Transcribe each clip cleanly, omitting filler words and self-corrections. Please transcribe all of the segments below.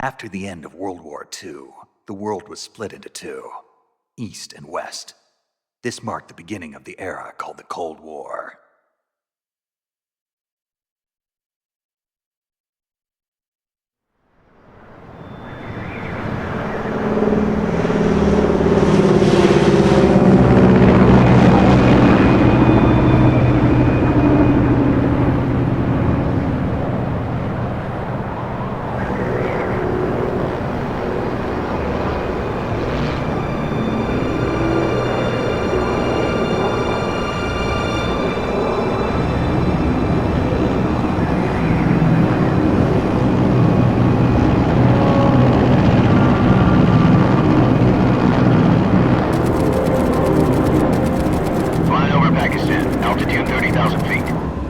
After the end of World War II, the world was split into two, East and West. This marked the beginning of the era called the Cold War.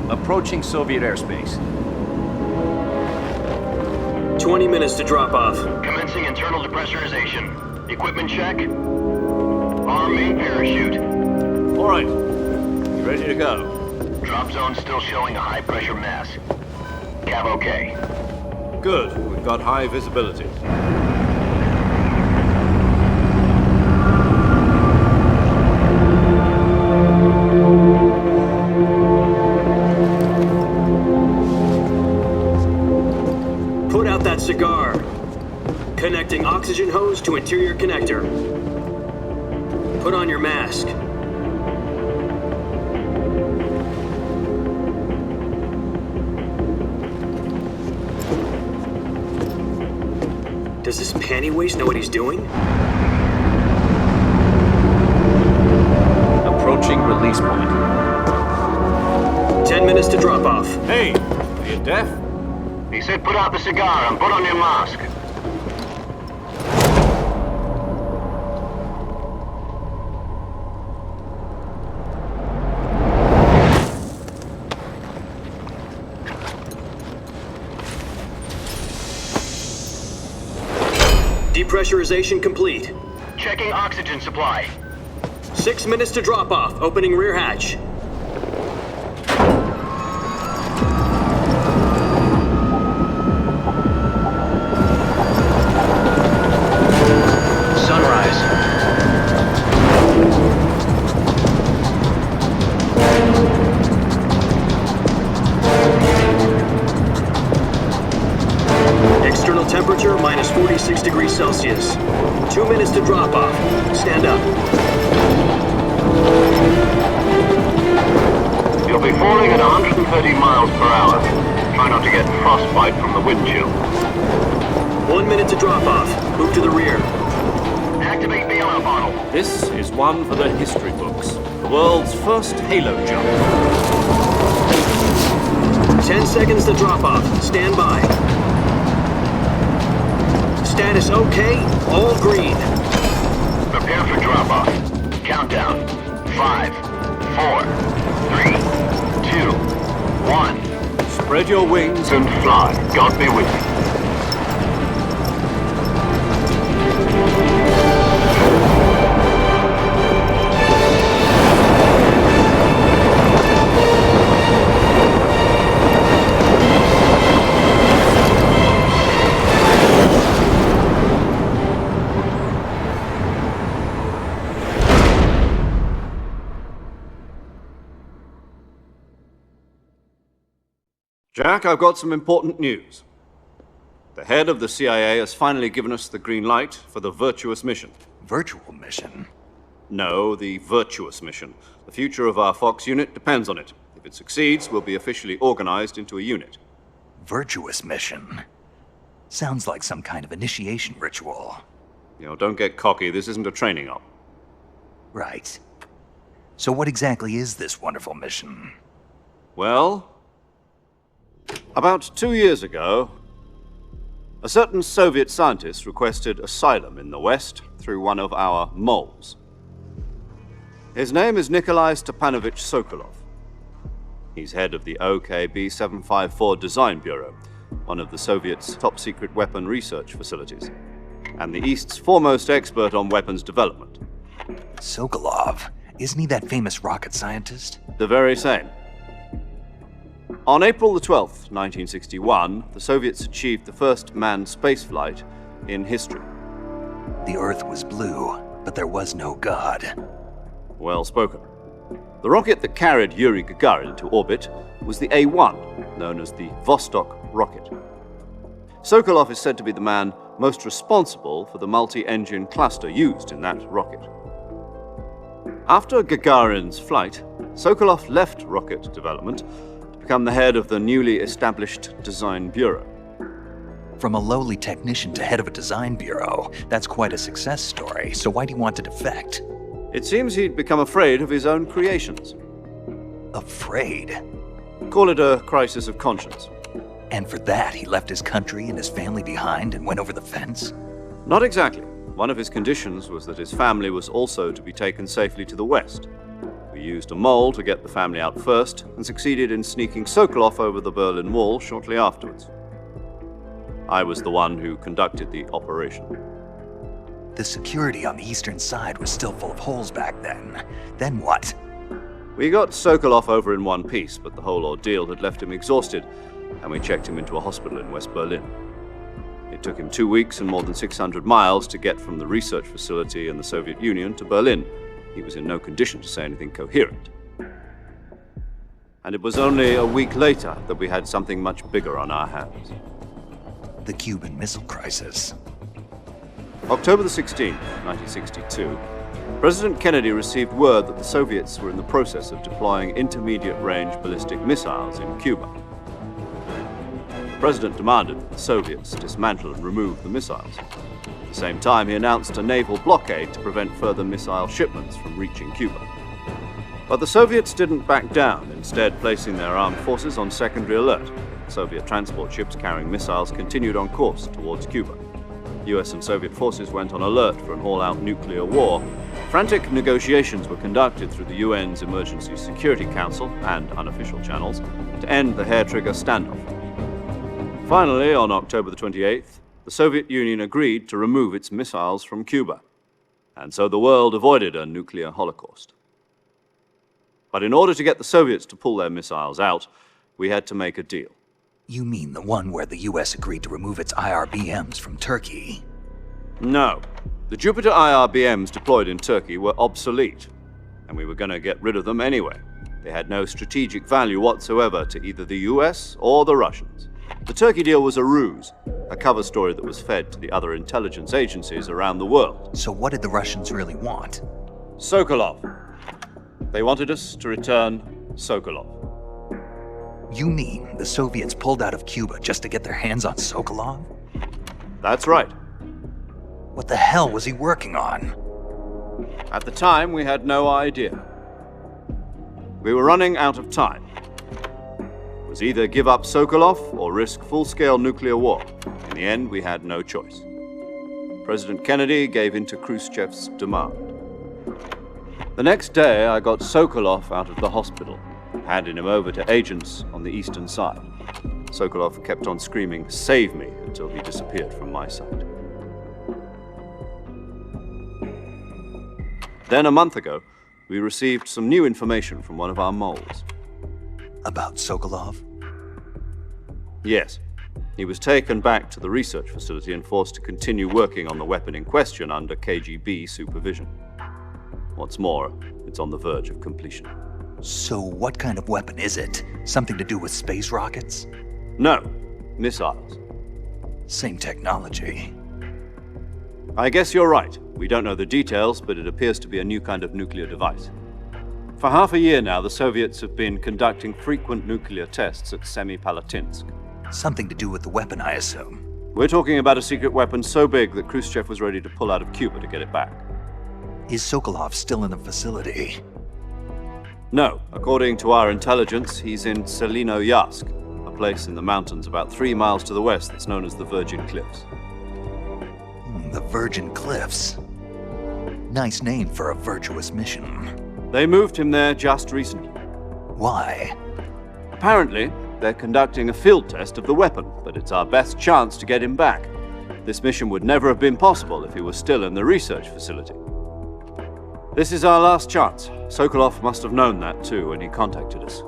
Approaching Soviet airspace. 20 minutes to drop off. Commencing internal depressurization. Equipment check. Arm main parachute. All right. You ready to go? Drop zone still showing a high pressure mass. Cav okay. Good. We've got high visibility. Cigar. Connecting oxygen hose to interior connector. Put on your mask. Does this panty waste know what he's doing? Approaching release point. 10 minutes to drop off. Hey, are you deaf? He said put out the cigar and put on your mask. Depressurization complete. Checking oxygen supply. 6 minutes to drop off. Opening rear hatch. Temperature minus 46 degrees Celsius. 2 minutes to drop off. Stand up. You'll be falling at 130 miles per hour. Try not to get frostbite from the wind chill. 1 minute to drop off. Move to the rear. Activate bailout bottle. This is one for the history books. The world's first halo jump. 10 seconds to drop off. Stand by. Status okay, all green. Prepare for drop-off. Countdown. 5, 4, 3, 2, 1. Spread your wings And fly. God be with you. Jack, I've got some important news. The head of the CIA has finally given us the green light for the virtuous mission. Virtual mission? No, the virtuous mission. The future of our Fox unit depends on it. If it succeeds, we'll be officially organized into a unit. Virtuous mission? Sounds like some kind of initiation ritual. You know, don't get cocky. This isn't a training op. Right. So what exactly is this wonderful mission? Well, about 2 years ago, a certain Soviet scientist requested asylum in the West through one of our moles. His name is Nikolai Stepanovich Sokolov. He's head of the OKB-754 Design Bureau, one of the Soviets' top-secret weapon research facilities, and the East's foremost expert on weapons development. Sokolov? Isn't he that famous rocket scientist? The very same. On April the 12th, 1961, the Soviets achieved the first manned spaceflight in history. The Earth was blue, but there was no God. Well spoken. The rocket that carried Yuri Gagarin into orbit was the A-1, known as the Vostok rocket. Sokolov is said to be the man most responsible for the multi-engine cluster used in that rocket. After Gagarin's flight, Sokolov left rocket development to become the head of the newly established Design Bureau. From a lowly technician to head of a design bureau, that's quite a success story, so why'd he want to defect? It seems he'd become afraid of his own creations. Afraid? Call it a crisis of conscience. And for that, he left his country and his family behind and went over the fence? Not exactly. One of his conditions was that his family was also to be taken safely to the west. We used a mole to get the family out first and succeeded in sneaking Sokolov over the Berlin Wall shortly afterwards. I was the one who conducted the operation. The security on the eastern side was still full of holes back then. Then what? We got Sokolov over in one piece, but the whole ordeal had left him exhausted, and we checked him into a hospital in West Berlin. It took him 2 weeks and more than 600 miles to get from the research facility in the Soviet Union to Berlin. He was in no condition to say anything coherent. And it was only a week later that we had something much bigger on our hands. The Cuban Missile Crisis. October the 16th, 1962, President Kennedy received word that the Soviets were in the process of deploying intermediate-range ballistic missiles in Cuba. The President demanded that the Soviets dismantle and remove the missiles. At the same time, he announced a naval blockade to prevent further missile shipments from reaching Cuba. But the Soviets didn't back down, instead placing their armed forces on secondary alert. Soviet transport ships carrying missiles continued on course towards Cuba. US and Soviet forces went on alert for an all-out nuclear war. Frantic negotiations were conducted through the UN's Emergency Security Council and unofficial channels to end the hair-trigger standoff. Finally, on October the 28th, the Soviet Union agreed to remove its missiles from Cuba, and so the world avoided a nuclear holocaust. But in order to get the Soviets to pull their missiles out, we had to make a deal. You mean the one where the US agreed to remove its IRBMs from Turkey? No. The Jupiter IRBMs deployed in Turkey were obsolete, and we were going to get rid of them anyway. They had no strategic value whatsoever to either the US or the Russians. The Turkey deal was a ruse, a cover story that was fed to the other intelligence agencies around the world. So what did the Russians really want? Sokolov. They wanted us to return Sokolov. You mean the Soviets pulled out of Cuba just to get their hands on Sokolov? That's right. What the hell was he working on? At the time, we had no idea. We were running out of time. It was either give up Sokolov or risk full-scale nuclear war. In the end, we had no choice. President Kennedy gave in to Khrushchev's demand. The next day, I got Sokolov out of the hospital, handing him over to agents on the eastern side. Sokolov kept on screaming, "Save me," until he disappeared from my sight. Then a month ago, we received some new information from one of our moles. About Sokolov? Yes. He was taken back to the research facility and forced to continue working on the weapon in question under KGB supervision. What's more, it's on the verge of completion. So what kind of weapon is it? Something to do with space rockets? No, missiles. Same technology. I guess you're right. We don't know the details, but it appears to be a new kind of nuclear device. For half a year now, the Soviets have been conducting frequent nuclear tests at Semipalatinsk. Something to do with the weapon, I assume. We're talking about a secret weapon so big that Khrushchev was ready to pull out of Cuba to get it back. Is Sokolov still in the facility? No. According to our intelligence, he's in Selinoyarsk, a place in the mountains about 3 miles to the west that's known as the Virgin Cliffs. The Virgin Cliffs. Nice name for a virtuous mission. They moved him there just recently. Why? Apparently, they're conducting a field test of the weapon, but it's our best chance to get him back. This mission would never have been possible if he was still in the research facility. This is our last chance. Sokolov must have known that too when he contacted us.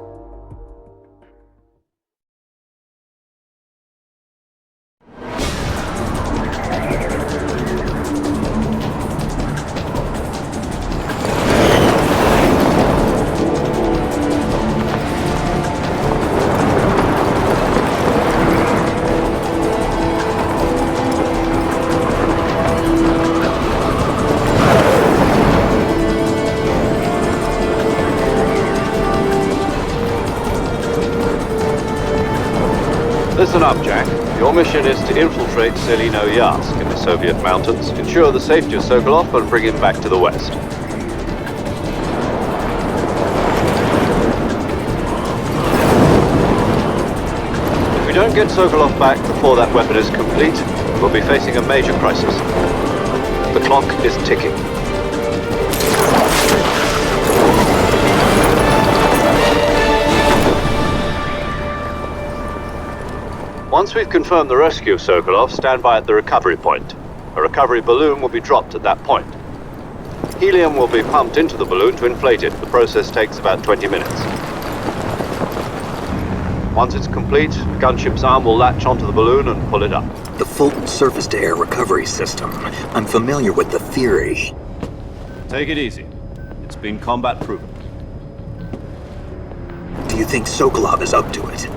Listen up, Jack. Your mission is to infiltrate Selino-Yarsk in the Soviet mountains, ensure the safety of Sokolov, and bring him back to the west. If we don't get Sokolov back before that weapon is complete, we'll be facing a major crisis. The clock is ticking. Once we've confirmed the rescue of Sokolov, stand by at the recovery point. A recovery balloon will be dropped at that point. Helium will be pumped into the balloon to inflate it. The process takes about 20 minutes. Once it's complete, the gunship's arm will latch onto the balloon and pull it up. The Fulton surface-to-air recovery system. I'm familiar with the theory. Take it easy. It's been combat-proven. Do you think Sokolov is up to it?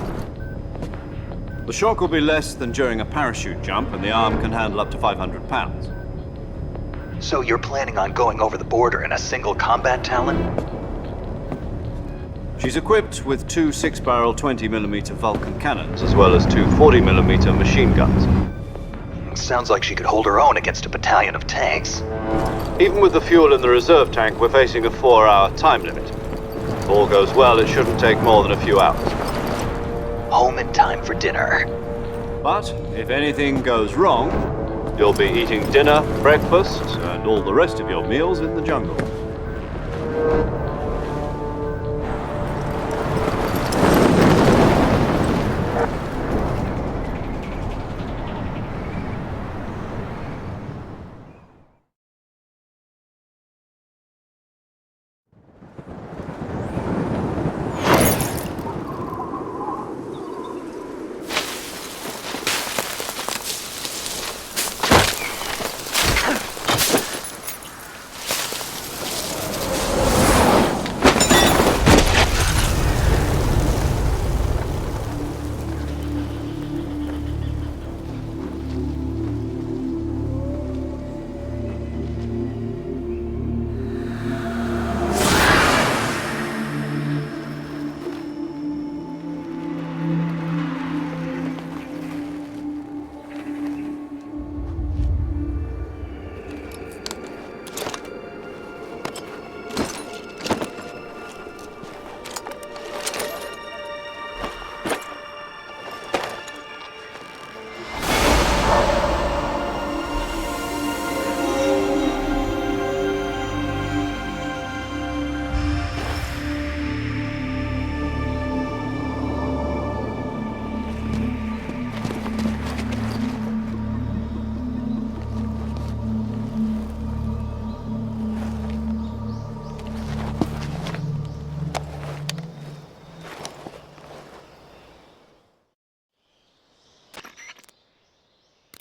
The shock will be less than during a parachute jump, and the arm can handle up to 500 pounds. So you're planning on going over the border in a single combat Talon? She's equipped with two 6-barrel 20mm Vulcan cannons, as well as two 40mm machine guns. Sounds like she could hold her own against a battalion of tanks. Even with the fuel in the reserve tank, we're facing a 4-hour time limit. If all goes well, it shouldn't take more than a few hours. Home in time for dinner. But if anything goes wrong, you'll be eating dinner, breakfast, and all the rest of your meals in the jungle.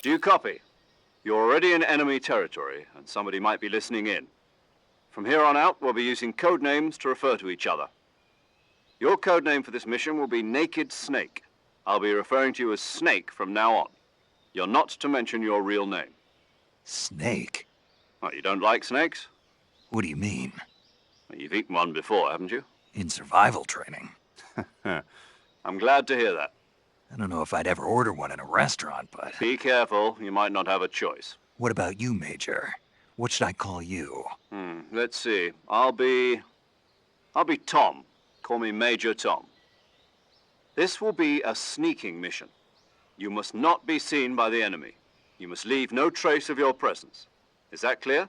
Do you copy? You're already in enemy territory, and somebody might be listening in. From here on out, we'll be using code names to refer to each other. Your code name for this mission will be Naked Snake. I'll be referring to you as Snake from now on. You're not to mention your real name. Snake? What, you don't like snakes? What do you mean? Well, you've eaten one before, haven't you? In survival training. I'm glad to hear that. I don't know if I'd ever order one in a restaurant, but... Be careful, you might not have a choice. What about you, Major? What should I call you? Let's see. I'll be Tom. Call me Major Tom. This will be a sneaking mission. You must not be seen by the enemy. You must leave no trace of your presence. Is that clear?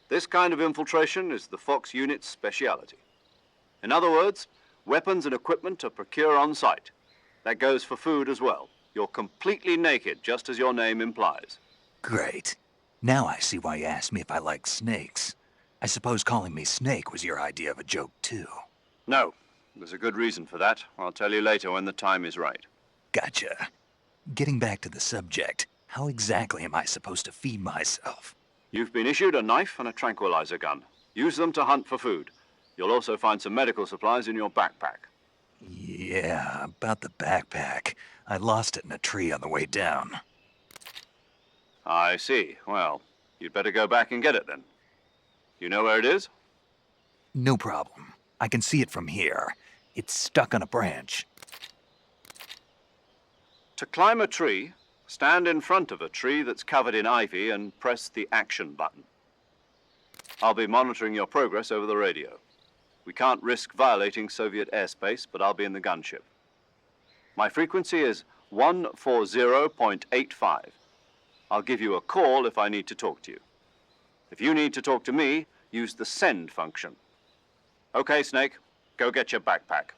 This kind of infiltration is the Fox unit's speciality. In other words, weapons and equipment are procured on site. That goes for food as well. You're completely naked, just as your name implies. Great. Now I see why you asked me if I like snakes. I suppose calling me Snake was your idea of a joke, too. No, there's a good reason for that. I'll tell you later when the time is right. Gotcha. Getting back to the subject, how exactly am I supposed to feed myself? You've been issued a knife and a tranquilizer gun. Use them to hunt for food. You'll also find some medical supplies in your backpack. Yeah, about the backpack. I lost it in a tree on the way down. I see. Well, you'd better go back and get it then. You know where it is? No problem. I can see it from here. It's stuck on a branch. To climb a tree, stand in front of a tree that's covered in ivy and press the action button. I'll be monitoring your progress over the radio. We can't risk violating Soviet airspace, but I'll be in the gunship. My frequency is 140.85. I'll give you a call if I need to talk to you. If you need to talk to me, use the send function. Okay, Snake, go get your backpack.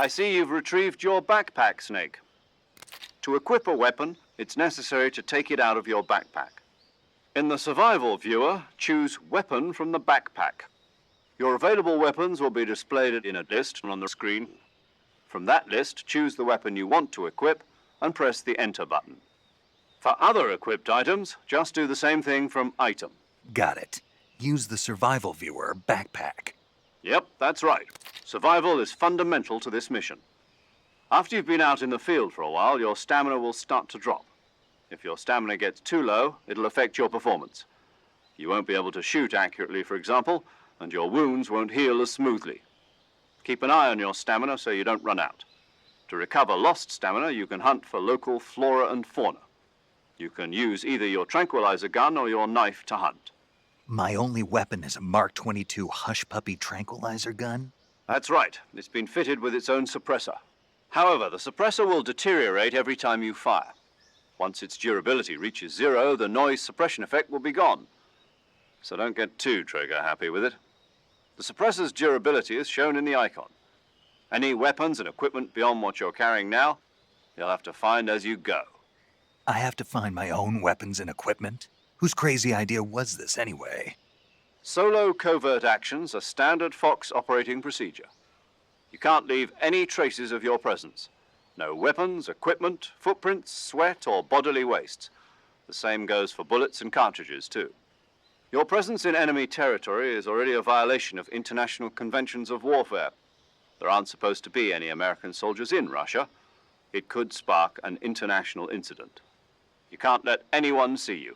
I see you've retrieved your backpack, Snake. To equip a weapon, it's necessary to take it out of your backpack. In the survival viewer, choose Weapon from the backpack. Your available weapons will be displayed in a list on the screen. From that list, choose the weapon you want to equip and press the Enter button. For other equipped items, just do the same thing from Item. Got it. Use the survival viewer backpack. Yep, that's right. Survival is fundamental to this mission. After you've been out in the field for a while, your stamina will start to drop. If your stamina gets too low, it'll affect your performance. You won't be able to shoot accurately, for example, and your wounds won't heal as smoothly. Keep an eye on your stamina so you don't run out. To recover lost stamina, you can hunt for local flora and fauna. You can use either your tranquilizer gun or your knife to hunt. My only weapon is a Mark 22 Hush Puppy tranquilizer gun? That's right. It's been fitted with its own suppressor. However, the suppressor will deteriorate every time you fire. Once its durability reaches 0, the noise suppression effect will be gone. So don't get too trigger-happy with it. The suppressor's durability is shown in the icon. Any weapons and equipment beyond what you're carrying now, you'll have to find as you go. I have to find my own weapons and equipment? Whose crazy idea was this anyway? Solo covert actions are standard Fox operating procedure. You can't leave any traces of your presence. No weapons, equipment, footprints, sweat, or bodily waste. The same goes for bullets and cartridges, too. Your presence in enemy territory is already a violation of international conventions of warfare. There aren't supposed to be any American soldiers in Russia. It could spark an international incident. You can't let anyone see you.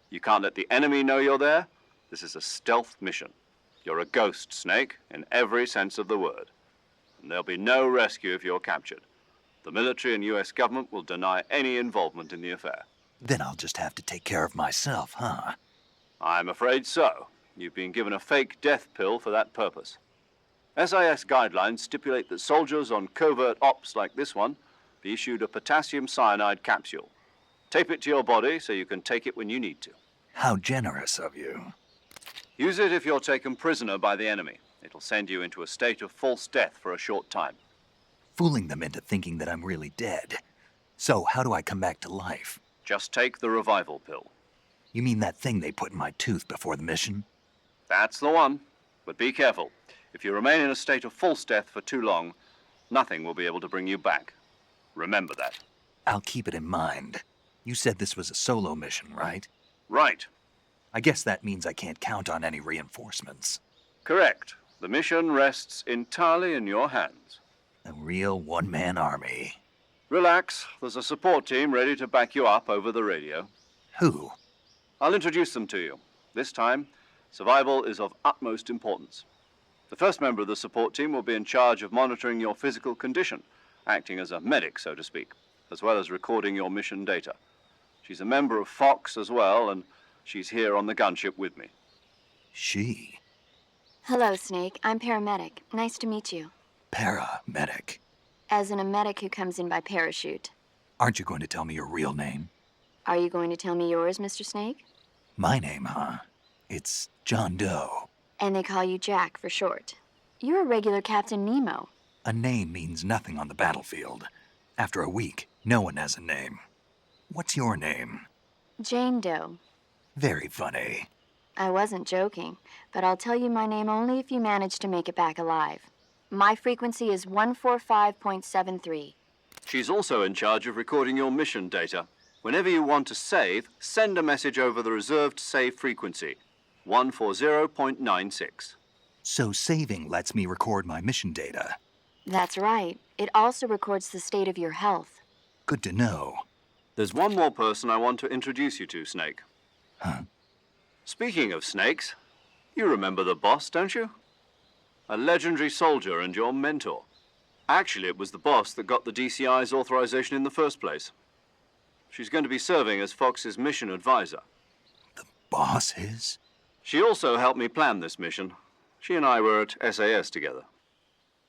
You can't let the enemy know you're there. This is a stealth mission. You're a ghost, Snake, in every sense of the word. And there'll be no rescue if you're captured. The military and US government will deny any involvement in the affair. Then I'll just have to take care of myself, huh? I'm afraid so. You've been given a fake death pill for that purpose. SIS guidelines stipulate that soldiers on covert ops like this one be issued a potassium cyanide capsule. Tape it to your body so you can take it when you need to. How generous of you. Use it if you're taken prisoner by the enemy. It'll send you into a state of false death for a short time. Fooling them into thinking that I'm really dead. So, how do I come back to life? Just take the revival pill. You mean that thing they put in my tooth before the mission? That's the one. But be careful. If you remain in a state of false death for too long, nothing will be able to bring you back. Remember that. I'll keep it in mind. You said this was a solo mission, right? Right. I guess that means I can't count on any reinforcements. Correct. The mission rests entirely in your hands. A real one-man army. Relax. There's a support team ready to back you up over the radio. Who? I'll introduce them to you. This time, survival is of utmost importance. The first member of the support team will be in charge of monitoring your physical condition, acting as a medic, so to speak, as well as recording your mission data. She's a member of Fox as well, and she's here on the gunship with me. She? Hello, Snake. I'm paramedic. Nice to meet you. Paramedic. As in a medic who comes in by parachute. Aren't you going to tell me your real name? Are you going to tell me yours, Mr. Snake? My name, huh? It's John Doe. And they call you Jack for short. You're a regular Captain Nemo. A name means nothing on the battlefield. After a week, no one has a name. What's your name? Jane Doe. Very funny. I wasn't joking, but I'll tell you my name only if you manage to make it back alive. My frequency is 145.73. She's also in charge of recording your mission data. Whenever you want to save, send a message over the reserved save frequency, 140.96. So saving lets me record my mission data. That's right. It also records the state of your health. Good to know. There's one more person I want to introduce you to, Snake. Huh? Speaking of snakes, you remember the boss, don't you? A legendary soldier and your mentor. Actually, it was the boss that got the DCI's authorization in the first place. She's going to be serving as Fox's mission advisor. The boss is? She also helped me plan this mission. She and I were at SAS together.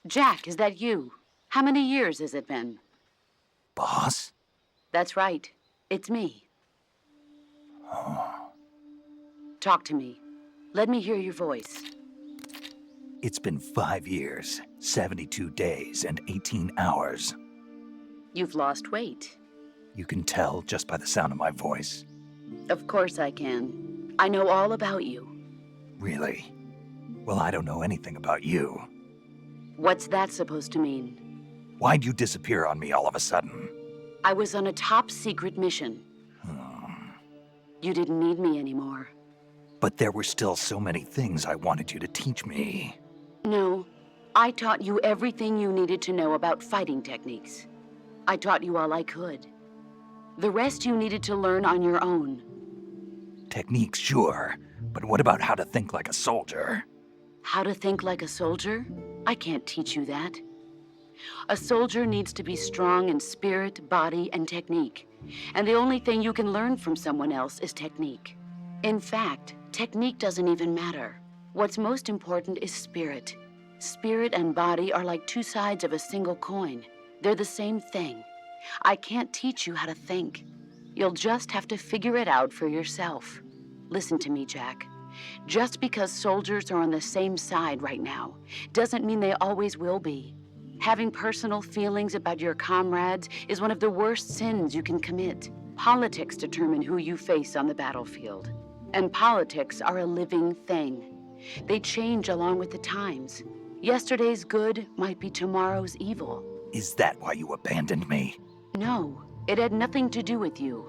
Jack, is that you? How many years has it been? Boss? That's right. It's me. Talk to me. Let me hear your voice. It's been 5 years, 72 days, and 18 hours. You've lost weight. You can tell just by the sound of my voice. Of course I can. I know all about you. Really? Well, I don't know anything about you. What's that supposed to mean? Why'd you disappear on me all of a sudden? I was on a top-secret mission. You didn't need me anymore. But there were still so many things I wanted you to teach me. No, I taught you everything you needed to know about fighting techniques. I taught you all I could. The rest you needed to learn on your own. Techniques, sure. But what about how to think like a soldier? How to think like a soldier? I can't teach you that. A soldier needs to be strong in spirit, body, and technique. And the only thing you can learn from someone else is technique. In fact, technique doesn't even matter. What's most important is spirit. Spirit and body are like two sides of a single coin. They're the same thing. I can't teach you how to think. You'll just have to figure it out for yourself. Listen to me, Jack. Just because soldiers are on the same side right now doesn't mean they always will be. Having personal feelings about your comrades is one of the worst sins you can commit. Politics determine who you face on the battlefield. And politics are a living thing. They change along with the times. Yesterday's good might be tomorrow's evil. Is that why you abandoned me? No, it had nothing to do with you.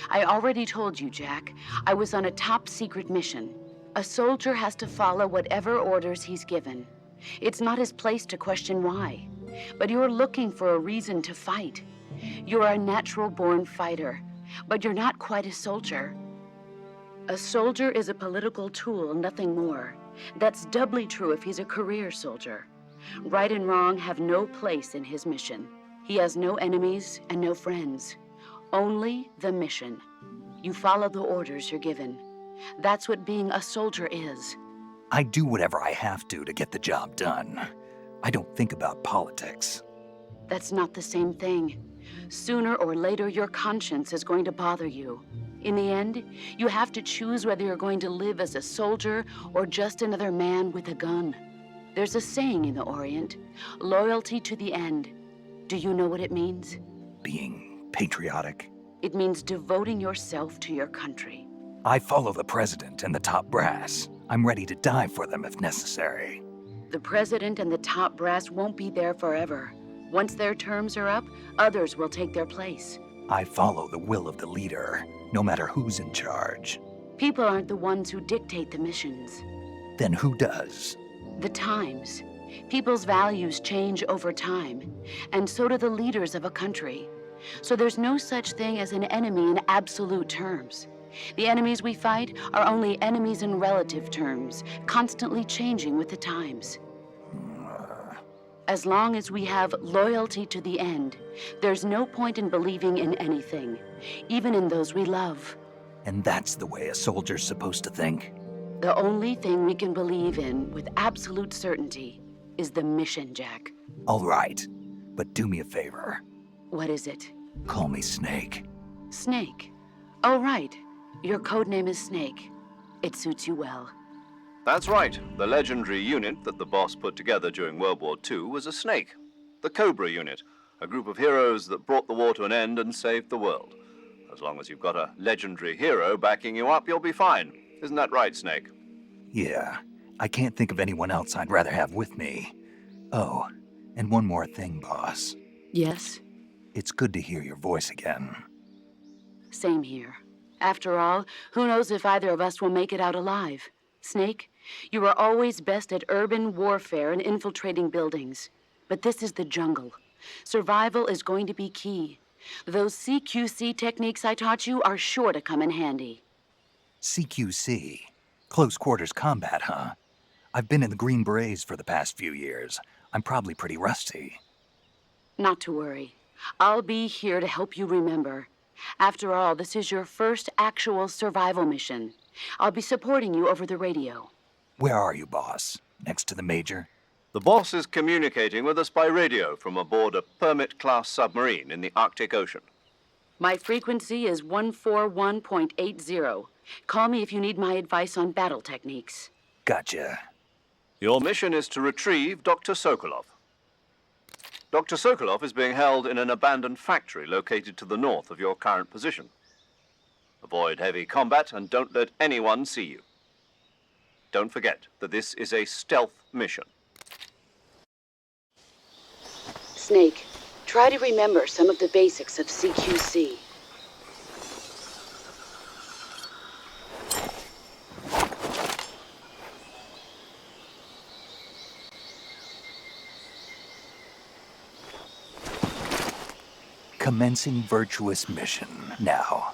I already told you, Jack. I was on a top-secret mission. A soldier has to follow whatever orders he's given. It's not his place to question why. But you're looking for a reason to fight. You're a natural-born fighter, but you're not quite a soldier. A soldier is a political tool, nothing more. That's doubly true if he's a career soldier. Right and wrong have no place in his mission. He has no enemies and no friends. Only the mission. You follow the orders you're given. That's what being a soldier is. I do whatever I have to get the job done. I don't think about politics. That's not the same thing. Sooner or later, your conscience is going to bother you. In the end, you have to choose whether you're going to live as a soldier or just another man with a gun. There's a saying in the Orient, loyalty to the end. Do you know what it means? Being patriotic. It means devoting yourself to your country. I follow the president and the top brass. I'm ready to die for them if necessary. The president and the top brass won't be there forever. Once their terms are up, others will take their place. I follow the will of the leader, no matter who's in charge. People aren't the ones who dictate the missions. Then who does? The times. People's values change over time, and so do the leaders of a country. So there's no such thing as an enemy in absolute terms. The enemies we fight are only enemies in relative terms, constantly changing with the times. As long as we have loyalty to the end, there's no point in believing in anything, even in those we love. And that's the way a soldier's supposed to think? The only thing we can believe in with absolute certainty is the mission, Jack. All right, but do me a favor. What is it? Call me Snake. Snake. Oh, right. Your code name is Snake. It suits you well. That's right. The legendary unit that the boss put together during World War II was a snake. The Cobra unit, a group of heroes that brought the war to an end and saved the world. As long as you've got a legendary hero backing you up, you'll be fine. Isn't that right, Snake? Yeah, I can't think of anyone else I'd rather have with me. Oh, and one more thing, boss. Yes? It's good to hear your voice again. Same here. After all, who knows if either of us will make it out alive? Snake, you are always best at urban warfare and infiltrating buildings. But this is the jungle. Survival is going to be key. Those CQC techniques I taught you are sure to come in handy. CQC? Close quarters combat, huh? I've been in the Green Berets for the past few years. I'm probably pretty rusty. Not to worry. I'll be here to help you remember. After all, this is your first actual survival mission. I'll be supporting you over the radio. Where are you, boss? Next to the Major? The boss is communicating with us by radio from aboard a Permit-class submarine in the Arctic Ocean. My frequency is 141.80. Call me if you need my advice on battle techniques. Gotcha. Your mission is to retrieve Dr. Sokolov. Dr. Sokolov is being held in an abandoned factory located to the north of your current position. Avoid heavy combat and don't let anyone see you. Don't forget that this is a stealth mission. Snake, try to remember some of the basics of CQC. Commencing virtuous mission now.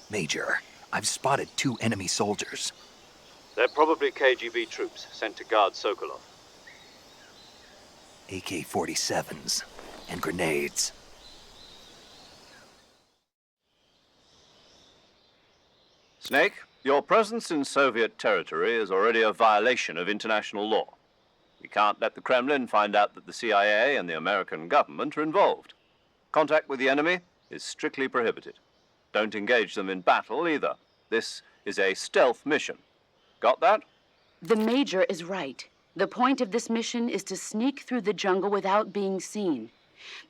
Major, I've spotted 2 enemy soldiers. They're probably KGB troops sent to guard Sokolov. AK-47s and grenades. Snake, your presence in Soviet territory is already a violation of international law. We can't let the Kremlin find out that the CIA and the American government are involved. Contact with the enemy is strictly prohibited. Don't engage them in battle either. This is a stealth mission. Got that? The Major is right. The point of this mission is to sneak through the jungle without being seen.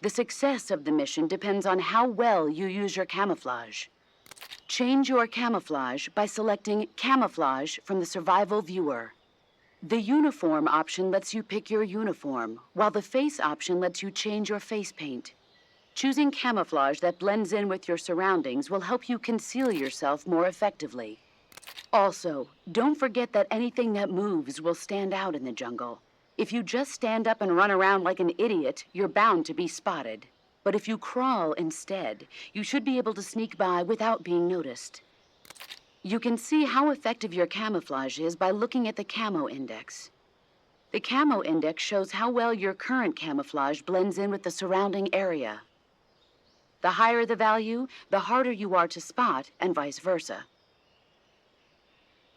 The success of the mission depends on how well you use your camouflage. Change your camouflage by selecting Camouflage from the Survival Viewer. The Uniform option lets you pick your uniform, while the Face option lets you change your face paint. Choosing camouflage that blends in with your surroundings will help you conceal yourself more effectively. Also, don't forget that anything that moves will stand out in the jungle. If you just stand up and run around like an idiot, you're bound to be spotted. But if you crawl instead, you should be able to sneak by without being noticed. You can see how effective your camouflage is by looking at the Camo Index. The Camo Index shows how well your current camouflage blends in with the surrounding area. The higher the value, the harder you are to spot, and vice versa.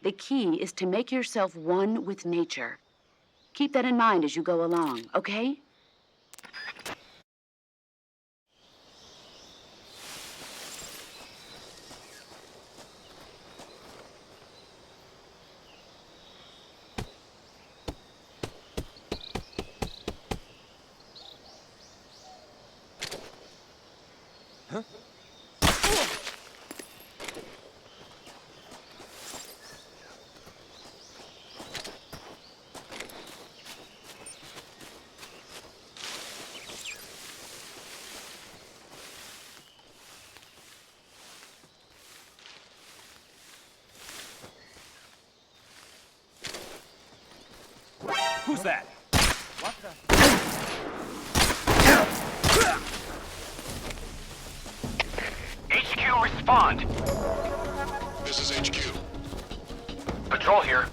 The key is to make yourself one with nature. Keep that in mind as you go along, okay? Who's that? HQ, respond. This is HQ. Patrol here.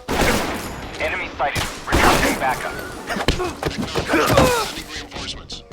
Enemy sighted. Requesting backup. Sending reinforcements.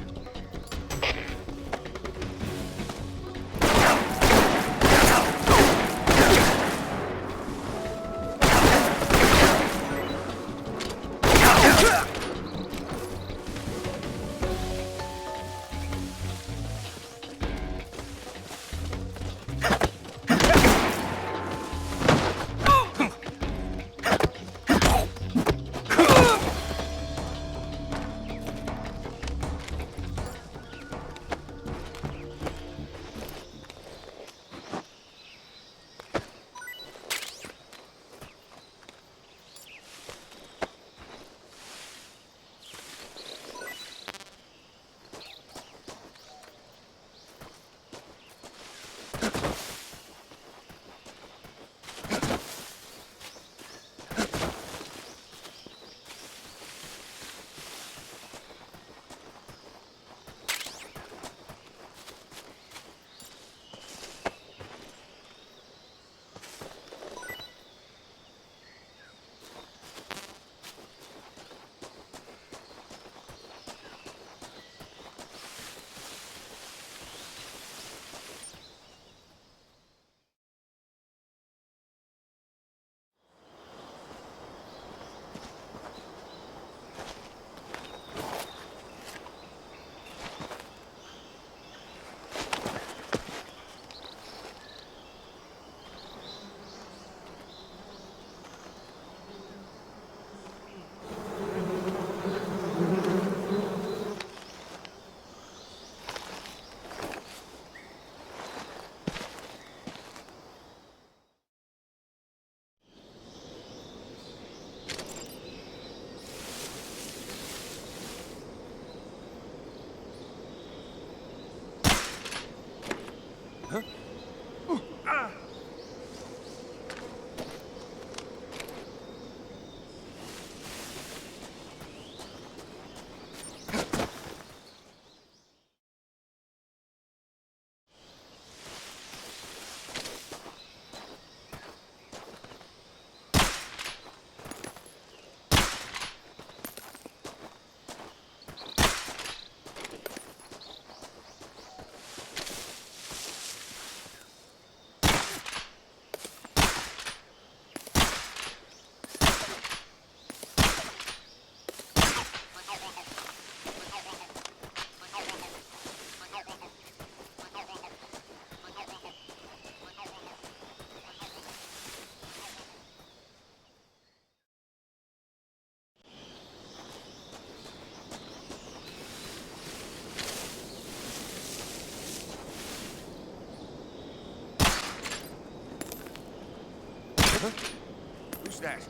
Who's that?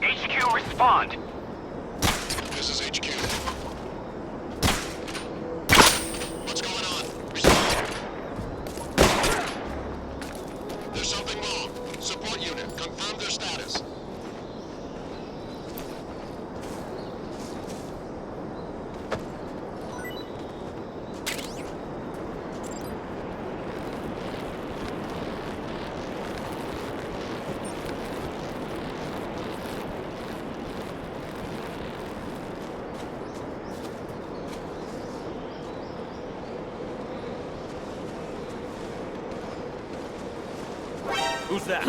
HQ, respond! This is HQ. What's going on? Respond. There's something wrong. Support unit, confirm their status. Who's that?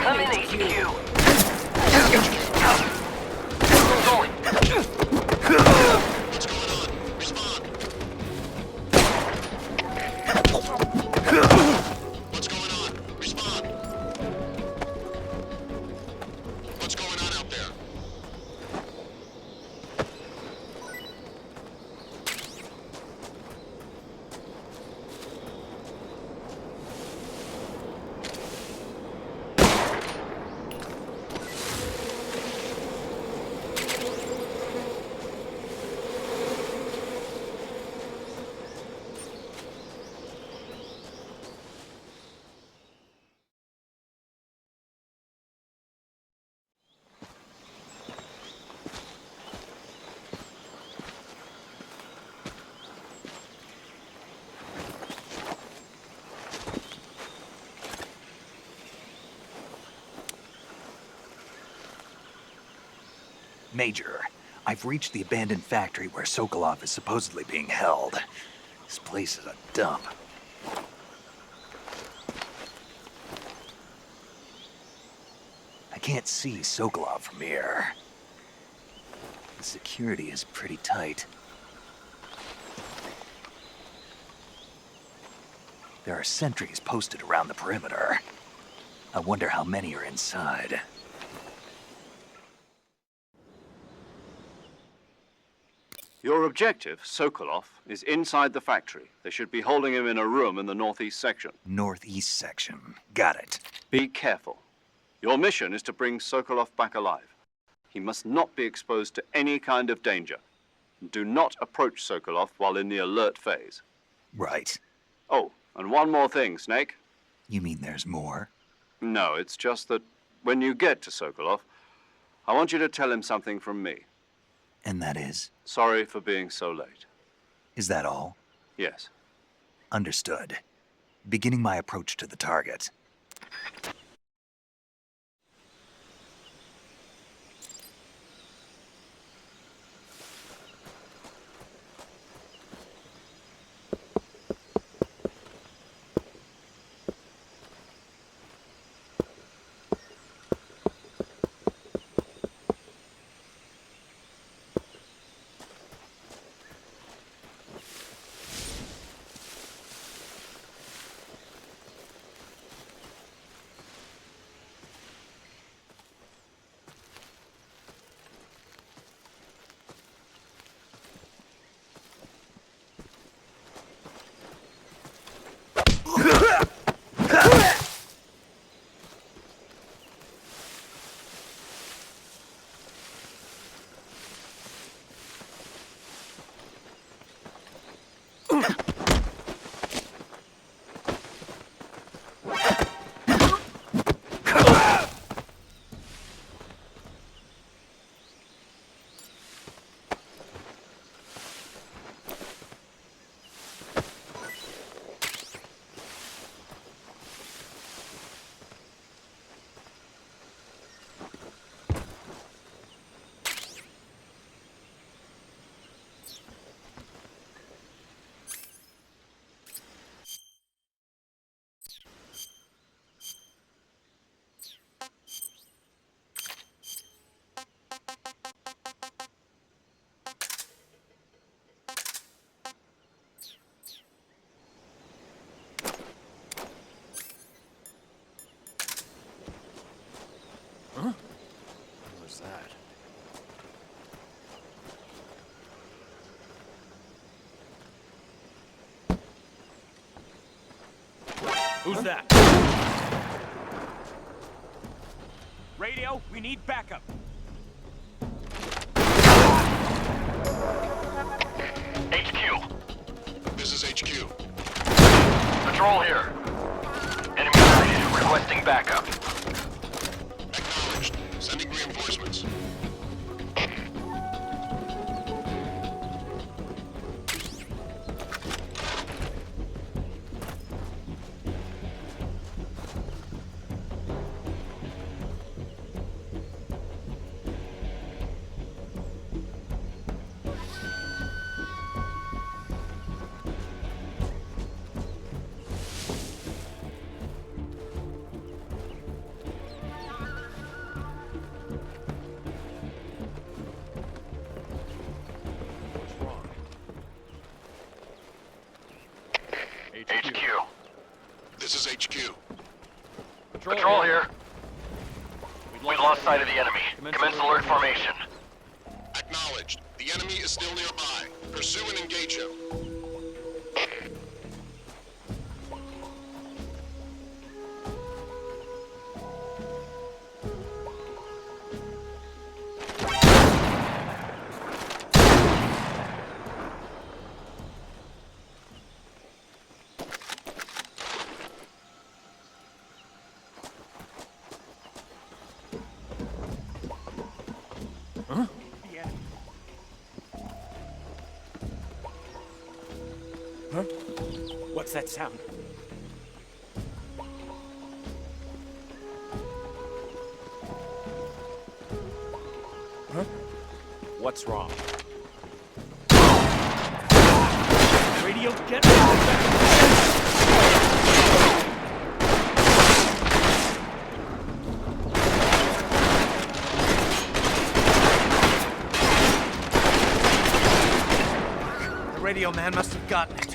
Come in, HQ! What's going on? Respond. What's going on? Respond. What's going on out there? Major, I've reached the abandoned factory where Sokolov is supposedly being held. This place is a dump. I can't see Sokolov from here. The security is pretty tight. There are sentries posted around the perimeter. I wonder how many are inside. Your objective, Sokolov, is inside the factory. They should be holding him in a room in the northeast section. Northeast section. Got it. Be careful. Your mission is to bring Sokolov back alive. He must not be exposed to any kind of danger. Do not approach Sokolov while in the alert phase. Right. Oh, and one more thing, Snake. You mean there's more? No, it's just that when you get to Sokolov, I want you to tell him something from me. And that is? Sorry for being so late. Is that all? Yes. Understood. Beginning my approach to the target. was that? Who's that? Radio, we need backup. HQ. This is HQ. Patrol here. Enemy sighted. Requesting backup. Acknowledged. Sending reinforcements. HQ. This is HQ. Patrol here. We lost sight of the enemy. Commence alert formation. Acknowledged. The enemy is still nearby. Pursue and engage him. Huh? What's that sound? Huh? What's wrong? Radio, get The radio man must have gotten it.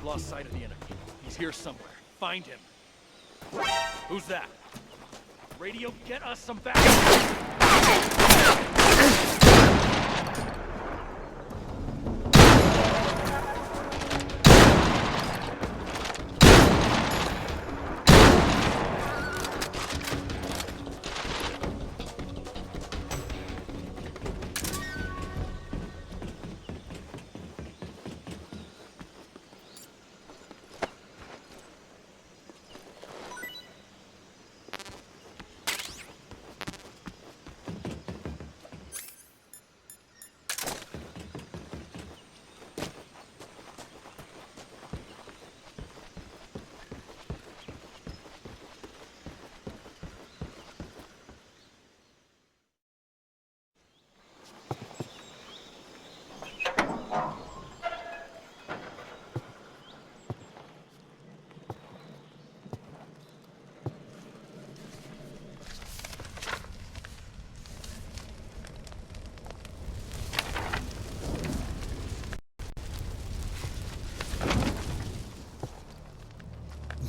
Lost sight of the enemy. He's here somewhere. Find him. Who's that? Radio, get us some backup!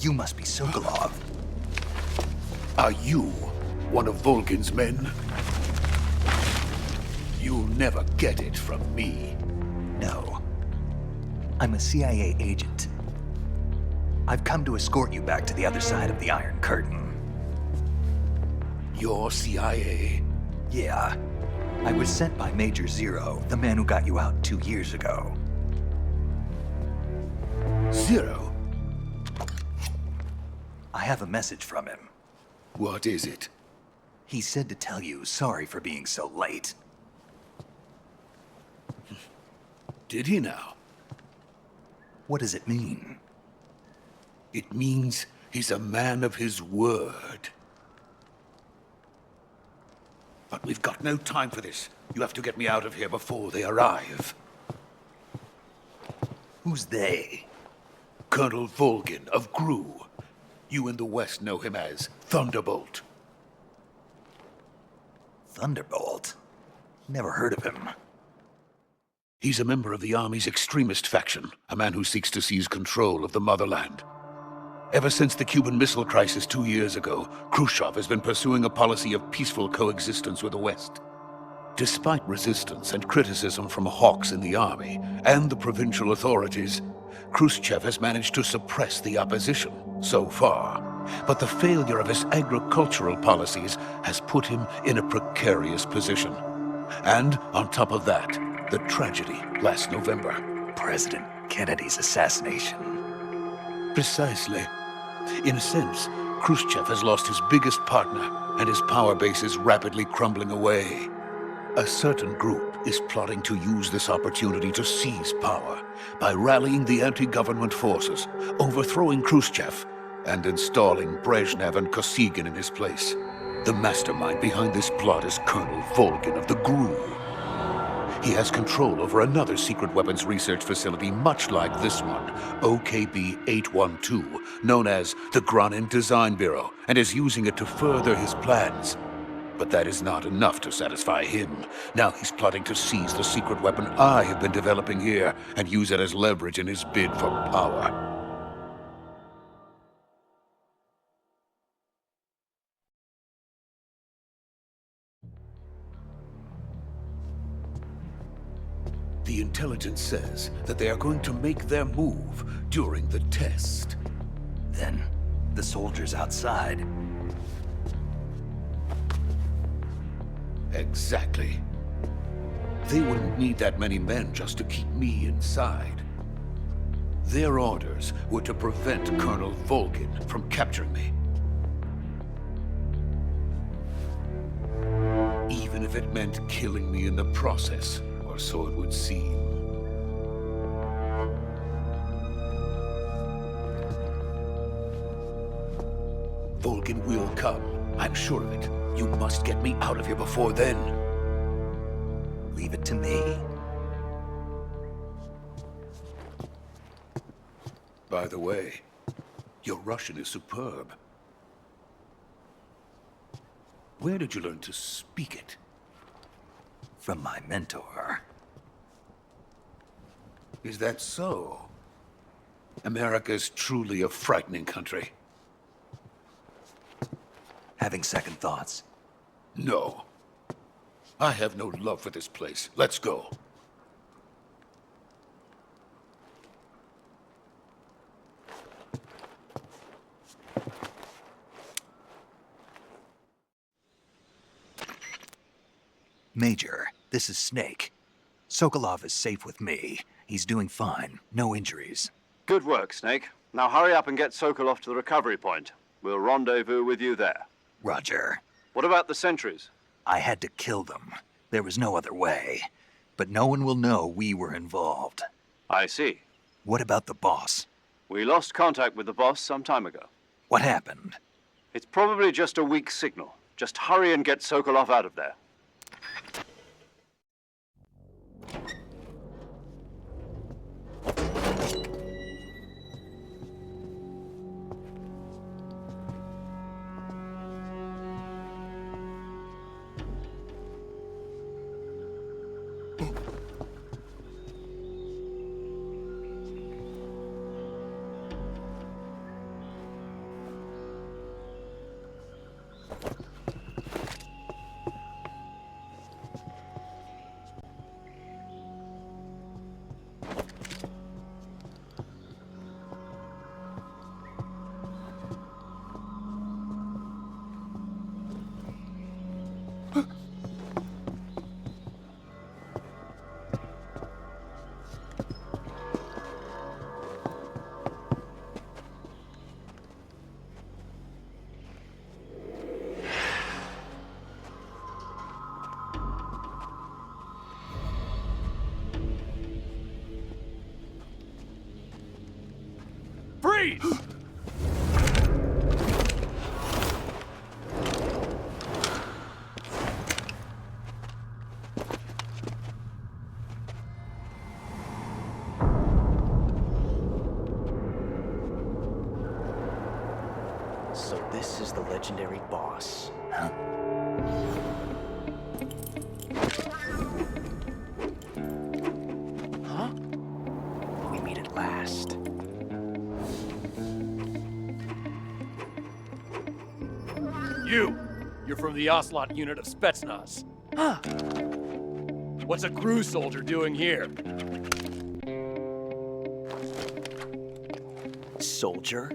You must be Sokolov. Are you one of Vulcan's men? You'll never get it from me. No. I'm a CIA agent. I've come to escort you back to the other side of the Iron Curtain. You're CIA? Yeah. I was sent by Major Zero, the man who got you out 2 years ago. Zero? I have a message from him. What is it? He said to tell you sorry for being so late. Did he now? What does it mean? It means he's a man of his word. But we've got no time for this. You have to get me out of here before they arrive. Who's they? Colonel Volgin of GRU. You in the West know him as Thunderbolt. Thunderbolt? Never heard of him. He's a member of the Army's extremist faction, a man who seeks to seize control of the motherland. Ever since the Cuban Missile Crisis 2 years ago, Khrushchev has been pursuing a policy of peaceful coexistence with the West. Despite resistance and criticism from hawks in the army and the provincial authorities, Khrushchev has managed to suppress the opposition so far. But the failure of his agricultural policies has put him in a precarious position. And on top of that, the tragedy last November. President Kennedy's assassination. Precisely. In a sense, Khrushchev has lost his biggest partner, and his power base is rapidly crumbling away. A certain group is plotting to use this opportunity to seize power by rallying the anti-government forces, overthrowing Khrushchev, and installing Brezhnev and Kosygin in his place. The mastermind behind this plot is Colonel Volgin of the GRU. He has control over another secret weapons research facility much like this one, OKB-812, known as the Granin Design Bureau, and is using it to further his plans. But that is not enough to satisfy him. Now he's plotting to seize the secret weapon I have been developing here and use it as leverage in his bid for power. The intelligence says that they are going to make their move during the test. Then, the soldiers outside. Exactly. They wouldn't need that many men just to keep me inside. Their orders were to prevent Colonel Volgin from capturing me. Even if it meant killing me in the process. Or so it would seem. Volgin will come. I'm sure of it. You must get me out of here before then. Leave it to me. By the way, your Russian is superb. Where did you learn to speak it? From my mentor. Is that so? America is truly a frightening country. Having second thoughts? No. I have no love for this place. Let's go. Major, this is Snake. Sokolov is safe with me. He's doing fine. No injuries. Good work, Snake. Now hurry up and get Sokolov to the recovery point. We'll rendezvous with you there. Roger. What about the sentries? I had to kill them. There was no other way. But no one will know we were involved. I see. What about the boss? We lost contact with the boss some time ago. What happened? It's probably just a weak signal. Just hurry and get Sokolov out of there. Freeze! So this is the legendary boss. Huh? Huh? We meet at last. You're from the Ocelot unit of Spetsnaz. Huh. What's a crew soldier doing here? Soldier?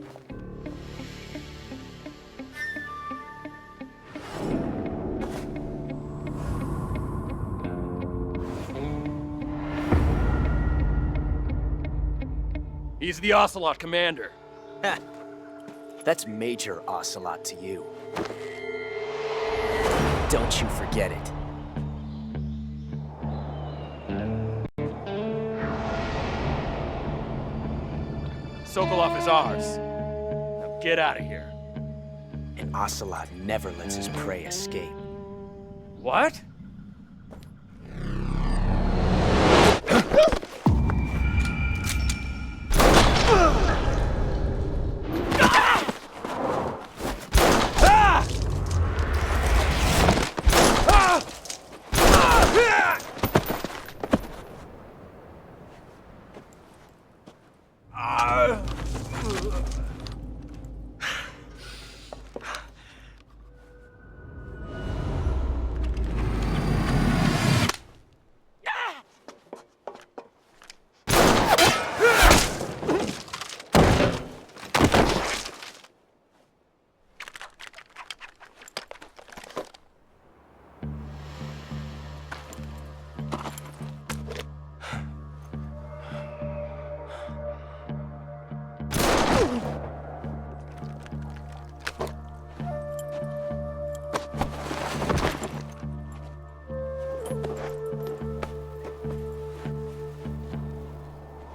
He's the Ocelot commander. Ha! That's Major Ocelot to you. Don't you forget it. Sokolov is ours. Now get out of here. And Ocelot never lets his prey escape. What?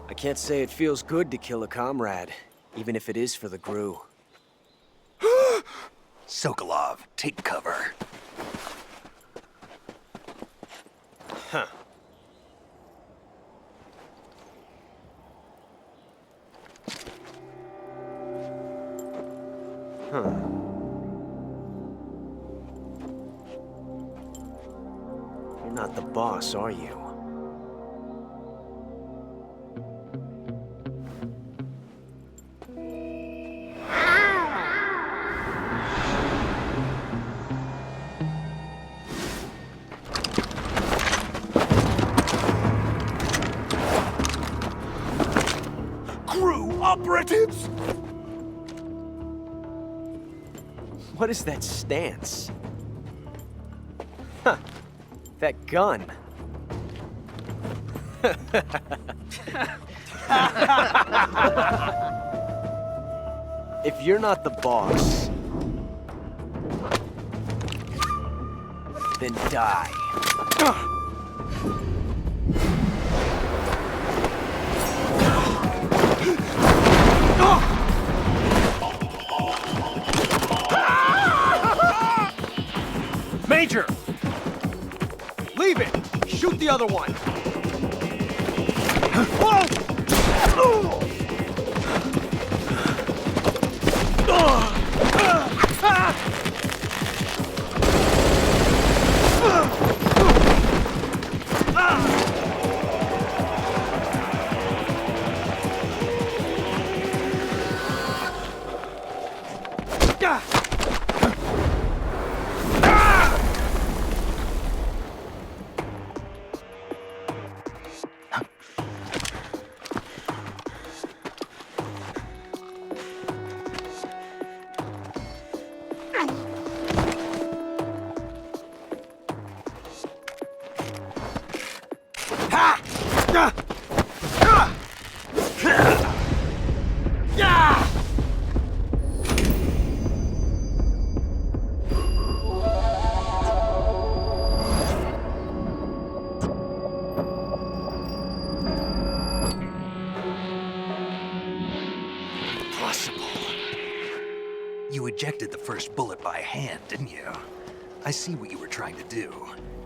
I can't say it feels good to kill a comrade, even if it is for the GRU. Sokolov, take cover. Huh. Huh. You're not the boss, are you? Operatives! What is that stance? Huh. That gun. If you're not the boss, then die. Major! Leave it! Shoot the other one! ejected the first bullet by hand, didn't you? I see what you were trying to do.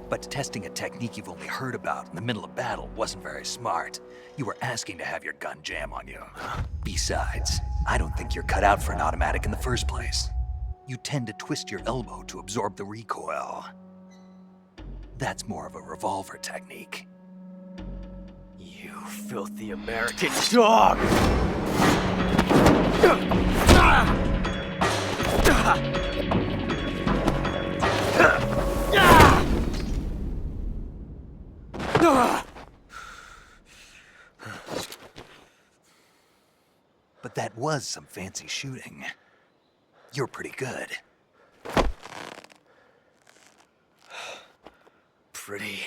But testing a technique you've only heard about in the middle of battle wasn't very smart. You were asking to have your gun jam on you. Besides, I don't think you're cut out for an automatic in the first place. You tend to twist your elbow to absorb the recoil. That's more of a revolver technique. You filthy American dog! But that was some fancy shooting. You're pretty good. Pretty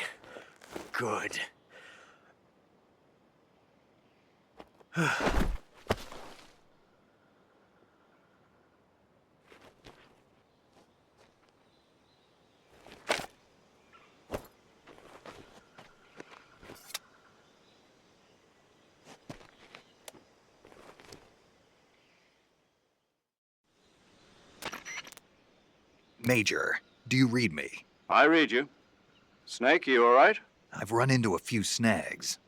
good. Major, do you read me? I read you. Snake, you all right? I've run into a few snags.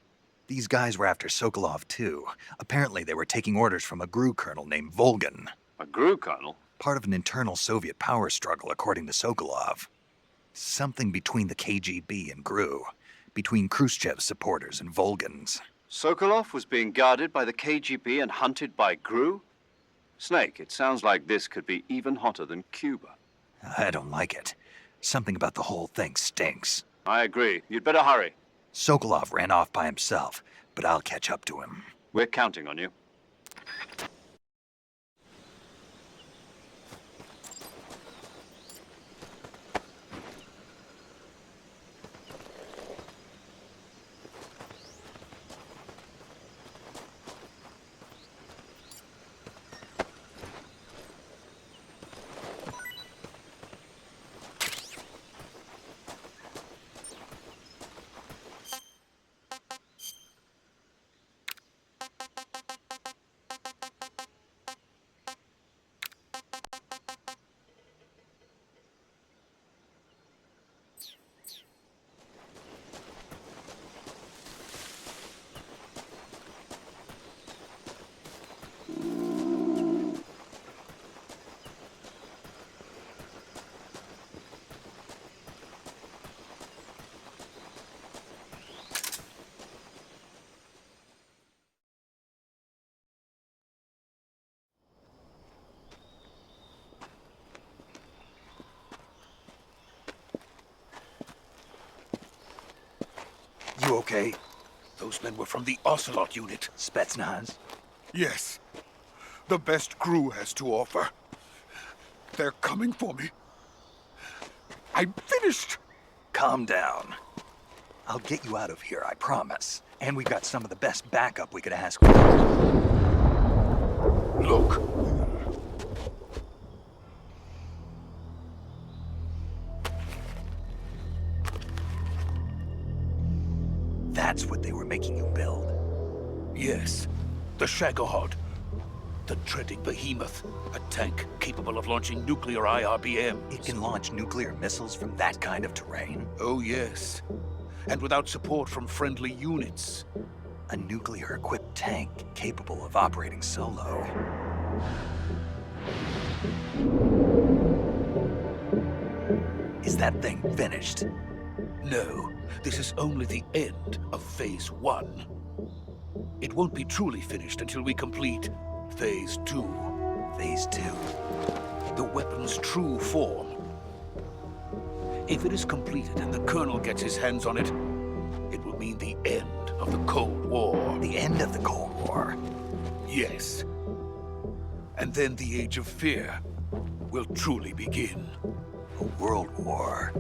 These guys were after Sokolov too. Apparently they were taking orders from a GRU colonel named Volgan. A GRU colonel? Part of an internal Soviet power struggle, according to Sokolov. Something between the KGB and GRU. Between Khrushchev's supporters and Volgan's. Sokolov was being guarded by the KGB and hunted by GRU? Snake, it sounds like this could be even hotter than Cuba. I don't like it. Something about the whole thing stinks. I agree. You'd better hurry. Sokolov ran off by himself, but I'll catch up to him. We're counting on you. You okay? Those men were from the Ocelot unit. Spetsnaz? Yes. The best GRU has to offer. They're coming for me. I'm finished. Calm down. I'll get you out of here, I promise. And we've got some of the best backup we could ask for. Look. That's what they were making you build? Yes. The Shagohod. The dreaded behemoth. A tank capable of launching nuclear IRBMs. It can launch nuclear missiles from that kind of terrain? Oh, yes. And without support from friendly units. A nuclear-equipped tank capable of operating solo. Is that thing finished? No. This is only the end of Phase 1. It won't be truly finished until we complete Phase 2. Phase 2? The weapon's true form. If it is completed and the Colonel gets his hands on it, it will mean the end of the Cold War. The end of the Cold War? Yes. And then the Age of Fear will truly begin. A world war.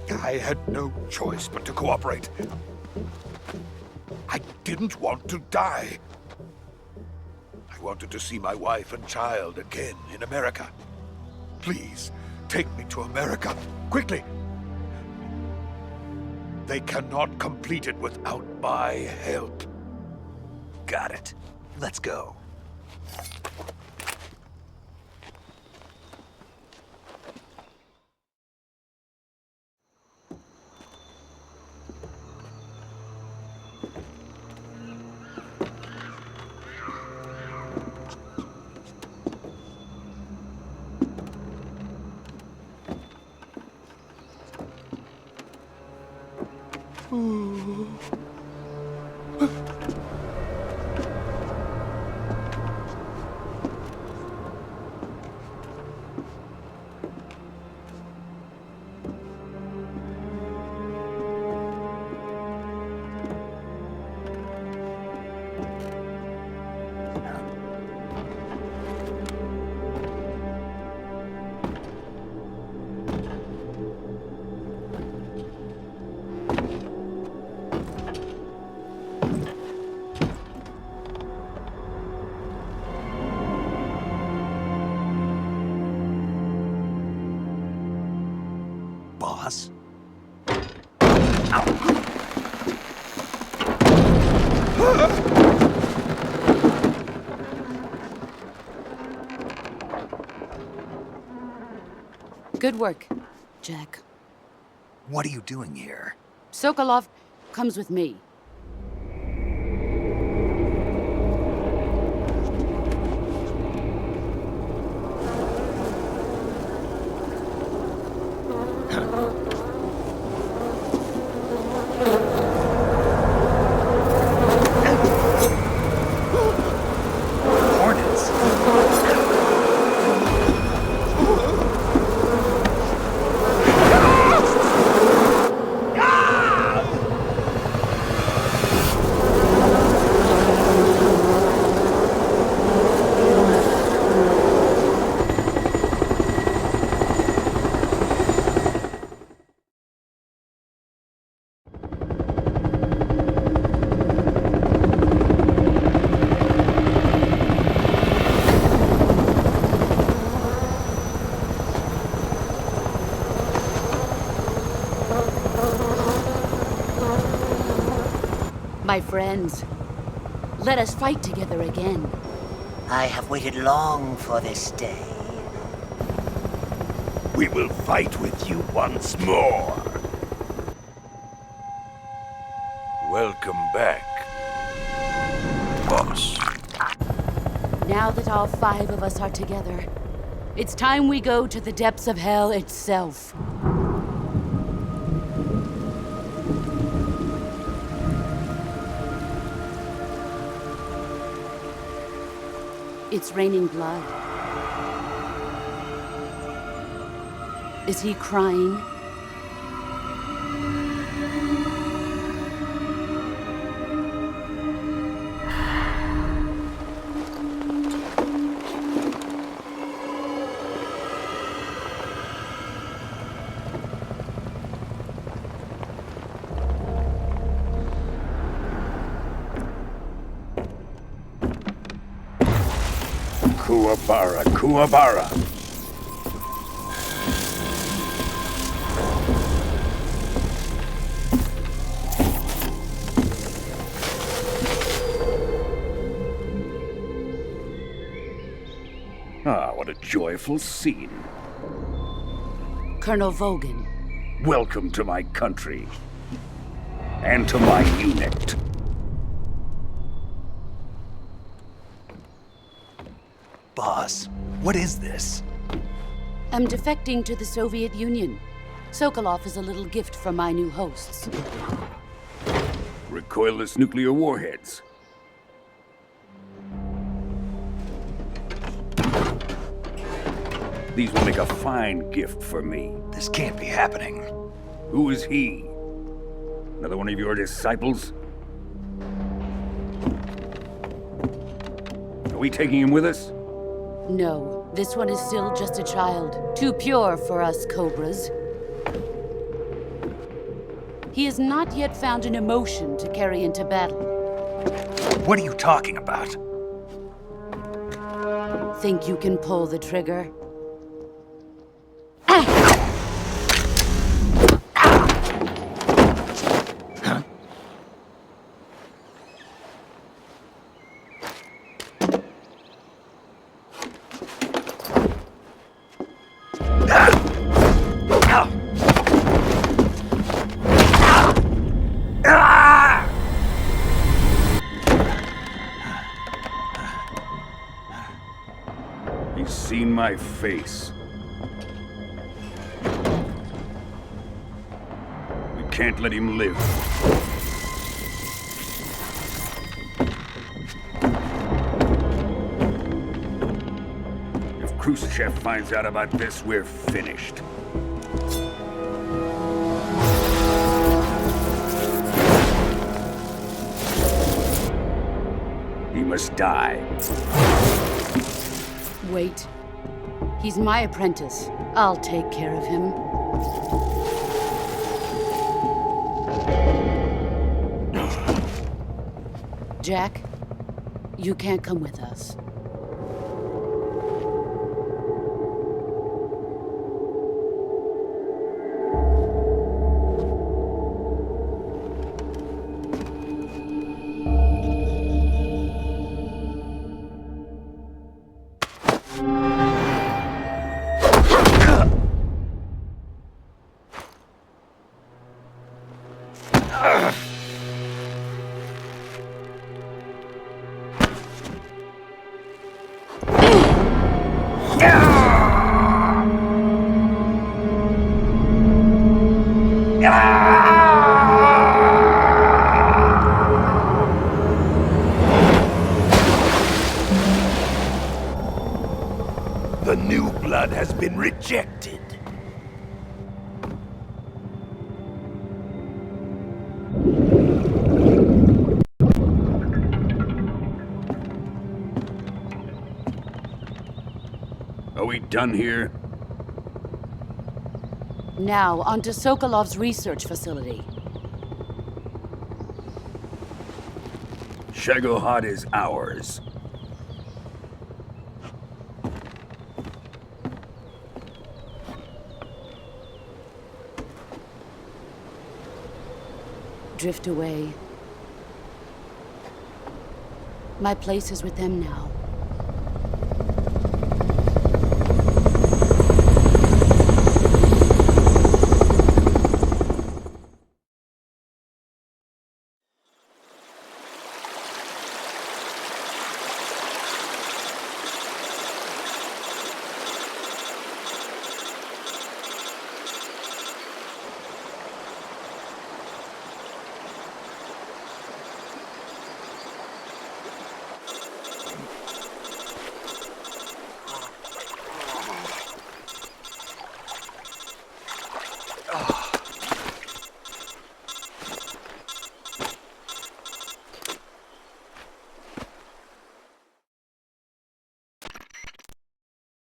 I had no choice but to cooperate. I didn't want to die. I wanted to see my wife and child again in America. Please, take me to America, quickly. They cannot complete it without my help. Got it. Let's go. Boss? Good work, Jack. What are you doing here? Sokolov comes with me. Hornets? My friends, let us fight together again. I have waited long for this day. We will fight with you once more. Welcome back, boss. Now that all 5 of us are together, it's time we go to the depths of hell itself. It's raining blood. Is he crying? Kuwabara, Kuwabara. Ah, what a joyful scene. Colonel Vogan. Welcome to my country. And to my unit. Boss, what is this? I'm defecting to the Soviet Union. Sokolov is a little gift from my new hosts. Recoilless nuclear warheads. These will make a fine gift for me. This can't be happening. Who is he? Another one of your disciples? Are we taking him with us? No, this one is still just a child. Too pure for us Cobras. He has not yet found an emotion to carry into battle. What are you talking about? Think you can pull the trigger? He's seen my face. We can't let him live. If Khrushchev finds out about this, we're finished. He must die. Wait. He's my apprentice. I'll take care of him. Jack, you can't come with us. The new blood has been rejected. Are we done here? Now, on to Sokolov's research facility. Shagohod is ours. Drift away. My place is with them now.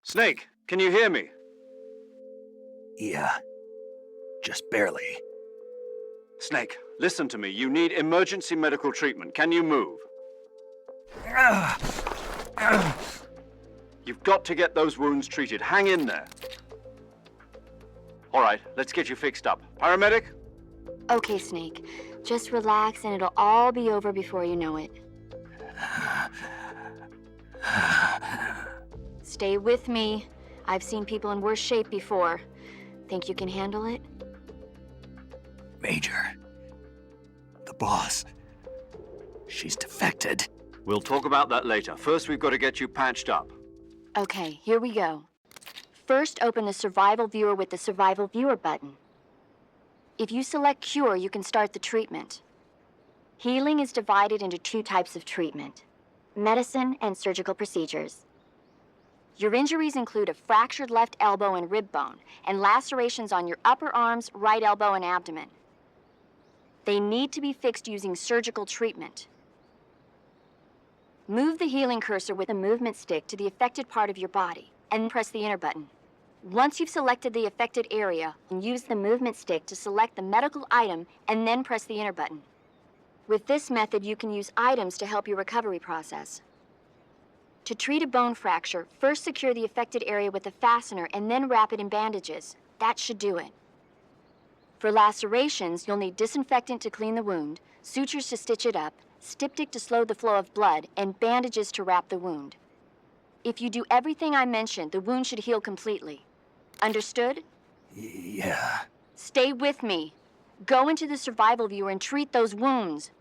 Snake, can you hear me? Yeah. Just barely. Snake, listen to me. You need emergency medical treatment. Can you move? You've got to get those wounds treated. Hang in there. All right, let's get you fixed up. Paramedic? Okay, Snake. Just relax and it'll all be over before you know it. Stay with me. I've seen people in worse shape before. Think you can handle it? Major. The boss. She's defected. We'll talk about that later. First, we've got to get you patched up. Okay, here we go. First, open the Survival Viewer with the Survival Viewer button. If you select Cure, you can start the treatment. Healing is divided into two types of treatment: medicine and surgical procedures. Your injuries include a fractured left elbow and rib bone, and lacerations on your upper arms, right elbow, and abdomen. They need to be fixed using surgical treatment. Move the healing cursor with a movement stick to the affected part of your body, and press the enter button. Once you've selected the affected area, use the movement stick to select the medical item, and then press the enter button. With this method, you can use items to help your recovery process. To treat a bone fracture, first secure the affected area with a fastener and then wrap it in bandages. That should do it. For lacerations, you'll need disinfectant to clean the wound, sutures to stitch it up, styptic to slow the flow of blood, and bandages to wrap the wound. If you do everything I mentioned, the wound should heal completely. Understood? Yeah. Stay with me. Go into the Survival Viewer and treat those wounds.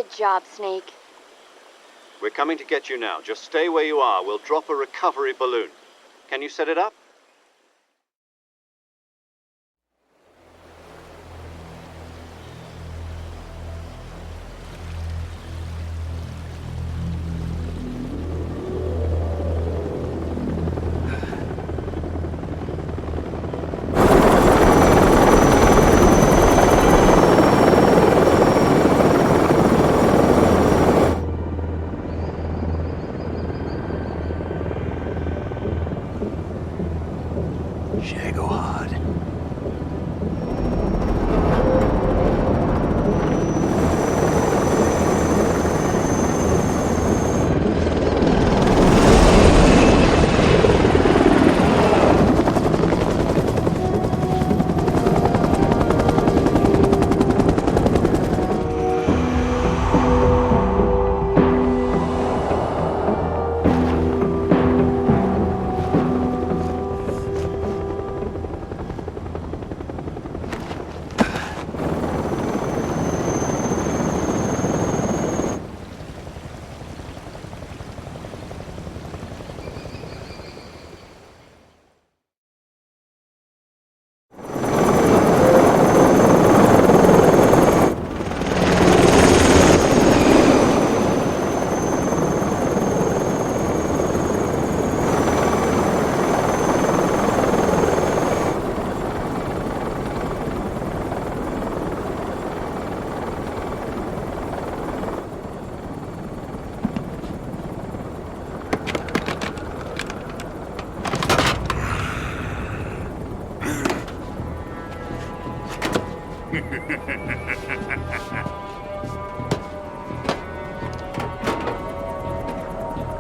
Good job, Snake. We're coming to get you now. Just stay where you are. We'll drop a recovery balloon. Can you set it up?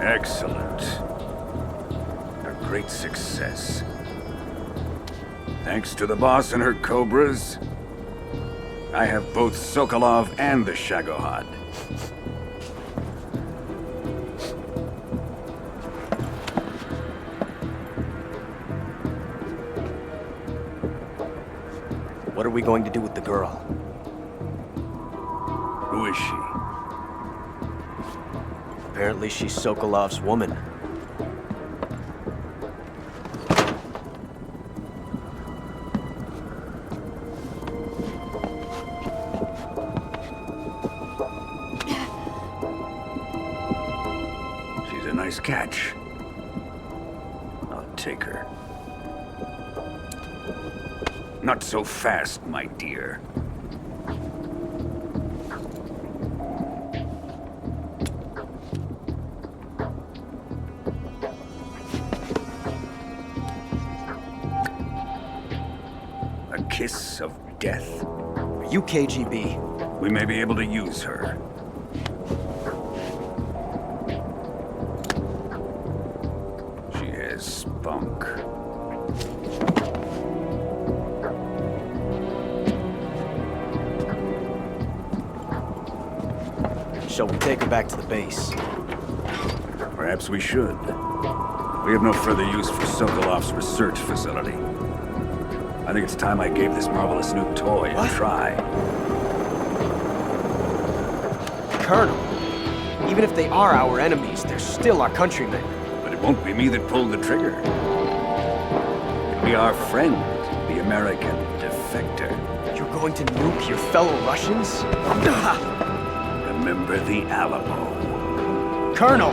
Excellent. A great success. Thanks to the boss and her cobras, I have both Sokolov and the Shagohod. What are we going to do with the girl? Who is she? Apparently she's Sokolov's woman. She's a nice catch. I'll take her. Not so fast, my dear. A kiss of death? Are you KGB? We may be able to use her. She has spunk. Shall we take her back to the base? Perhaps we should. We have no further use for Sokolov's research facility. I think it's time I gave this marvelous new toy a try. Colonel, even if they are our enemies, they're still our countrymen. But it won't be me that pulled the trigger. It'll be our friend, the American defector. You're going to nuke your fellow Russians? Remember the Alamo. Colonel!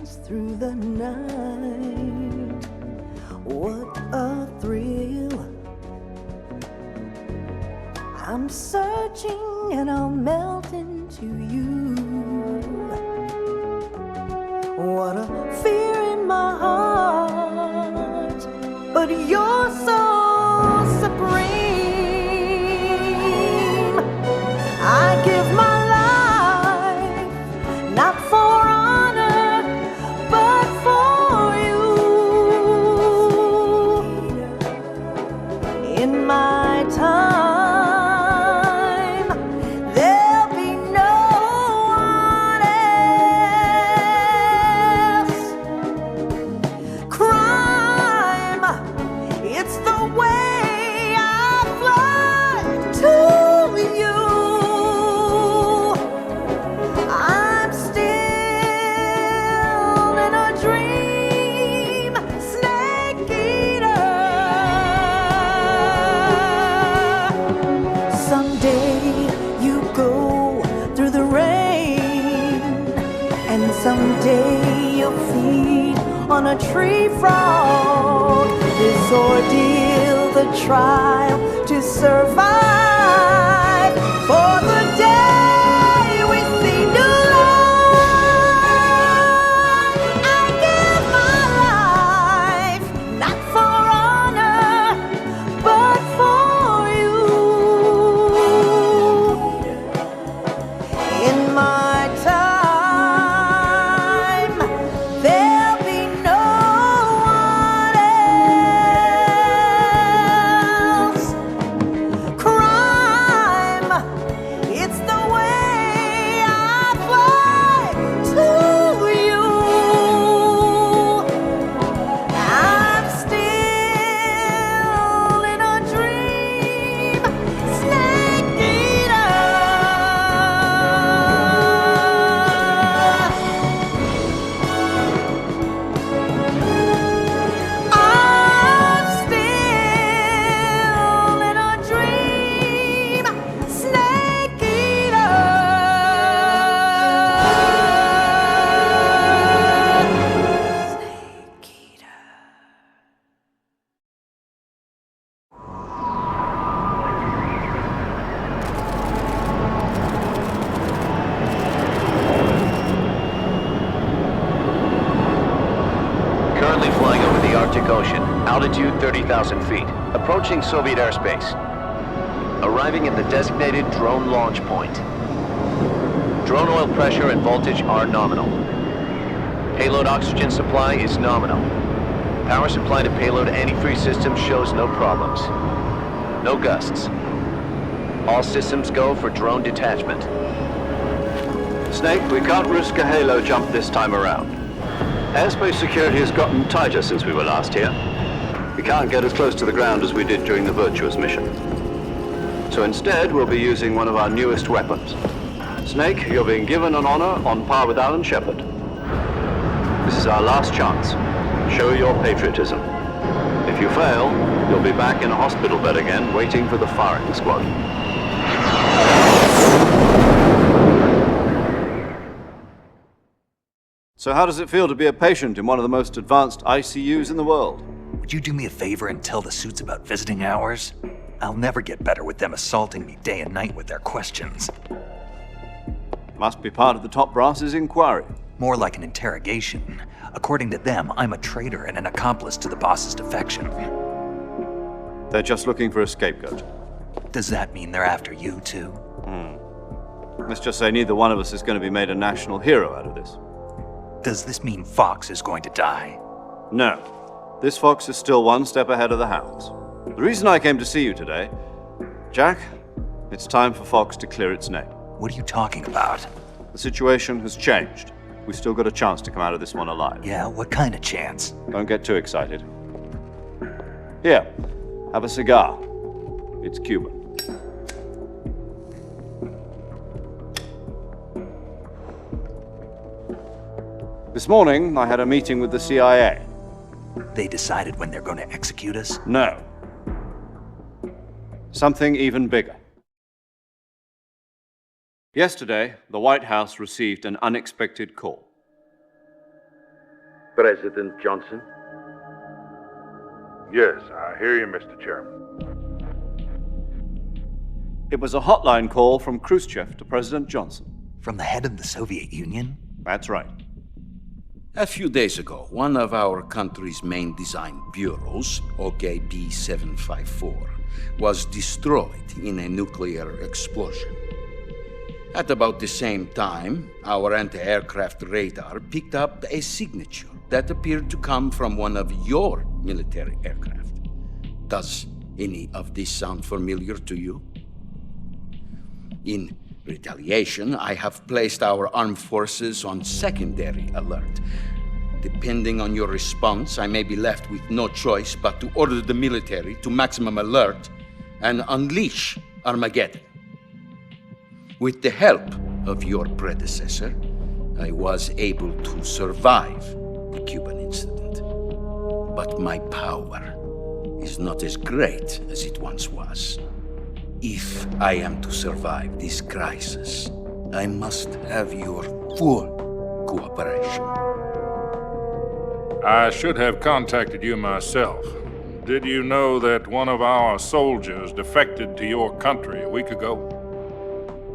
rise through the night. What a thrill. I'm searching and I'll melt into you. What a fear in my heart, but you're so supreme. I give my life, not for honor, but for you. In my time, there'll be no one else. Crime, it's the way I fly to you. I'm still in a dream, snake eater. Someday you go through the rain, and someday you'll feed on a tree frog. This ordeal, the trial to survive, for the day we see new life. I give my life, not for honor, but for you. In my time, there'll be no one else. Crime, it's the way I fly to you. I'm still in a dream, snake eater. I'm still in a dream, snake eater. Snake eater. Currently flying over the Arctic Ocean, altitude 30,000 feet, approaching Soviet airspace. Arriving at the designated drone launch point. Drone oil pressure and voltage are nominal. Payload oxygen supply is nominal. Power supply to payload antifreeze system shows no problems. No gusts. All systems go for drone detachment. Snake, we can't risk a halo jump this time around. Airspace security has gotten tighter since we were last here. We can't get as close to the ground as we did during the Virtuous mission. So instead, we'll be using one of our newest weapons. Snake, you're being given an honor on par with Alan Shepard. This is our last chance. Show your patriotism. If you fail, you'll be back in a hospital bed again, waiting for the firing squad. So how does it feel to be a patient in one of the most advanced ICUs in the world? Would you do me a favor and tell the suits about visiting hours? I'll never get better with them assaulting me day and night with their questions. Must be part of the top brass's inquiry. More like an interrogation. According to them, I'm a traitor and an accomplice to the boss's defection. They're just looking for a scapegoat. Does that mean they're after you, too? Let's just say neither one of us is going to be made a national hero out of this. Does this mean Fox is going to die? No. This fox is still one step ahead of the hounds. The reason I came to see you today, Jack, it's time for Fox to clear its name. What are you talking about? The situation has changed. We've still got a chance to come out of this one alive. Yeah, what kind of chance? Don't get too excited. Here, have a cigar. It's Cuban. This morning, I had a meeting with the CIA. They decided when they're going to execute us? No. Something even bigger. Yesterday, the White House received an unexpected call. President Johnson? Yes, I hear you, Mr. Chairman. It was a hotline call from Khrushchev to President Johnson. From the head of the Soviet Union? That's right. A few days ago, one of our country's main design bureaus, OKB 754, was destroyed in a nuclear explosion. At about the same time, our anti-aircraft radar picked up a signature that appeared to come from one of your military aircraft. Does any of this sound familiar to you? In retaliation, I have placed our armed forces on secondary alert. Depending on your response, I may be left with no choice but to order the military to maximum alert and unleash Armageddon. With the help of your predecessor, I was able to survive the Cuban incident. But my power is not as great as it once was. If I am to survive this crisis, I must have your full cooperation. I should have contacted you myself. Did you know that one of our soldiers defected to your country a week ago?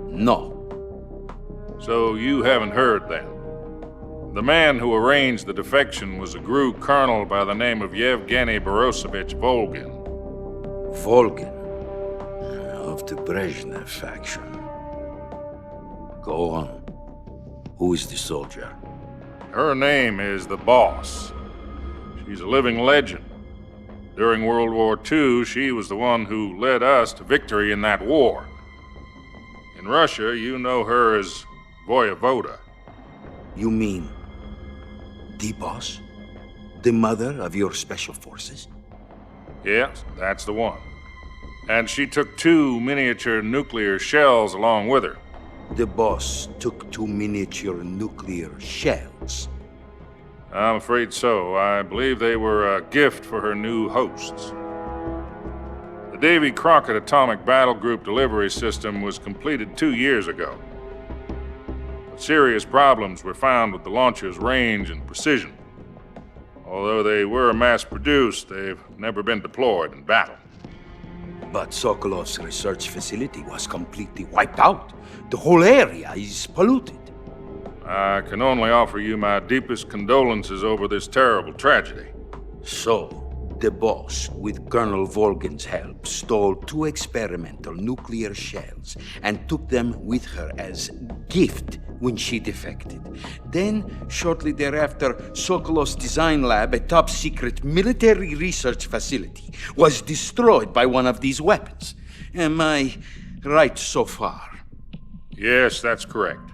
No. So you haven't heard then? The man who arranged the defection was a GRU colonel by the name of Yevgeny Borisovich Volgin. Volgin? Of the Brezhnev faction. Go on. Who is the soldier? Her name is the Boss. She's a living legend. During World War II, she was the one who led us to victory in that war. In Russia, you know her as Voyevoda. You mean the Boss? The mother of your special forces? Yes, that's the one. And she took 2 miniature nuclear shells along with her. The Boss took 2 miniature nuclear shells? I'm afraid so. I believe they were a gift for her new hosts. The Davy Crockett Atomic Battle Group delivery system was completed 2 years ago. But serious problems were found with the launcher's range and precision. Although they were mass-produced, they've never been deployed in battle. But Sokolov's research facility was completely wiped out. The whole area is polluted. I can only offer you my deepest condolences over this terrible tragedy. So, the Boss, with Colonel Volgin's help, stole 2 experimental nuclear shells and took them with her as gift when she defected. Then, shortly thereafter, Sokolov's design lab, a top-secret military research facility, was destroyed by one of these weapons. Am I right so far? Yes, that's correct.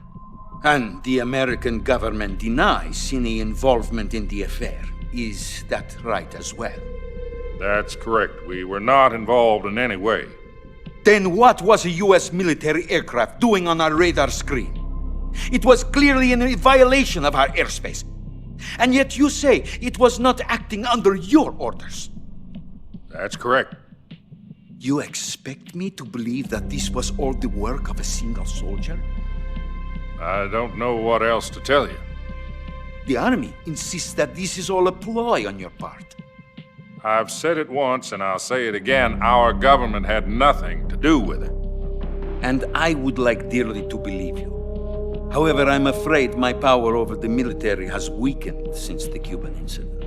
And the American government denies any involvement in the affair. Is that right as well? That's correct. We were not involved in any way. Then what was a U.S. military aircraft doing on our radar screen? It was clearly in a violation of our airspace. And yet you say it was not acting under your orders. That's correct. You expect me to believe that this was all the work of a single soldier? I don't know what else to tell you. The Army insists that this is all a ploy on your part. I've said it once and I'll say it again. Our government had nothing to do with it. And I would like dearly to believe you. However, I'm afraid my power over the military has weakened since the Cuban incident.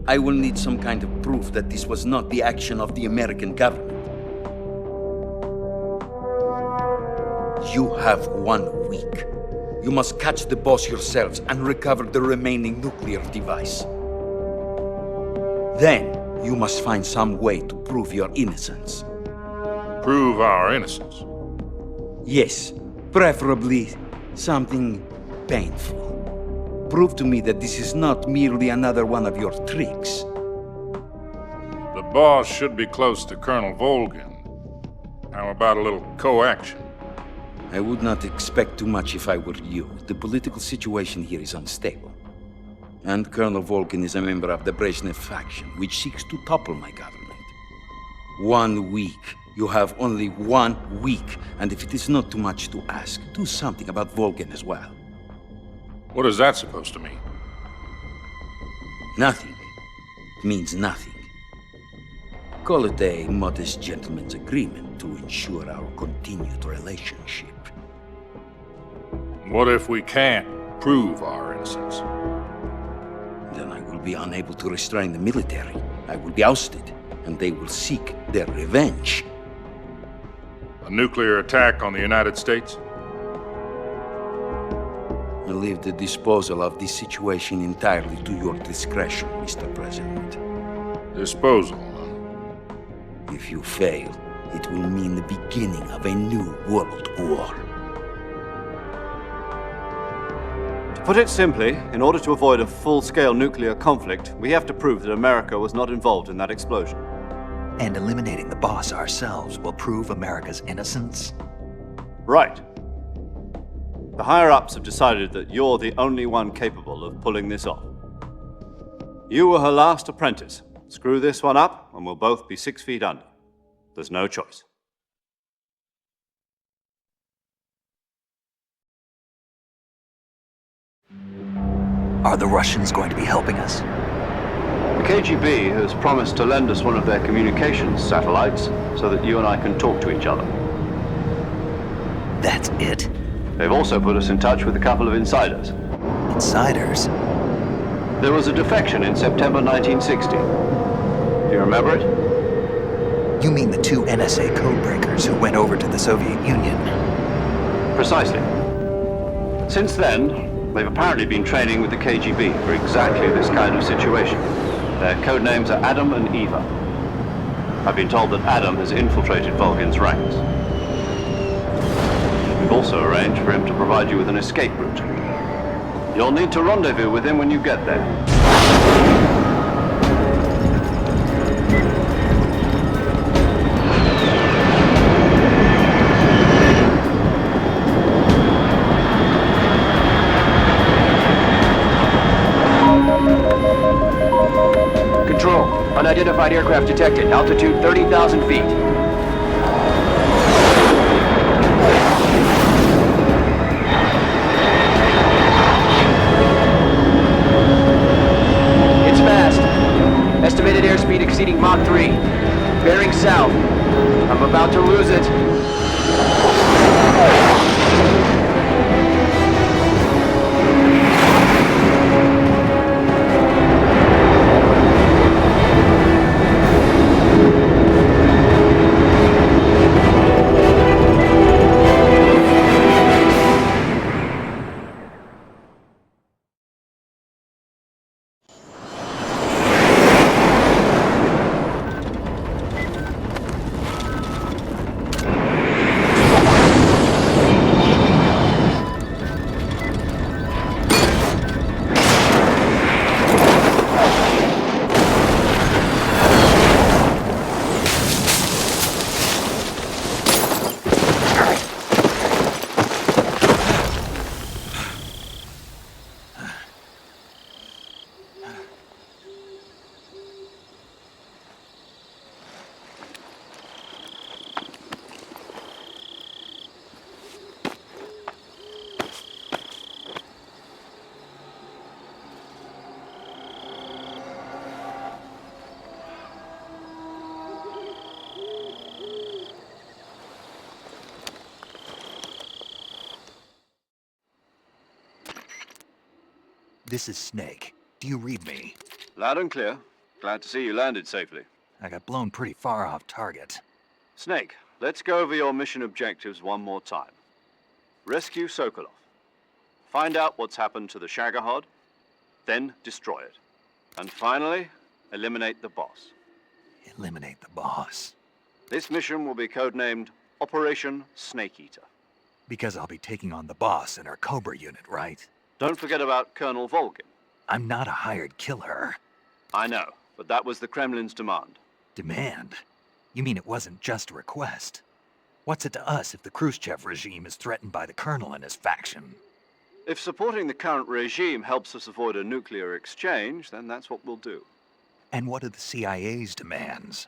I will need some kind of proof that this was not the action of the American government. You have 1 week. You must catch the Boss yourselves and recover the remaining nuclear device. Then, you must find some way to prove your innocence. Prove our innocence? Yes, preferably something painful. Prove to me that this is not merely another one of your tricks. The Boss should be close to Colonel Volgin. How about a little coaction? I would not expect too much if I were you. The political situation here is unstable. And Colonel Volgin is a member of the Brezhnev faction, which seeks to topple my government. 1 week. You have only 1 week. And if it is not too much to ask, do something about Volgin as well. What is that supposed to mean? Nothing means nothing. Call it a modest gentleman's agreement to ensure our continued relationship. What if we can't prove our innocence? Then I will be unable to restrain the military. I will be ousted, and they will seek their revenge. A nuclear attack on the United States? I leave the disposal of this situation entirely to your discretion, Mr. President. Disposal? If you fail, it will mean the beginning of a new world war. To put it simply, in order to avoid a full-scale nuclear conflict, we have to prove that America was not involved in that explosion. And eliminating the boss ourselves will prove America's innocence? Right. The higher-ups have decided that you're the only one capable of pulling this off. You were her last apprentice. Screw this one up, and we'll both be 6 feet under. There's no choice. Are the Russians going to be helping us? The KGB has promised to lend us one of their communications satellites so that you and I can talk to each other. That's it? They've also put us in touch with a couple of insiders. Insiders? There was a defection in September 1960. Do you remember it? You mean the 2 NSA codebreakers who went over to the Soviet Union? Precisely. Since then, they've apparently been training with the KGB for exactly this kind of situation. Their codenames are Adam and Eva. I've been told that Adam has infiltrated Volgin's ranks. We've also arranged for him to provide you with an escape route. You'll need to rendezvous with him when you get there. Control, unidentified aircraft detected. Altitude 30,000 feet. It's fast. Estimated airspeed exceeding Mach 3. Bearing south. I'm about to lose it. This is Snake. Do you read me? Loud and clear. Glad to see you landed safely. I got blown pretty far off target. Snake, let's go over your mission objectives one more time. Rescue Sokolov. Find out what's happened to the Shagohod, then destroy it. And finally, eliminate the boss. Eliminate the boss? This mission will be codenamed Operation Snake Eater. Because I'll be taking on the boss in our Cobra unit, right? Don't forget about Colonel Volgin. I'm not a hired killer. I know, but that was the Kremlin's demand. Demand? You mean it wasn't just a request? What's it to us if the Khrushchev regime is threatened by the Colonel and his faction? If supporting the current regime helps us avoid a nuclear exchange, then that's what we'll do. And what are the CIA's demands?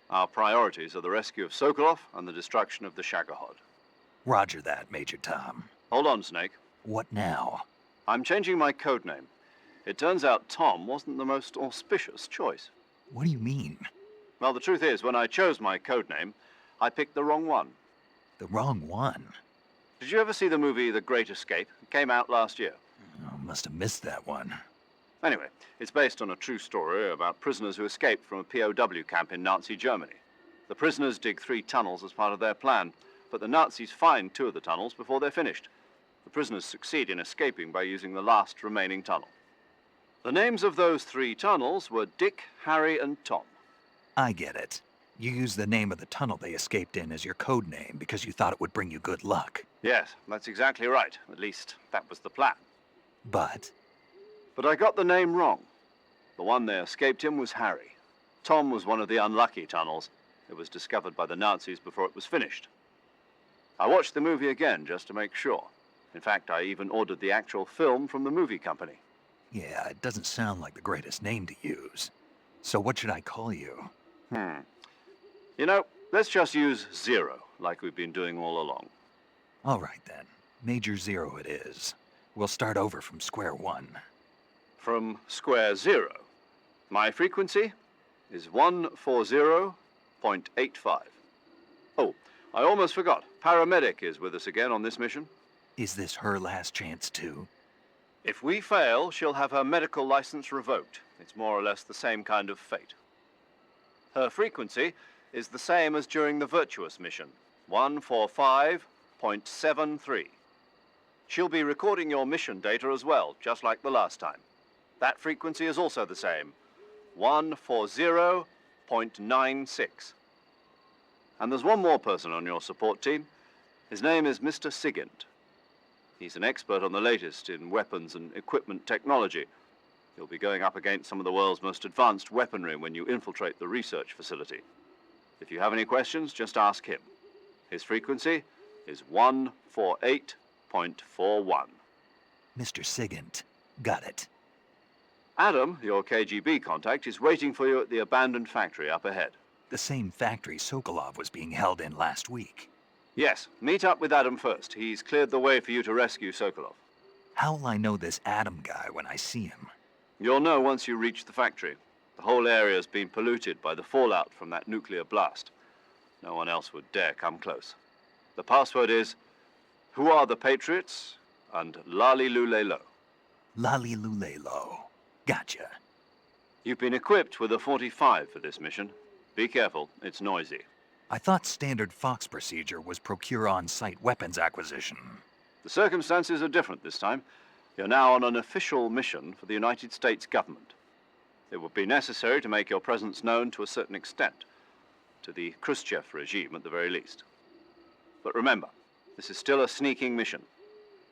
Our priorities are the rescue of Sokolov and the destruction of the Shagohod. Roger that, Major Tom. Hold on, Snake. What now? I'm changing my codename. It turns out Tom wasn't the most auspicious choice. What do you mean? Well, the truth is, when I chose my codename, I picked the wrong one. The wrong one? Did you ever see the movie The Great Escape? It came out last year. Oh, must have missed that one. Anyway, it's based on a true story about prisoners who escaped from a POW camp in Nazi Germany. The prisoners dig 3 tunnels as part of their plan, but the Nazis find 2 of the tunnels before they're finished. The prisoners succeed in escaping by using the last remaining tunnel. The names of those 3 tunnels were Dick, Harry, and Tom. I get it. You used the name of the tunnel they escaped in as your code name because you thought it would bring you good luck. Yes, that's exactly right. At least, that was the plan. But I got the name wrong. The one they escaped in was Harry. Tom was one of the unlucky tunnels. It was discovered by the Nazis before it was finished. I watched the movie again just to make sure. In fact, I even ordered the actual film from the movie company. yeah, it doesn't sound like the greatest name to use. So what should I call you? You know, let's just use Zero, like we've been doing all along. All right then. Major Zero it is. We'll start over from square one. From square 0. My frequency is 140.85. Oh, I almost forgot. Paramedic is with us again on this mission. Is this her last chance too? If we fail, she'll have her medical license revoked. It's more or less the same kind of fate. Her frequency is the same as during the Virtuous mission, 145.73. She'll be recording your mission data as well, just like the last time. That frequency is also the same, 140.96. And there's one more person on your support team. His name is Mr. Sigint. He's an expert on the latest in weapons and equipment technology. You'll be going up against some of the world's most advanced weaponry when you infiltrate the research facility. If you have any questions, just ask him. His frequency is 148.41. Mr. Sigint. Got it. Adam, your KGB contact, is waiting for you at the abandoned factory up ahead. The same factory Sokolov was being held in last week. Yes, meet up with Adam first. He's cleared the way for you to rescue Sokolov. How'll I know this Adam guy when I see him? You'll know once you reach the factory. The whole area's been polluted by the fallout from that nuclear blast. No one else would dare come close. The password is, "Who are the Patriots?" and "Lali Lulelo." Lali Lulelo. Gotcha. You've been equipped with a 45 for this mission. Be careful, it's noisy. I thought standard Fox procedure was procure on-site weapons acquisition. The circumstances are different this time. You're now on an official mission for the United States government. It would be necessary to make your presence known to a certain extent, to the Khrushchev regime at the very least. But remember, this is still a sneaking mission.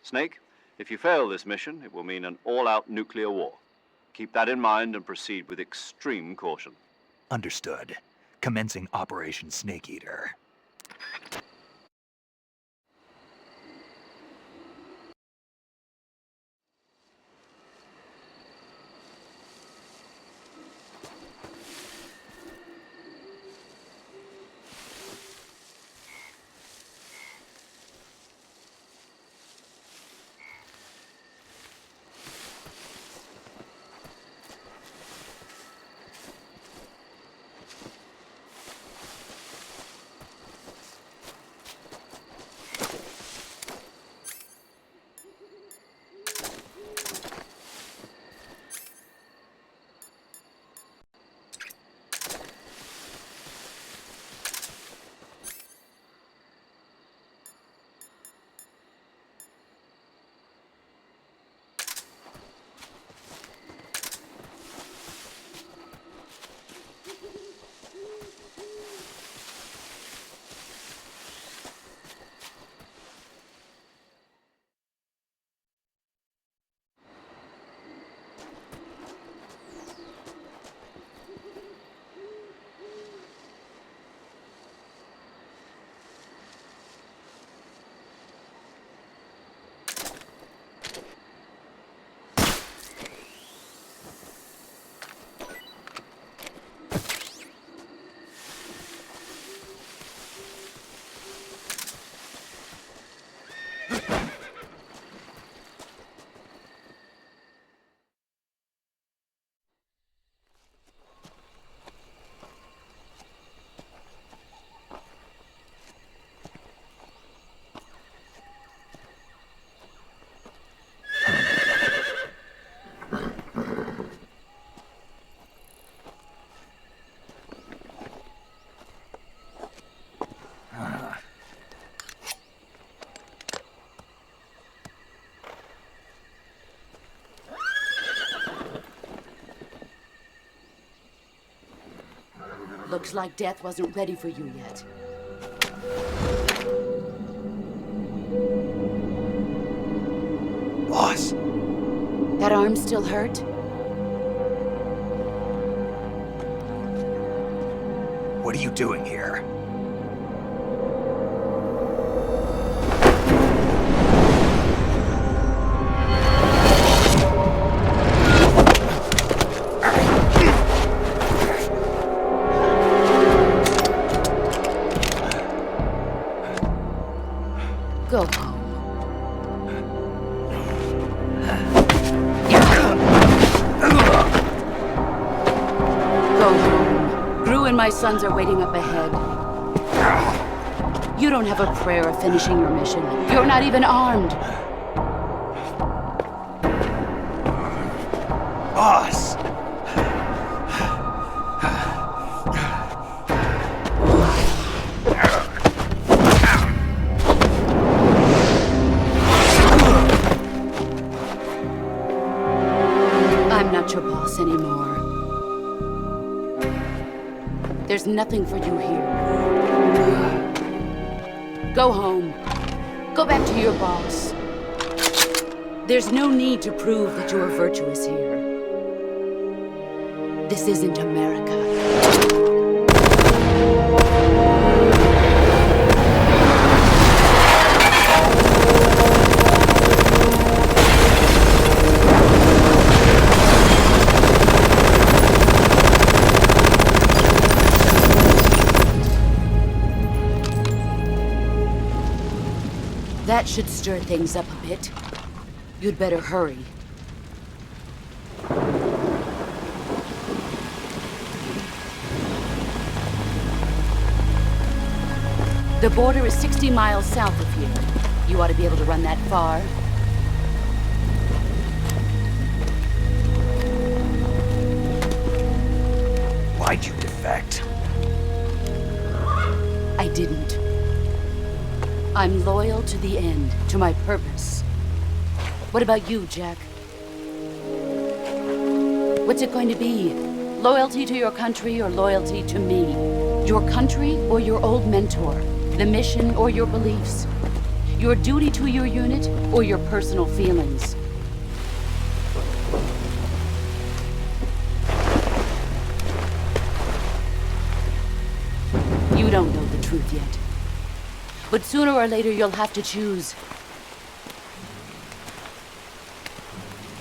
Snake, if you fail this mission, it will mean an all-out nuclear war. Keep that in mind and proceed with extreme caution. Understood. Commencing Operation Snake Eater. Looks like death wasn't ready for you yet. Boss. That arm still hurt? What are you doing here? Go home. Go home. Gru and my sons are waiting up ahead. You don't have a prayer of finishing your mission. You're not even armed. Boss! I'm not your boss anymore. There's nothing for you here. Go home. Go back to your boss. There's no need to prove that you are virtuous here. This isn't America. That should stir things up a bit. You'd better hurry. The border is 60 miles south of here. You ought to be able to run that far. Why'd you defect? I didn't. I'm loyal to the end, to my purpose. What about you, Jack? What's it going to be? Loyalty to your country or loyalty to me? Your country or your old mentor? The mission or your beliefs? Your duty to your unit or your personal feelings? You don't know the truth yet. But sooner or later, you'll have to choose.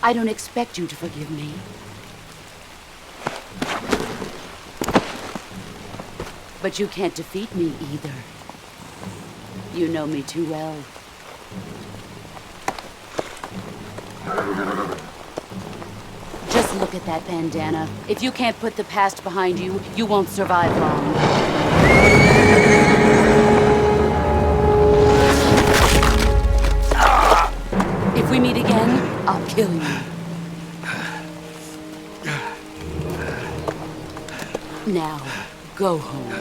I don't expect you to forgive me. But you can't defeat me either. You know me too well. Just look at that bandana. If you can't put the past behind you, you won't survive long. If we meet again, I'll kill you. Now, go home.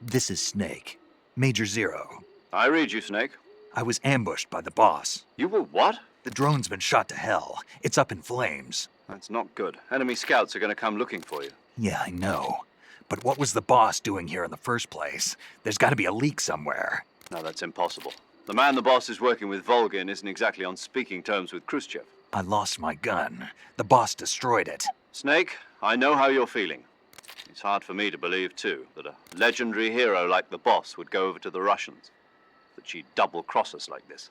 This is Snake. Major Zero. I read you, Snake. I was ambushed by the boss. You were what? The drone's been shot to hell. It's up in flames. That's not good. Enemy scouts are going to come looking for you. Yeah, I know. But what was the boss doing here in the first place? There's got to be a leak somewhere. No, that's impossible. The man the boss is working with, Volgin, isn't exactly on speaking terms with Khrushchev. I lost my gun. The boss destroyed it. Snake, I know how you're feeling. It's hard for me to believe, too, that a legendary hero like the boss would go over to the Russians. That she'd double-cross us like this.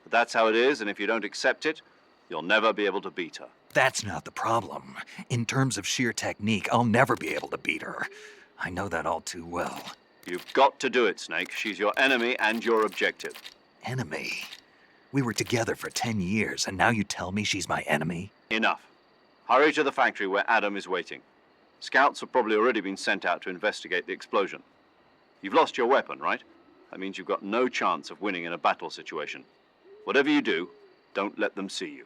But that's how it is, and if you don't accept it, you'll never be able to beat her. That's not the problem. In terms of sheer technique, I'll never be able to beat her. I know that all too well. You've got to do it, Snake. She's your enemy and your objective. Enemy? We were together for 10 years, and now you tell me she's my enemy? Enough. Hurry to the factory where Adam is waiting. Scouts have probably already been sent out to investigate the explosion. You've lost your weapon, right? That means you've got no chance of winning in a battle situation. Whatever you do, don't let them see you.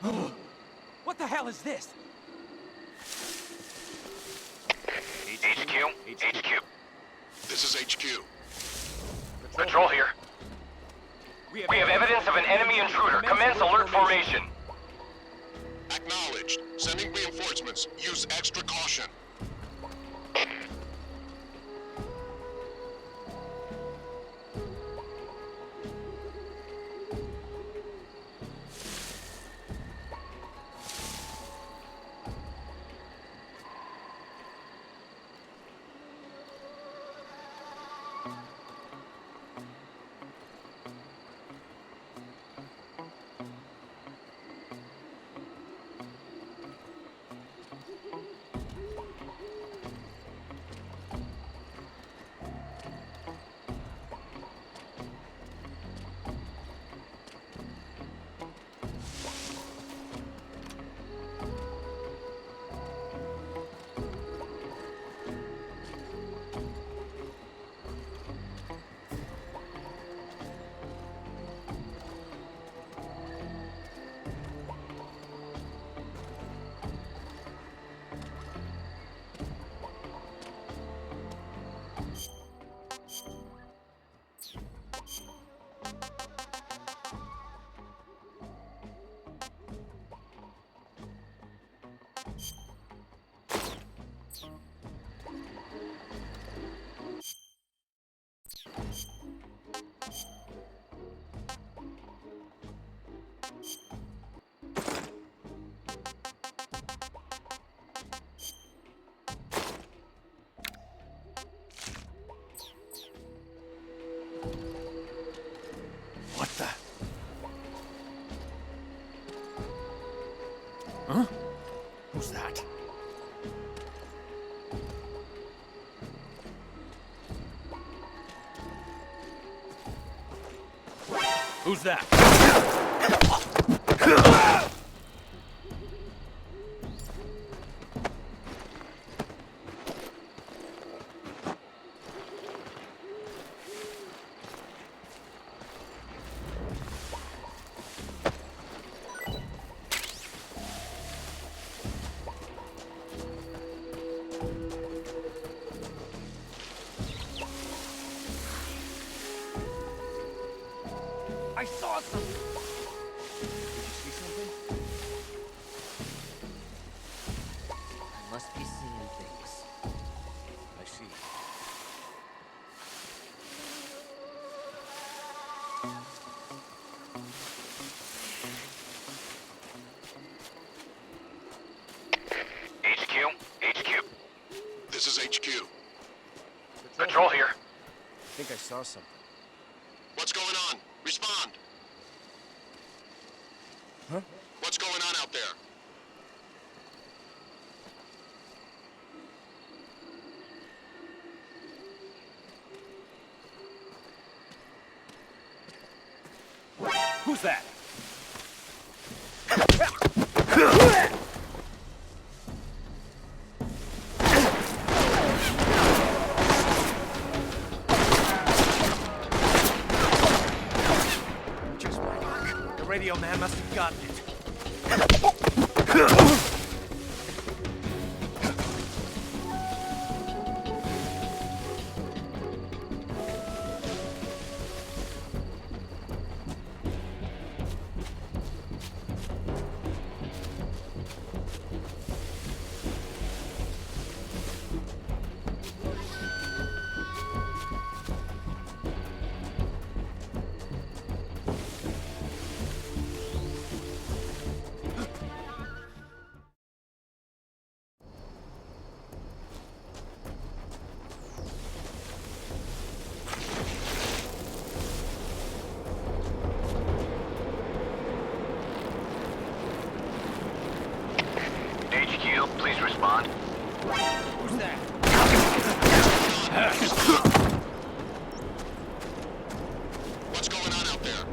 What the hell is this? HQ. This is HQ. Patrol here. We have evidence of an enemy intruder. Commence alert formation. Acknowledged. Sending reinforcements. Use extra caution. What the? Huh? Who's that? Who's that? I saw something. Did you see something? I must be seeing things. I see. HQ. This is HQ. Patrol here. I think I saw something. What's going on? Respond. Huh? What's going on out there? Who's that? The radio man must have gotten it. HQ, please respond. Who's that? What's going on out there?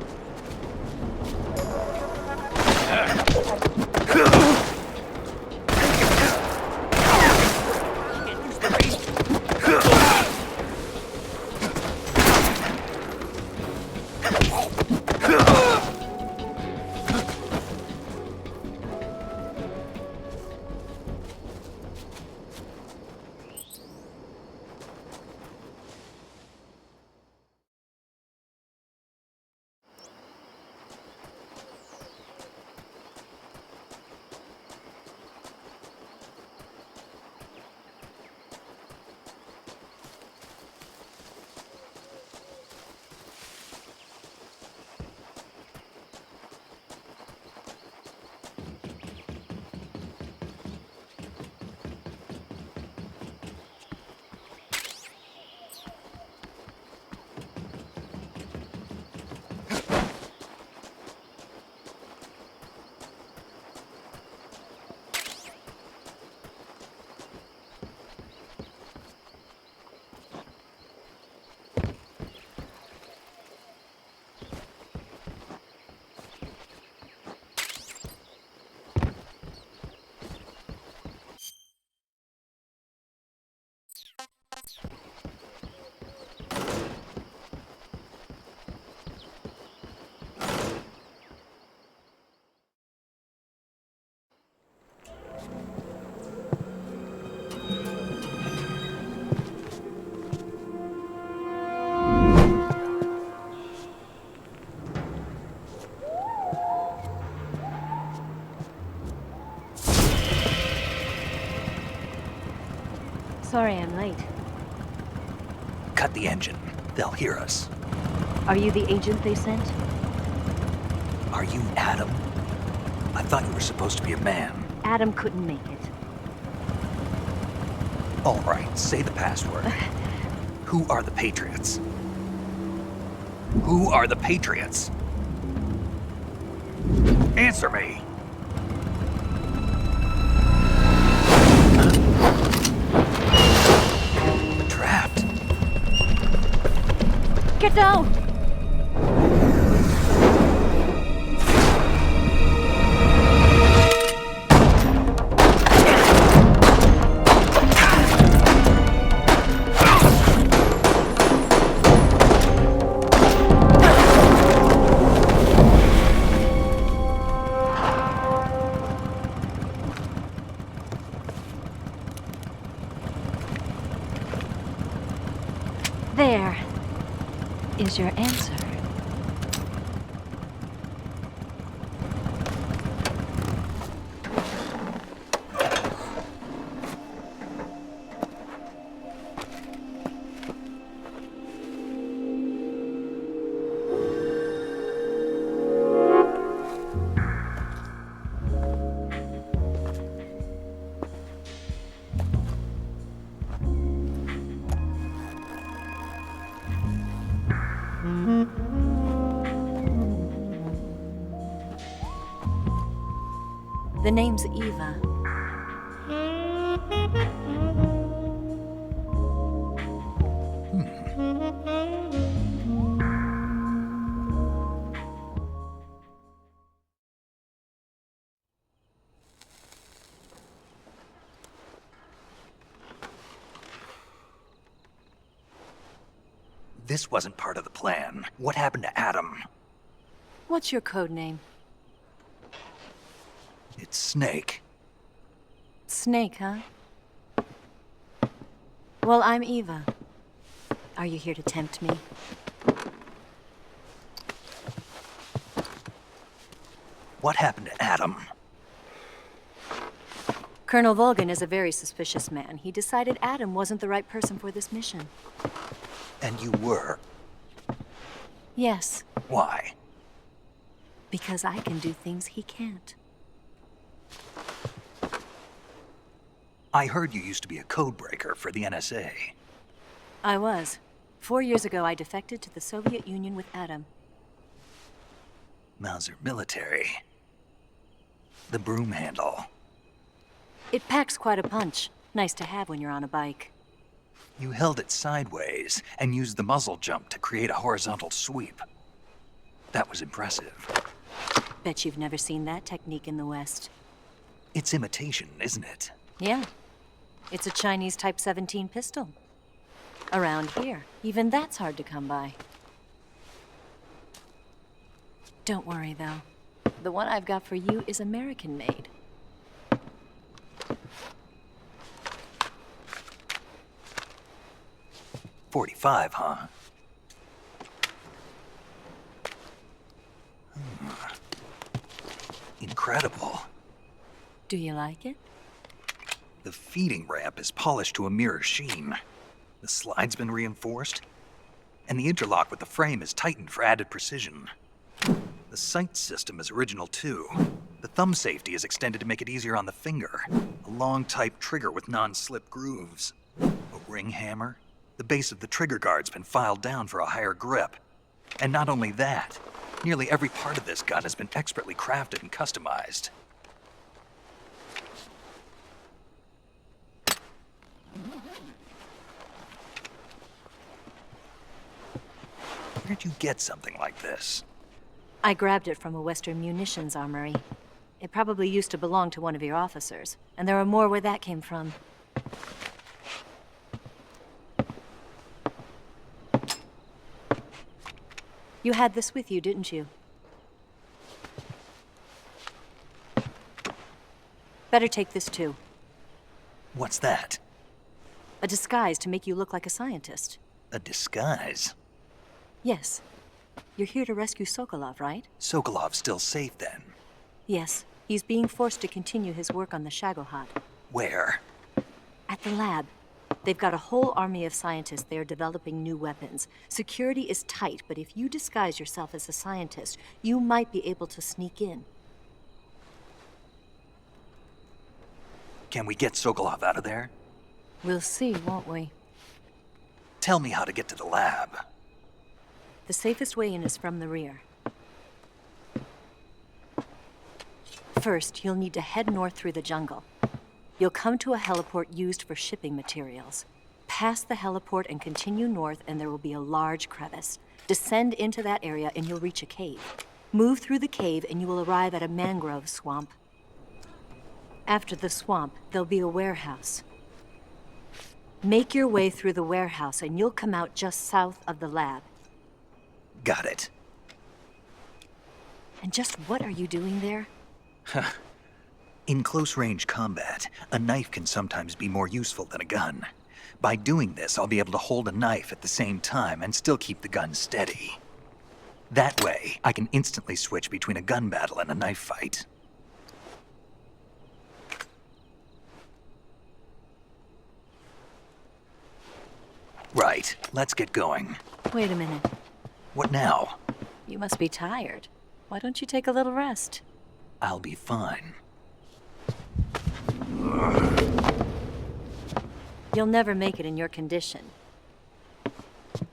Sorry I'm late. Cut the engine. They'll hear us. Are you the agent they sent? Are you Adam? I thought you were supposed to be a man. Adam couldn't make it. All right, say the password. Who are the Patriots? Who are the Patriots? Answer me! Trapped. Get down! There is your answer. The name's Eva. This wasn't part of the plan. What happened to Adam? What's your code name? It's Snake. Snake, huh? Well, I'm Eva. Are you here to tempt me? What happened to Adam? Colonel Volgan is a very suspicious man. He decided Adam wasn't the right person for this mission. And you were? Yes. Why? Because I can do things he can't. I heard you used to be a codebreaker for the NSA. I was. 4 years ago, I defected to the Soviet Union with Adam. Mauser military. The broom handle. It packs quite a punch. Nice to have when you're on a bike. You held it sideways and used the muzzle jump to create a horizontal sweep. That was impressive. Bet you've never seen that technique in the West. It's imitation, isn't it? Yeah. It's a Chinese Type 17 pistol. Around here, even that's hard to come by. Don't worry, though. The one I've got for you is American-made. .45, huh? Incredible. Do you like it? The feeding ramp is polished to a mirror sheen. The slide's been reinforced, and the interlock with the frame is tightened for added precision. The sight system is original too. The thumb safety is extended to make it easier on the finger. A long type trigger with non-slip grooves. A ring hammer. The base of the trigger guard's been filed down for a higher grip. And not only that, nearly every part of this gun has been expertly crafted and customized. Where'd you get something like this? I grabbed it from a Western munitions armory. It probably used to belong to one of your officers, and there are more where that came from. You had this with you, didn't you? Better take this too. What's that? A disguise to make you look like a scientist. A disguise? Yes. You're here to rescue Sokolov, right? Sokolov's still safe then? Yes. He's being forced to continue his work on the Shagohod. Where? At the lab. They've got a whole army of scientists there developing new weapons. Security is tight, but if you disguise yourself as a scientist, you might be able to sneak in. Can we get Sokolov out of there? We'll see, won't we? Tell me how to get to the lab. The safest way in is from the rear. First, you'll need to head north through the jungle. You'll come to a heliport used for shipping materials. Pass the heliport and continue north, and there will be a large crevice. Descend into that area and you'll reach a cave. Move through the cave and you will arrive at a mangrove swamp. After the swamp, there'll be a warehouse. Make your way through the warehouse and you'll come out just south of the lab. Got it. And just what are you doing there? In close-range combat, a knife can sometimes be more useful than a gun. By doing this, I'll be able to hold a knife at the same time and still keep the gun steady. That way, I can instantly switch between a gun battle and a knife fight. Right, let's get going. Wait a minute. What now? You must be tired. Why don't you take a little rest? I'll be fine. You'll never make it in your condition.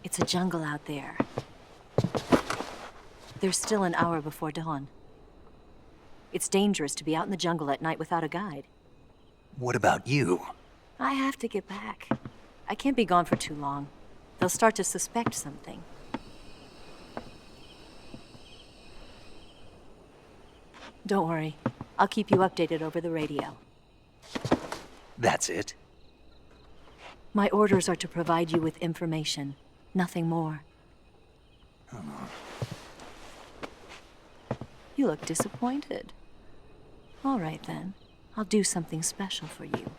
It's a jungle out there. There's still an hour before dawn. It's dangerous to be out in the jungle at night without a guide. What about you? I have to get back. I can't be gone for too long. They'll start to suspect something. Don't worry. I'll keep you updated over the radio. That's it? My orders are to provide you with information. Nothing more. You look disappointed. All right, then. I'll do something special for you.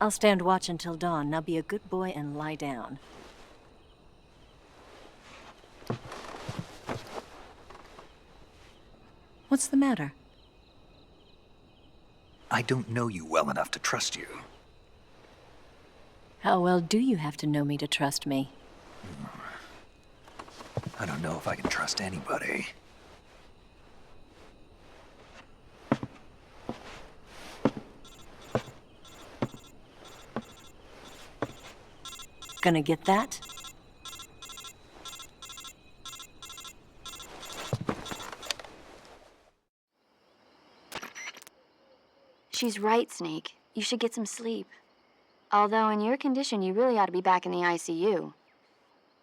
I'll stand watch until dawn. Now be a good boy and lie down. What's the matter? I don't know you well enough to trust you. How well do you have to know me to trust me? I don't know if I can trust anybody. Gonna get that? She's right, Snake. You should get some sleep. Although in your condition, you really ought to be back in the ICU.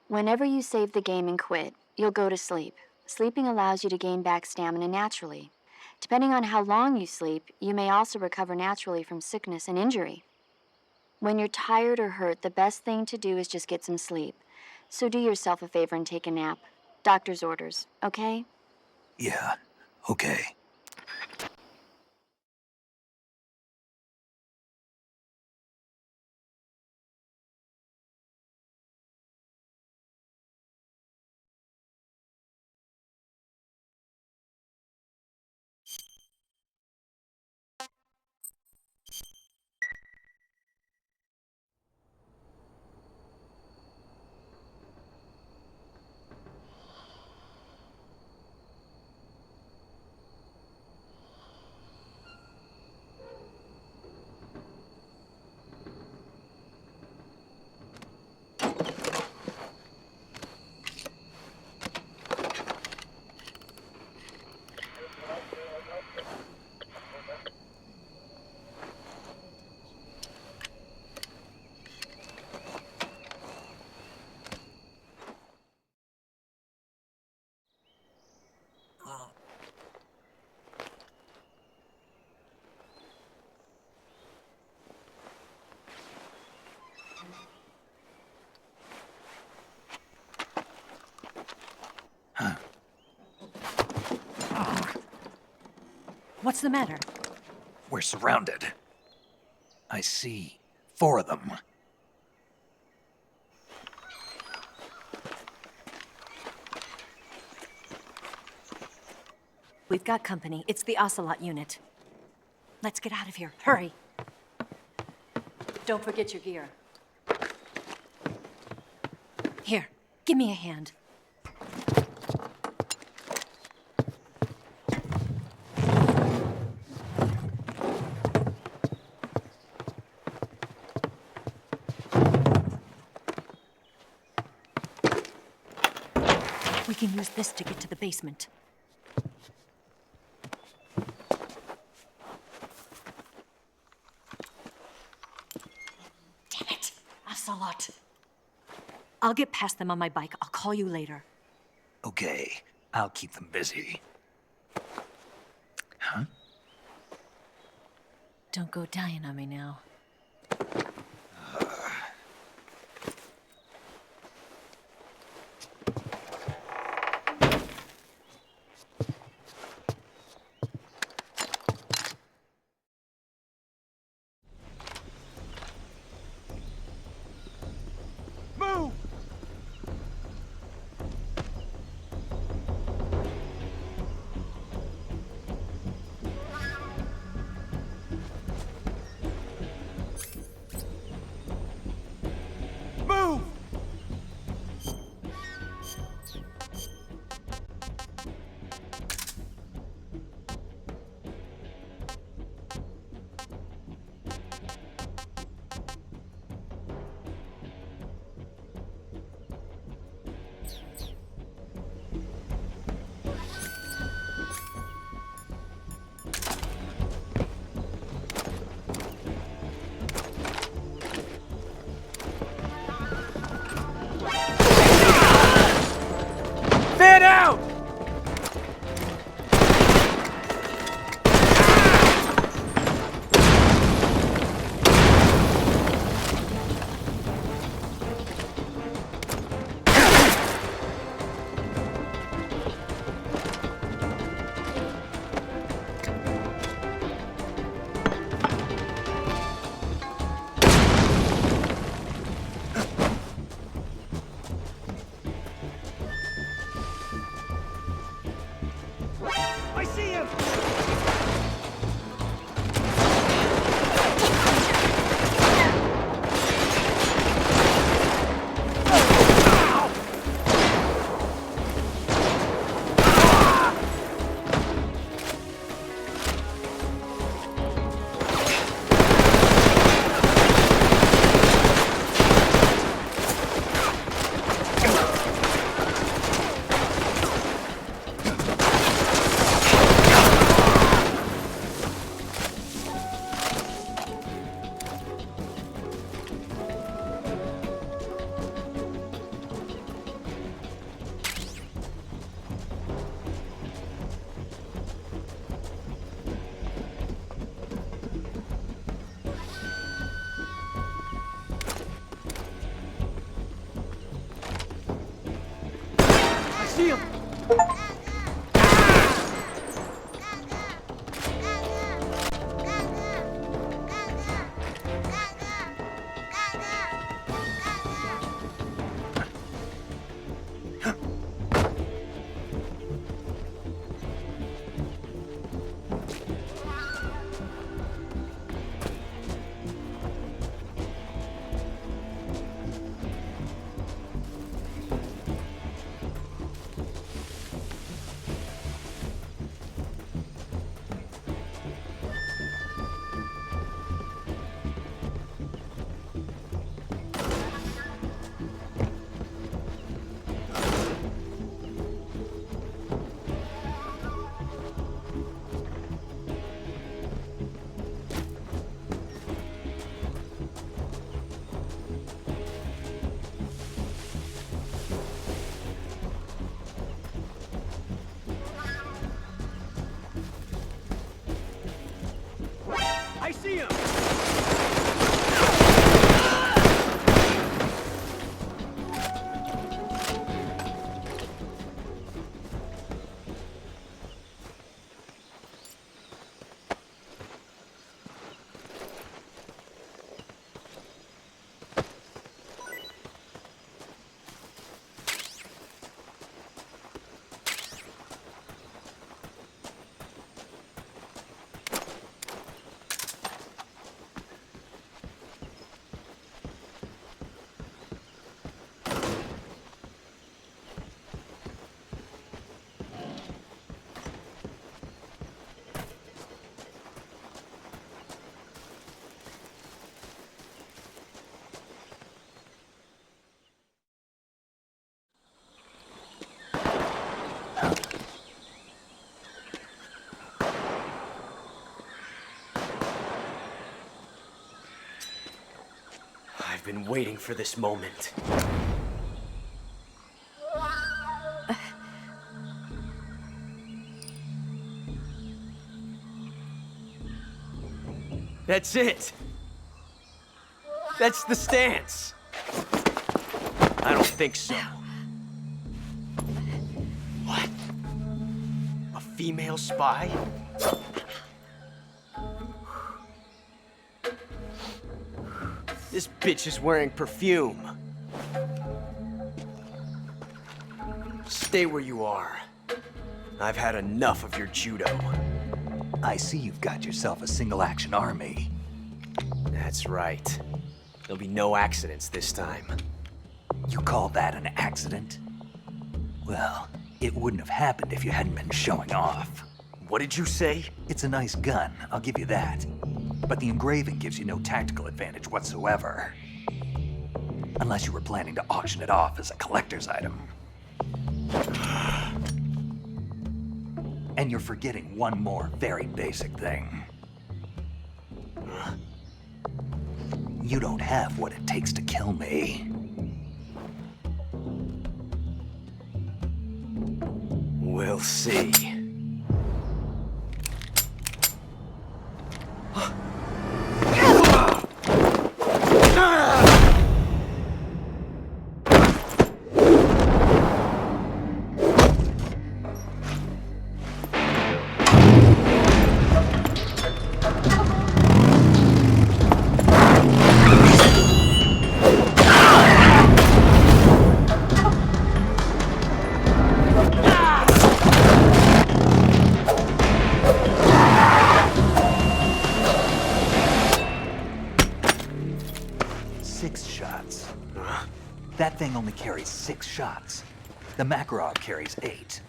Whenever you save the game and quit, you'll go to sleep. Sleeping allows you to gain back stamina naturally. Depending on how long you sleep, you may also recover naturally from sickness and injury. When you're tired or hurt, the best thing to do is just get some sleep. So do yourself a favor and take a nap. Doctor's orders, okay? Yeah, okay. What's the matter? We're surrounded. I see 4 of them. We've got company. It's the Ocelot unit. Let's get out of here. Hurry. Don't forget your gear. Here, give me a hand. We can use this to get to the basement. Damn it! Ocelot. I'll get past them on my bike. I'll call you later. Okay, I'll keep them busy. Huh? Don't go dying on me now. Move! Move! Fan out! I see him! I see him! waiting for this moment. That's it! That's the stance! I don't think so. What? A female spy? This bitch is wearing perfume. Stay where you are. I've had enough of your judo. I see you've got yourself a single-action army. That's right. There'll be no accidents this time. You call that an accident? Well, it wouldn't have happened if you hadn't been showing off. What did you say? It's a nice gun, I'll give you that. But the engraving gives you no tactical advantage whatsoever. Unless you were planning to auction it off as a collector's item. And you're forgetting one more very basic thing. You don't have what it takes to kill me. We'll see. That thing only carries 6 shots. The Makarov carries 8.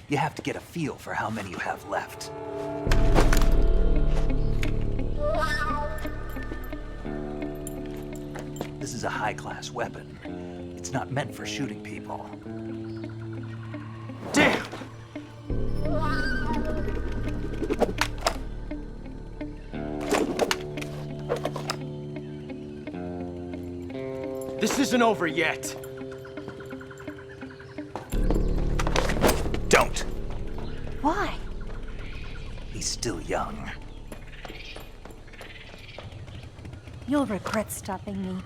You have to get a feel for how many you have left. This is a high-class weapon. It's not meant for shooting people. Damn! This isn't over yet. Don't. Why? He's still young. You'll regret stopping me.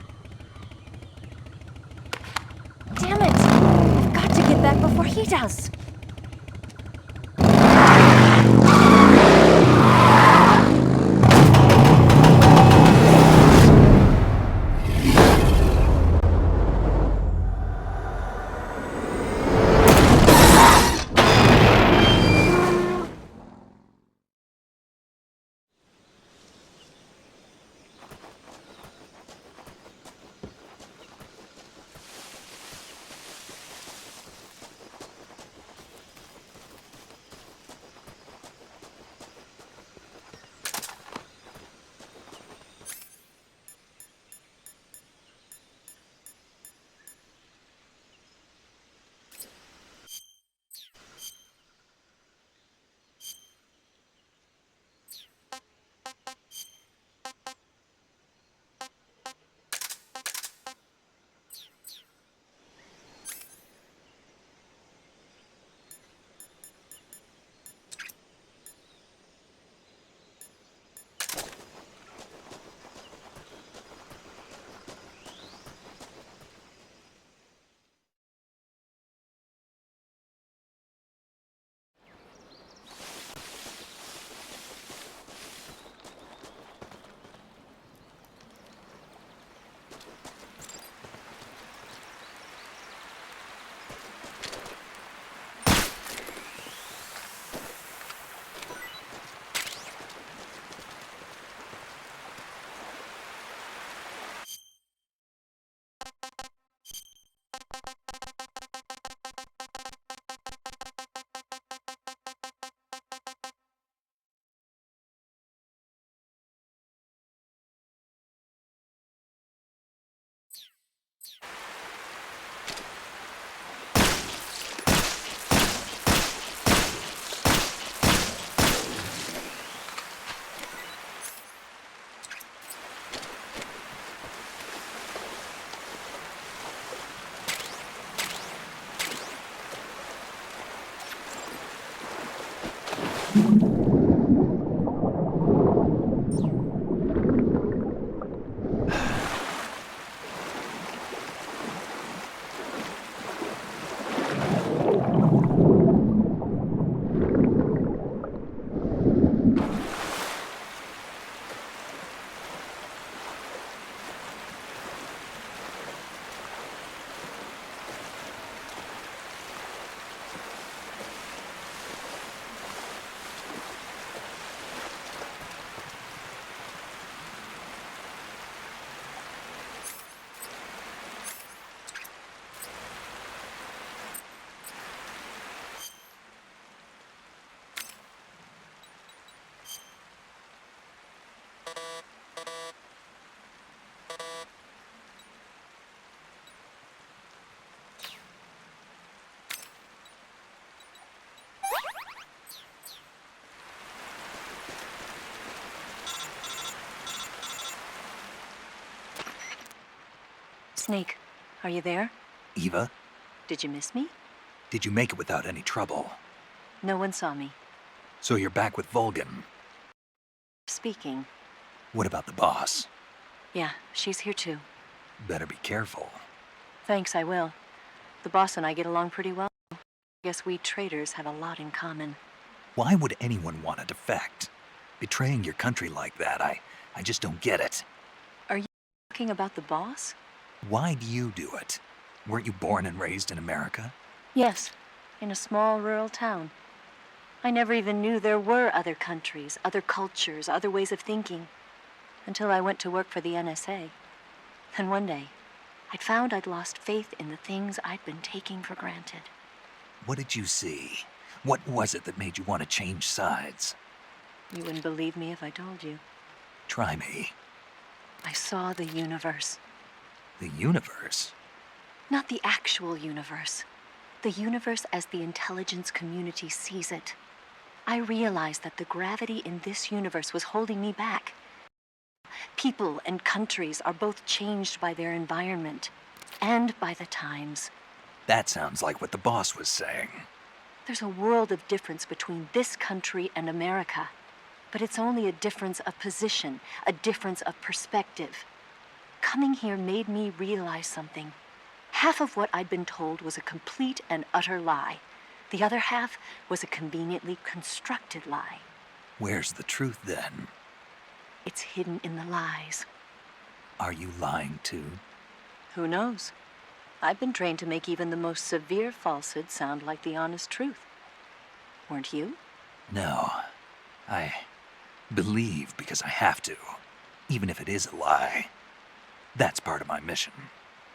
Damn it! I've got to get back before he does. Snake, are you there? Eva, Did you miss me? did you make it without any trouble? No one saw me. So you're back with Vulcan. Speaking. What about the boss? Yeah, she's here too. Better be careful. Thanks, I will. The boss and I get along pretty well. Guess we traitors have a lot in common. Why would anyone want to defect? Betraying your country like that, I just don't get it. Are you talking about the boss? Why do you do it? Weren't you born and raised in America? Yes, in a small rural town. I never even knew there were other countries, other cultures, other ways of thinking, until I went to work for the NSA. Then one day, I'd found I'd lost faith in the things I'd been taking for granted. What did you see? What was it that made you want to change sides? You wouldn't believe me if I told you. Try me. I saw the universe. The universe? Not the actual universe. The universe as the intelligence community sees it. I realized that the gravity in this universe was holding me back. People and countries are both changed by their environment and by the times. That sounds like what the boss was saying. There's a world of difference between this country and America. But it's only a difference of position, a difference of perspective. Coming here made me realize something. Half of what I'd been told was a complete and utter lie. The other half was a conveniently constructed lie. Where's the truth then? It's hidden in the lies. Are you lying too? Who knows? I've been trained to make even the most severe falsehood sound like the honest truth. Weren't you? No. I believe because I have to, even if it is a lie. That's part of my mission.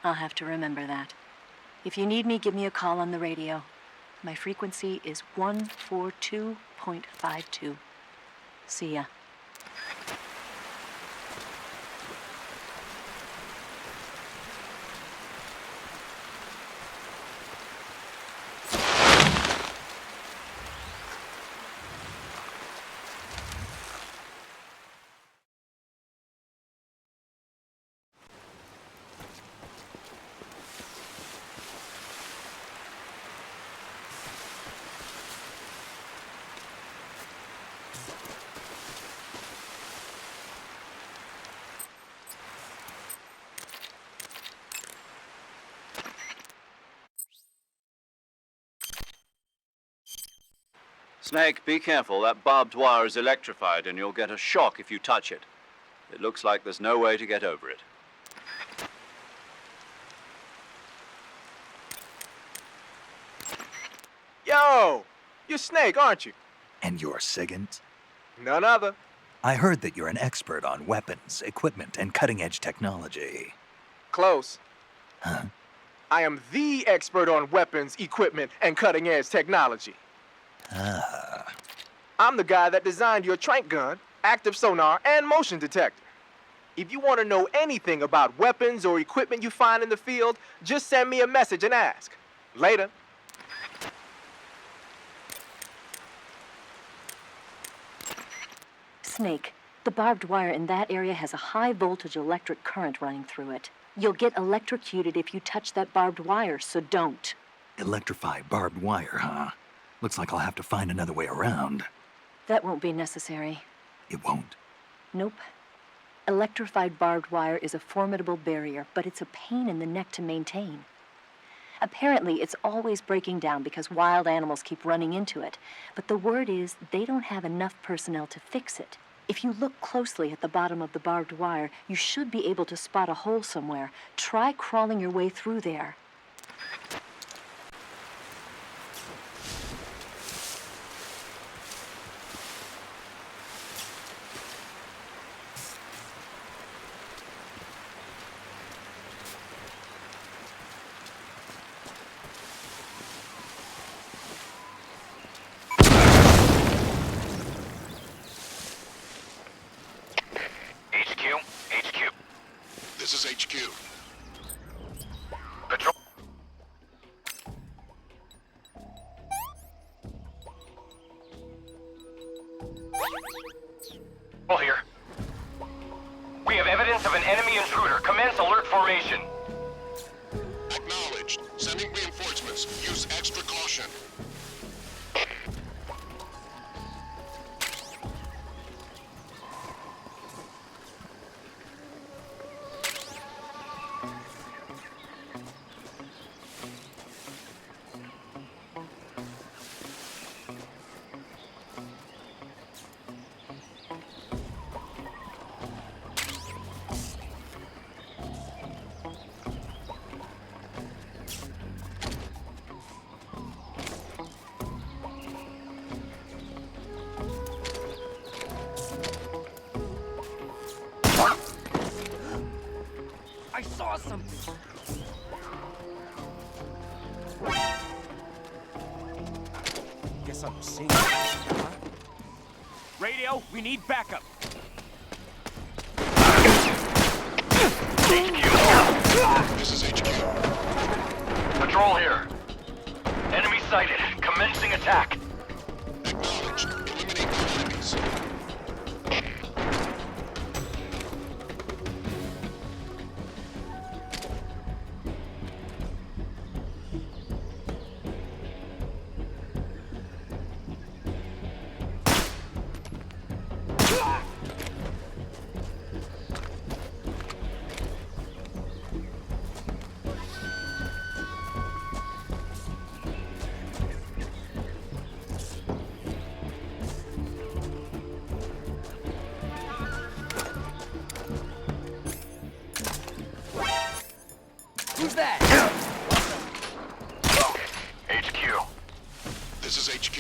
I'll have to remember that. If you need me, give me a call on the radio. My frequency is 142.52. See ya. Snake, be careful. That barbed wire is electrified and you'll get a shock if you touch it. It looks like there's no way to get over it. Yo! You're Snake, aren't you? And you're Sigint? None other. I heard that you're an expert on weapons, equipment, and cutting-edge technology. Close. Huh? I am the expert on weapons, equipment, and cutting-edge technology. Ah. I'm the guy that designed your trank gun, active sonar, and motion detector. If you want to know anything about weapons or equipment you find in the field, just send me a message and ask. Later. Snake, the barbed wire in that area has a high-voltage electric current running through it. You'll get electrocuted if you touch that barbed wire, so don't. Electrify barbed wire, huh? Looks like I'll have to find another way around. That won't be necessary. It won't? Nope. Electrified barbed wire is a formidable barrier, but it's a pain in the neck to maintain. Apparently, it's always breaking down because wild animals keep running into it. But the word is they don't have enough personnel to fix it. If you look closely at the bottom of the barbed wire, you should be able to spot a hole somewhere. Try crawling your way through there. This is HQ. Patrol. Here. We have evidence of an enemy intruder. Commence alert formation. Acknowledged. Sending reinforcements. Use extra caution. I saw something. Guess I'm seeing it. Radio, we need backup. This is HQ. Patrol here. Enemy sighted. Commencing attack. Acknowledged. Eliminate all enemies. Who's that? HQ. This is HQ.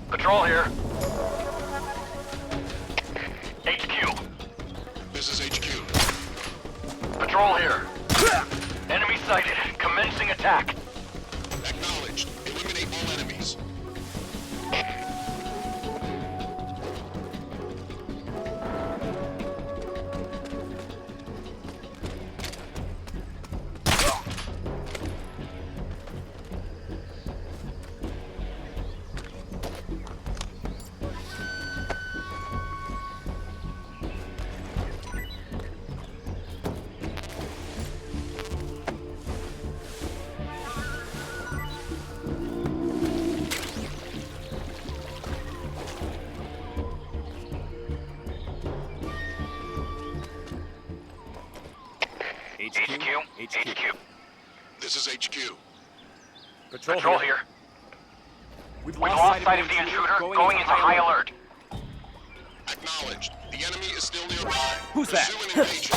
Patrol here. HQ. This is HQ. Patrol here. Enemy sighted. Commencing attack. Acknowledged. Eliminate all enemies. HQ. This is HQ. Patrol here. We've lost sight of the intruder. Going into high alert. Acknowledged. The enemy is still nearby. Who's that? Pursue and engage.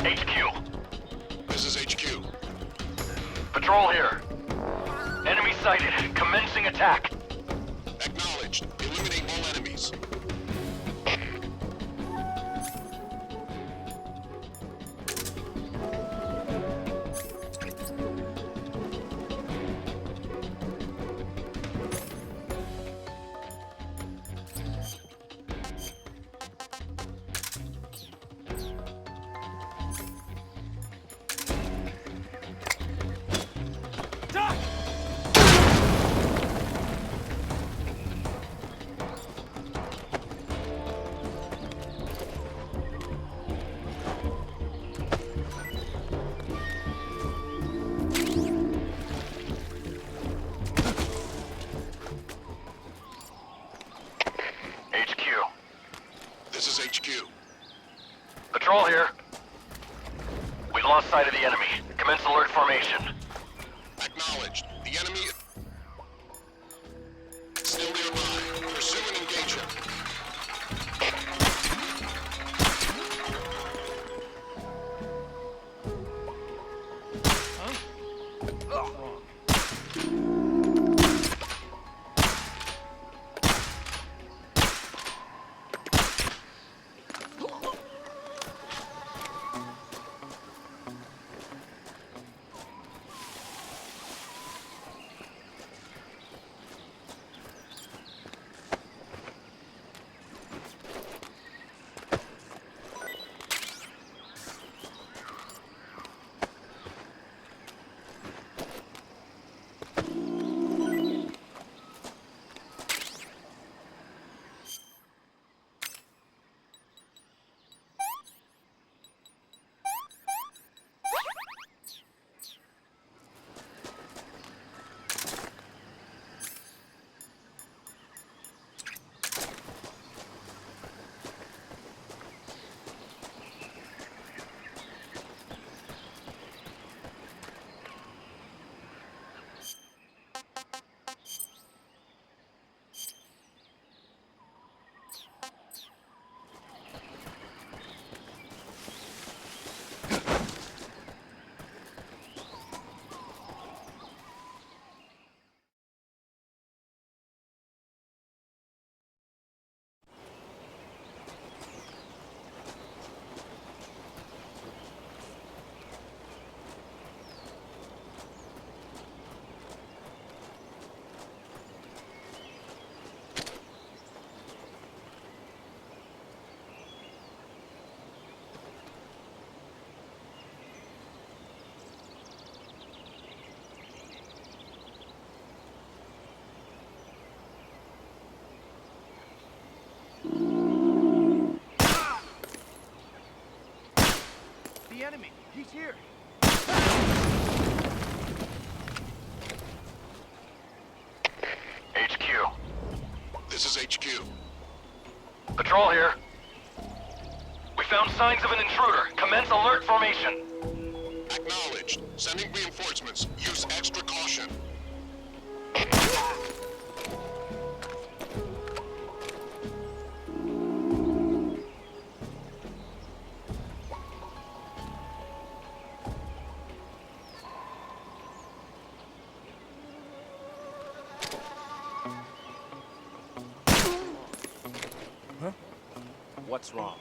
HQ. This is HQ. Patrol here. Enemy sighted. Commencing attack. Acknowledged. Eliminate all enemies. HQ. Patrol here. We lost sight of the enemy. Commence alert formation. Acknowledged. The enemy is still nearby. Pursue and engage him. The enemy! He's here! HQ. This is HQ. Patrol here. We found signs of an intruder. Commence alert formation. Acknowledged. Sending reinforcements. Use extra caution. What's wrong?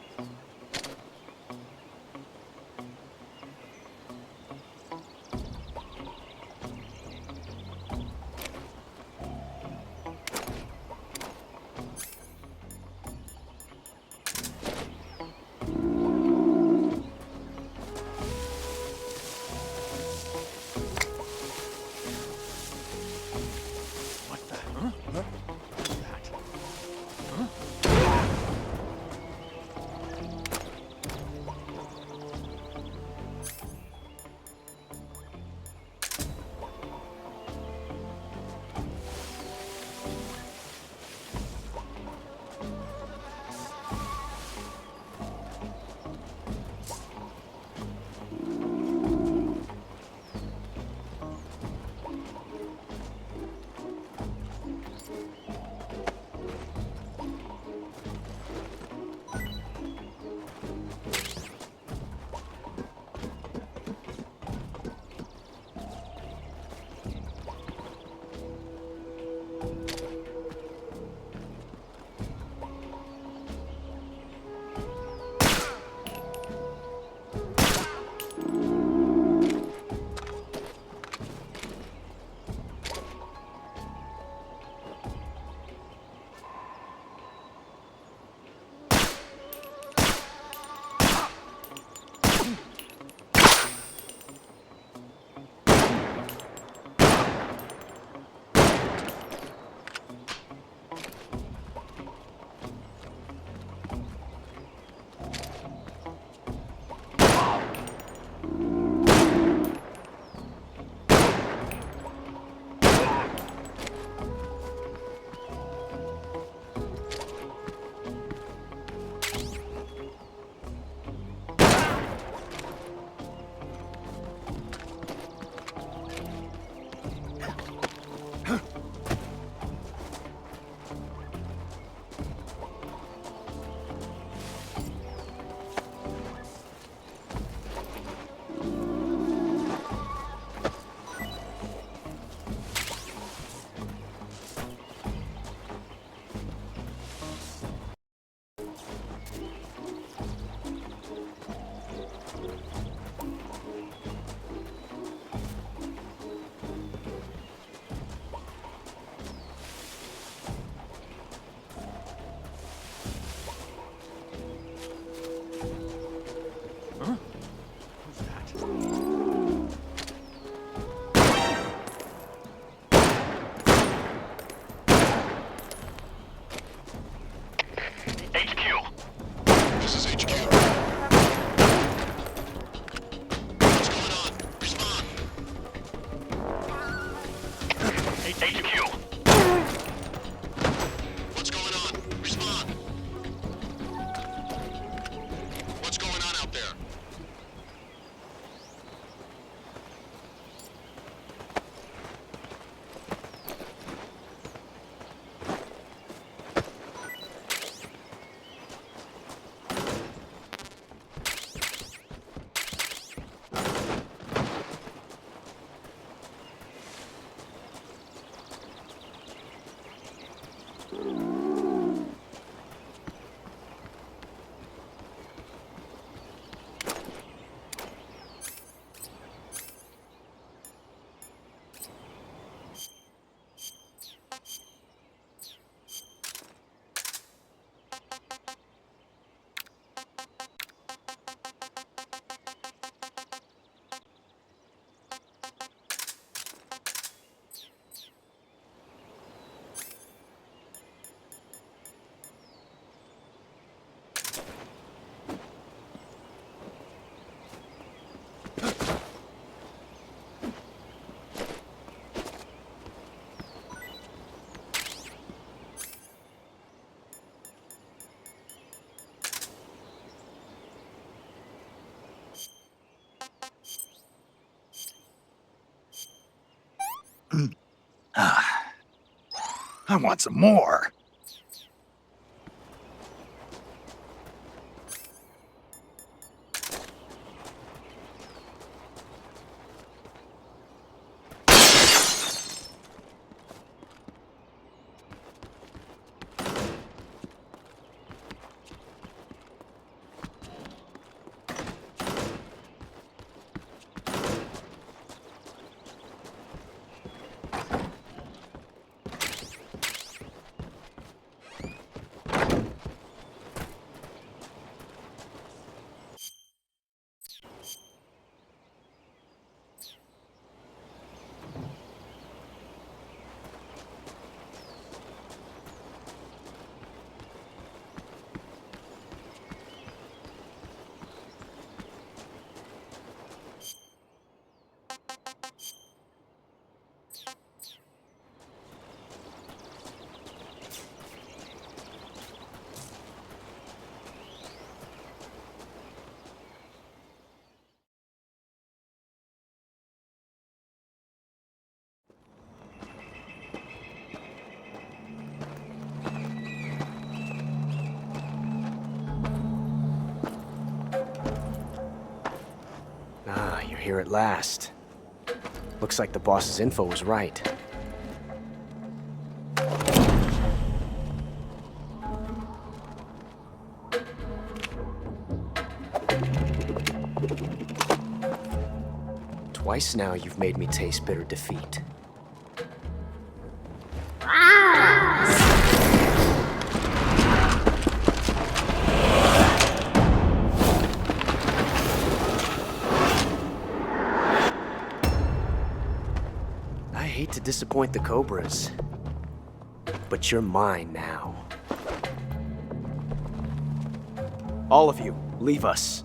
I want some more. Ah, you're here at last. Looks like the boss's info was right. Twice now you've made me taste bitter defeat. I hate to disappoint the Cobras, but you're mine now. All of you, leave us.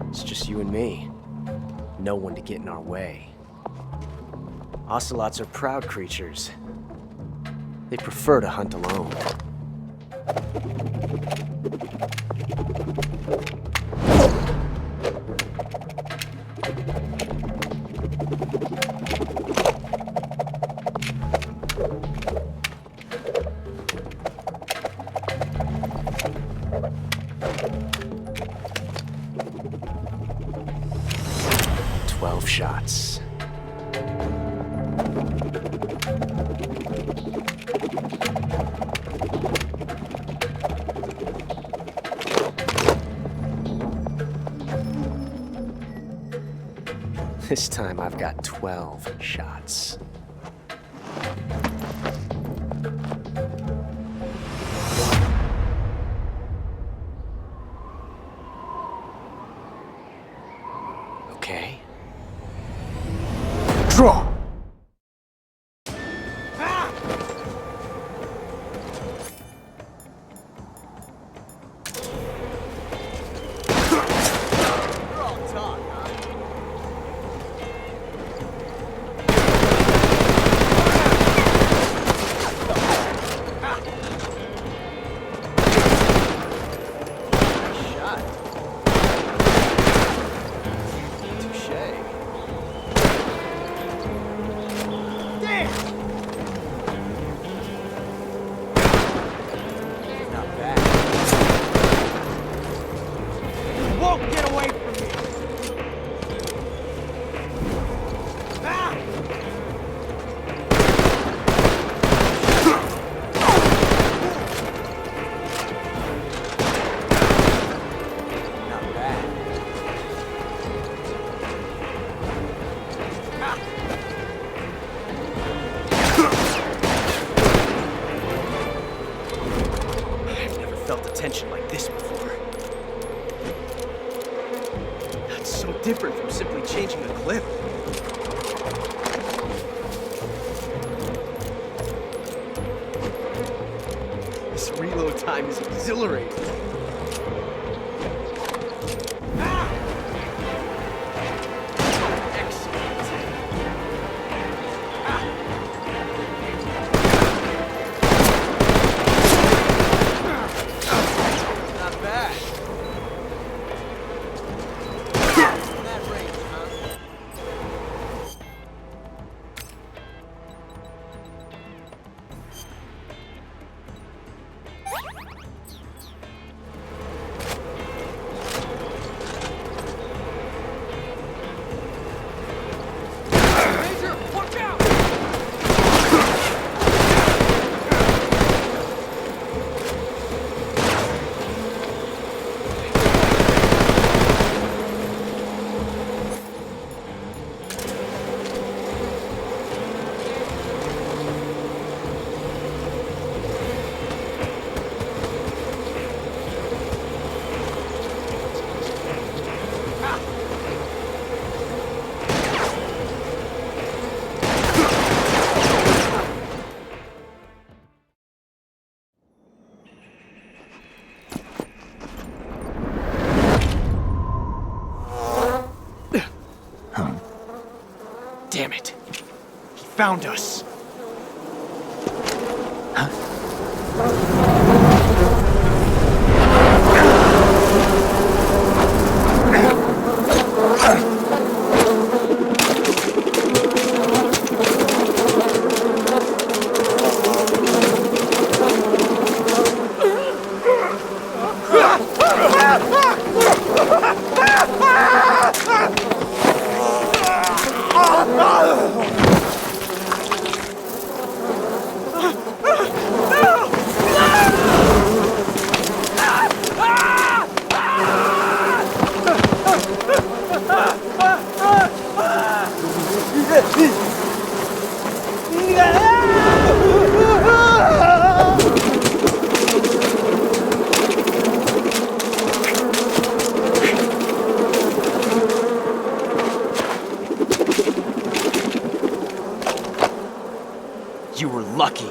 It's just you and me. No one to get in our way. Ocelots are proud creatures. They prefer to hunt alone. Shots. This time I've got 12 shots. Okay. Draw! Tension like this before. That's so different from simply changing a clip. This reload time is exhilarating. found us. You were lucky.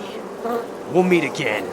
We'll meet again.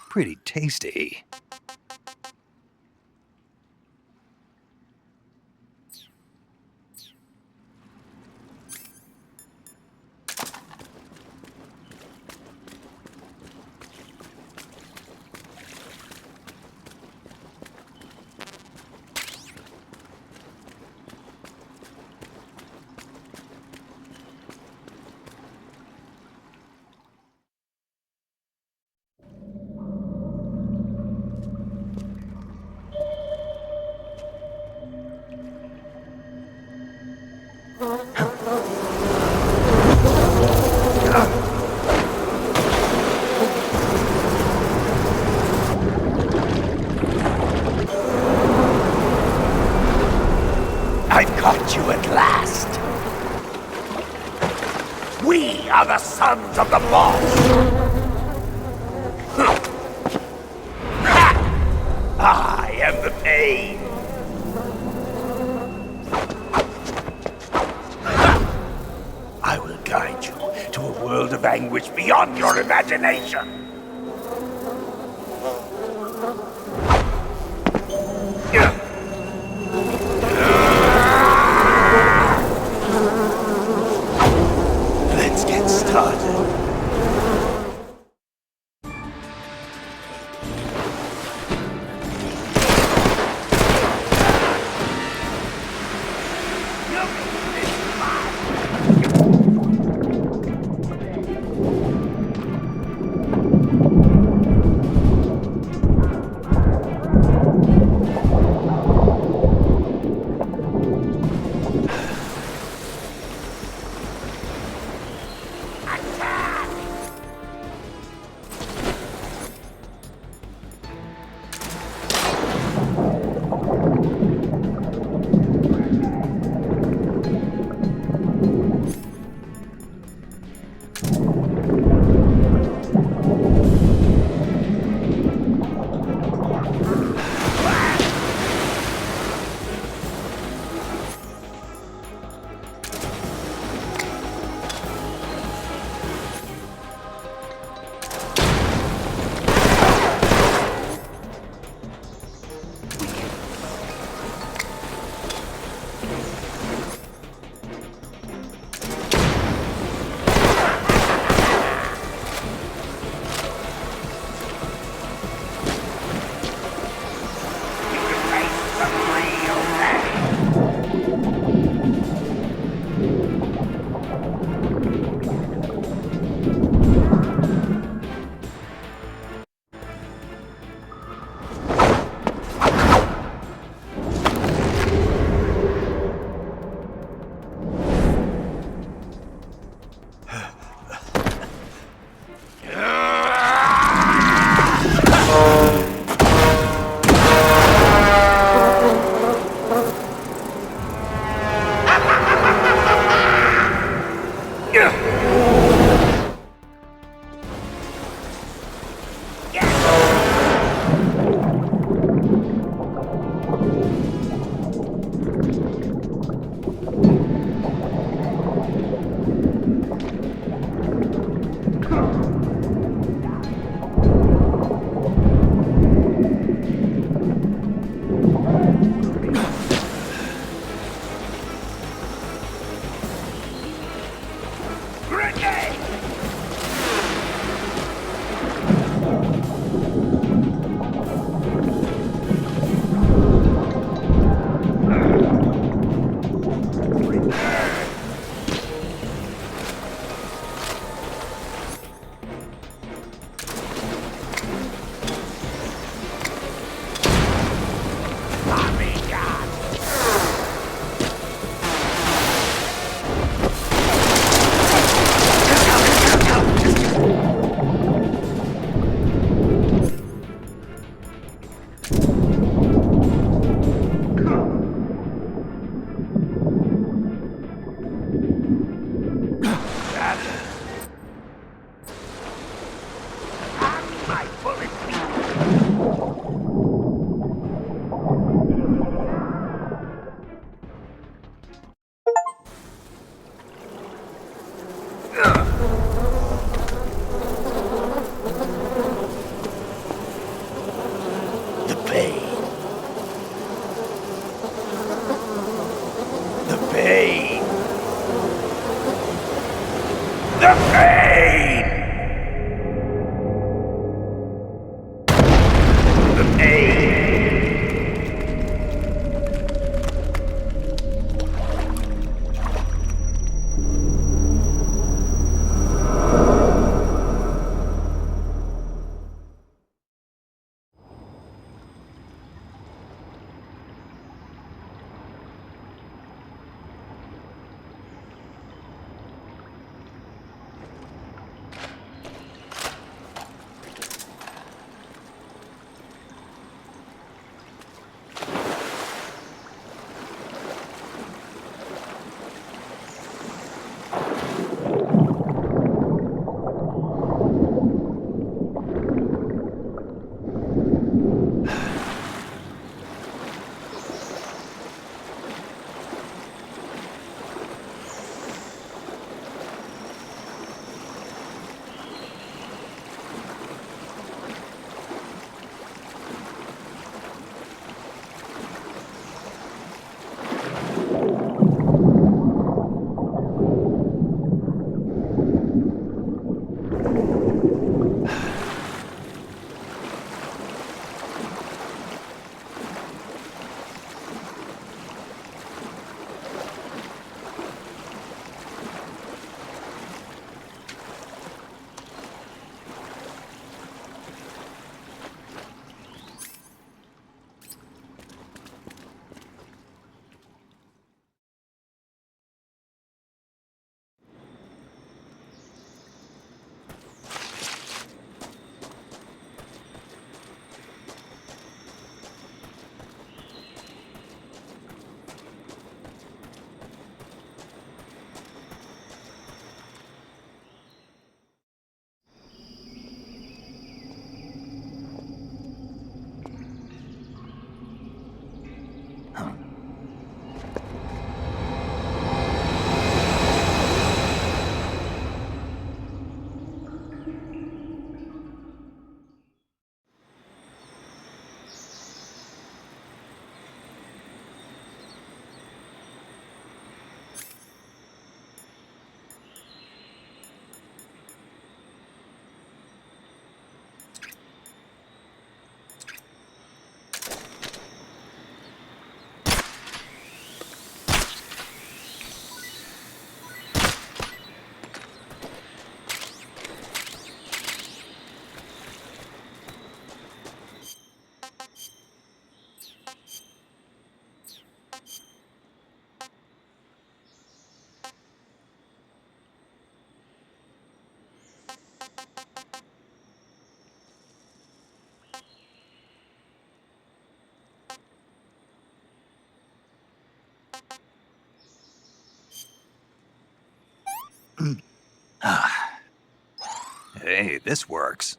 Pretty tasty. I've caught you at last. We are the sons of the boss. I am the pain. I will guide you to a world of anguish beyond your imagination. Let's get started. This is mine. The pain. The pain. The pain. The pain. Hey, this works.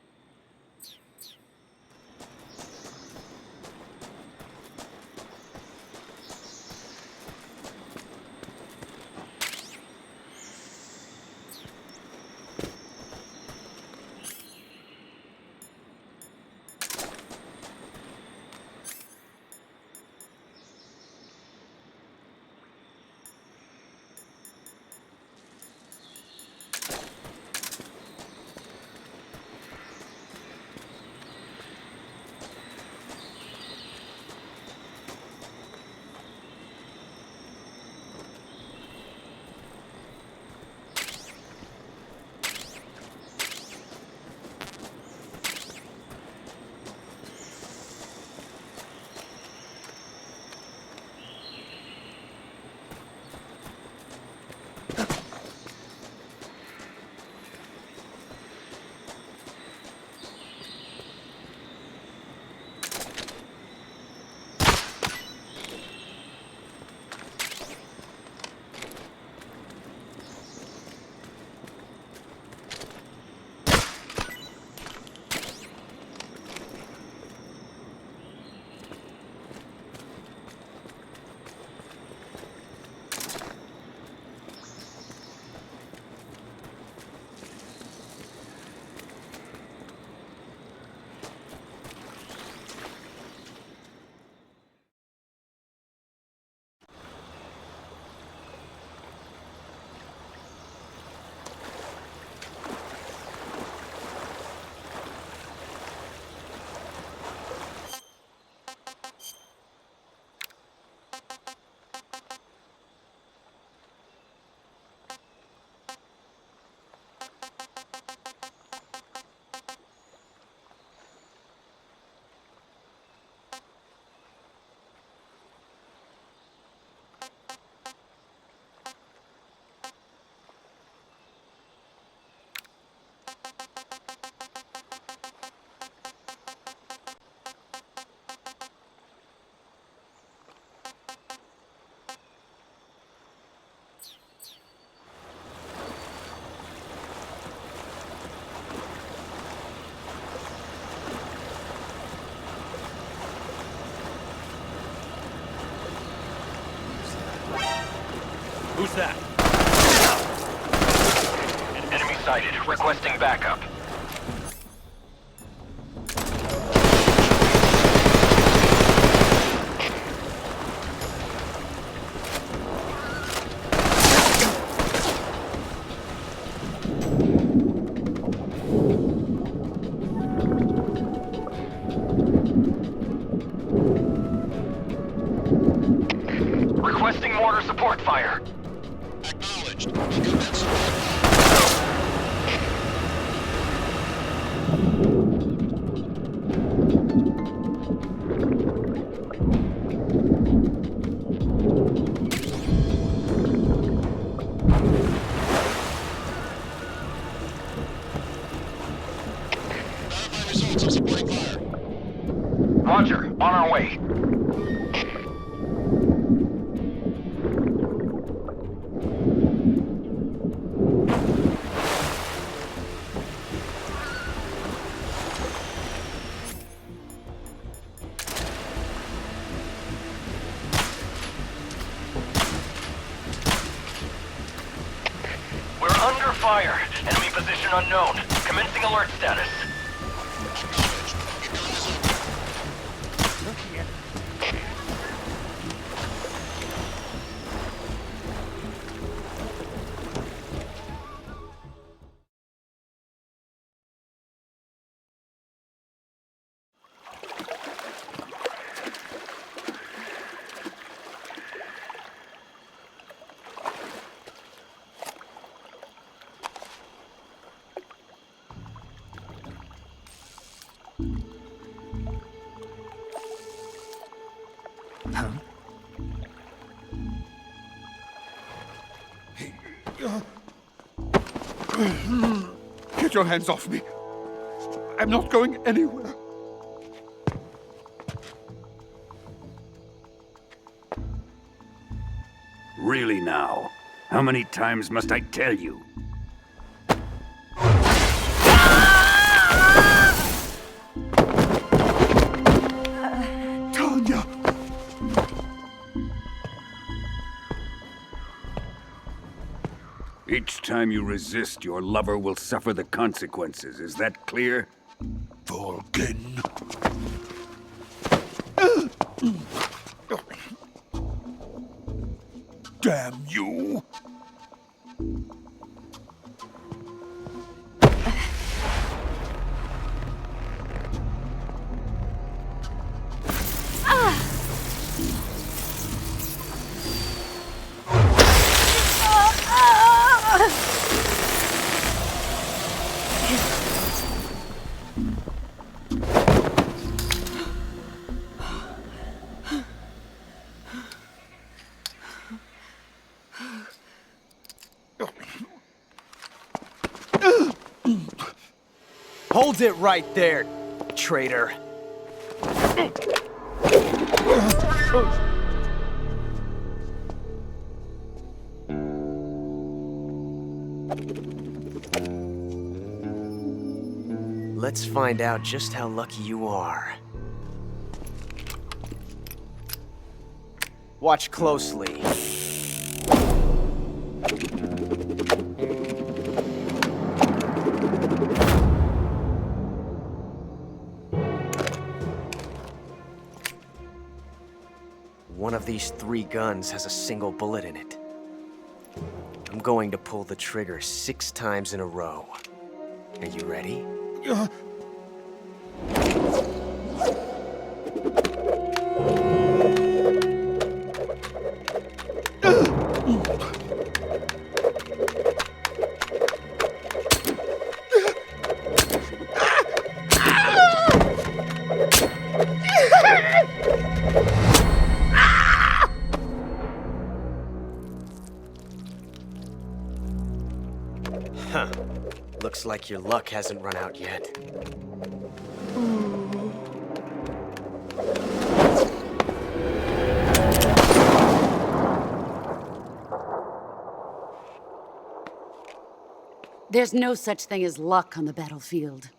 that? Enemy sighted. Requesting backup. Requesting mortar support fire. Acknowledged. Verify results of supporting fire. Roger. On our way. We're under fire. Enemy position unknown. Commencing alert status. Get your hands off me. I'm not going anywhere. Really now? How many times must I tell you? Tanya! Each time you resist, your lover will suffer the consequences. Is that clear? Volgin. Damn you! Hold it right there, traitor. Let's find out just how lucky you are. Watch closely. One of these 3 guns has a single bullet in it. I'm going to pull the trigger 6 times in a row. Are you ready? Huh. Looks like your luck hasn't run out yet. There's no such thing as luck on the battlefield.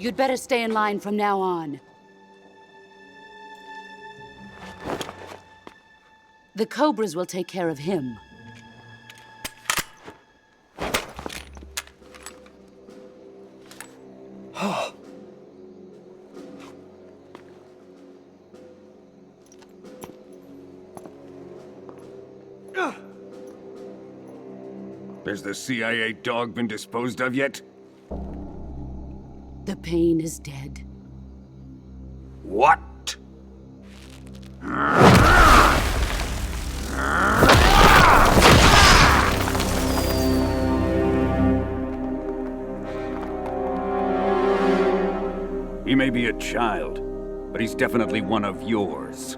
You'd better stay in line from now on. The Cobras will take care of him. Has the CIA dog been disposed of yet? The pain is dead. What? He may be a child, but he's definitely one of yours.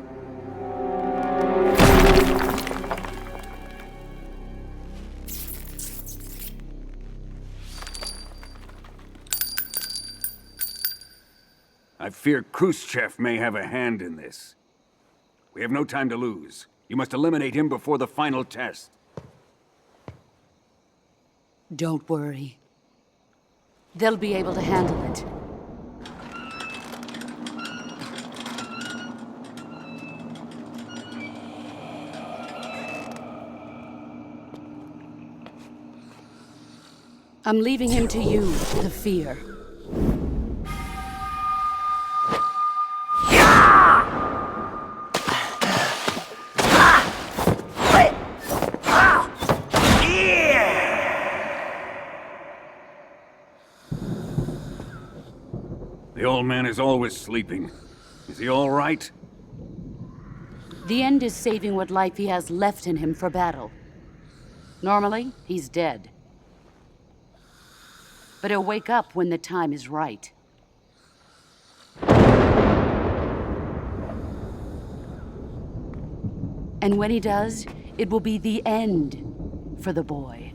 I fear Khrushchev may have a hand in this. We have no time to lose. You must eliminate him before the final test. Don't worry. They'll be able to handle it. I'm leaving him to you, the fear. The old man is always sleeping. Is he all right? The end is saving what life he has left in him for battle. Normally, he's dead. But he'll wake up when the time is right. And when he does, it will be the end for the boy.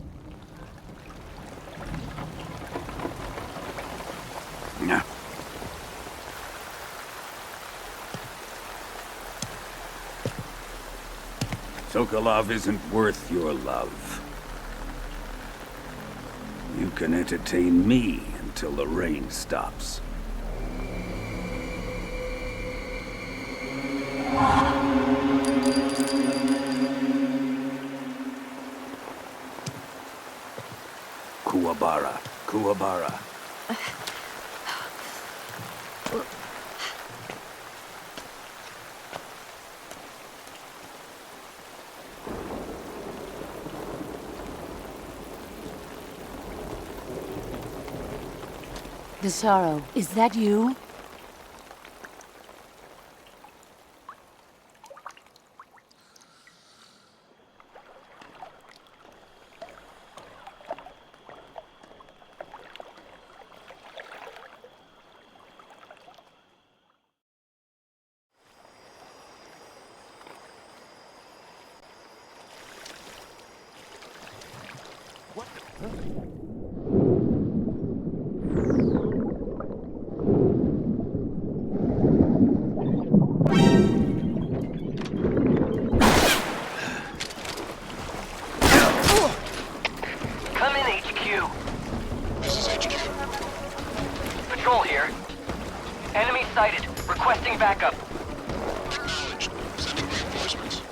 Yeah. Sokolov isn't worth your love. You can entertain me until the rain stops. Kuwabara, Kuwabara. The sorrow, is that you? Come in, HQ. This is HQ. Patrol here. Enemy sighted. Requesting backup. Acknowledged. Sending reinforcements.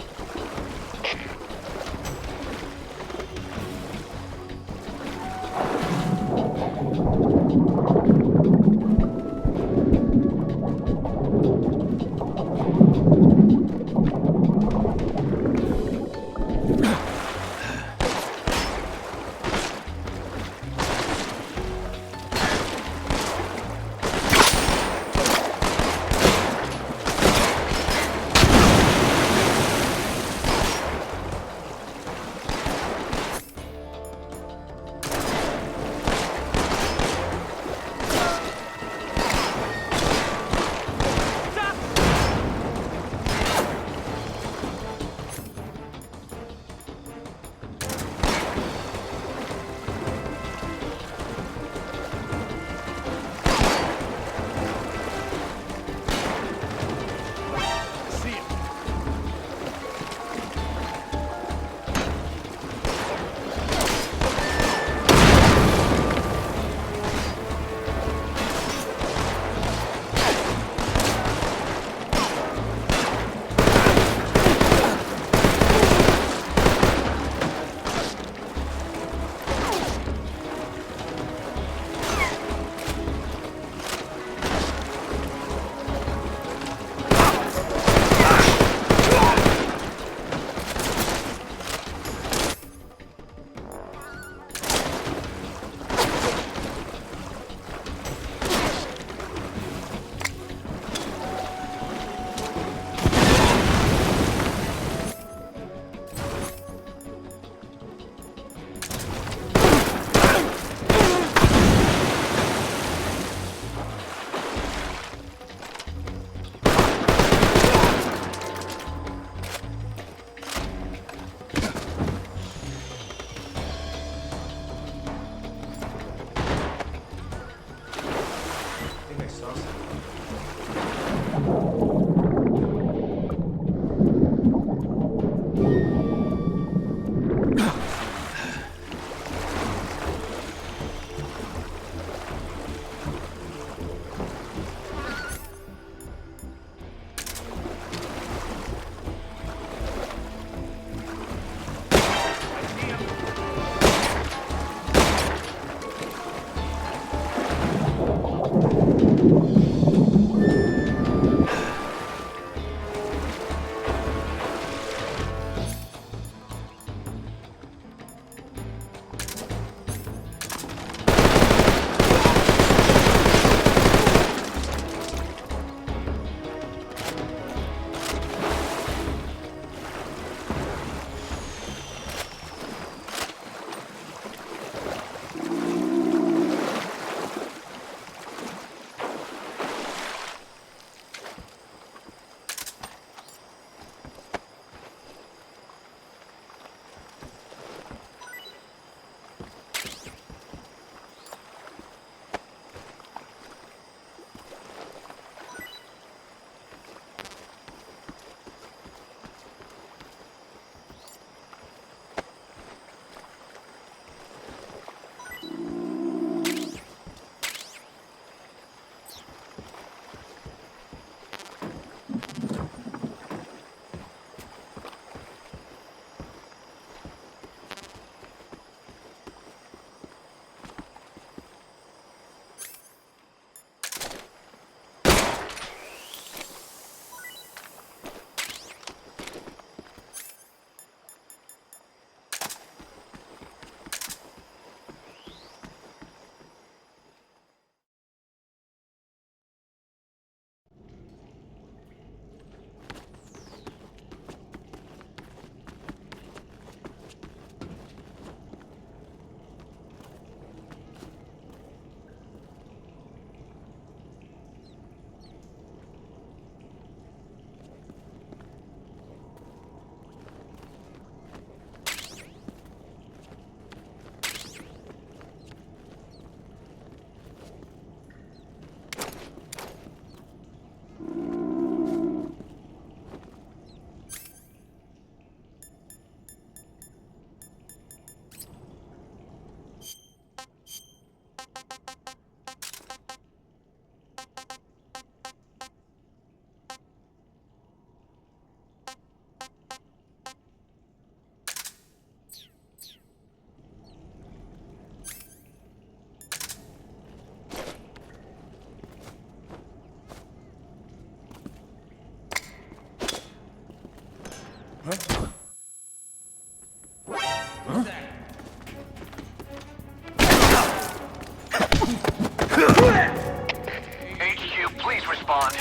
HQ, please respond.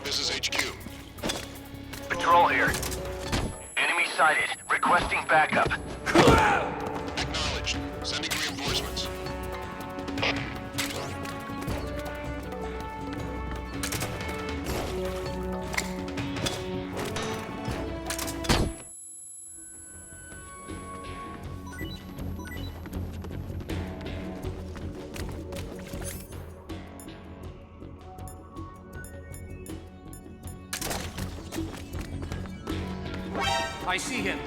This is HQ. Patrol here. Enemy sighted. Requesting backup. Acknowledged. Sending reinforcements. I see him.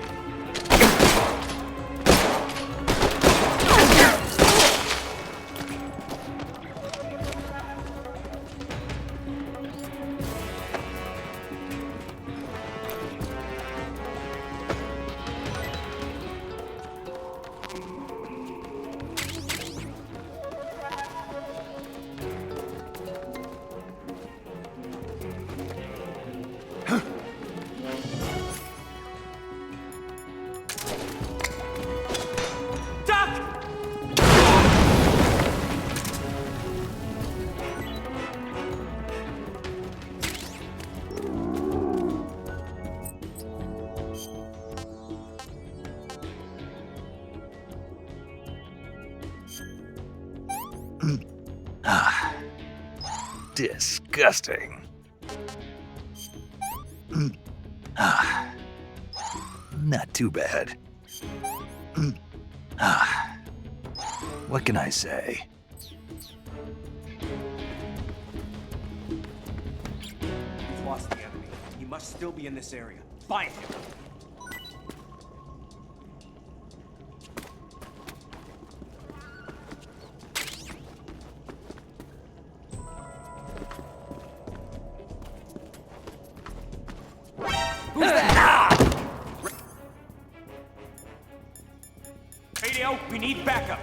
Disgusting. Not too bad. What can I say? We've lost the enemy. He must still be in this area. Find him. Who's that? Radio, we need backup.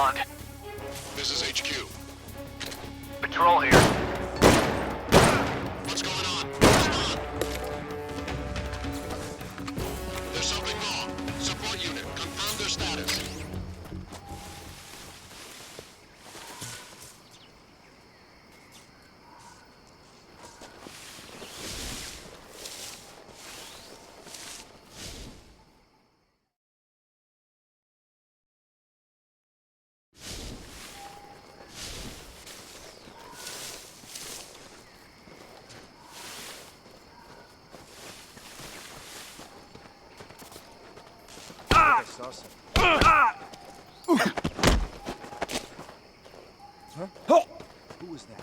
respond. This is HQ. Patrol here. What's going on? Respond. There's something wrong. Support unit, confirm their status. Huh? Who was that?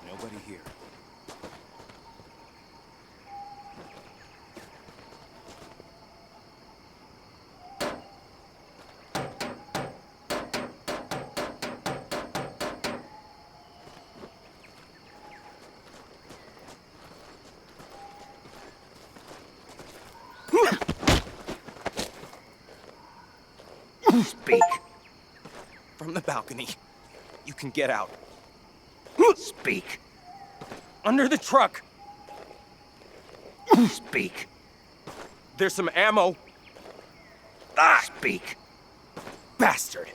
Nobody here. Speak. From the balcony. You can get out. Speak. Under the truck. Speak. There's some ammo. Speak. Bastard.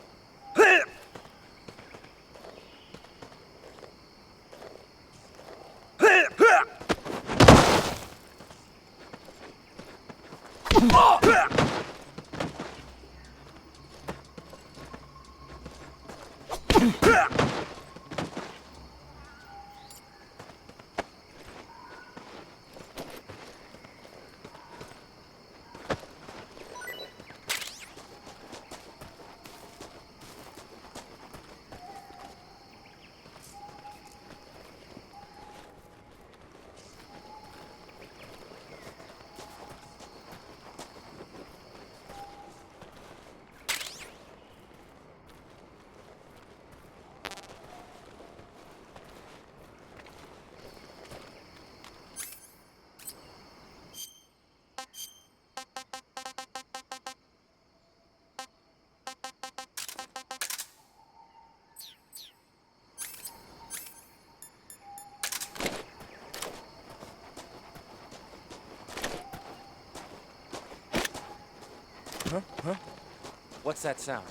Huh? What's that sound?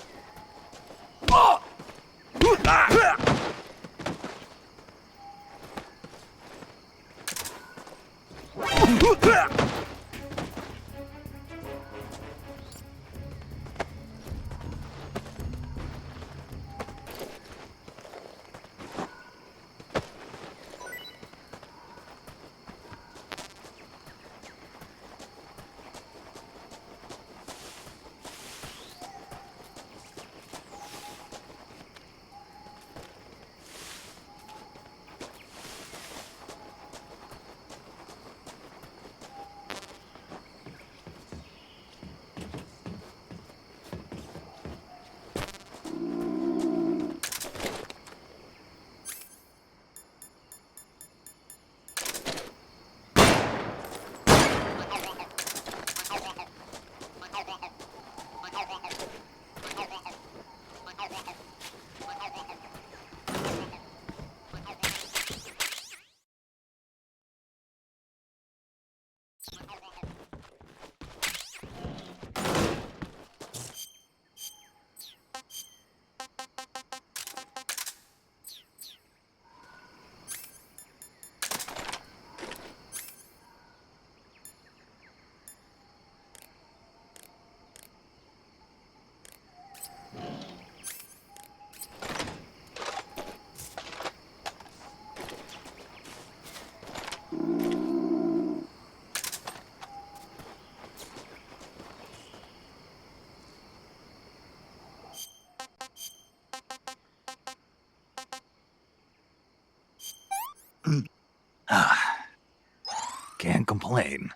plane.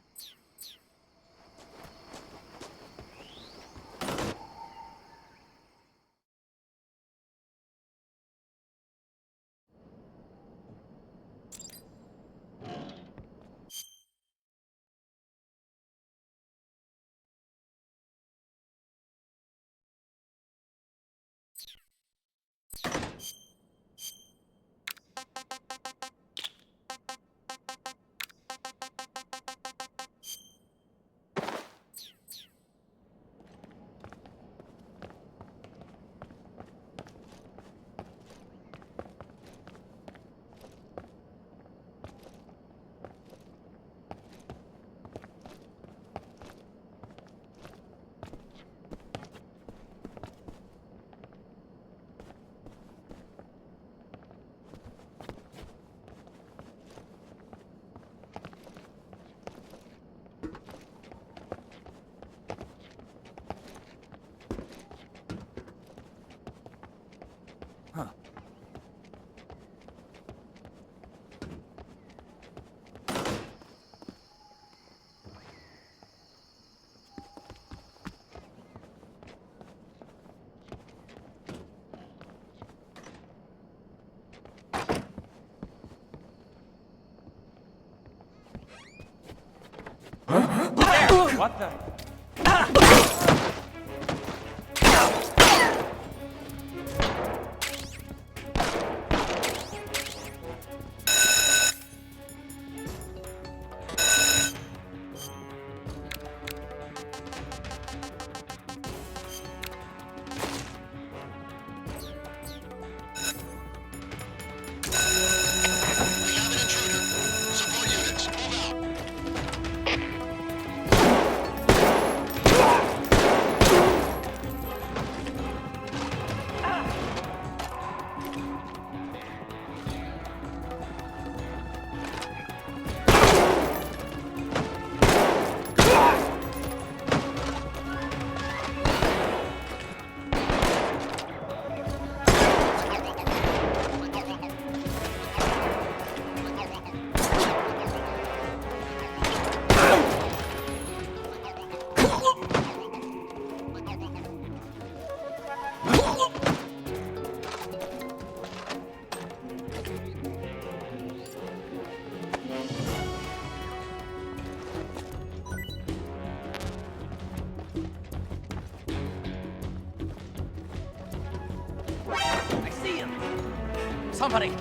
What the? Somebody!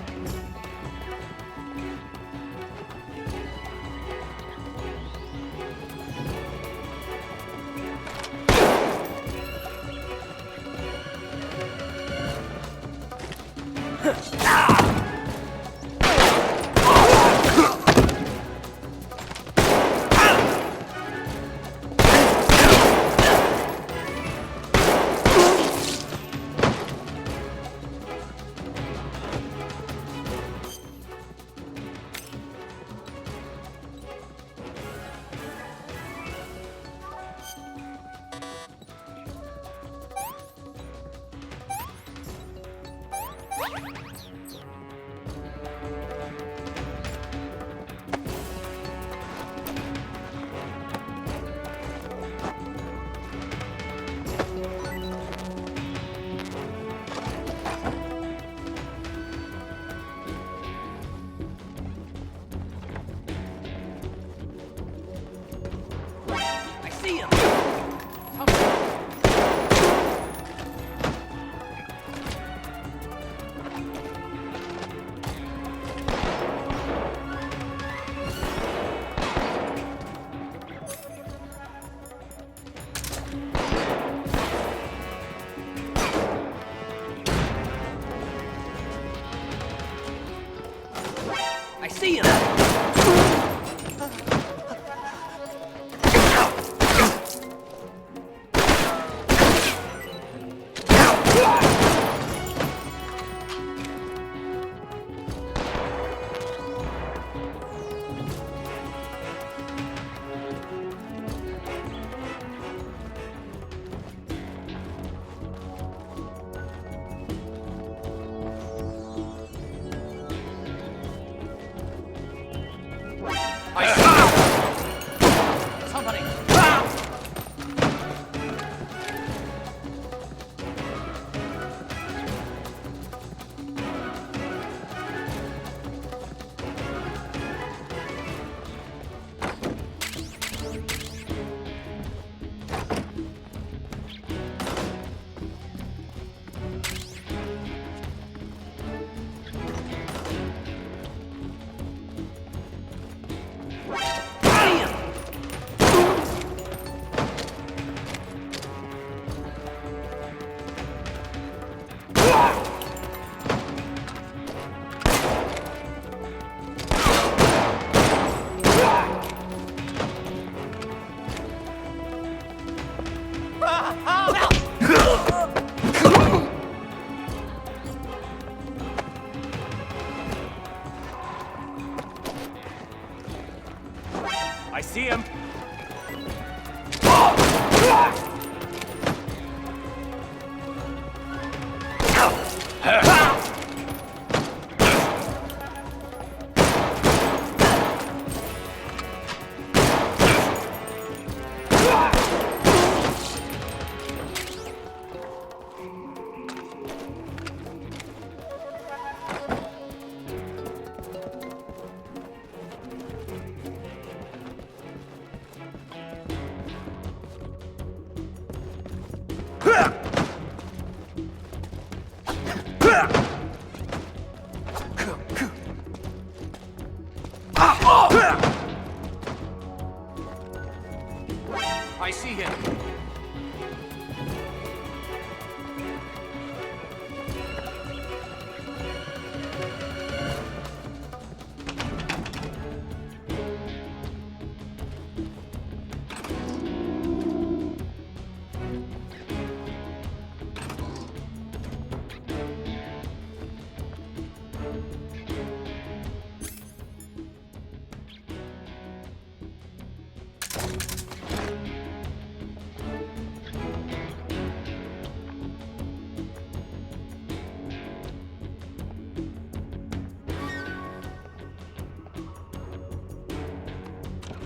see him! see him. I see him.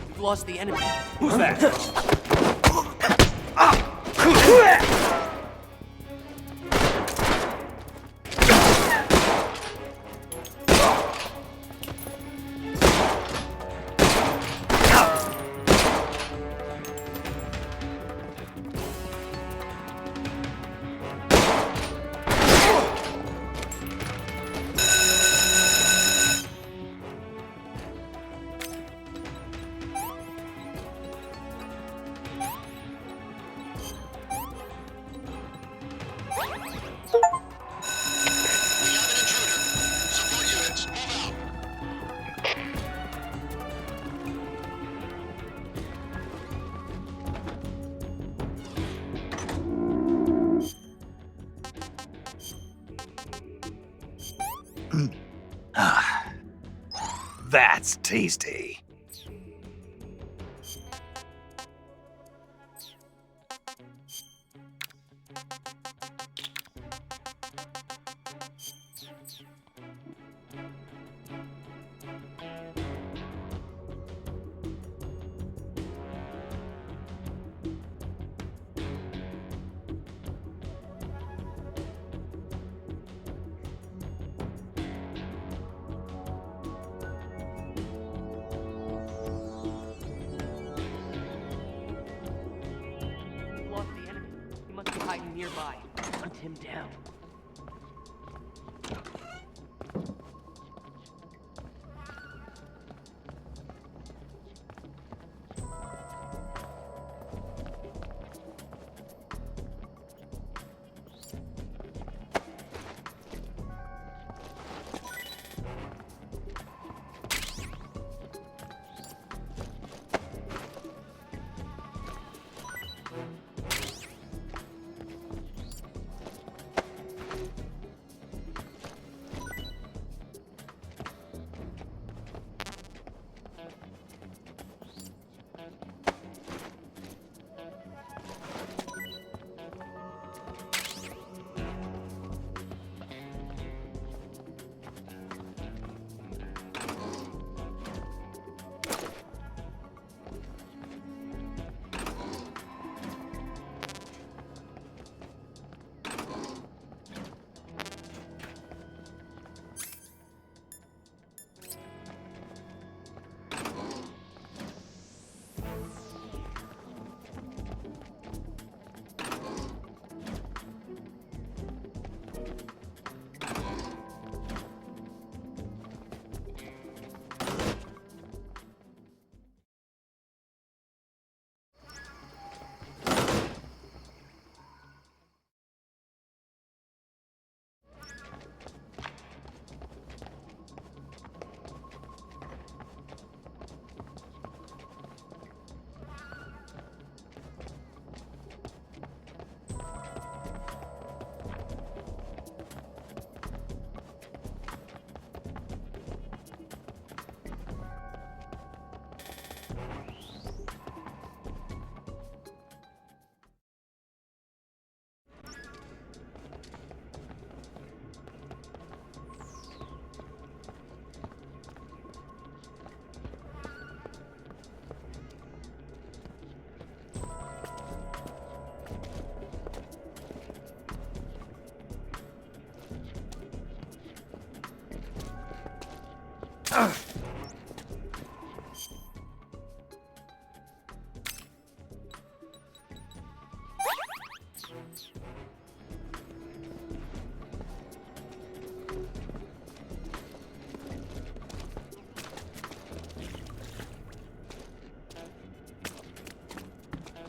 We've lost the enemy. Who's that? That's tasty. Nearby. Hunt him down.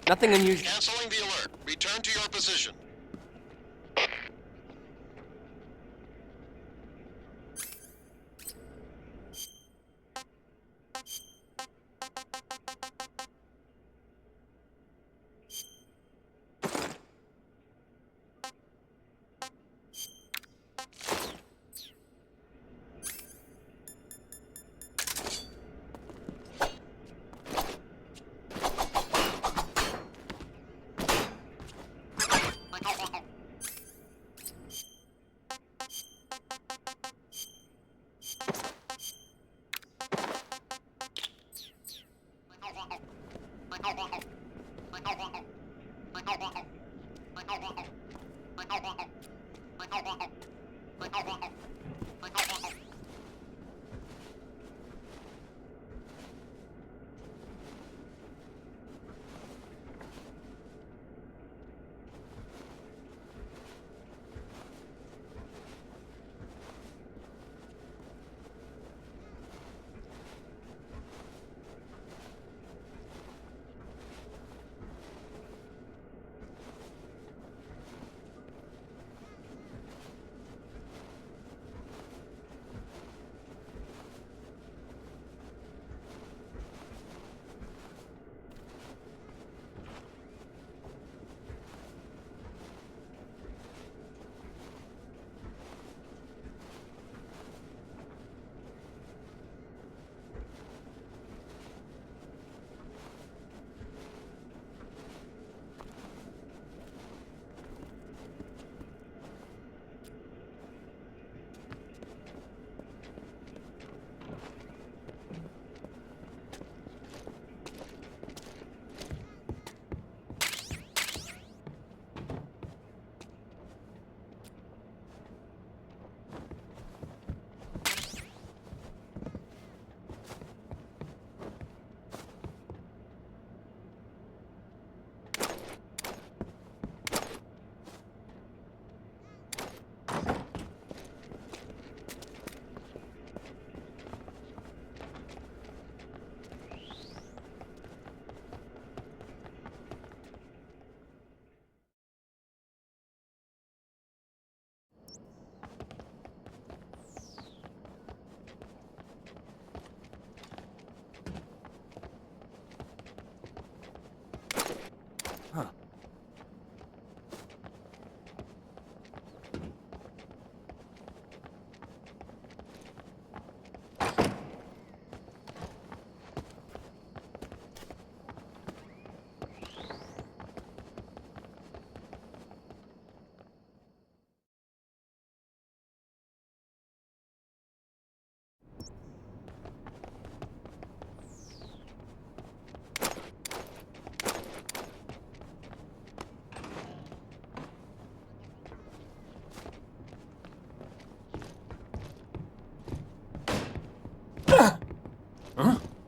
Nothing unusual. Canceling the alert. Return to your position.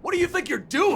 What do you think you're doing?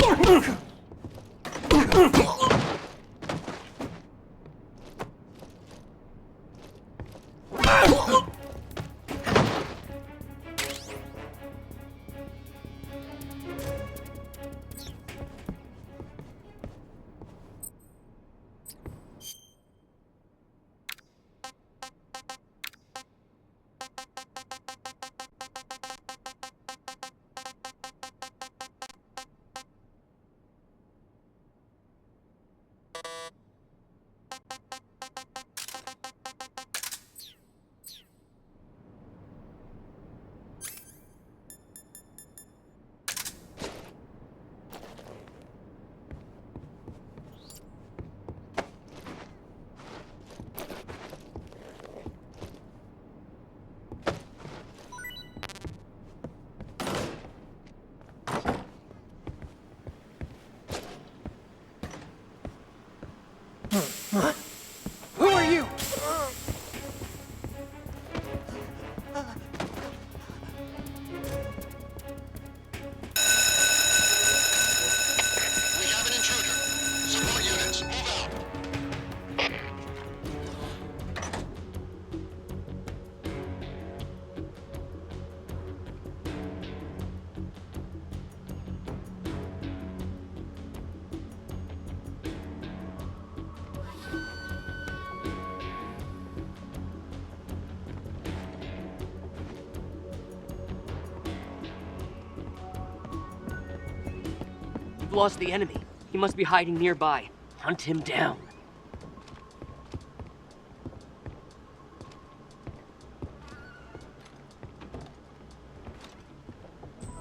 We've lost the enemy. He must be hiding nearby. Hunt him down.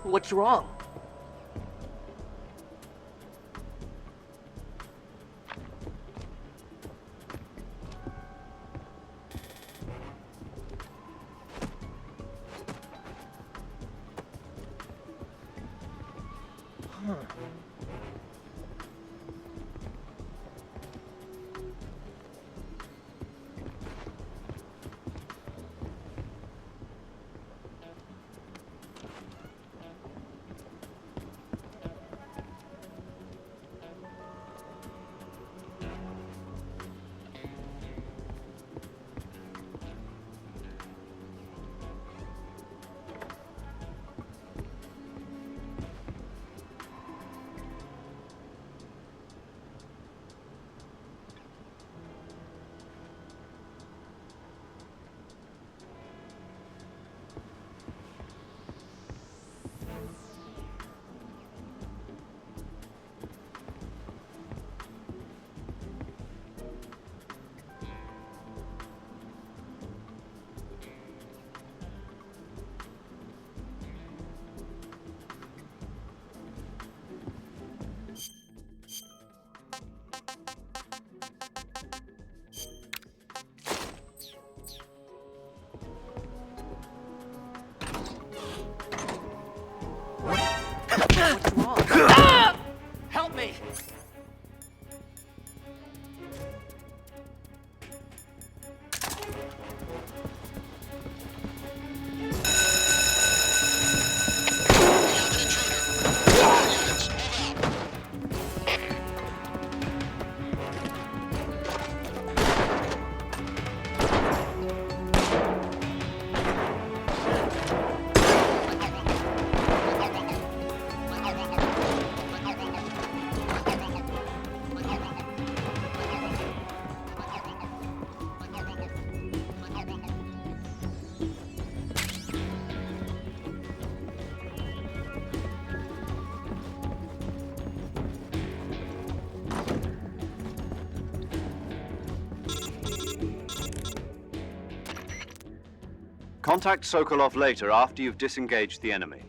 What's wrong? What's wrong? Help me! Contact Sokolov later after you've disengaged the enemy.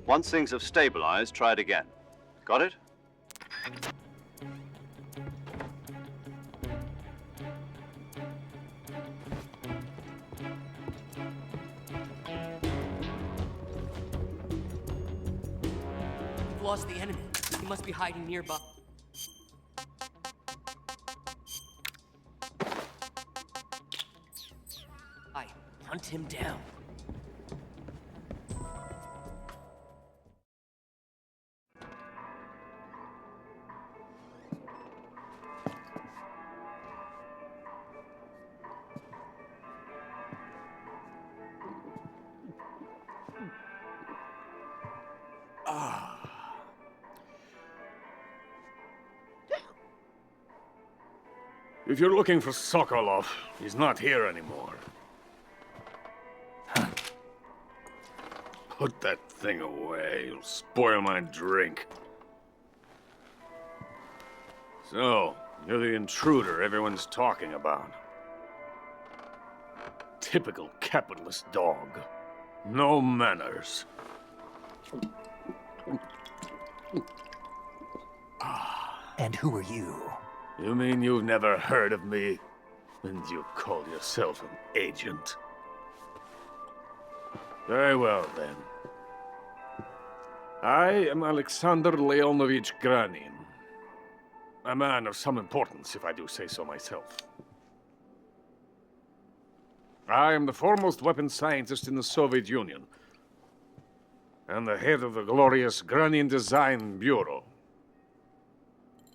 Once things have stabilized, try it again. Got it? We've lost the enemy. He must be hiding nearby. Hunt him down. If you're looking for Sokolov, he's not here anymore. Put that thing away. You'll spoil my drink. So, you're the intruder everyone's talking about. Typical capitalist dog. No manners. And who are you? You mean you've never heard of me? And you call yourself an agent? Very well, then. I am Alexander Leonovich Granin. A man of some importance, if I do say so myself. I am the foremost weapons scientist in the Soviet Union, and the head of the glorious Granin Design Bureau.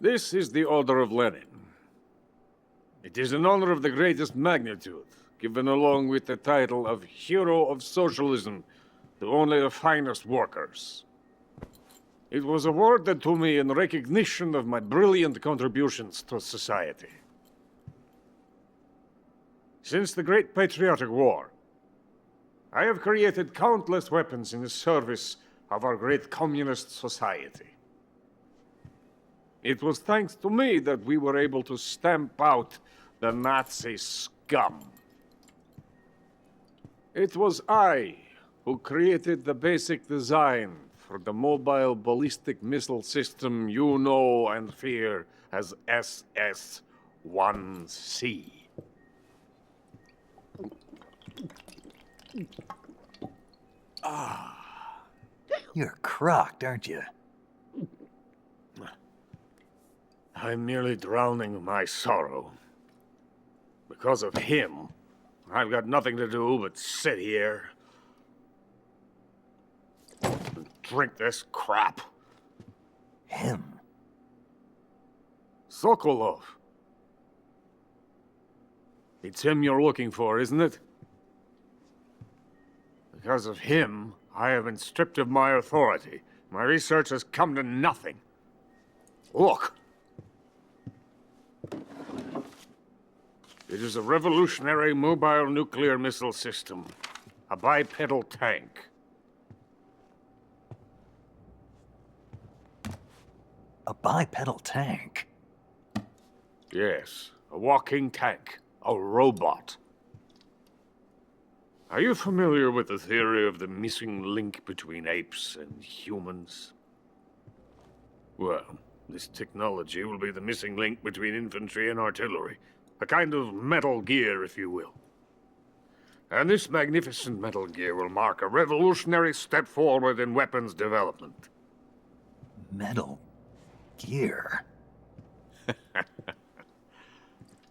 This is the Order of Lenin. It is an honor of the greatest magnitude, given along with the title of Hero of Socialism to only the finest workers. It was awarded to me in recognition of my brilliant contributions to society. Since the Great Patriotic War, I have created countless weapons in the service of our great communist society. It was thanks to me that we were able to stamp out the Nazi scum. It was I who created the basic design for the mobile ballistic missile system you know and fear as SS-1C. You're crocked, aren't you? I'm merely drowning my sorrow. Because of him, I've got nothing to do but sit here and drink this crap. Him? Sokolov. It's him you're looking for, isn't it? Because of him, I have been stripped of my authority. My research has come to nothing. Look. It is a revolutionary mobile nuclear missile system. A bipedal tank. A bipedal tank? Yes, a walking tank. A robot. Are you familiar with the theory of the missing link between apes and humans? Well, this technology will be the missing link between infantry and artillery. A kind of Metal Gear, if you will. And this magnificent Metal Gear will mark a revolutionary step forward in weapons development. Metal Gear?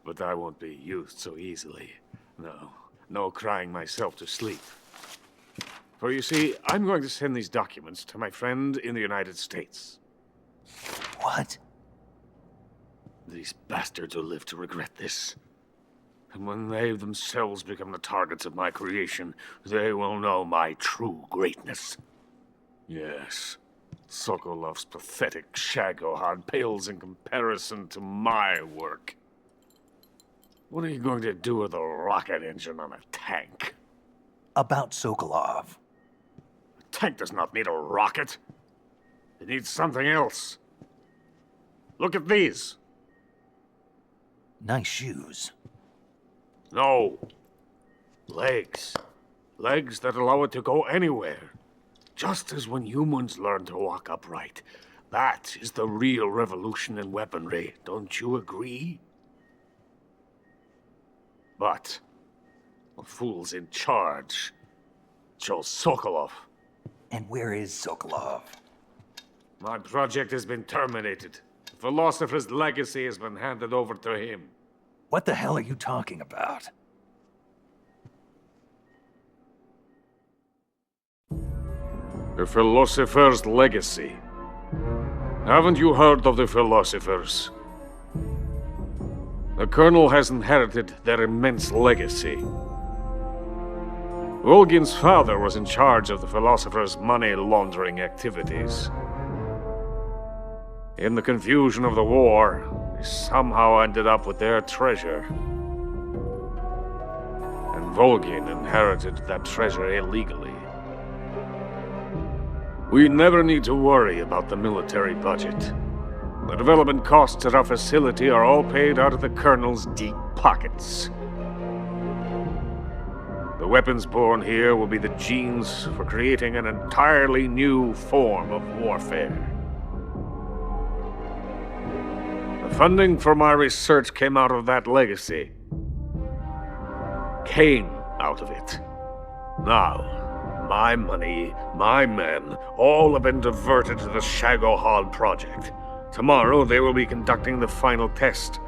But I won't be used so easily. No crying myself to sleep. For you see, I'm going to send these documents to my friend in the United States. What? These bastards will live to regret this. And when they themselves become the targets of my creation, they will know my true greatness. Yes, Sokolov's pathetic Shagohod pales in comparison to my work. What are you going to do with a rocket engine on a tank? About Sokolov. A tank does not need a rocket. It needs something else. Look at these. Nice shoes. No. Legs. Legs that allow it to go anywhere. Just as when humans learn to walk upright. That is the real revolution in weaponry. Don't you agree? But the fool's in charge. Joe Sokolov. And where is Sokolov? My project has been terminated. The philosopher's legacy has been handed over to him. What the hell are you talking about? The philosopher's legacy. Haven't you heard of the philosophers? The Colonel has inherited their immense legacy. Volgin's father was in charge of the philosophers' money laundering activities. In the confusion of the war, they somehow ended up with their treasure. And Volgin inherited that treasure illegally. We never need to worry about the military budget. The development costs at our facility are all paid out of the Colonel's deep pockets. The weapons born here will be the genes for creating an entirely new form of warfare. The funding for my research came out of that legacy. Came out of it. Now, my money, my men, all have been diverted to the Shagohod project. Tomorrow they will be conducting the final test,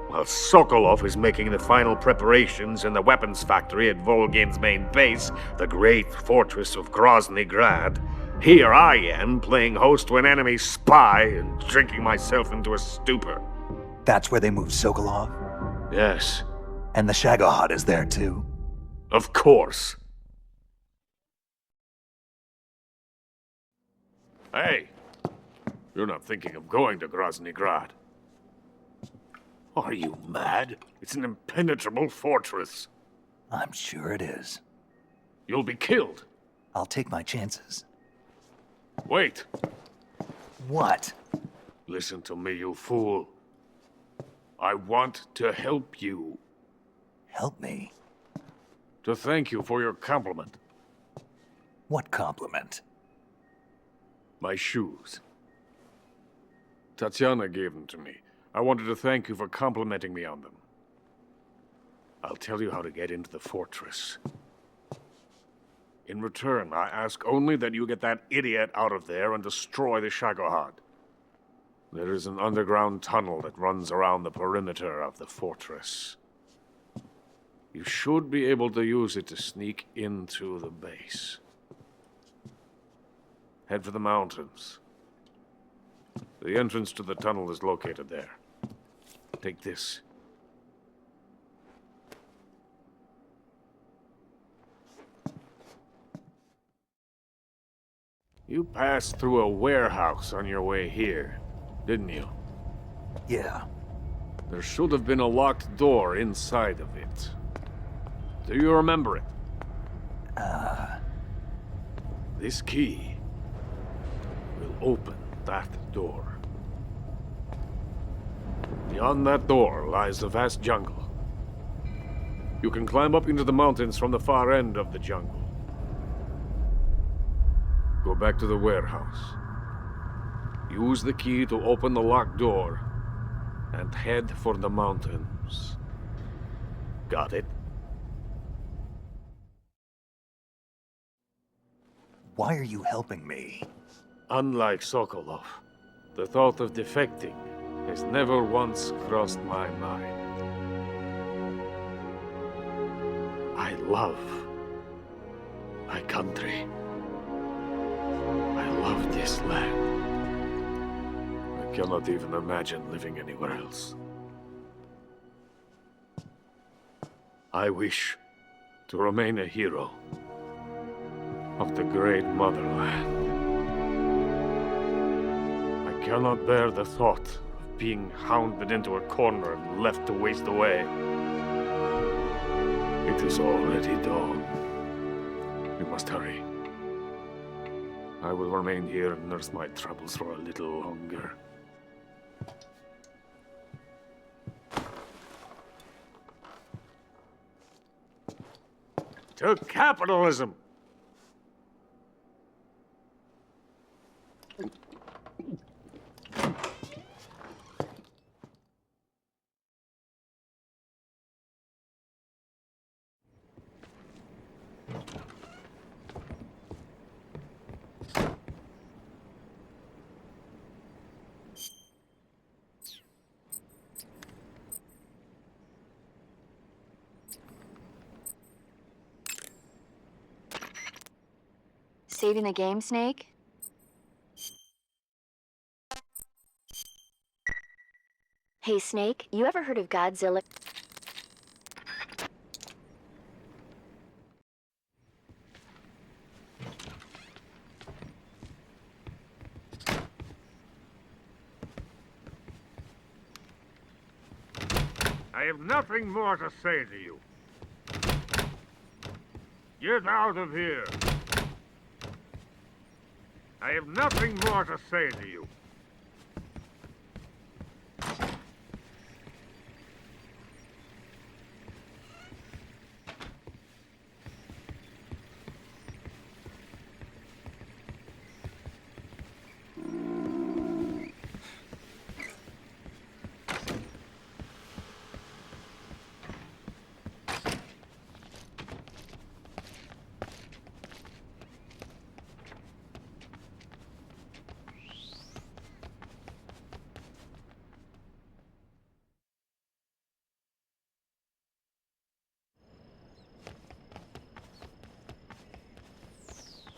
while Sokolov is making the final preparations in the weapons factory at Volgin's main base, the great fortress of Grozny Grad. Here I am, playing host to an enemy spy and drinking myself into a stupor. That's where they moved Sokolov? Yes. And the Shagohod is there too? Of course. Hey, you're not thinking of going to Grozny Grad. Are you mad? It's an impenetrable fortress. I'm sure it is. You'll be killed. I'll take my chances. Wait. What? Listen to me, you fool. I want to help you. Help me? To thank you for your compliment. What compliment? My shoes. Tatiana gave them to me. I wanted to thank you for complimenting me on them. I'll tell you how to get into the fortress. In return, I ask only that you get that idiot out of there and destroy the Shagohod. There is an underground tunnel that runs around the perimeter of the fortress. You should be able to use it to sneak into the base. Head for the mountains. The entrance to the tunnel is located there. Take this. You passed through a warehouse on your way here, didn't you? Yeah. There should have been a locked door inside of it. Do you remember it? This key will open that door. Beyond that door lies a vast jungle. You can climb up into the mountains from the far end of the jungle. Go back to the warehouse. Use the key to open the locked door and head for the mountains. Got it? Why are you helping me? Unlike Sokolov, the thought of defecting has never once crossed my mind. I love my country. I love this land. I cannot even imagine living anywhere else. I wish to remain a hero of the great motherland. I cannot bear the thought of being hounded into a corner and left to waste away. It is already dawn. We must hurry. I will remain here and nurse my troubles for a little longer. To capitalism! Saving the game, Snake? Hey, Snake, you ever heard of Godzilla? I have nothing more to say to you. Get out of here. I have nothing more to say to you.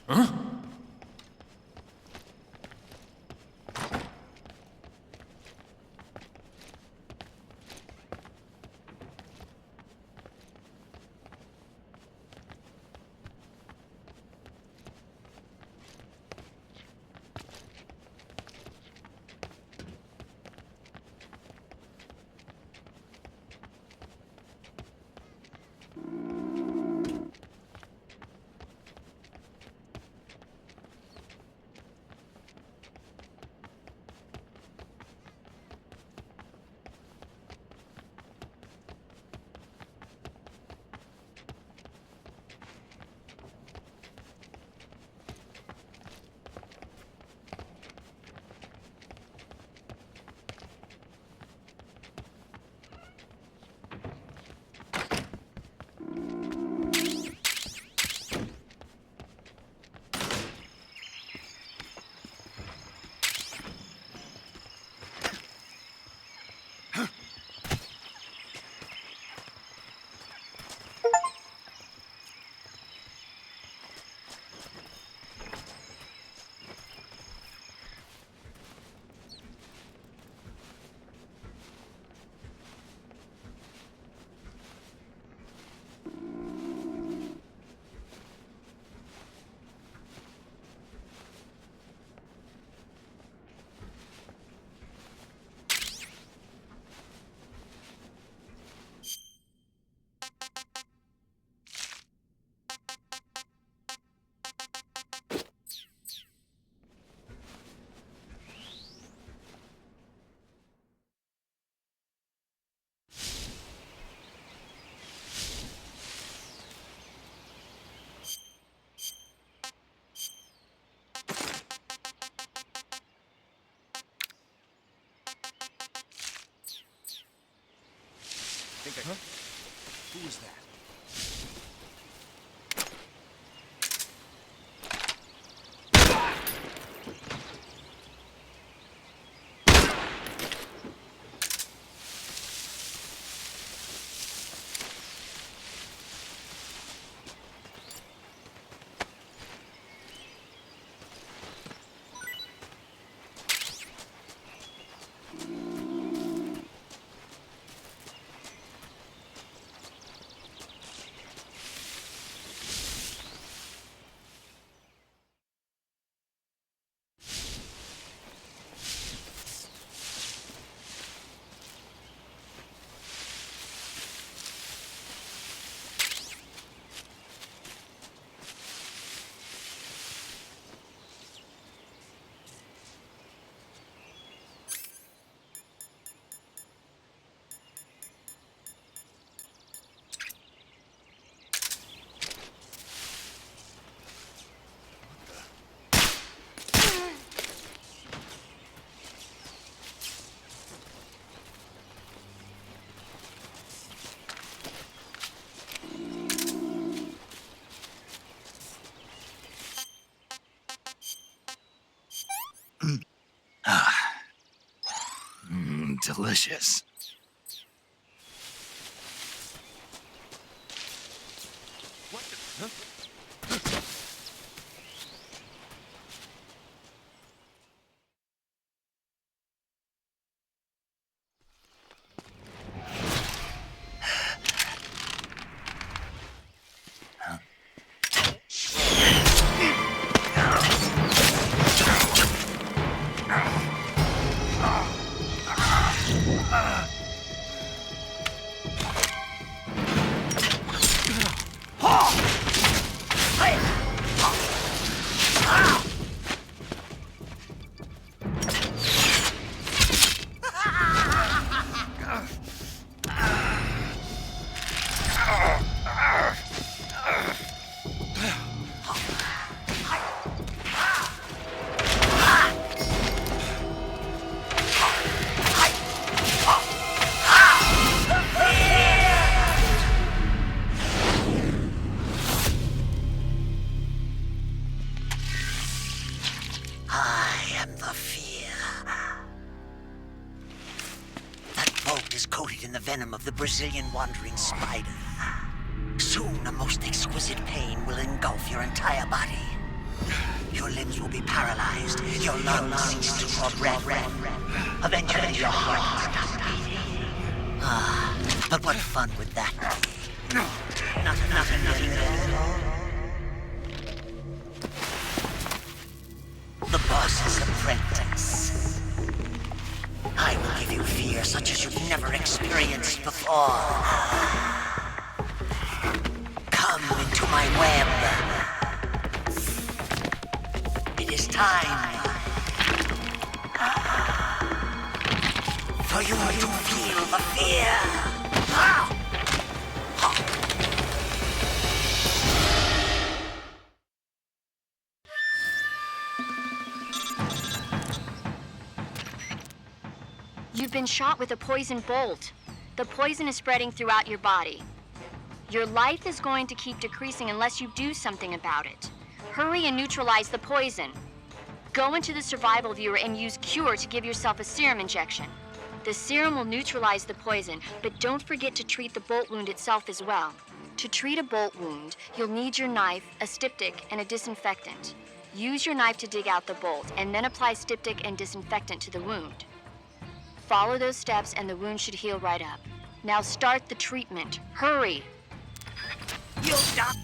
Huh? think I... Huh? Who was that? Delicious. What the... Huh? Venom of the Brazilian wandering spider. Soon, a most exquisite pain will engulf your entire body. Your limbs will be paralyzed, your lungs cease to draw breath. Eventually, your heart will stop beating. Ah, but what fun would that be? Nothing at all. The boss's apprentice. I will give you fear such as you've never experienced before. Come into my web. It is time for you to feel the fear. You've been shot with a poison bolt. The poison is spreading throughout your body. Your life is going to keep decreasing unless you do something about it. Hurry and neutralize the poison. Go into the survival viewer and use Cure to give yourself a serum injection. The serum will neutralize the poison, but don't forget to treat the bolt wound itself as well. To treat a bolt wound, you'll need your knife, a styptic, and a disinfectant. Use your knife to dig out the bolt, and then apply styptic and disinfectant to the wound. Follow those steps and the wound should heal right up. Now start the treatment. Hurry! You'll stop!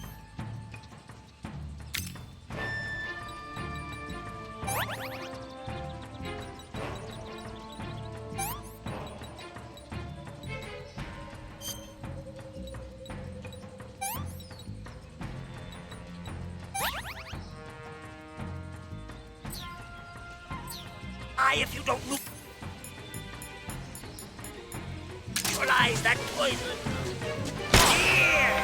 If you don't move... neutralize that poison. Here!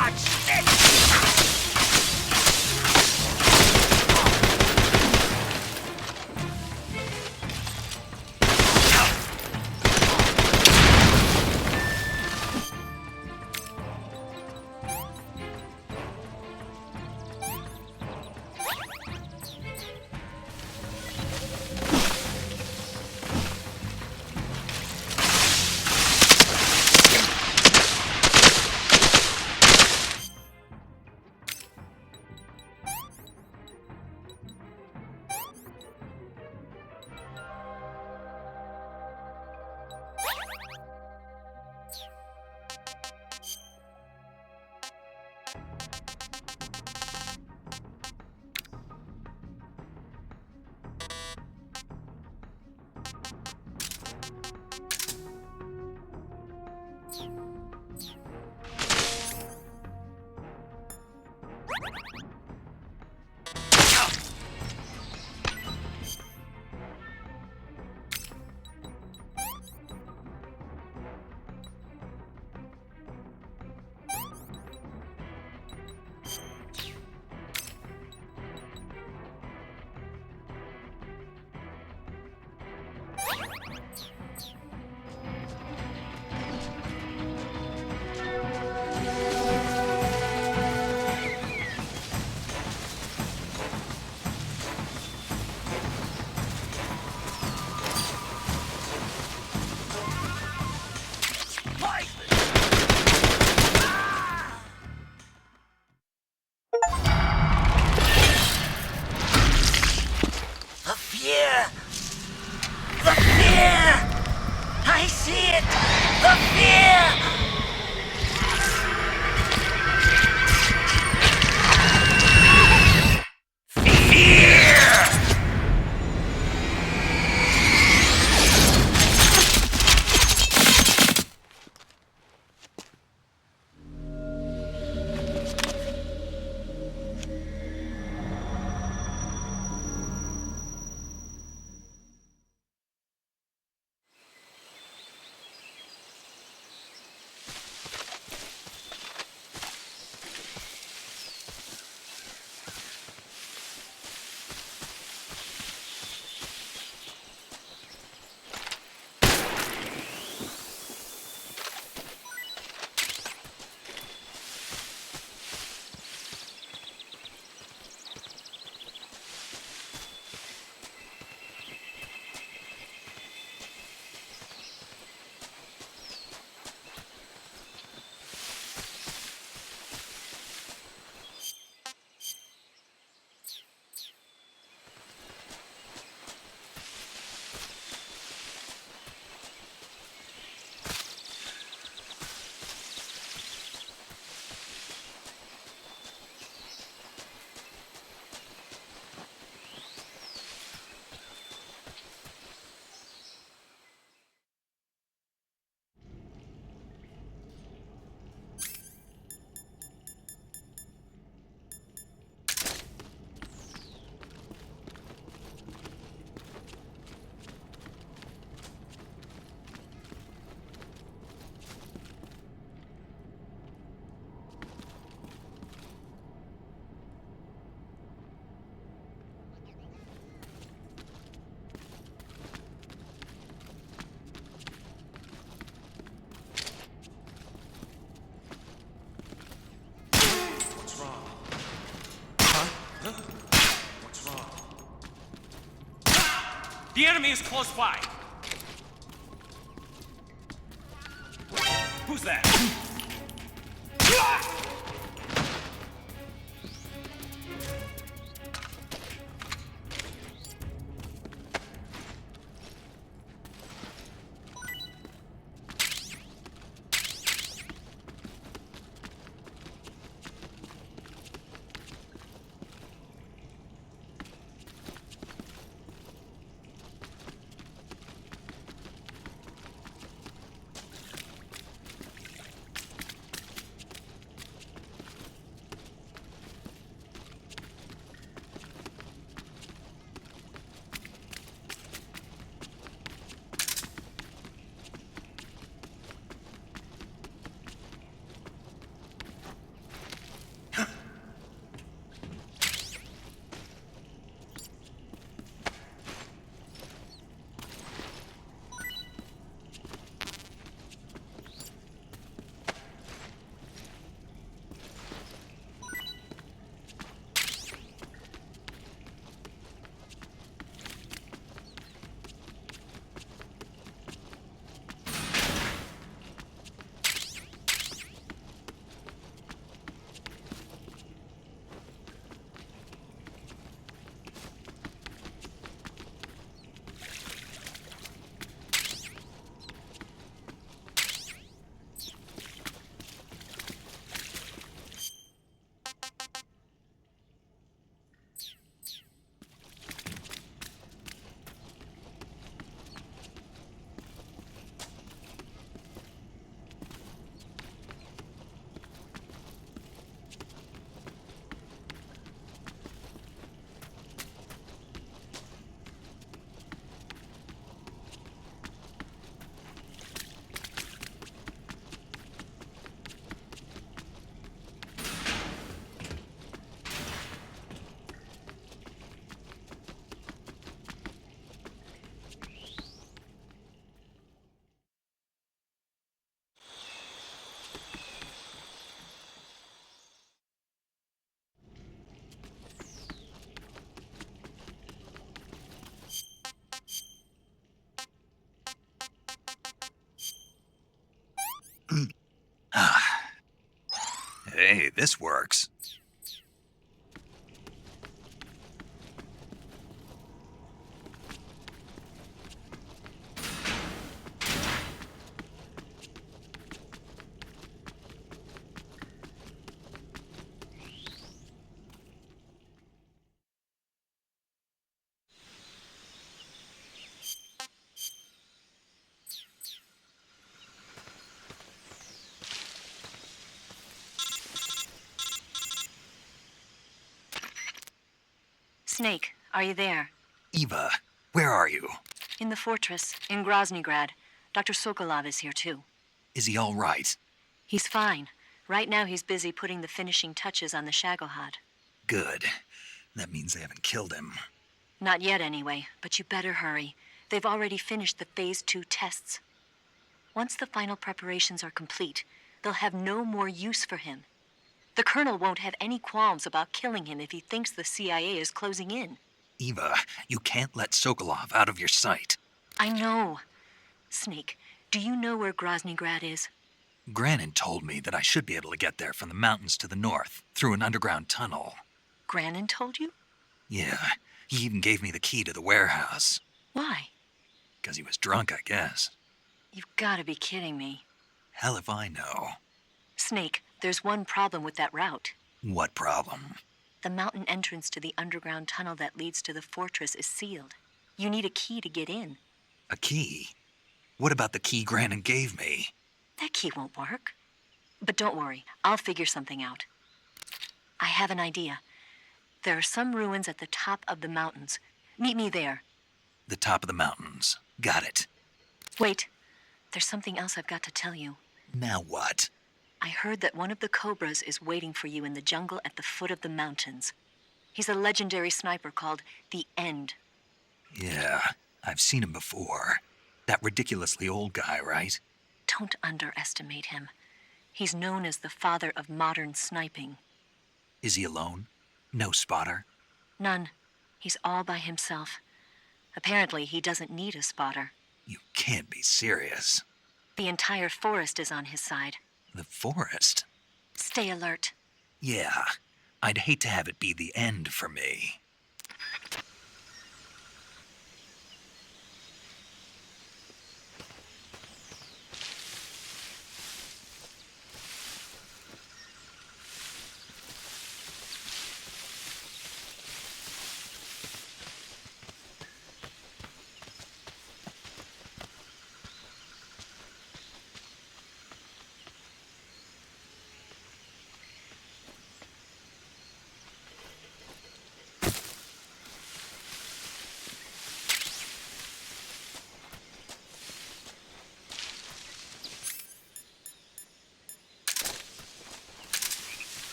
God, shit! The enemy is close by. Who's that? Hey, this works. Snake, are you there? Eva, where are you? In the fortress, in Groznygrad. Dr. Sokolov is here too. Is he all right? He's fine. Right now he's busy putting the finishing touches on the Shagohod. Good. That means they haven't killed him. Not yet anyway, but you better hurry. They've already finished the Phase 2 tests. Once the final preparations are complete, they'll have no more use for him. The Colonel won't have any qualms about killing him if he thinks the CIA is closing in. Eva, you can't let Sokolov out of your sight. I know. Snake, do you know where Groznygrad is? Granin told me that I should be able to get there from the mountains to the north, through an underground tunnel. Granin told you? Yeah, he even gave me the key to the warehouse. Why? 'Cause he was drunk, I guess. You've got to be kidding me. Hell if I know. Snake, there's one problem with that route. What problem? The mountain entrance to the underground tunnel that leads to the fortress is sealed. You need a key to get in. A key? What about the key Granin gave me? That key won't work. But don't worry, I'll figure something out. I have an idea. There are some ruins at the top of the mountains. Meet me there. The top of the mountains. Got it. Wait, there's something else I've got to tell you. Now what? I heard that one of the Cobras is waiting for you in the jungle at the foot of the mountains. He's a legendary sniper called the End. Yeah, I've seen him before. That ridiculously old guy, right? Don't underestimate him. He's known as the father of modern sniping. Is he alone? No spotter? None. He's all by himself. Apparently, he doesn't need a spotter. You can't be serious. The entire forest is on his side. The forest? Stay alert. Yeah, I'd hate to have it be the end for me.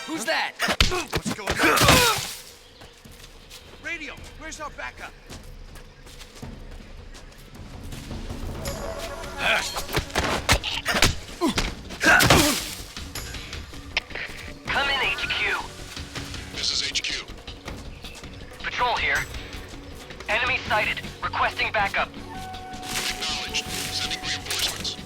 Who's that? What's going on? Radio, where's our backup? Come in, HQ. This is HQ. Patrol here. Enemy sighted. Requesting backup. Acknowledged. Sending reinforcements.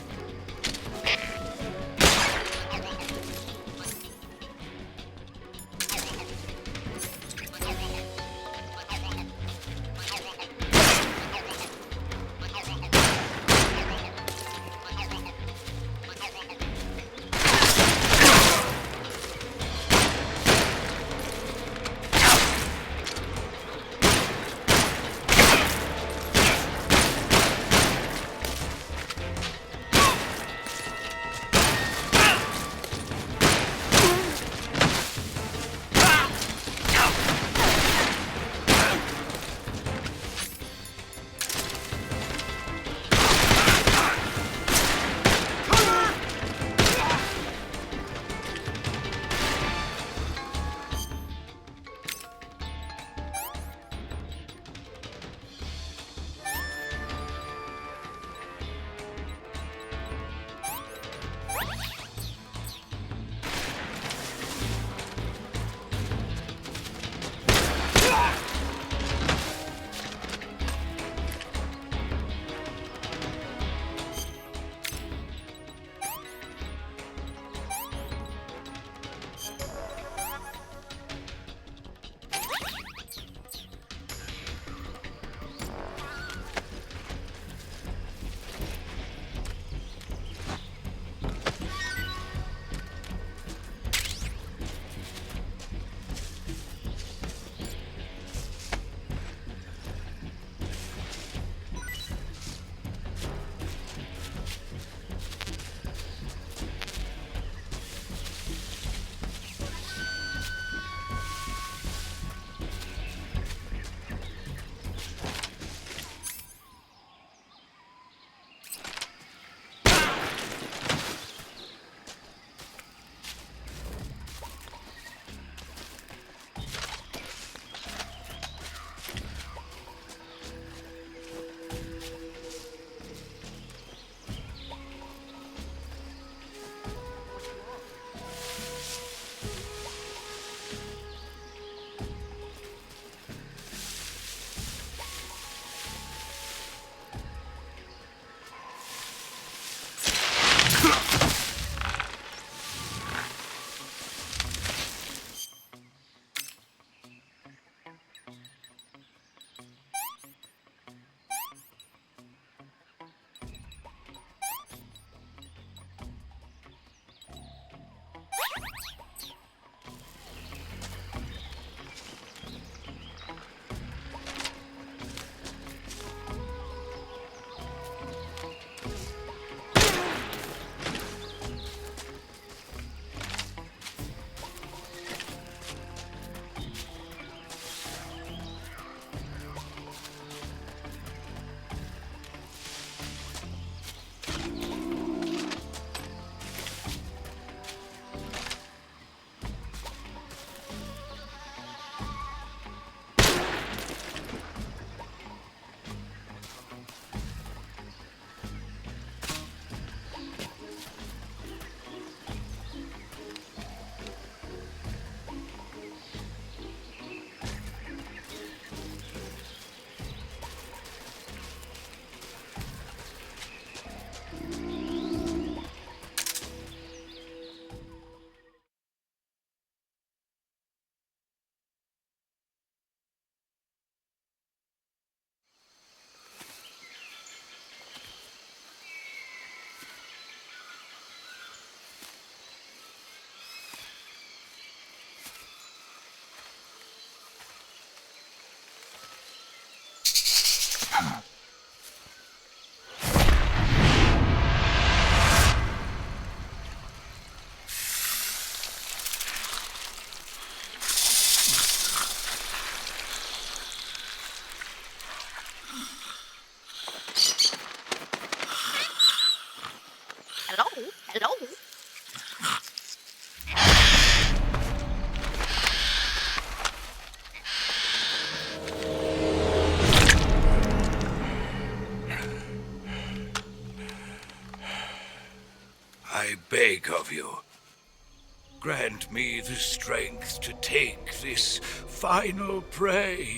grant me the strength to take this final prey.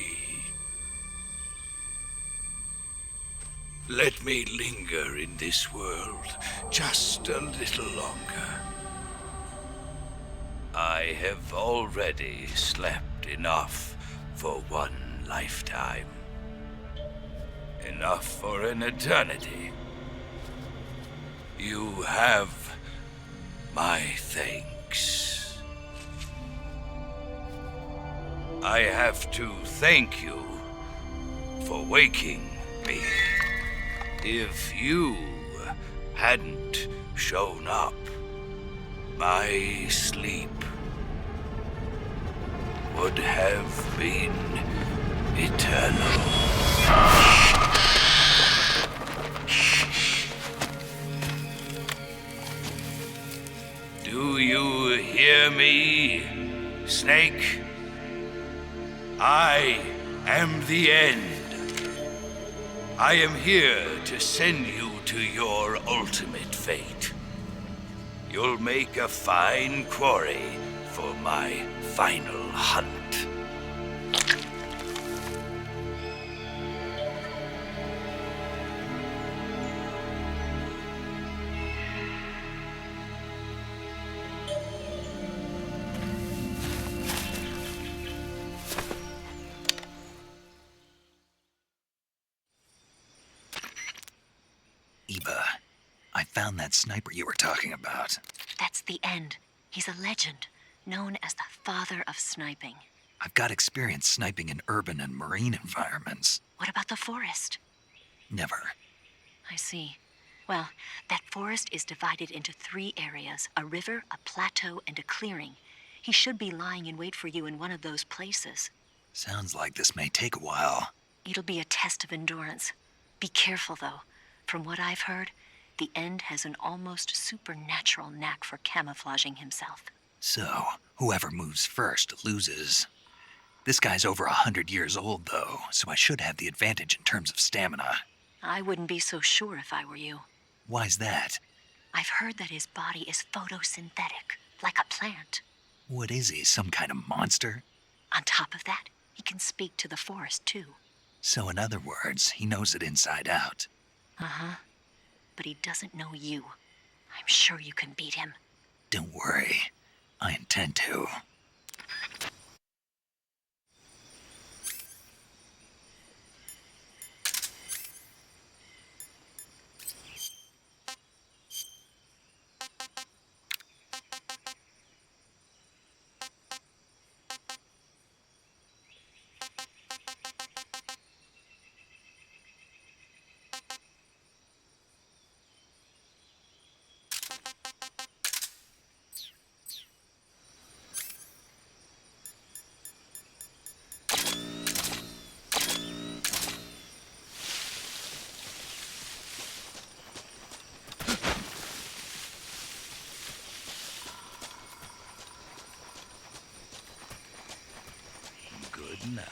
Let me linger in this world just a little longer. I have already slept enough for one lifetime. Enough for an eternity. You have my thanks. I have to thank you for waking me. If you hadn't shown up, my sleep would have been eternal. Do you hear me, Snake? I am the end. I am here to send you to your ultimate fate. You'll make a fine quarry for my final hunt. Eva, I found that sniper you were talking about. That's the end. He's a legend, known as the father of sniping. I've got experience sniping in urban and marine environments. What about the forest? Never. I see. Well, that forest is divided into 3 areas, a river, a plateau, and a clearing. He should be lying in wait for you in one of those places. Sounds like this may take a while. It'll be a test of endurance. Be careful, though. From what I've heard, the End has an almost supernatural knack for camouflaging himself. So, whoever moves first loses. This guy's over 100 years old, though, so I should have the advantage in terms of stamina. I wouldn't be so sure if I were you. Why's that? I've heard that his body is photosynthetic, like a plant. What is he, some kind of monster? On top of that, he can speak to the forest, too. So in other words, he knows it inside out. Uh-huh. But he doesn't know you. I'm sure you can beat him. Don't worry. I intend to. Good night.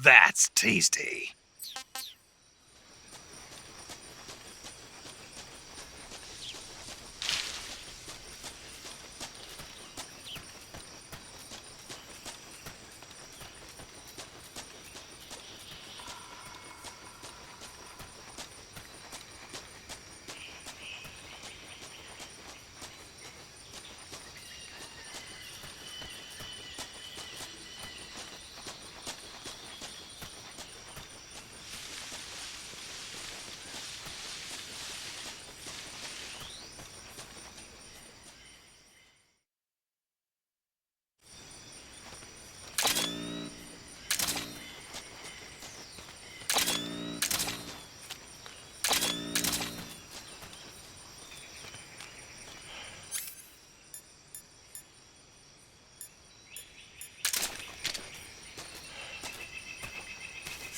That's tasty.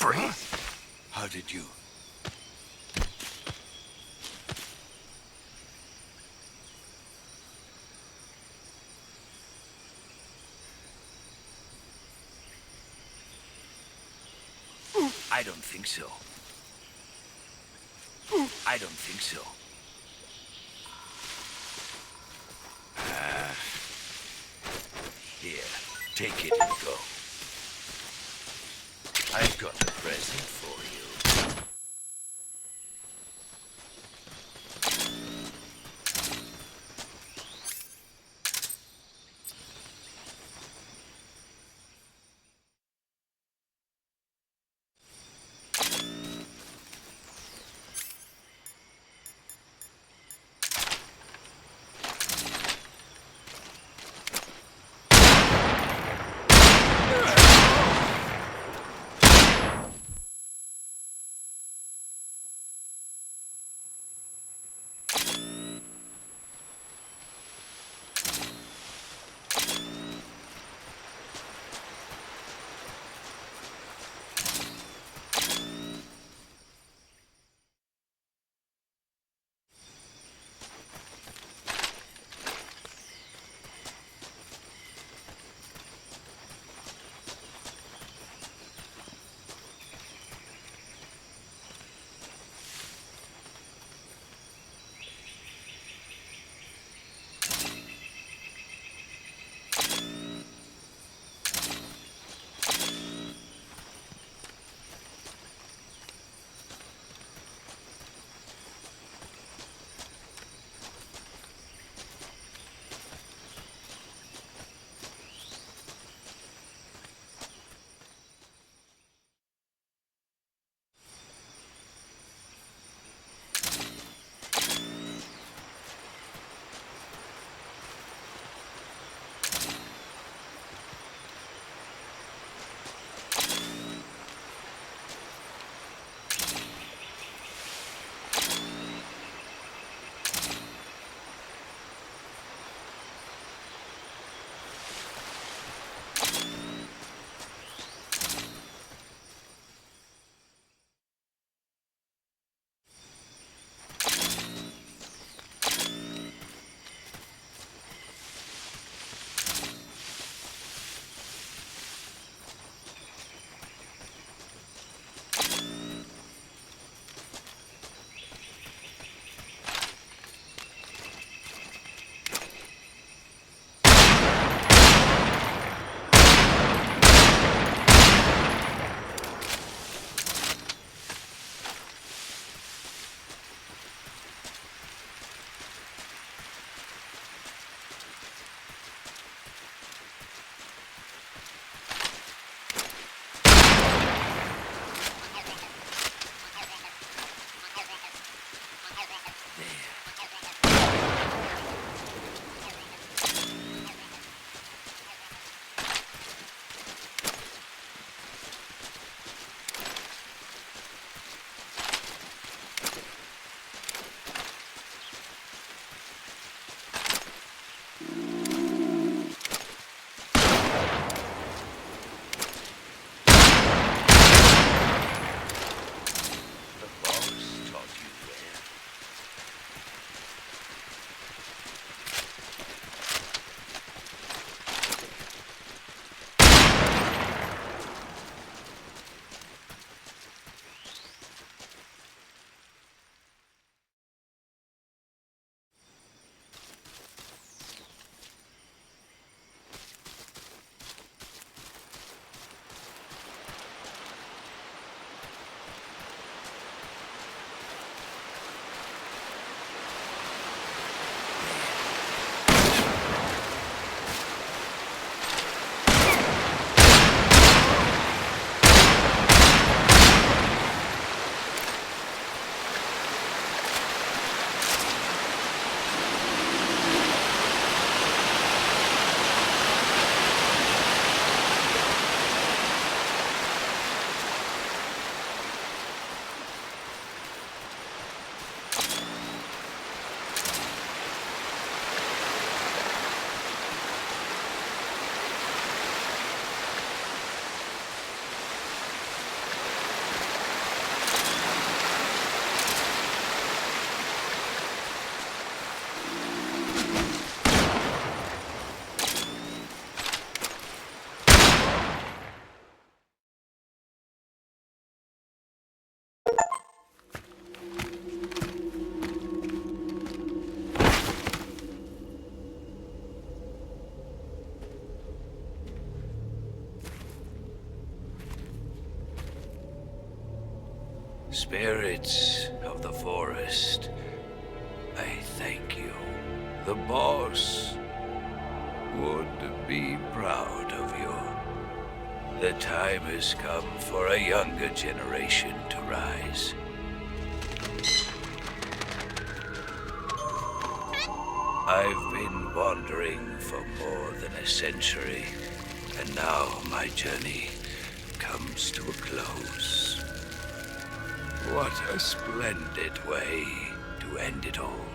Freeze! How did you? I don't think so. I don't think so. Here, take it and go. I've got a present for you. Spirits of the forest, I thank you. The boss would be proud of you. The time has come for a younger generation to rise. I've been wandering for more than a century, and now my journey comes to a close. What a splendid way to end it all.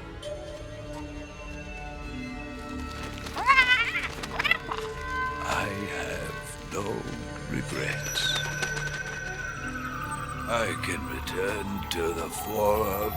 I have no regrets. I can return to the Forum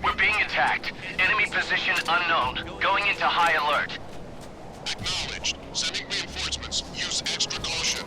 We're being attacked. Enemy position unknown. Going into high alert. Acknowledged. Sending reinforcements. Use extra caution.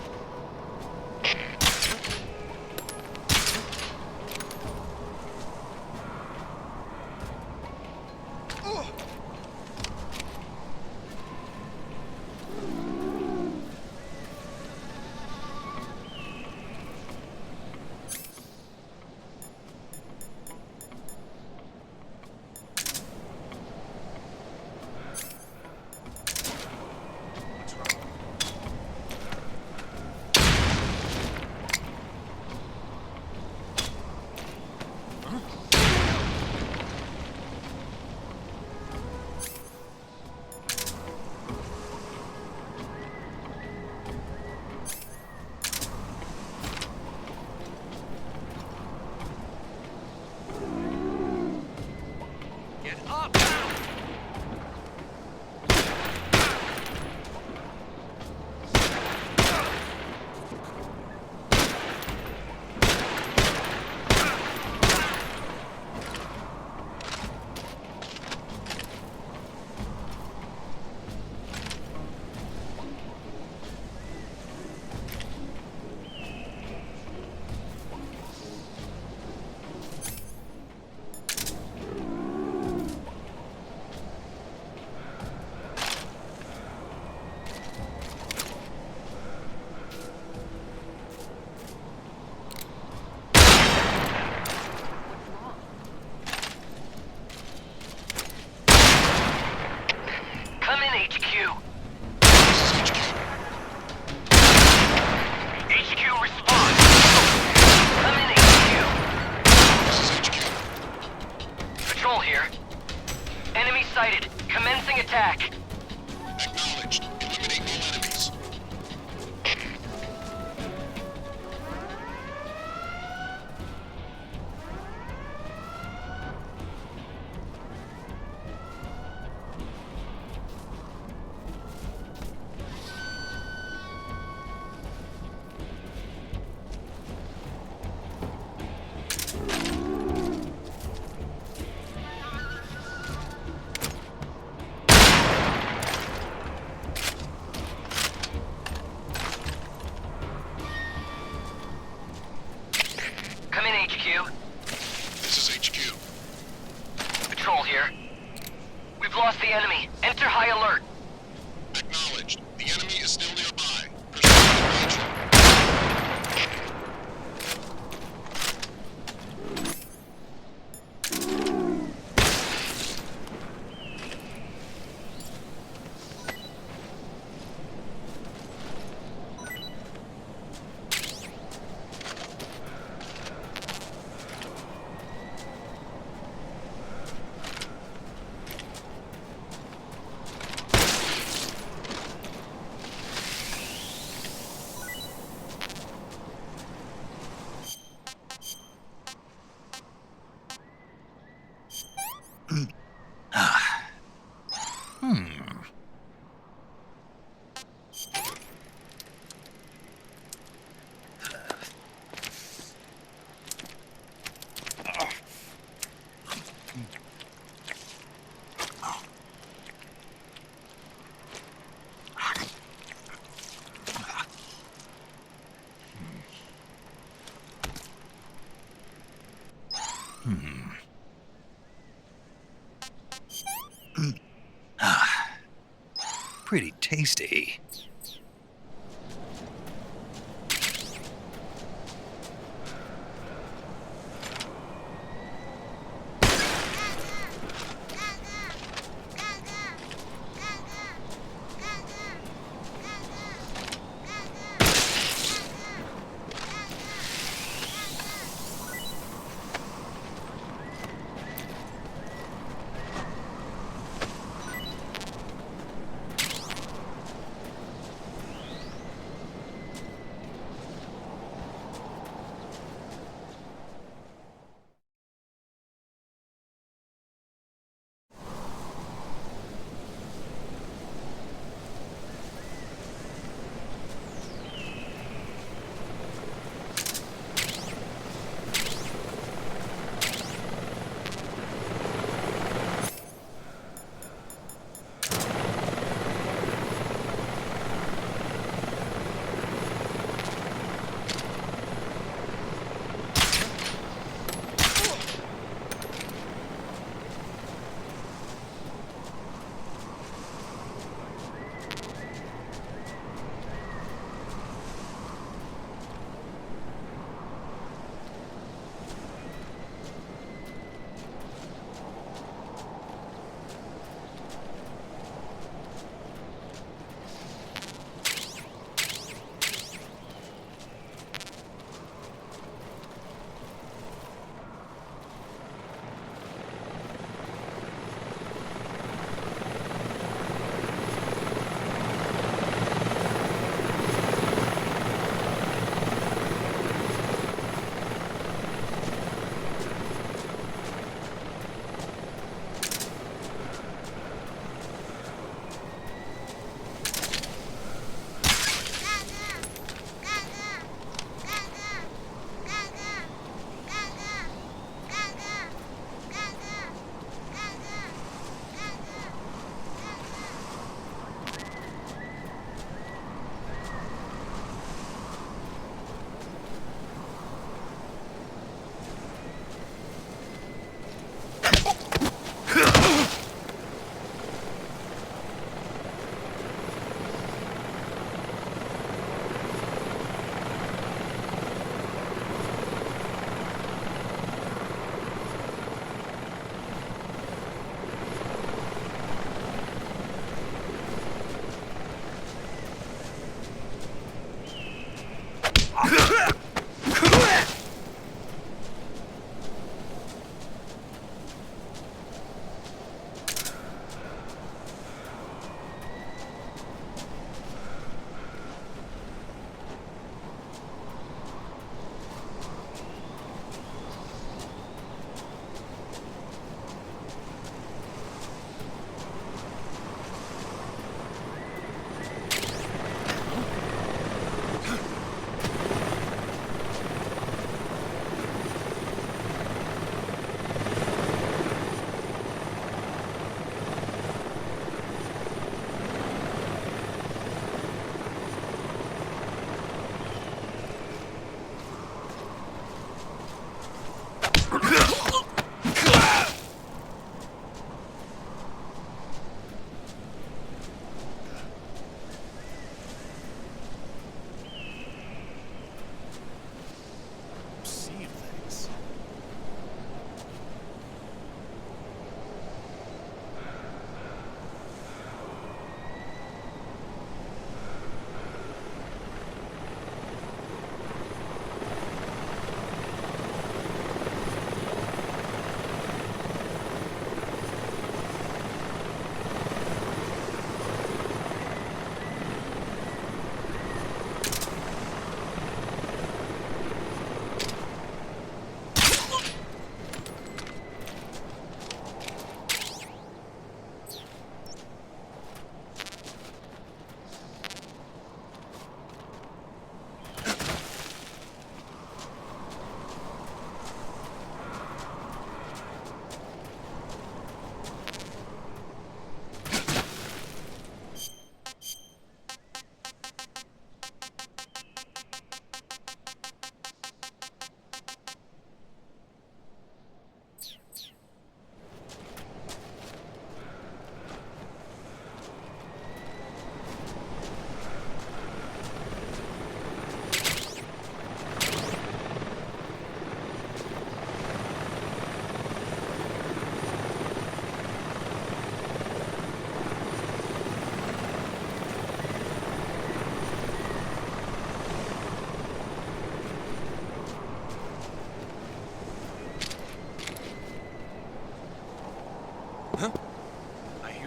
Come in, HQ. HQ, respond. Come in, HQ. Patrol here. Enemy sighted. Commencing attack. Acknowledged. Eliminate all enemies. Come in, HQ. This is HQ. Patrol here. We've lost the enemy. Enter high alert. Acknowledged. The enemy is still nearby. Pursue Pretty tasty.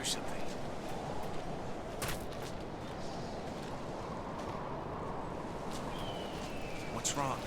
hear something. What's wrong?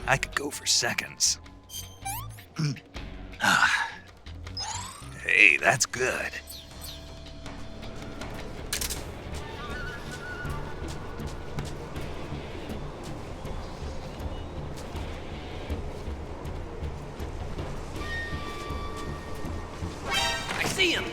I could go for seconds. Hey, that's good. I see him!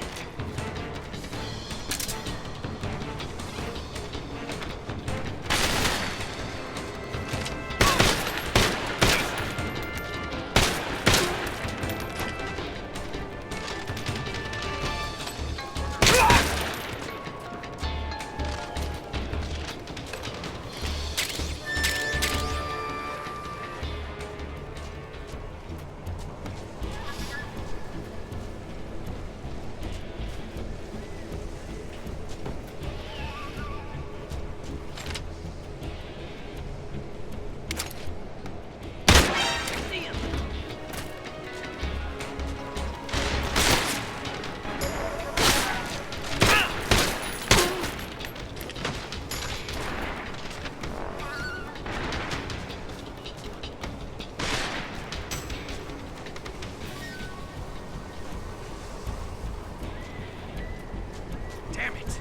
Damn it!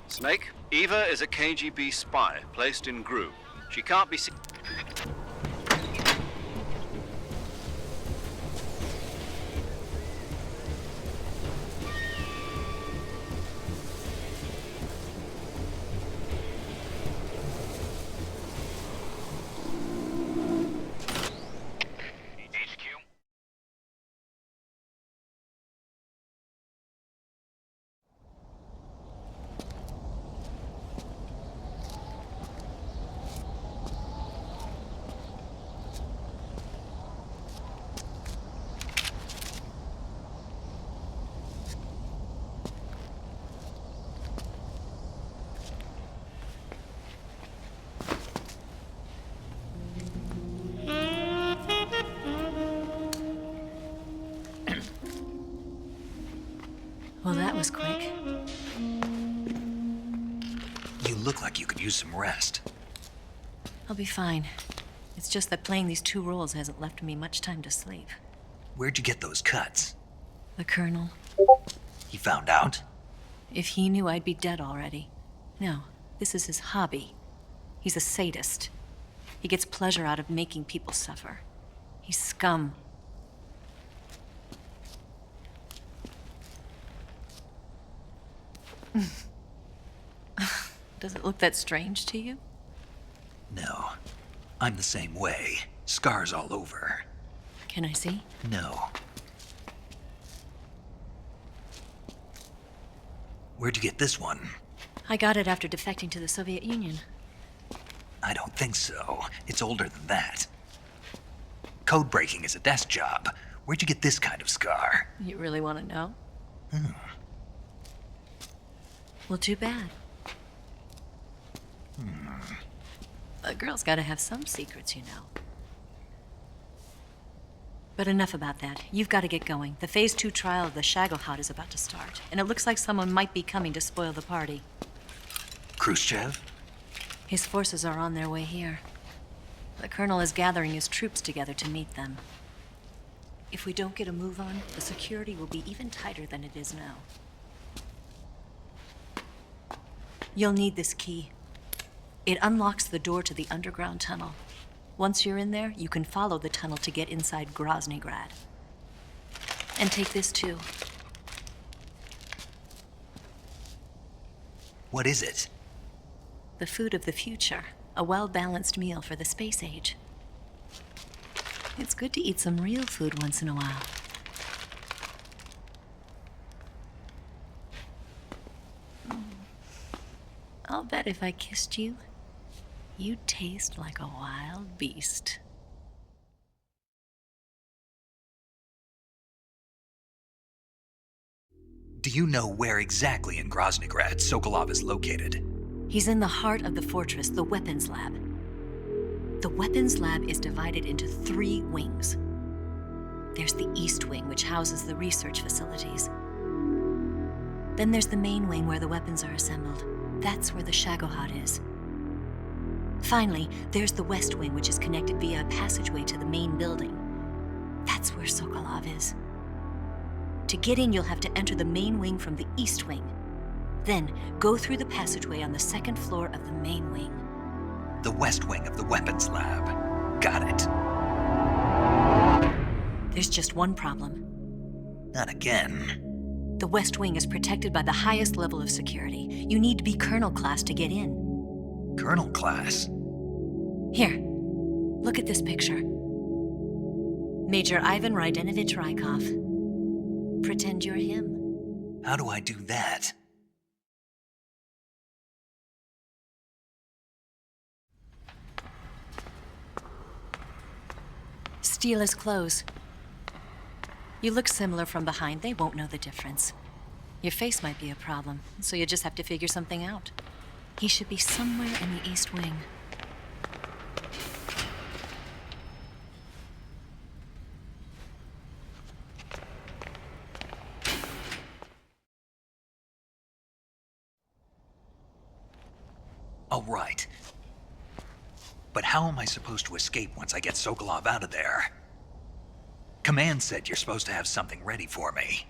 Snake, Eva is a KGB spy placed in Gru. She can't be seen. Well, that was quick. You look like you could use some rest. I'll be fine. It's just that playing these two roles hasn't left me much time to sleep. Where'd you get those cuts? The Colonel. He found out? If he knew, I'd be dead already. No, this is his hobby. He's a sadist. He gets pleasure out of making people suffer. He's scum. Does it look that strange to you? No. I'm the same way. Scars all over. Can I see? No. Where'd you get this one? I got it after defecting to the Soviet Union. I don't think so. It's older than that. Code breaking is a desk job. Where'd you get this kind of scar? You really want to know? Well, too bad. A girl's got to have some secrets, you know. But enough about that. You've got to get going. The Phase 2 trial of the Shagohod is about to start, and it looks like someone might be coming to spoil the party. Khrushchev? His forces are on their way here. The Colonel is gathering his troops together to meet them. If we don't get a move on, the security will be even tighter than it is now. You'll need this key. It unlocks the door to the underground tunnel. Once you're in there, you can follow the tunnel to get inside Groznygrad. And take this too. What is it? The food of the future. A well-balanced meal for the space age. It's good to eat some real food once in a while. I'll bet if I kissed you, you'd taste like a wild beast. Do you know where exactly in Groznygrad Sokolov is located? He's in the heart of the fortress, the weapons lab. The weapons lab is divided into 3 wings. There's the East Wing, which houses the research facilities. Then there's the main wing where the weapons are assembled. That's where the Shagohod is. Finally, there's the West Wing, which is connected via a passageway to the main building. That's where Sokolov is. To get in, you'll have to enter the main wing from the East Wing. Then, go through the passageway on the 2nd floor of the main wing. The West Wing of the weapons lab. Got it. There's just one problem. Not again. The West Wing is protected by the highest level of security. You need to be Colonel class to get in. Colonel class? Here, look at this picture. Major Ivan Rydenovich Rykov. Pretend you're him. How do I do that? Steal his clothes. You look similar from behind. They won't know the difference. Your face might be a problem, so you just have to figure something out. He should be somewhere in the East Wing. All right. But how am I supposed to escape once I get Sokolov out of there? Command said you're supposed to have something ready for me.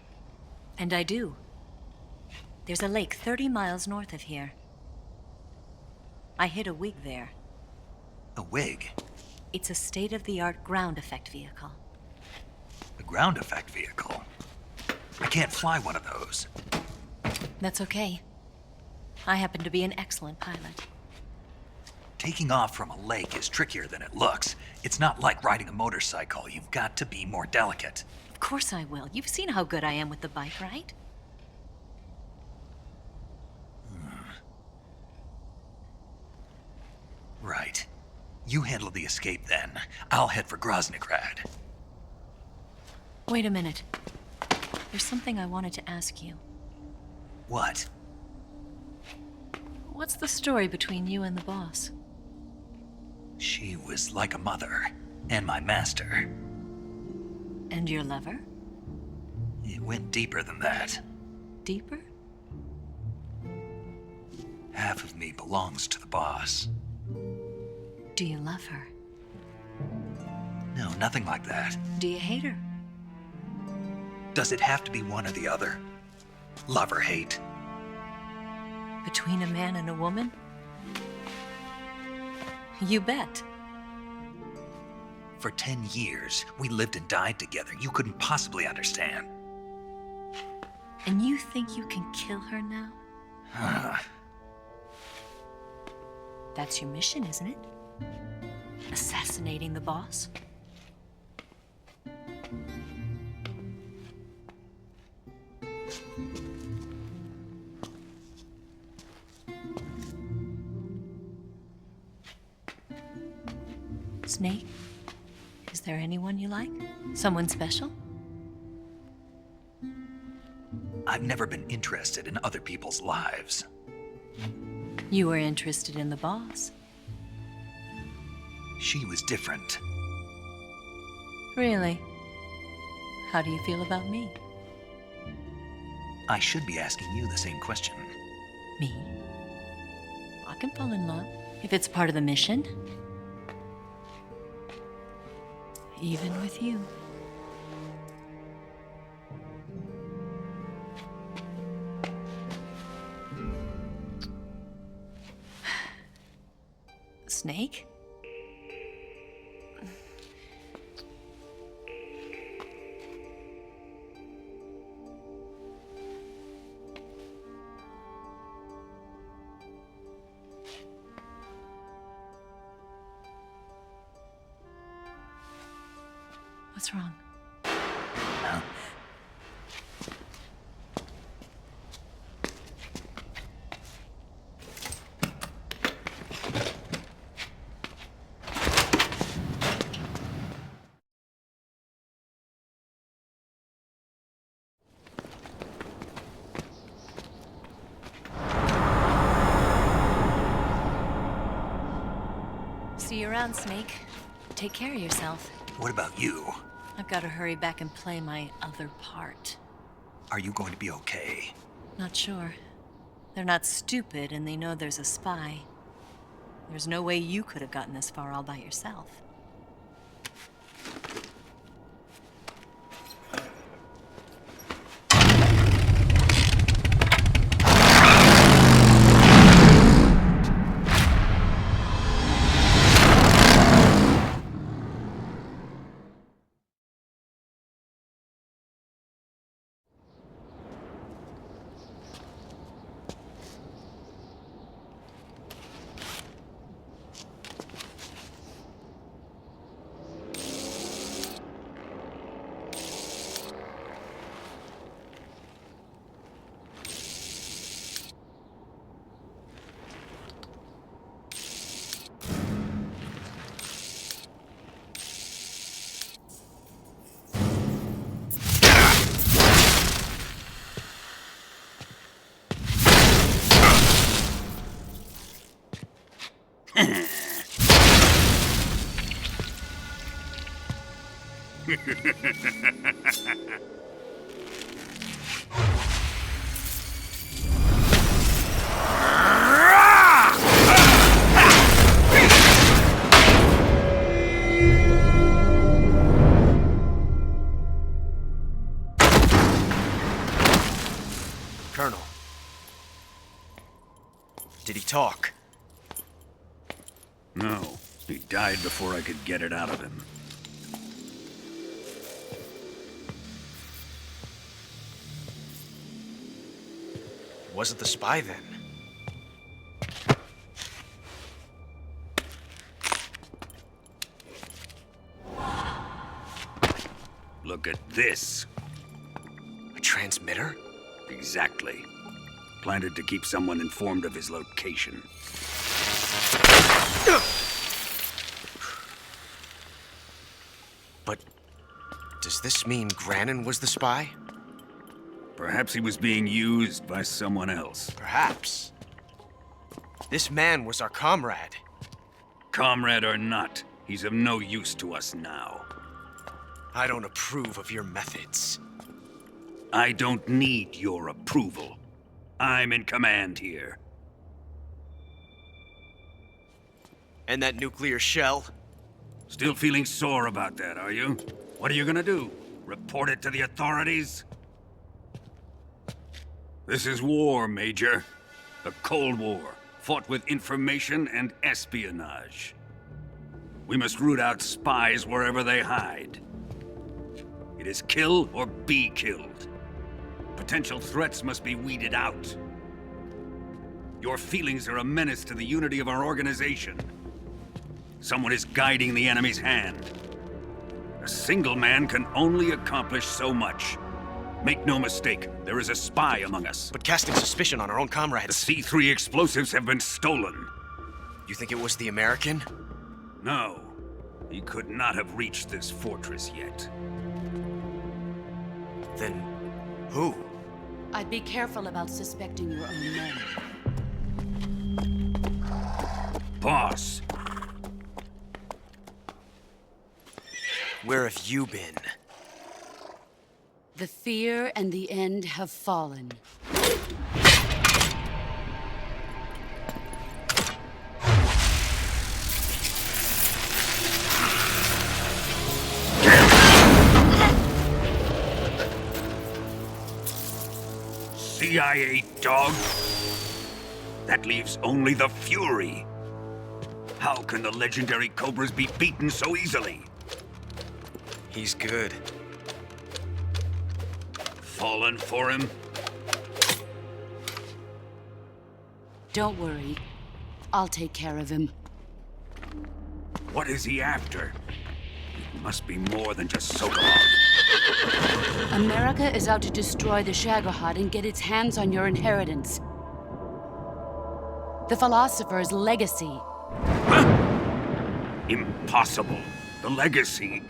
And I do. There's a lake 30 miles north of here. I hid a wig there. A wig? It's a state-of-the-art ground effect vehicle. A ground effect vehicle? I can't fly one of those. That's okay. I happen to be an excellent pilot. Taking off from a lake is trickier than it looks. It's not like riding a motorcycle. You've got to be more delicate. Of course I will. You've seen how good I am with the bike, right? Right. You handle the escape then. I'll head for Groznygrad. Wait a minute. There's something I wanted to ask you. What? What's the story between you and the boss? She was like a mother, and my master. And your lover? It went deeper than that. Deeper? Half of me belongs to the boss. Do you love her? No, nothing like that. Do you hate her? Does it have to be one or the other? Love or hate? Between a man and a woman? You bet. For 10 years, we lived and died together. You couldn't possibly understand. And you think you can kill her now? That's your mission, isn't it? Assassinating the boss? Snake, is there anyone you like? Someone special? I've never been interested in other people's lives. You were interested in the boss. She was different. Really? How do you feel about me? I should be asking you the same question. Me? I can fall in love if it's part of the mission. Even with you. Snake? What's wrong? Huh? See you around, Sneak. Take care of yourself. What about you? I've got to hurry back and play my other part. Are you going to be okay? Not sure. They're not stupid, and they know there's a spy. There's no way you could have gotten this far all by yourself. Colonel. Did he talk? No. He died before I could get it out of him. Was it the spy then? Look at this. A transmitter? Exactly. Planted to keep someone informed of his location. But does this mean Grannon was the spy? Perhaps he was being used by someone else. Perhaps. This man was our comrade. Comrade or not, he's of no use to us now. I don't approve of your methods. I don't need your approval. I'm in command here. And that nuclear shell? Still feeling sore about that, are you? What are you gonna do? Report it to the authorities? This is war, Major. The Cold War, fought with information and espionage. We must root out spies wherever they hide. It is kill or be killed. Potential threats must be weeded out. Your feelings are a menace to the unity of our organization. Someone is guiding the enemy's hand. A single man can only accomplish so much. Make no mistake, there is a spy among us. But casting suspicion on our own comrades. The C3 explosives have been stolen. You think it was the American? No. He could not have reached this fortress yet. Then who? I'd be careful about suspecting your own men. Boss. Where have you been? The fear and the end have fallen. CIA dog? That leaves only the Fury. How can the legendary Cobras be beaten so easily? He's good. Fallen for him? Don't worry. I'll take care of him. What is he after? It must be more than just Sokolov. America is out to destroy the Shagohod and get its hands on your inheritance. The philosopher's legacy. Huh? Impossible. The legacy,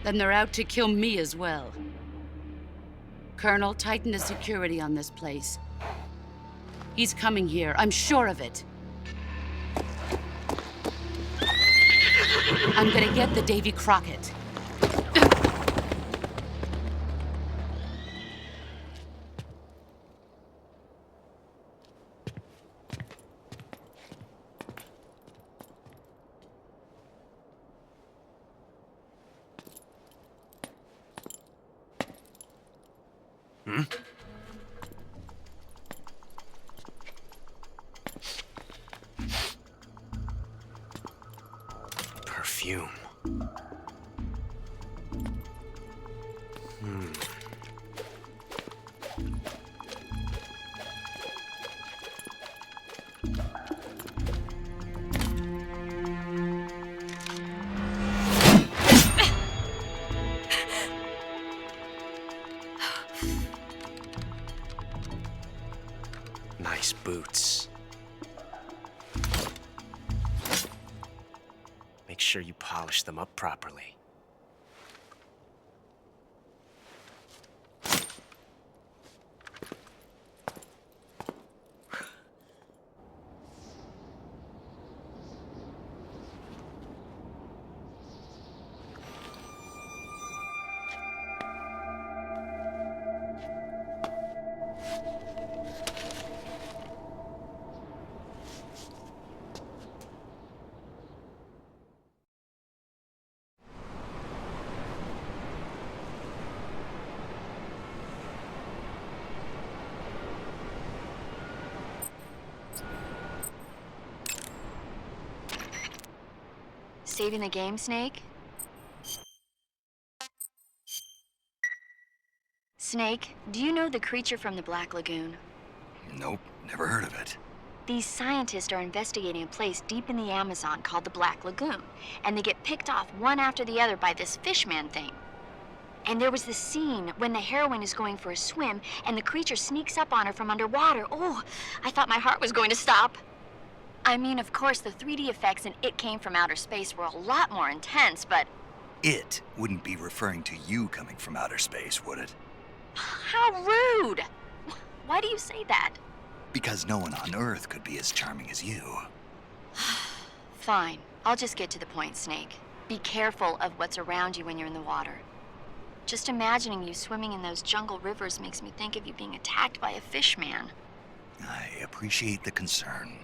Then they're out to kill me as well. Colonel, tighten the security on this place. He's coming here, I'm sure of it. I'm gonna get the Davy Crockett. Hmm? Perfume. Nice boots. Make sure you polish them up properly. Saving the game, Snake? Snake, do you know the creature from the Black Lagoon? Nope, never heard of it. These scientists are investigating a place deep in the Amazon called the Black Lagoon, and they get picked off one after the other by this fishman thing. And there was this scene when the heroine is going for a swim, and the creature sneaks up on her from underwater. Oh, I thought my heart was going to stop. I mean, of course, the 3D effects in It Came from Outer Space were a lot more intense, but... It wouldn't be referring to you coming from outer space, would it? How rude! Why do you say that? Because no one on Earth could be as charming as you. Fine. I'll just get to the point, Snake. Be careful of what's around you when you're in the water. Just imagining you swimming in those jungle rivers makes me think of you being attacked by a fishman. I appreciate the concern.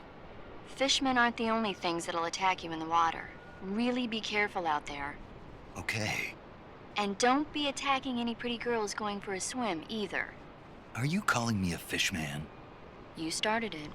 Fishmen aren't the only things that'll attack you in the water. Really be careful out there. Okay. And don't be attacking any pretty girls going for a swim, either. Are you calling me a fishman? You started it.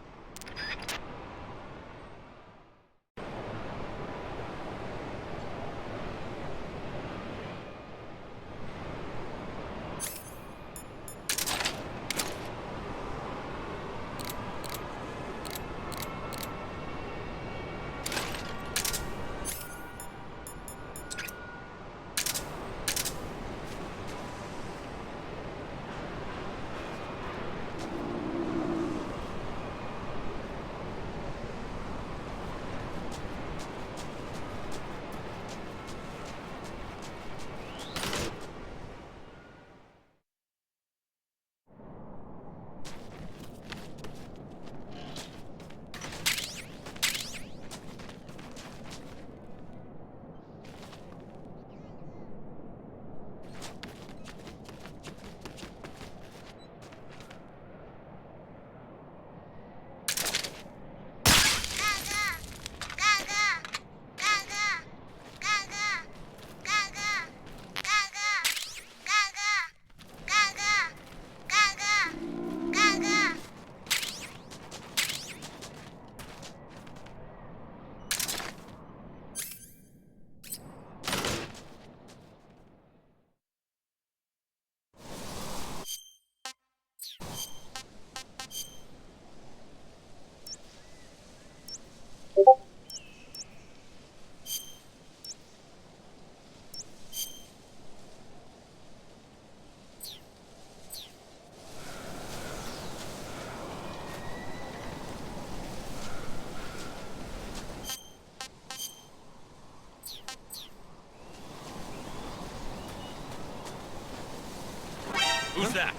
Who's that?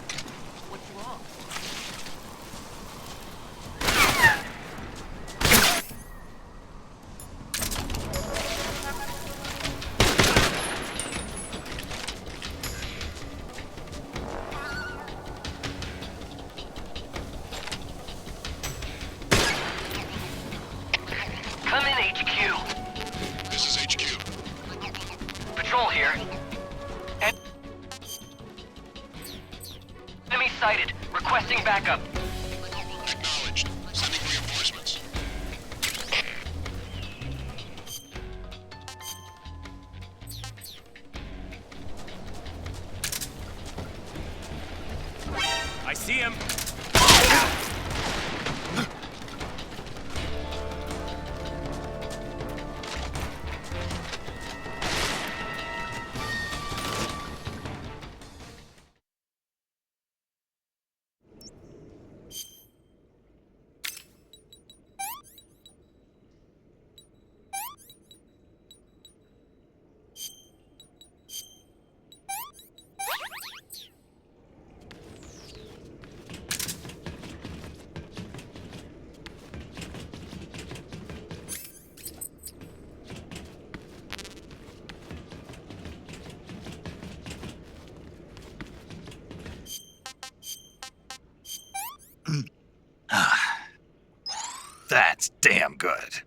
What's wrong? sighted. Requesting backup. Acknowledged. Sending reinforcements. I see him. That's damn good.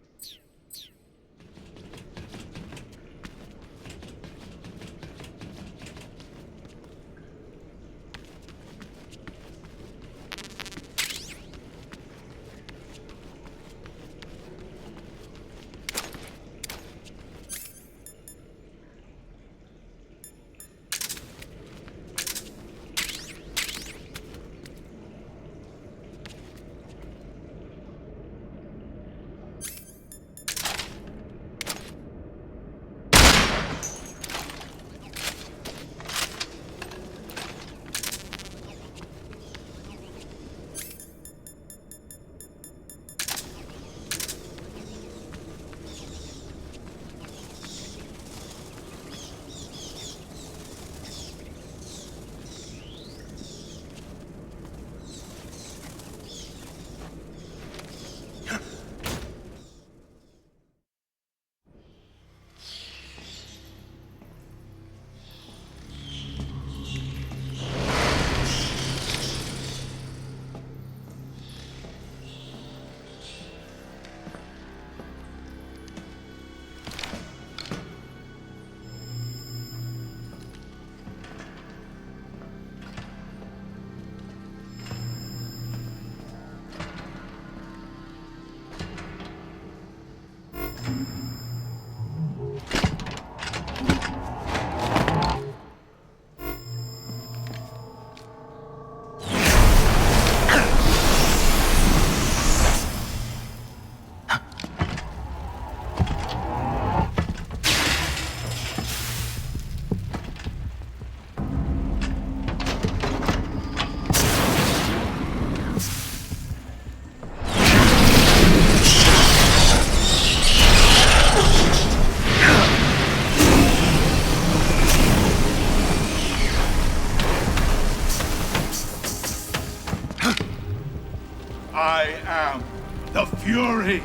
I am the Fury.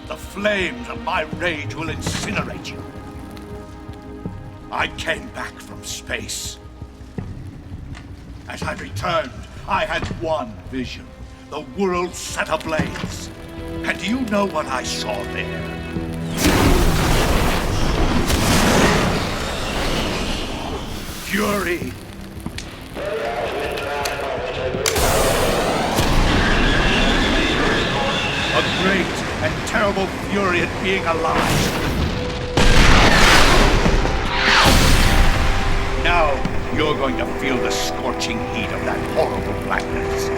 The flames of my rage will incinerate you. I came back from space. As I returned, I had one vision. The world set ablaze. And do you know what I saw there? Fury. A great and terrible fury at being alive. Now, you're going to feel the scorching heat of that horrible blackness.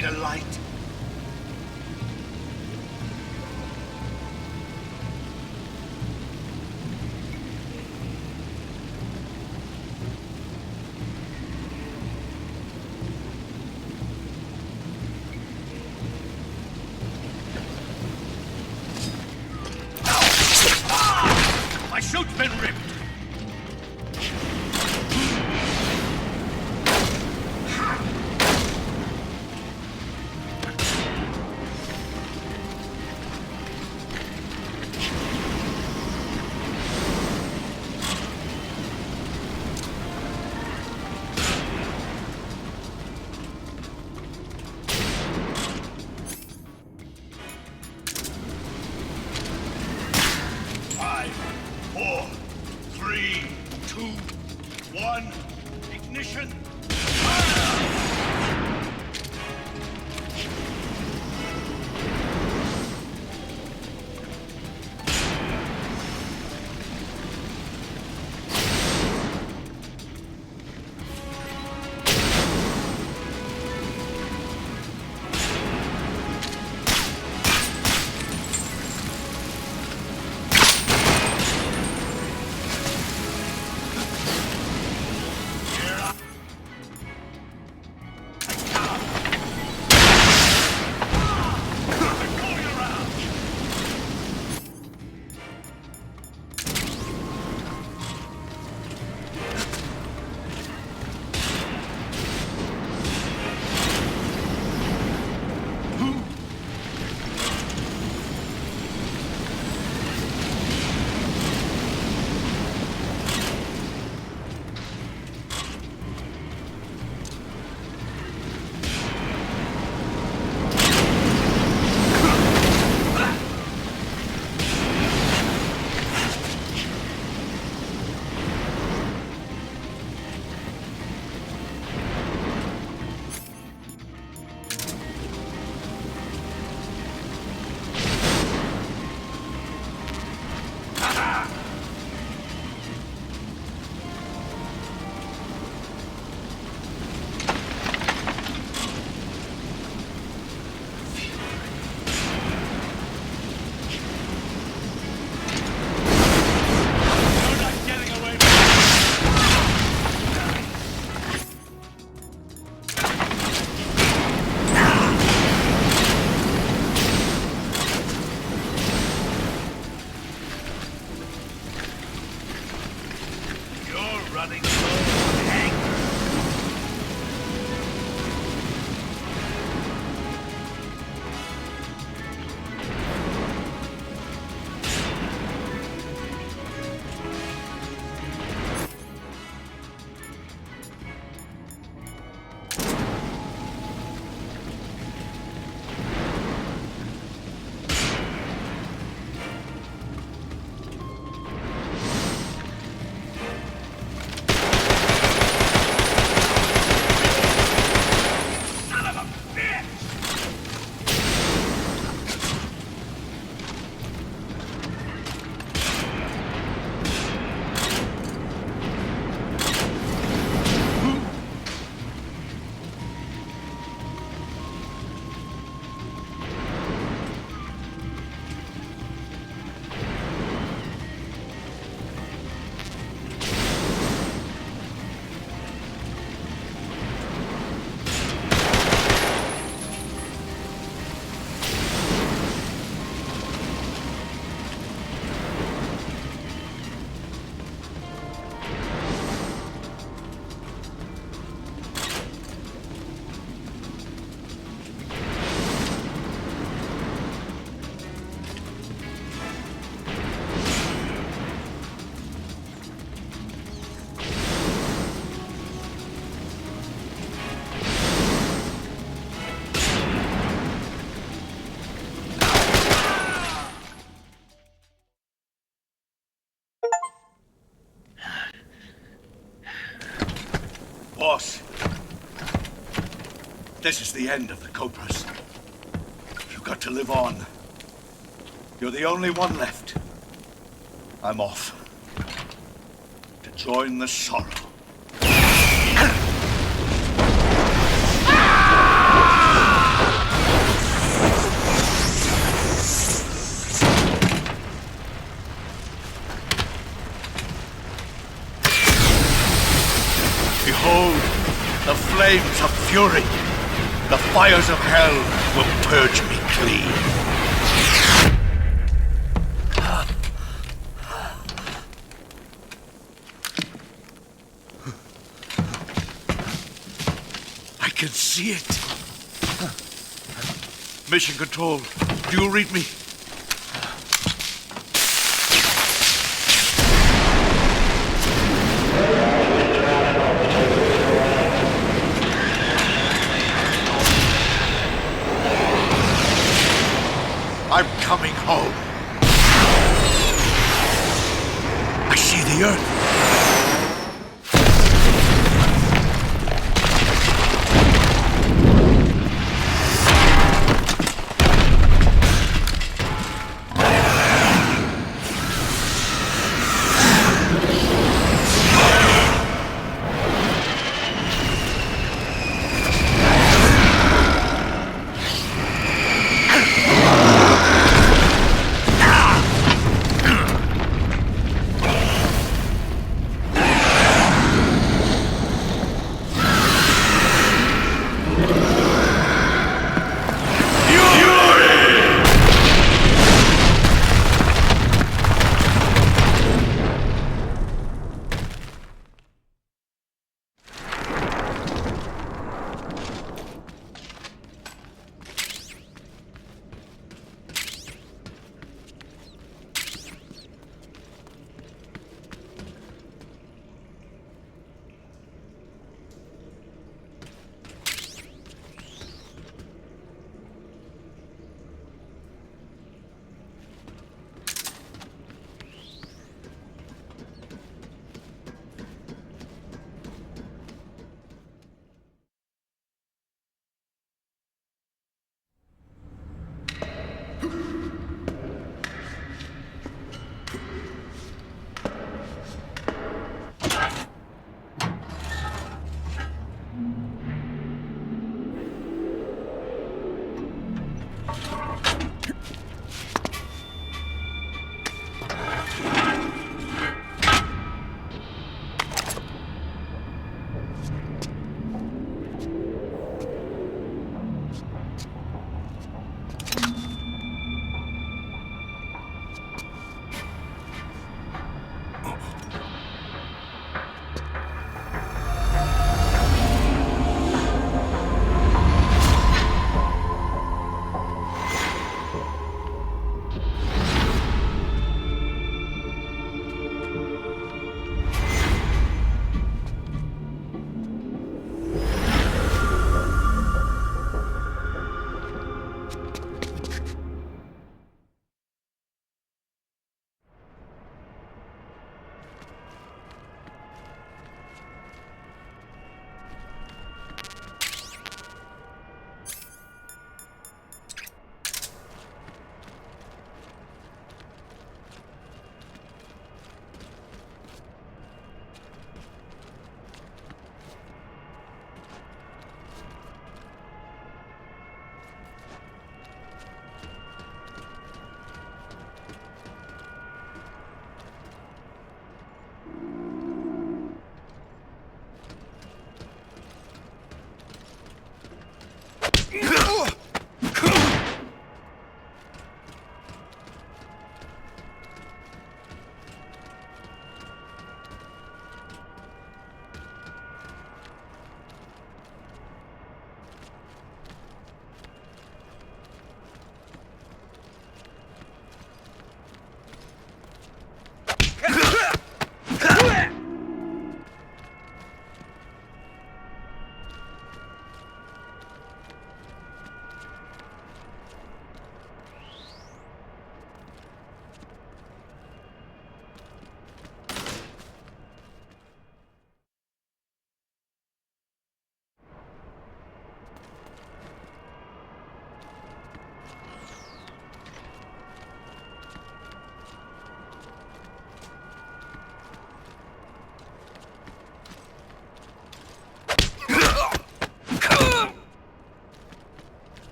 need a light. My suit's been ripped! Five, four, three, two, one, ignition! Running low on anger. Boss, this is the end of the Cobras. You've got to live on. You're the only one left. I'm off. To join the sorrow. Behold, the flames of fury. The fires of hell will purge me clean. I can see it. Mission Control, do you read me? I'm coming home. I see the Earth.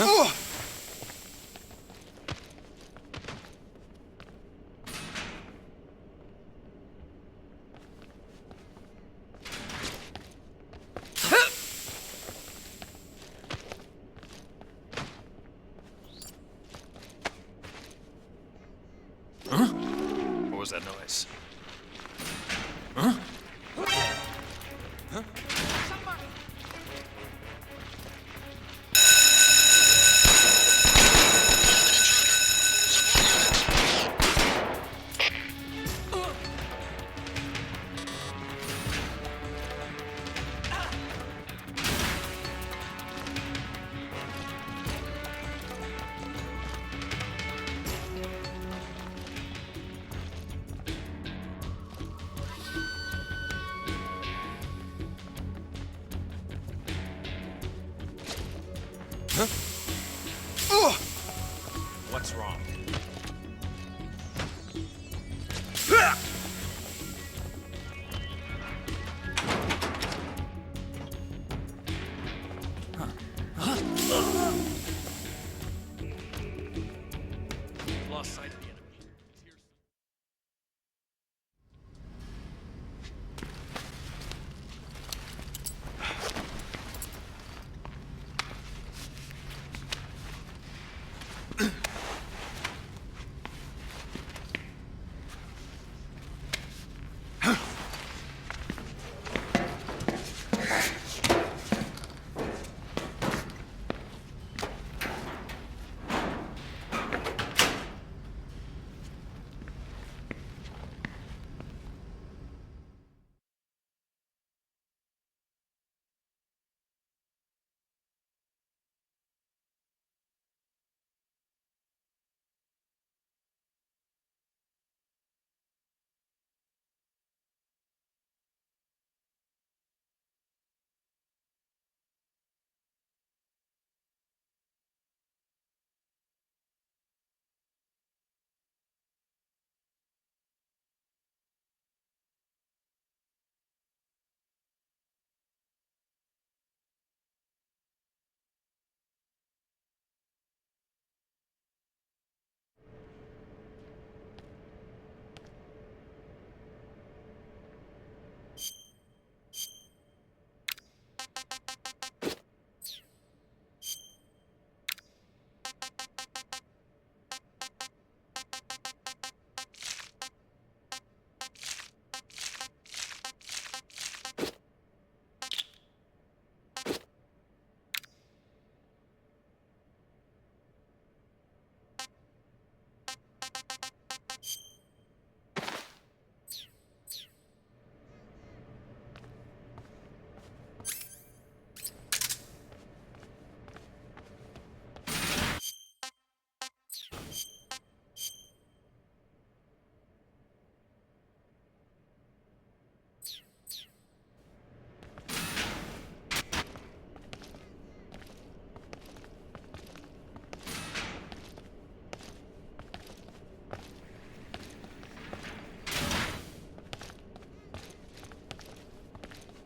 What was that noise? Huh? Huh? What's wrong? Lost sight of the enemy.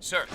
Sir.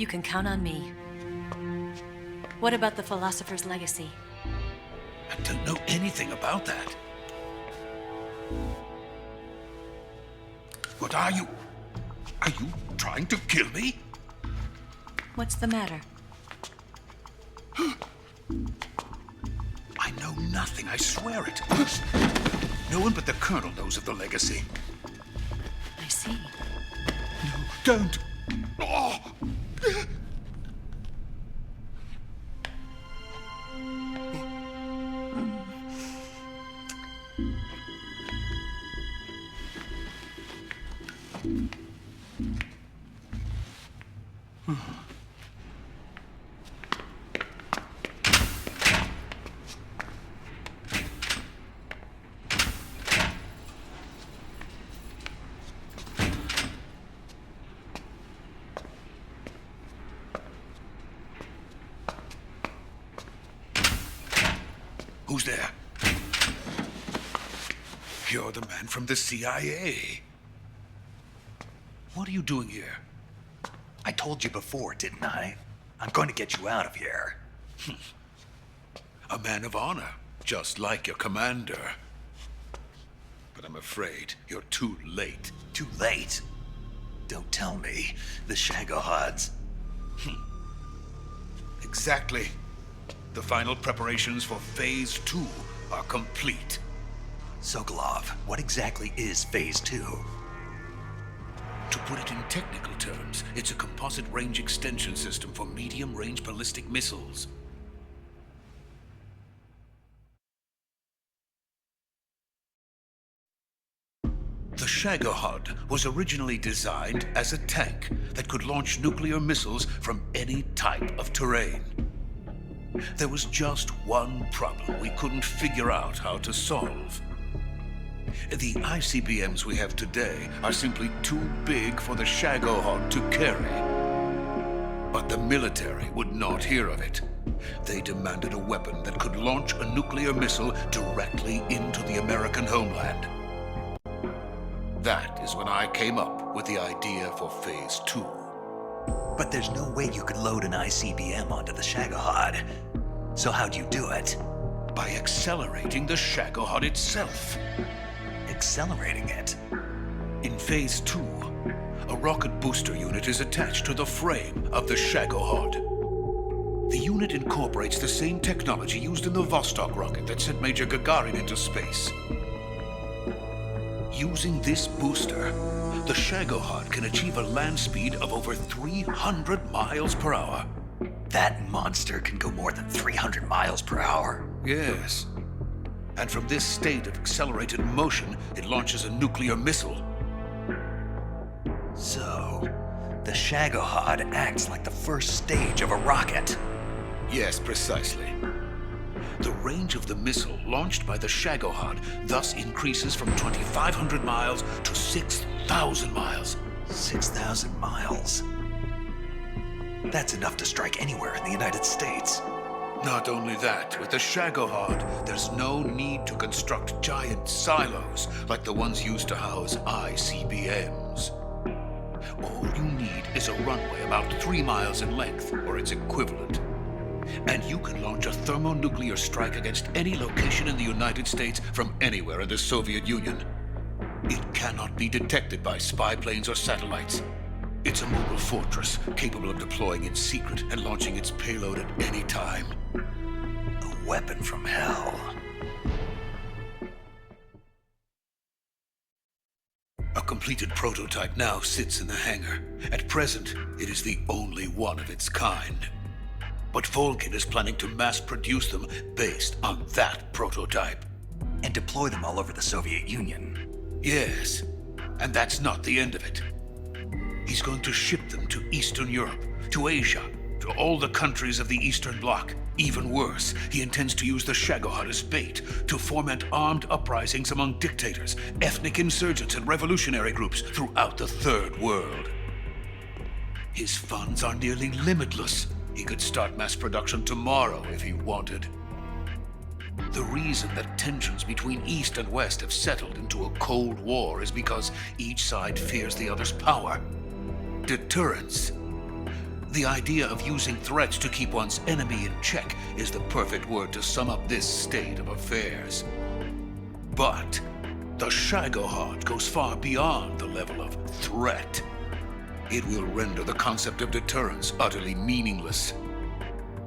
You can count on me. What about the Philosopher's Legacy? I don't know anything about that. What are you? Are you trying to kill me? What's the matter? I know nothing, I swear it. No one but the Colonel knows of the legacy. I see. No, don't. Oh. Who's there? You're the man from the CIA. What are you doing here? I told you before, didn't I? I'm going to get you out of here. A man of honor, just like your commander. But I'm afraid you're too late. Too late? Don't tell me. The Shagohods. Exactly. The final preparations for Phase 2 are complete. Sokolov, what exactly is Phase 2? To put it in technical terms, it's a composite range extension system for medium-range ballistic missiles. The Shagohod was originally designed as a tank that could launch nuclear missiles from any type of terrain. There was just one problem we couldn't figure out how to solve. The ICBMs we have today are simply too big for the Shagohod to carry. But the military would not hear of it. They demanded a weapon that could launch a nuclear missile directly into the American homeland. That is when I came up with the idea for Phase 2. But there's no way you could load an ICBM onto the Shagohod. So how'd you do it? By accelerating the Shagohod itself. Accelerating it? In Phase 2, a rocket booster unit is attached to the frame of the Shagohod. The unit incorporates the same technology used in the Vostok rocket that sent Major Gagarin into space. Using this booster, the Shagohod can achieve a land speed of over 300 miles per hour. That monster can go more than 300 miles per hour? Yes. And from this state of accelerated motion, it launches a nuclear missile. So, the Shagohod acts like the first stage of a rocket. Yes, precisely. The range of the missile launched by the Shagohod thus increases from 2,500 miles to 6,000 miles. 6,000 miles? That's enough to strike anywhere in the United States. Not only that, with the Shagohod, there's no need to construct giant silos like the ones used to house ICBMs. All you need is a runway about 3 miles in length, or its equivalent. And you can launch a thermonuclear strike against any location in the United States from anywhere in the Soviet Union. It cannot be detected by spy planes or satellites. It's a mobile fortress capable of deploying in secret and launching its payload at any time. A weapon from hell. A completed prototype now sits in the hangar. At present, it is the only one of its kind. But Volkin is planning to mass produce them based on that prototype. And deploy them all over the Soviet Union. Yes, and that's not the end of it. He's going to ship them to Eastern Europe, to Asia, to all the countries of the Eastern Bloc. Even worse, he intends to use the Shagohod as bait to foment armed uprisings among dictators, ethnic insurgents, and revolutionary groups throughout the Third World. His funds are nearly limitless. He could start mass production tomorrow if he wanted. The reason that tensions between East and West have settled into a Cold War is because each side fears the other's power. Deterrence. The idea of using threats to keep one's enemy in check is the perfect word to sum up this state of affairs. But the Shagohod goes far beyond the level of threat. It will render the concept of deterrence utterly meaningless.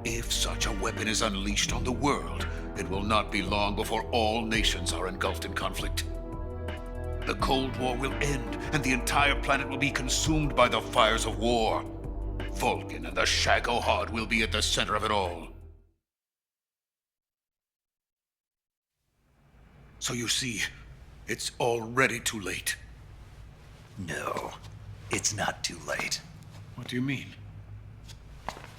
If such a weapon is unleashed on the world, it will not be long before all nations are engulfed in conflict. The Cold War will end, and the entire planet will be consumed by the fires of war. Vulcan and the Shagohod will be at the center of it all. So you see, it's already too late. No, it's not too late. What do you mean?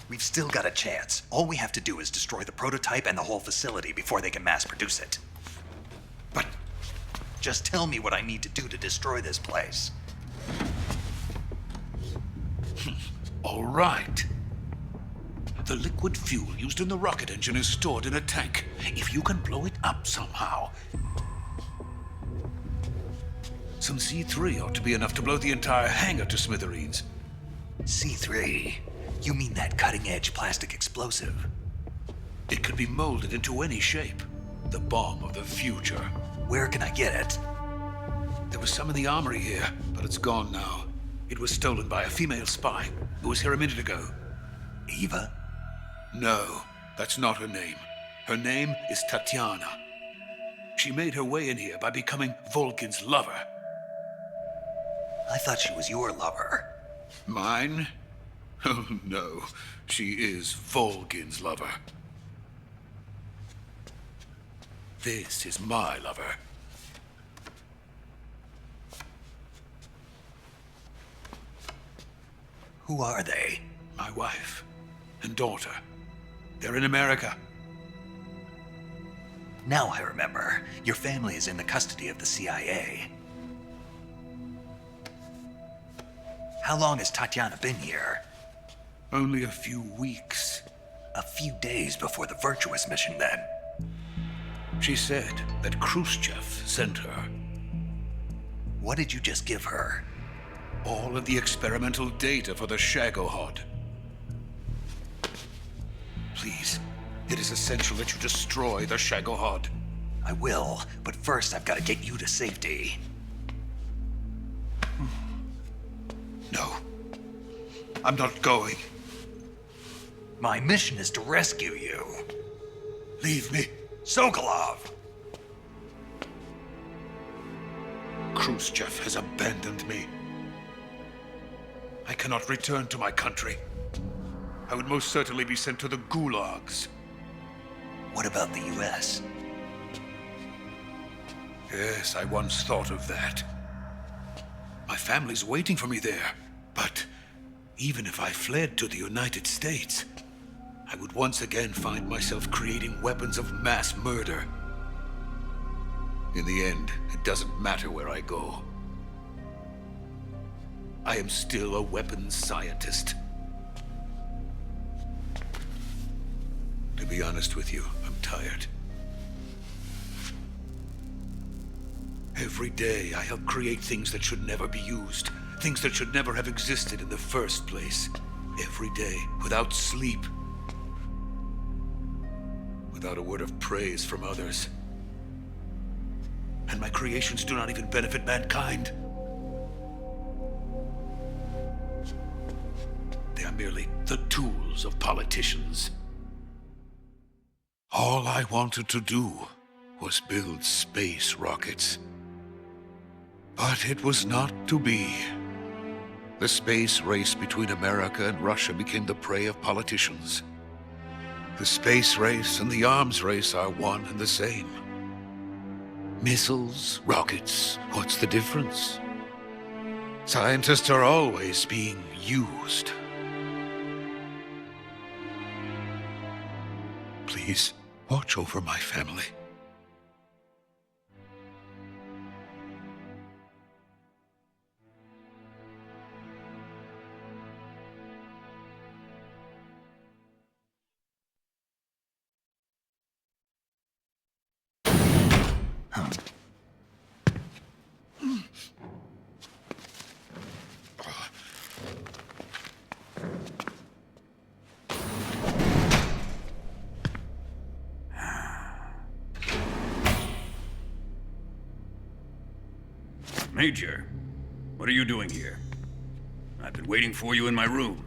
We've still got a chance. All we have to do is destroy the prototype and the whole facility before they can mass produce it. But just tell me what I need to do to destroy this place. All right. The liquid fuel used in the rocket engine is stored in a tank. If you can blow it up somehow, some C3 ought to be enough to blow the entire hangar to smithereens. C3? You mean that cutting-edge plastic explosive? It could be molded into any shape. The bomb of the future. Where can I get it? There was some in the armory here, but it's gone now. It was stolen by a female spy who was here a minute ago. Eva? No, that's not her name. Her name is Tatiana. She made her way in here by becoming Vulcan's lover. I thought she was your lover. Mine? Oh, no. She is Vulcan's lover. This is my lover. Who are they? My wife and daughter. They're in America. Now I remember. Your family is in the custody of the CIA. How long has Tatiana been here? Only a few weeks. A few days before the Virtuous mission, then. She said that Khrushchev sent her. What did you just give her? All of the experimental data for the Shagohod. Please, it is essential that you destroy the Shagohod. I will, but first I've got to get you to safety. No. I'm not going. My mission is to rescue you. Leave me. Sokolov! Khrushchev has abandoned me. I cannot return to my country. I would most certainly be sent to the gulags. What about the US? Yes, I once thought of that. My family's waiting for me there. But even if I fled to the United States, I would once again find myself creating weapons of mass murder. In the end, it doesn't matter where I go. I am still a weapons scientist. To be honest with you, I'm tired. Every day, I help create things that should never be used. Things that should never have existed in the first place. Every day, without sleep. Without a word of praise from others. And my creations do not even benefit mankind. They are merely the tools of politicians. All I wanted to do was build space rockets. But it was not to be. The space race between America and Russia became the prey of politicians. The space race and the arms race are one and the same. Missiles, rockets, what's the difference? Scientists are always being used. Please, watch over my family. Major, what are you doing here? I've been waiting for you in my room.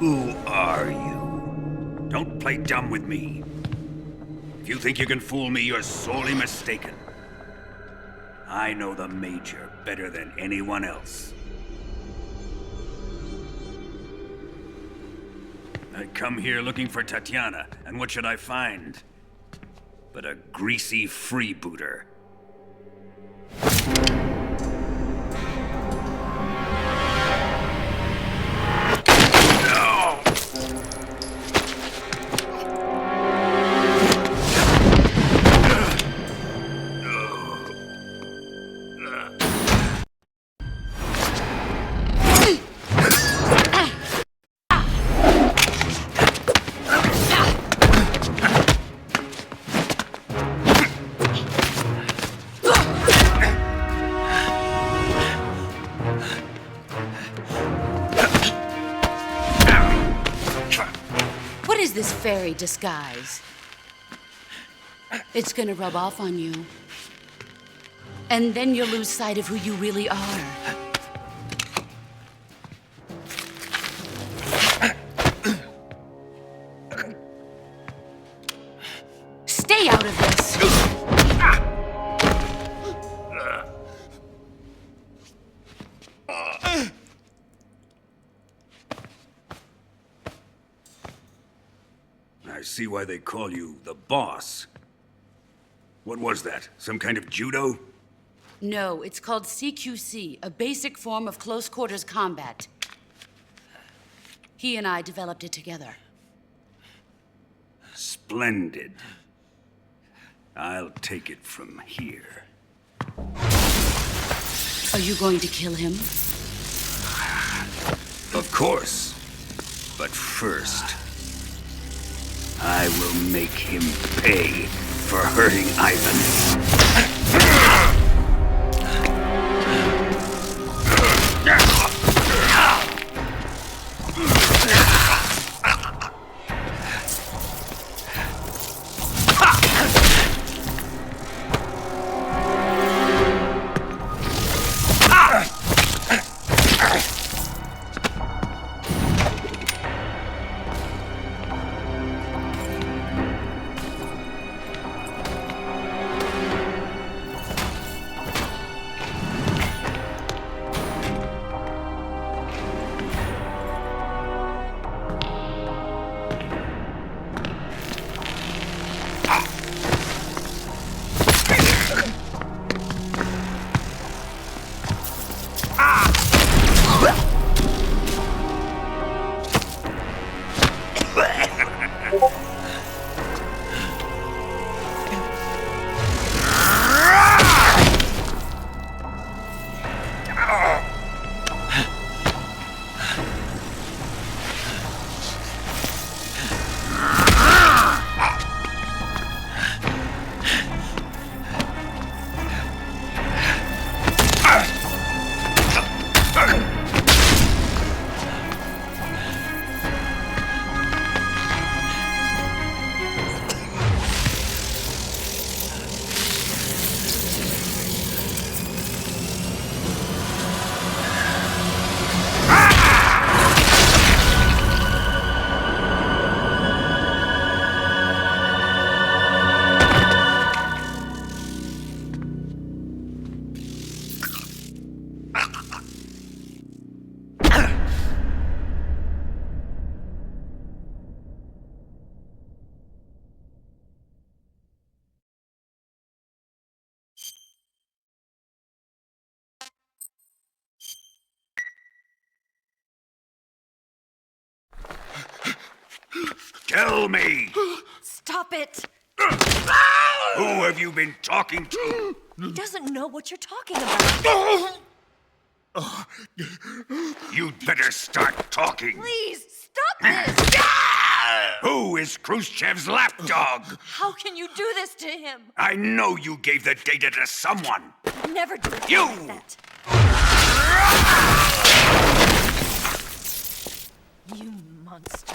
Who are you? Don't play dumb with me. If you think you can fool me, you're sorely mistaken. I know the Major better than anyone else. I come here looking for Tatiana, and what should I find? But a greasy freebooter. This fairy disguise. It's gonna rub off on you. And then you'll lose sight of who you really are. Stay out of this! I see why they call you the boss. What was that? Some kind of judo? No, it's called CQC, a basic form of close quarters combat. He and I developed it together. Splendid. I'll take it from here. Are you going to kill him? Of course. But first, I will make him pay for hurting Ivan. Tell me! Stop it! Who have you been talking to? He doesn't know what you're talking about. You'd better start talking. Please, stop this! Who is Khrushchev's lapdog? How can you do this to him? I know you gave the data to someone. Never do it You! like that. You monster.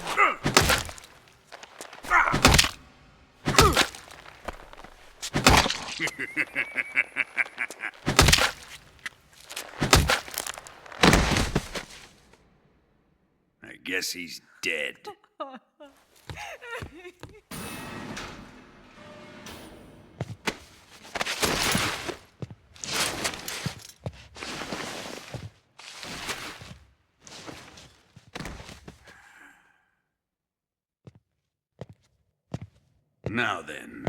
I guess he's dead. Now then,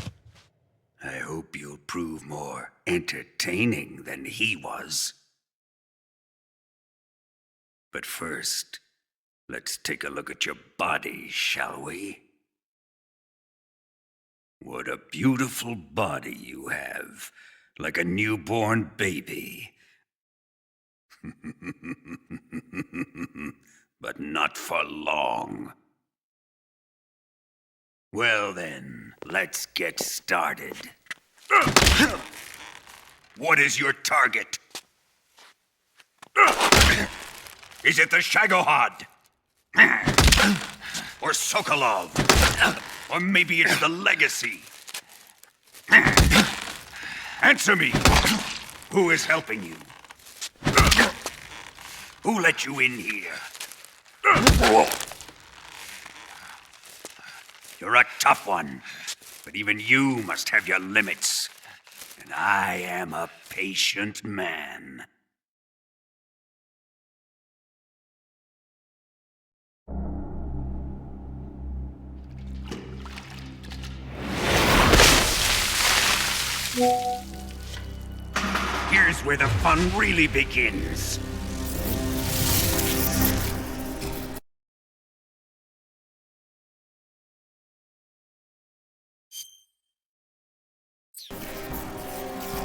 I hope you'll prove more entertaining than he was. But first, let's take a look at your body, shall we? What a beautiful body you have, like a newborn baby. But not for long. Well then, let's get started. What is your target? Is it the Shagohod? Or Sokolov? Or maybe it's the Legacy? Answer me! Who is helping you? Who let you in here? You're a tough one, but even you must have your limits. And I am a patient man. Here's where the fun really begins.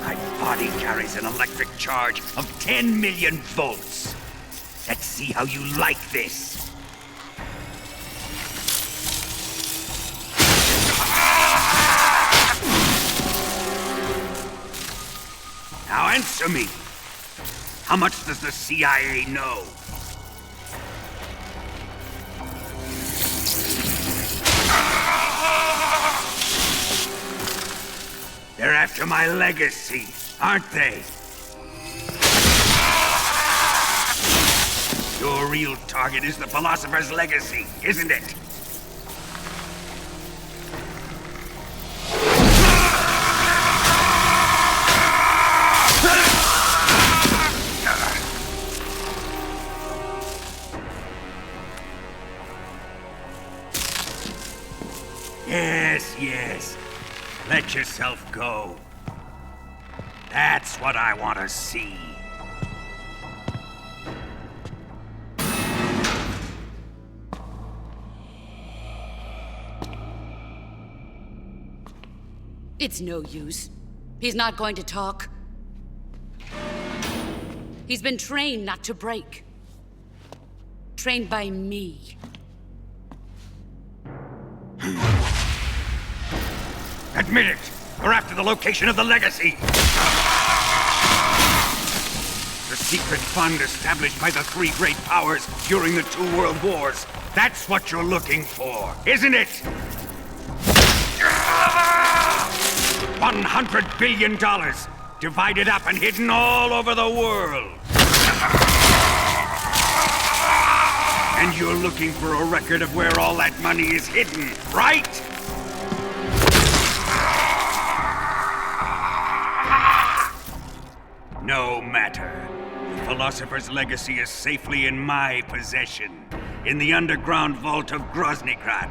My body carries an electric charge of 10 million volts. Let's see how you like this. Now answer me. How much does the CIA know? They're after my legacy, aren't they? Your real target is the Philosopher's Legacy, isn't it? Yes. Let yourself go. That's what I want to see. It's no use. He's not going to talk. He's been trained not to break. Trained by me. Admit it! We're after the location of the Legacy! The secret fund established by the three great powers during the 2 world wars. That's what you're looking for, isn't it? $100 billion, divided up and hidden all over the world. And you're looking for a record of where all that money is hidden, right? No matter. The Philosopher's Legacy is safely in my possession, in the underground vault of Groznygrad.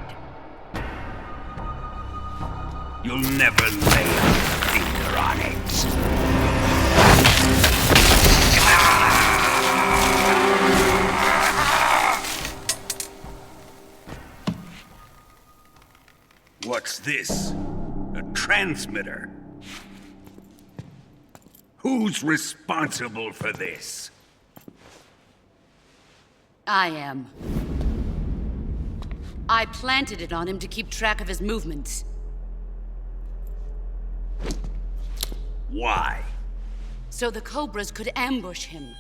You'll never lay a finger on it. What's this? A transmitter? Who's responsible for this? I am. I planted it on him to keep track of his movements. Why? So the Cobras could ambush him.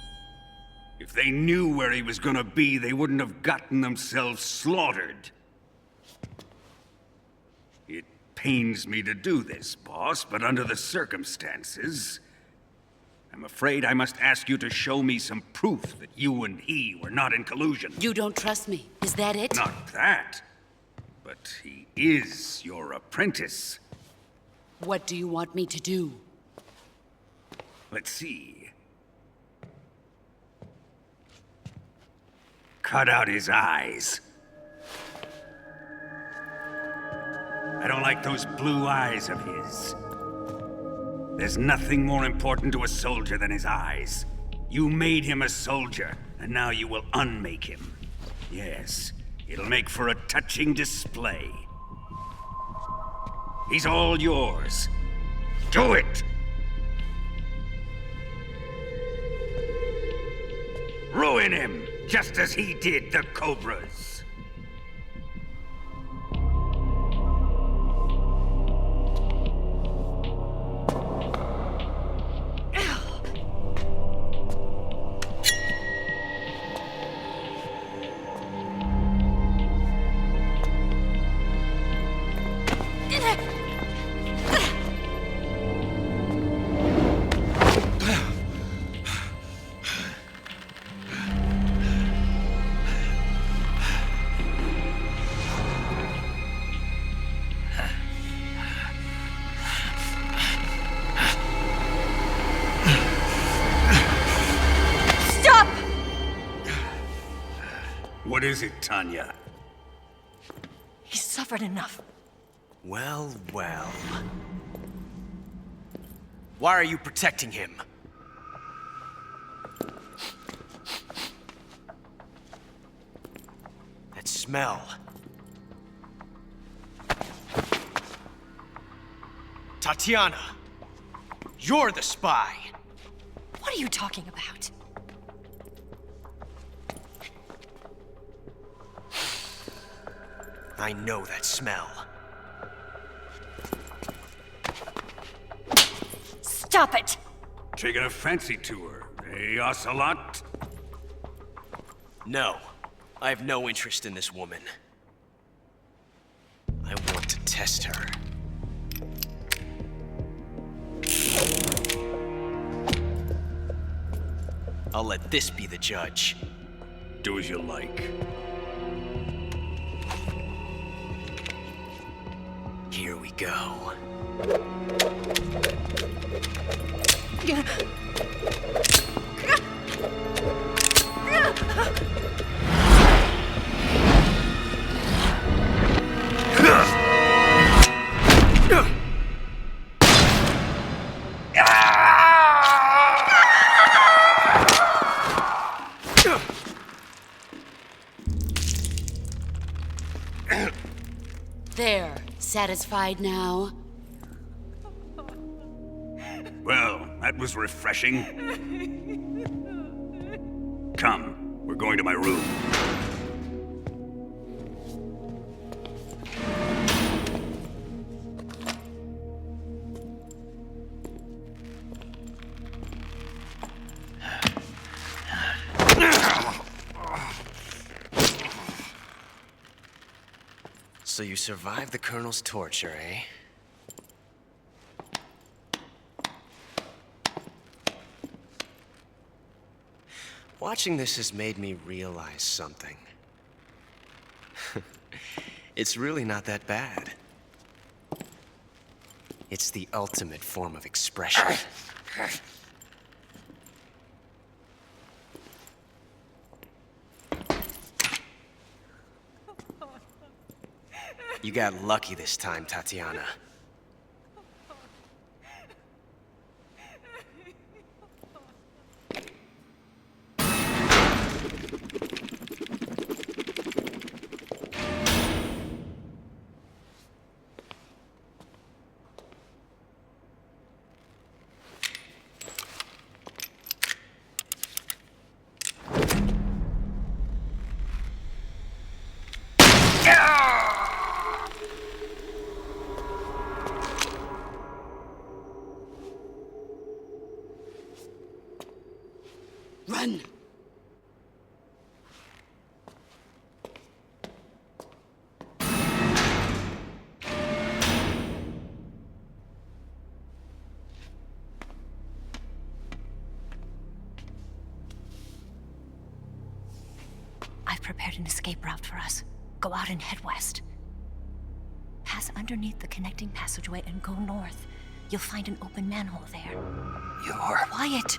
If they knew where he was gonna be, they wouldn't have gotten themselves slaughtered. It pains me to do this, boss, but under the circumstances, I'm afraid I must ask you to show me some proof that you and he were not in collusion. You don't trust me, is that it? Not that, but he is your apprentice. What do you want me to do? Let's see. Cut out his eyes. I don't like those blue eyes of his. There's nothing more important to a soldier than his eyes. You made him a soldier, and now you will unmake him. Yes, it'll make for a touching display. He's all yours. Do it! Ruin him, just as he did the Cobras. What is it, Tanya? He's suffered enough. Well, well. Why are you protecting him? That smell. Tatiana, you're the spy. What are you talking about? I know that smell. Stop it! Taking a fancy to her, eh, Ocelot? No, I have no interest in this woman. I want to test her. I'll let this be the judge. Do as you like. Here we go. There, satisfied now? Well, that was refreshing. Come, we're going to my room. So you survived the Colonel's torture, eh? Watching this has made me realize something. It's really not that bad. It's the ultimate form of expression. You got lucky this time, Tatiana. Run! I've prepared an escape route for us. Go out and head west. Pass underneath the connecting passageway and go north. You'll find an open manhole there. You're... Quiet!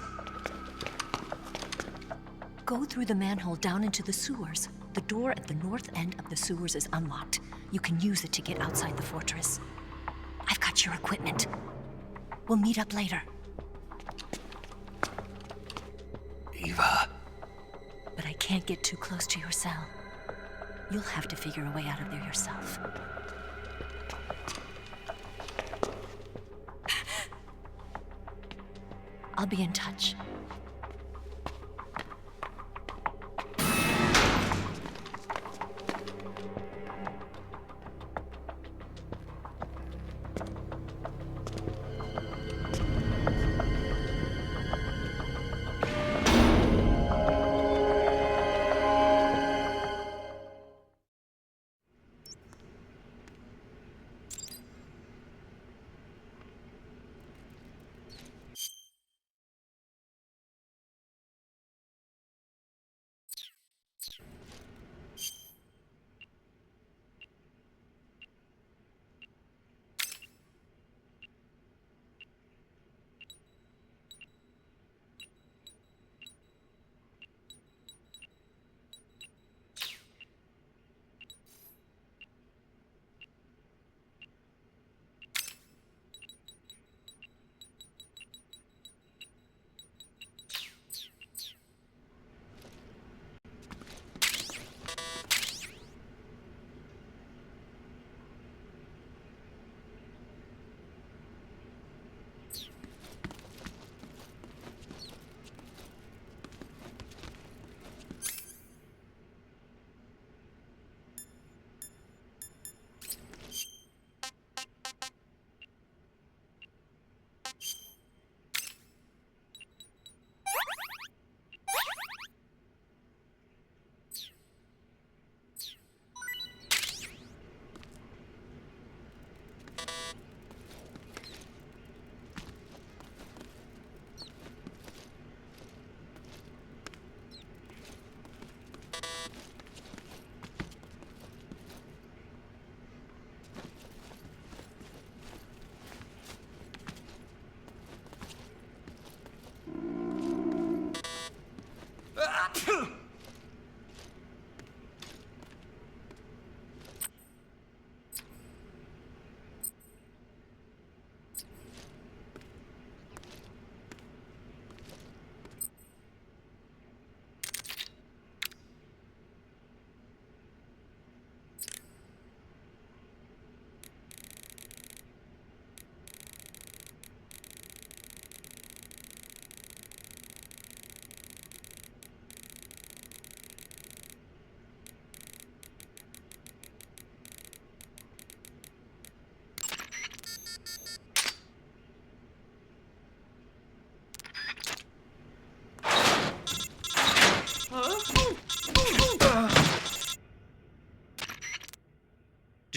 Go through the manhole down into the sewers. The door at the north end of the sewers is unlocked. You can use it to get outside the fortress. I've got your equipment. We'll meet up later. Eva... But I can't get too close to your cell. You'll have to figure a way out of there yourself. I'll be in touch.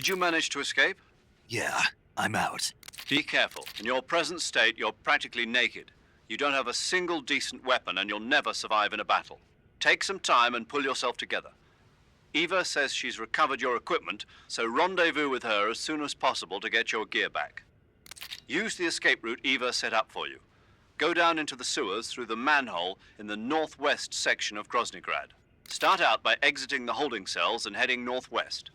Did you manage to escape? Yeah, I'm out. Be careful. In your present state, you're practically naked. You don't have a single decent weapon, and you'll never survive in a battle. Take some time and pull yourself together. Eva says she's recovered your equipment, so rendezvous with her as soon as possible to get your gear back. Use the escape route Eva set up for you. Go down into the sewers through the manhole in the northwest section of Groznygrad. Start out by exiting the holding cells and heading northwest.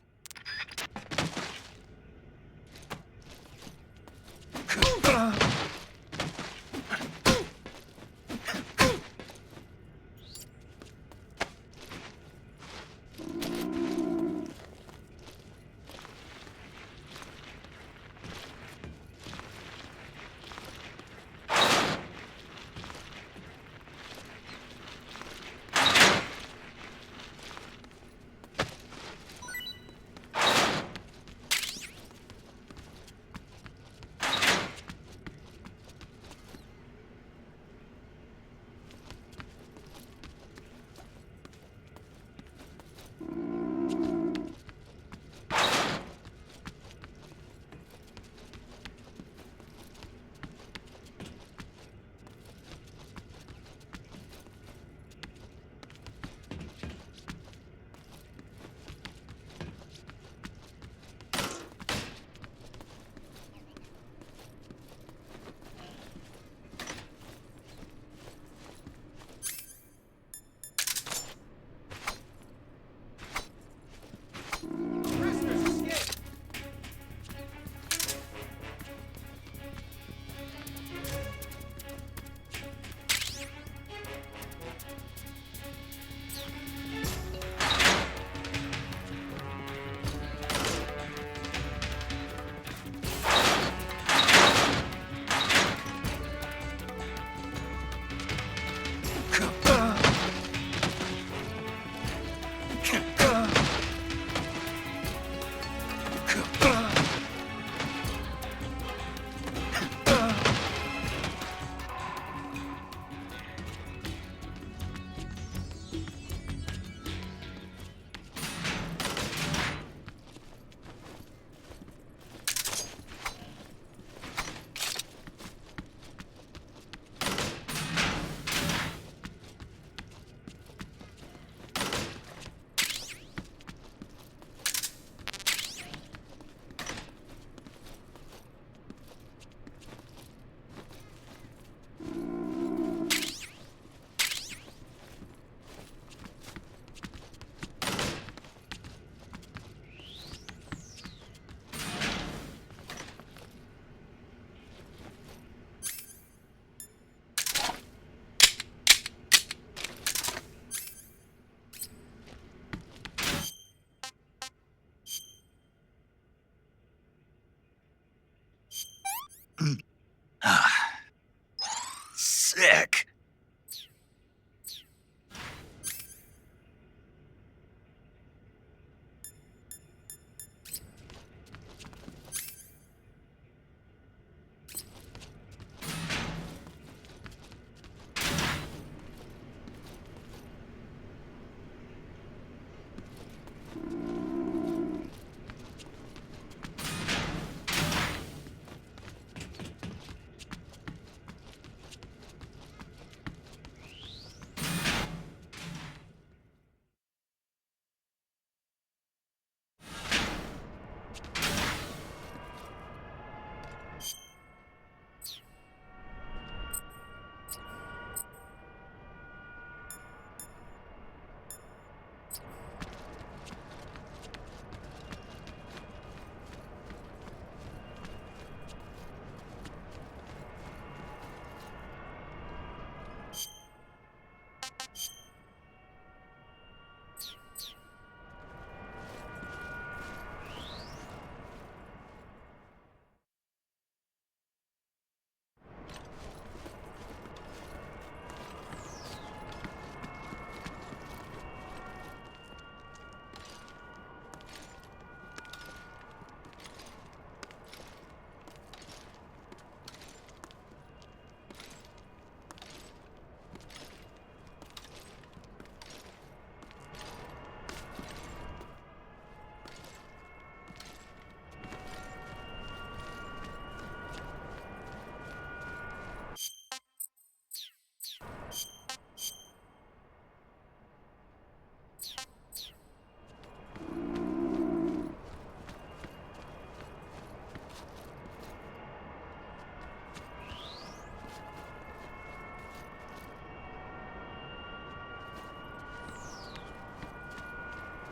sick.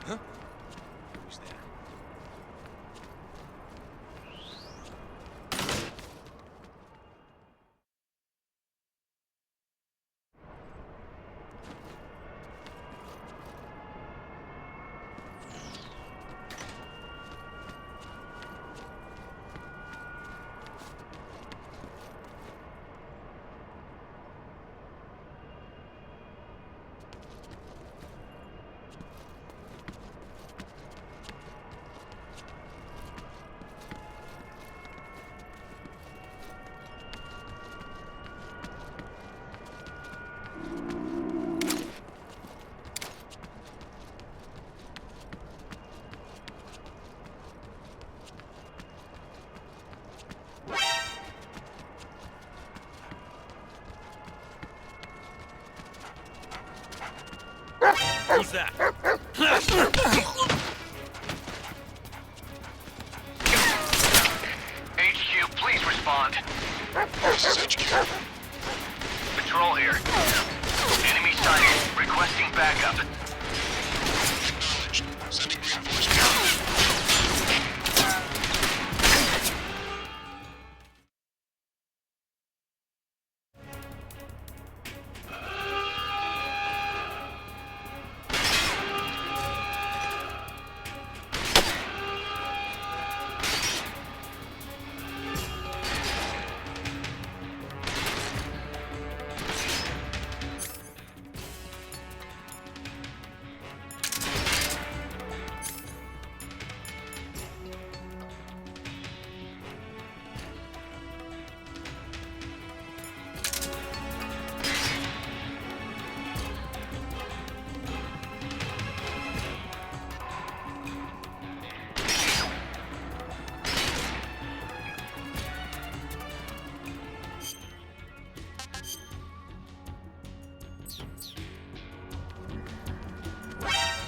Huh? Who's there? Who's that? HQ, please respond. This is HQ. Patrol here. Enemy sighted. Requesting backup. Acknowledged. Sending reinforcements.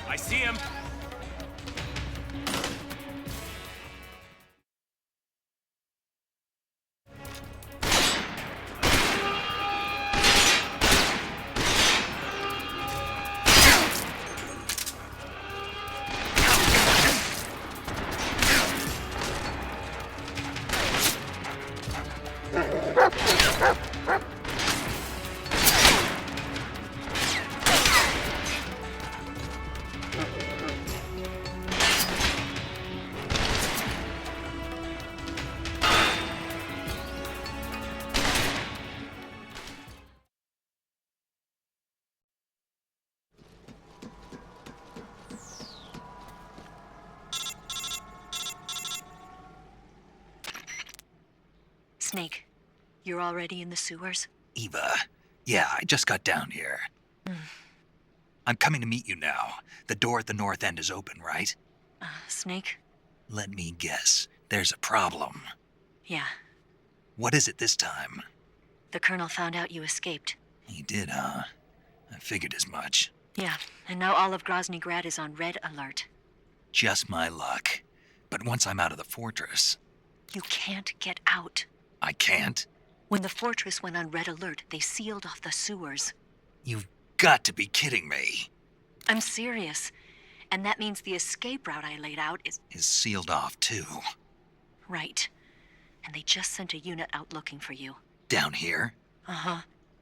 I see him! You're already in the sewers? Eva, yeah, I just got down here. I'm coming to meet you now. The door at the north end is open, right? Snake? Let me guess. There's a problem. Yeah. What is it this time? The Colonel found out you escaped. He did, huh? I figured as much. Yeah, and now all of Grozny Grad is on red alert. Just my luck. But once I'm out of the fortress... You can't get out. I can't? When the fortress went on red alert, they sealed off the sewers. You've got to be kidding me. I'm serious. And that means the escape route I laid out is sealed off, too. Right. And they just sent a unit out looking for you. Down here? Uh-huh.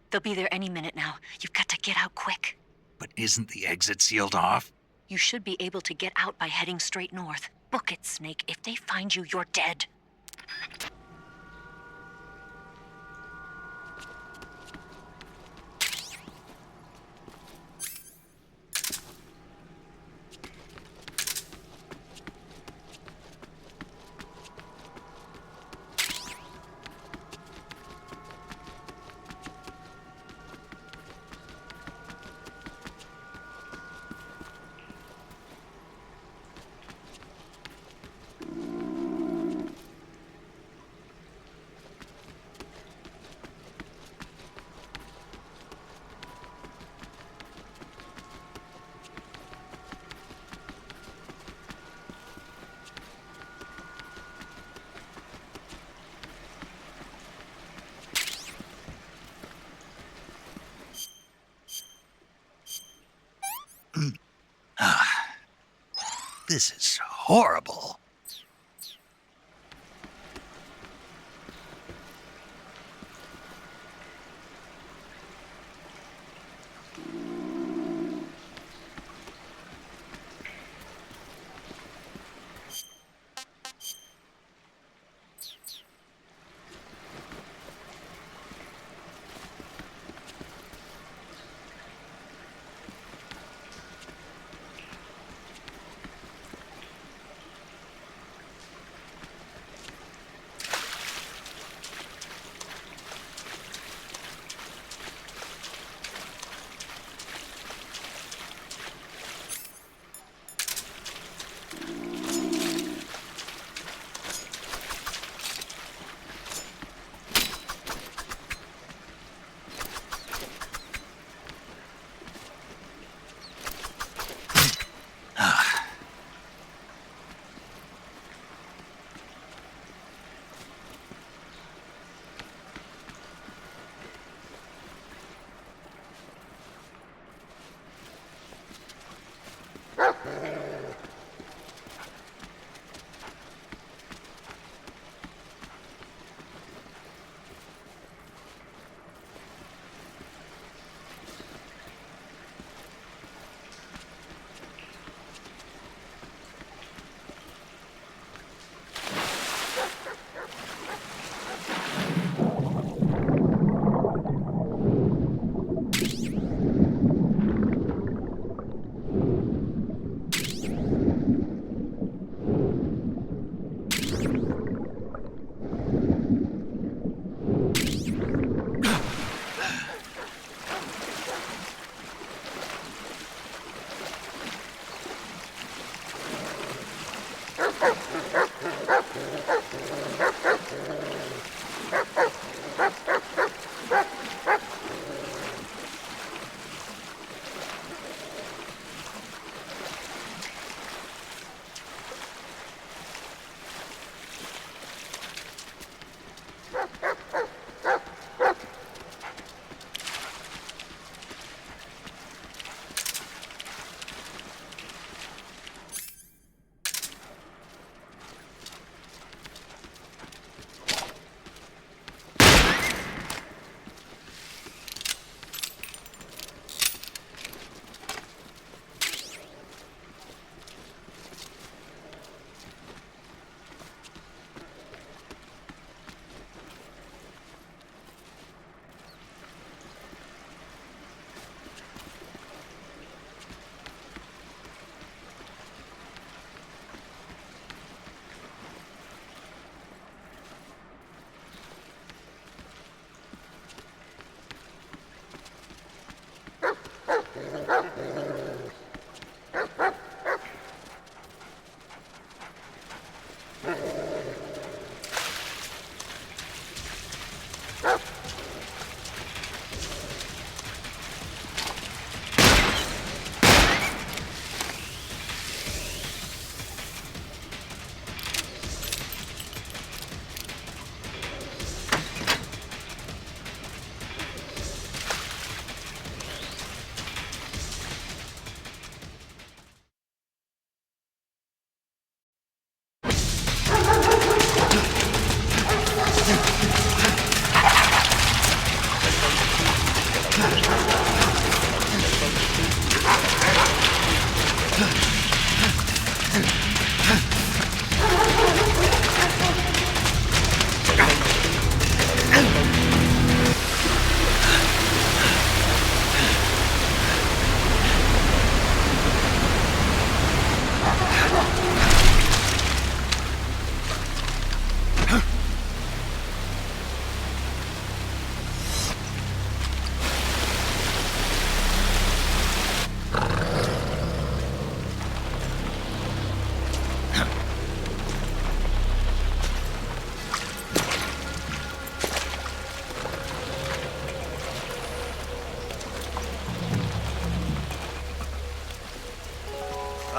They'll be there any minute now. You've got to get out quick. But isn't the exit sealed off? You should be able to get out by heading straight north. Book it, Snake. If they find you, you're dead. This is horrible.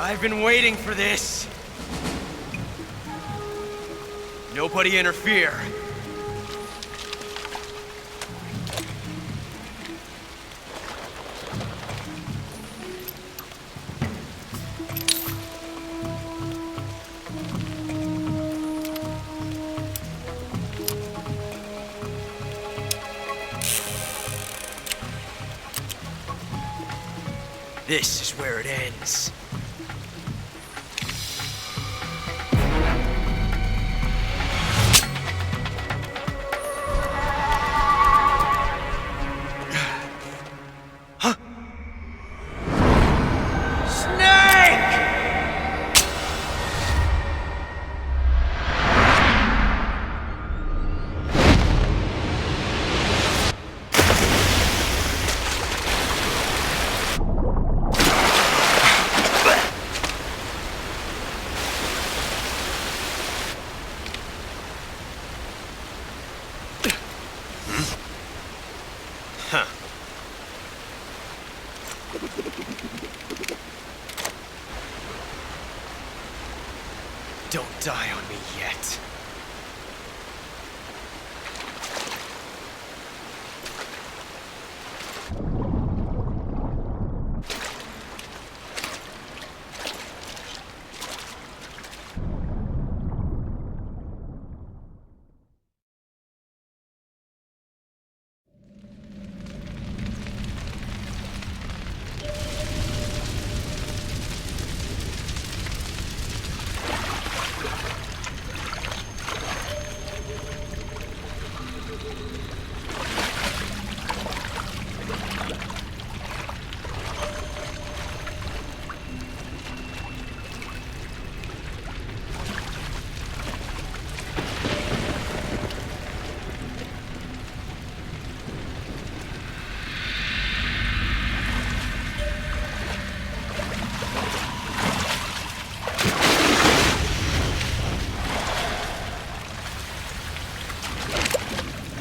I've been waiting for this. Nobody interfere. This is where it ends. Don't die on me yet.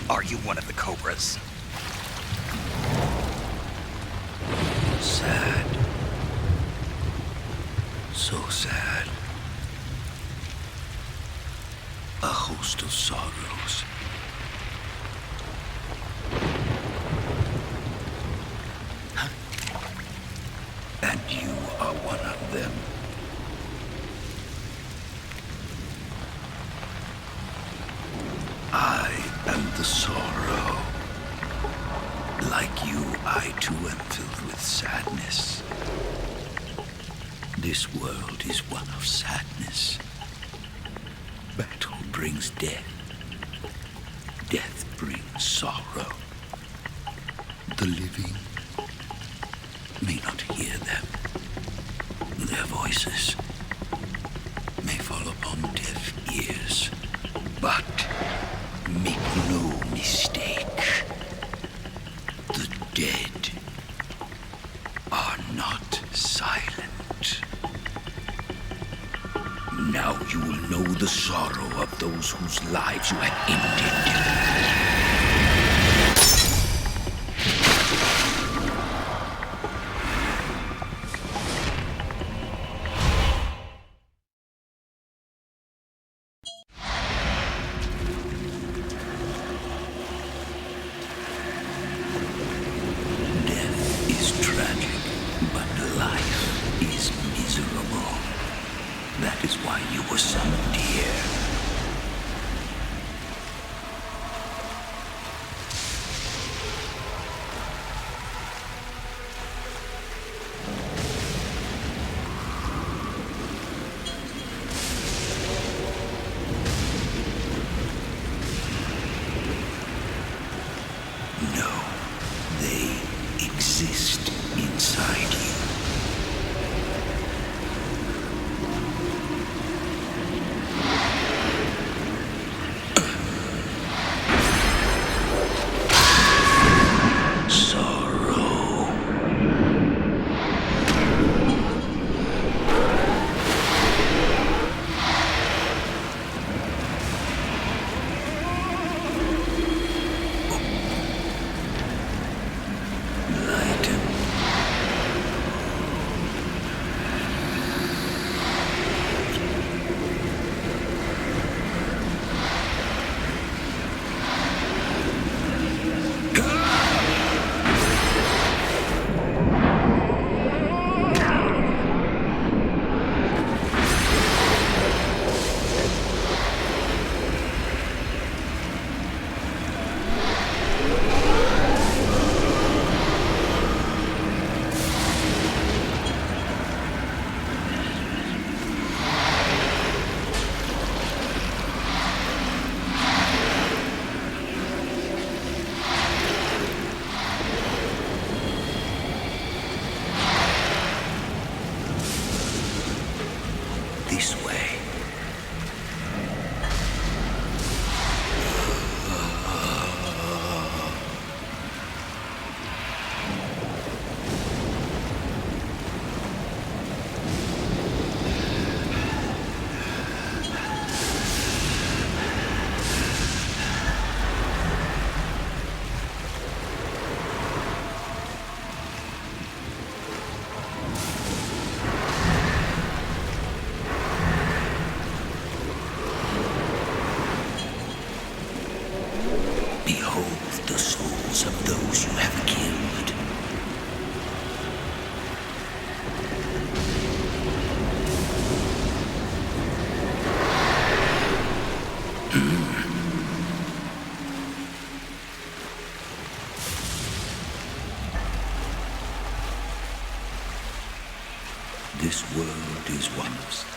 Are you one of the Cobras? Sad. So sad. A host of sorrows. And you are one of them. I am the sorrow. Like you, I too am filled with sadness. This world is one of sadness. Battle brings death. Death brings sorrow. The living may not hear them. Their voices may fall upon deaf ears. But make no mistake, the dead are not silent. Now you will know the sorrow of those whose lives you have ended. souls of those you have killed. This world is once.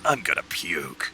I'm gonna puke.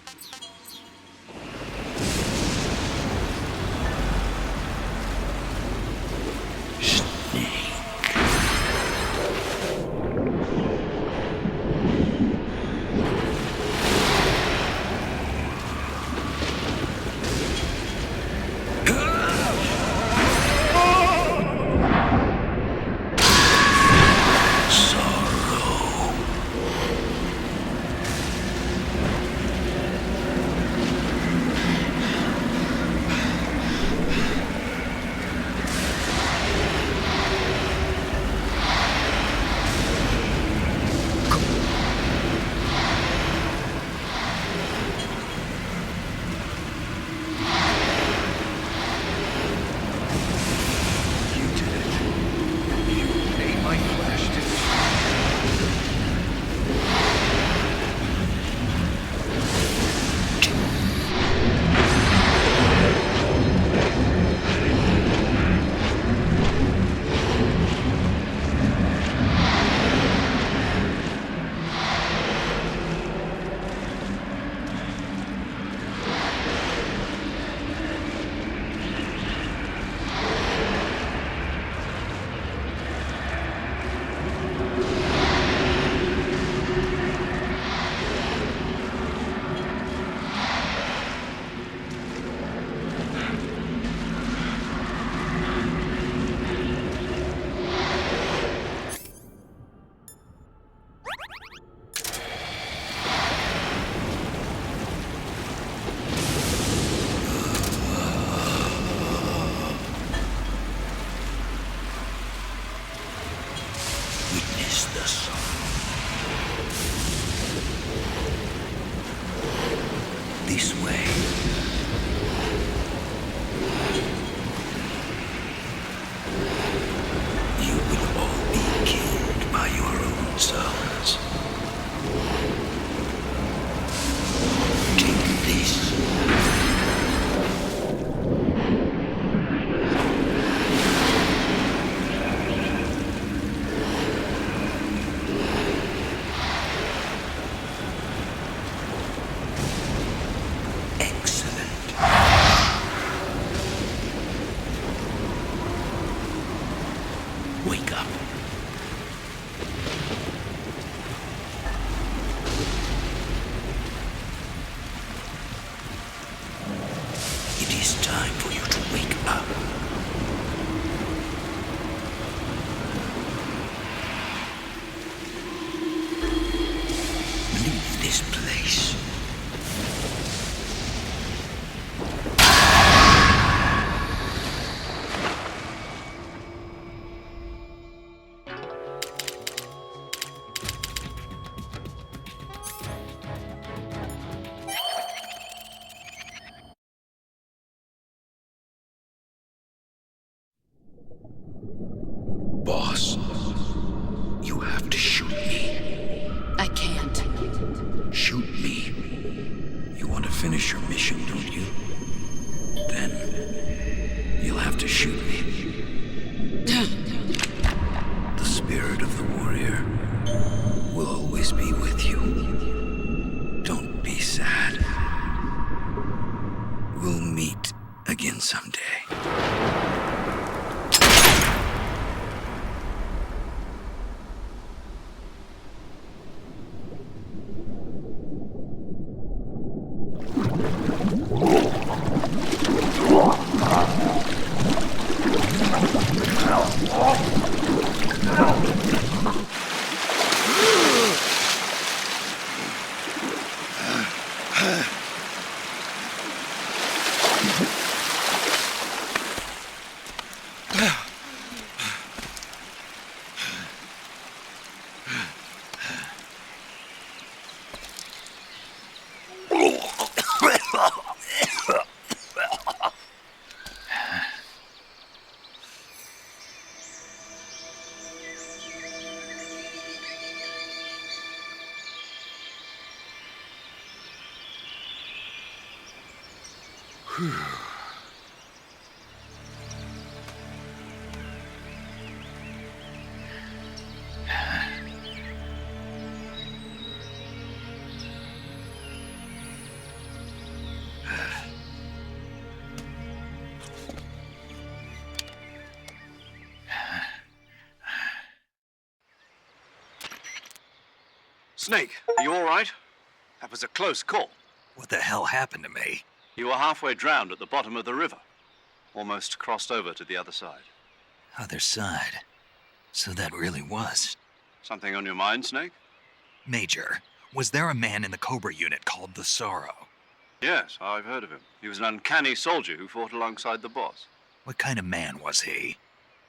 This way. You will all be killed by your own sons. Take this. Wake up. It is time for you to wake up. Leave this place. Boss, you have to shoot me. I can't. Shoot me. You want to finish your mission, don't you? Then you'll have to shoot me. The spirit of the warrior will always be with you. Don't be sad. We'll meet again someday. Snake, are you all right? That was a close call. What the hell happened to me? You were halfway drowned at the bottom of the river. Almost crossed over to the other side. Other side? So that really was. Something on your mind, Snake? Major, was there a man in the Cobra unit called the Sorrow? Yes, I've heard of him. He was an uncanny soldier who fought alongside the boss. What kind of man was he?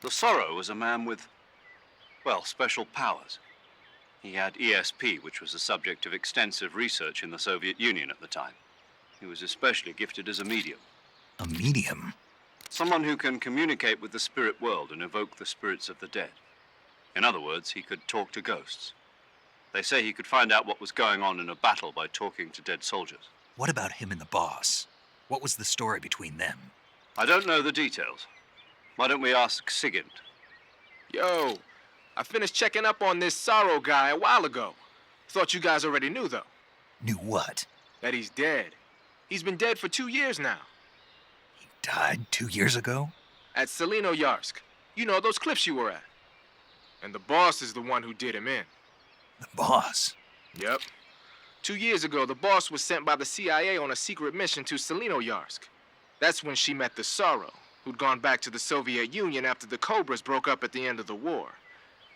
The Sorrow was a man with, well, special powers. He had ESP, which was the subject of extensive research in the Soviet Union at the time. He was especially gifted as a medium. A medium? Someone who can communicate with the spirit world and evoke the spirits of the dead. In other words, he could talk to ghosts. They say he could find out what was going on in a battle by talking to dead soldiers. What about him and the boss? What was the story between them? I don't know the details. Why don't we ask Sigint? Yo, I finished checking up on this Sorrow guy a while ago. Thought you guys already knew, though. Knew what? That he's dead. He's been dead for 2 years now. He died 2 years ago? At Selino-Yarsk. You know, those cliffs you were at. And the boss is the one who did him in. The boss? Yep. 2 years ago, the boss was sent by the CIA on a secret mission to Selino-Yarsk. That's when she met the Sorrow, who'd gone back to the Soviet Union after the Cobras broke up at the end of the war.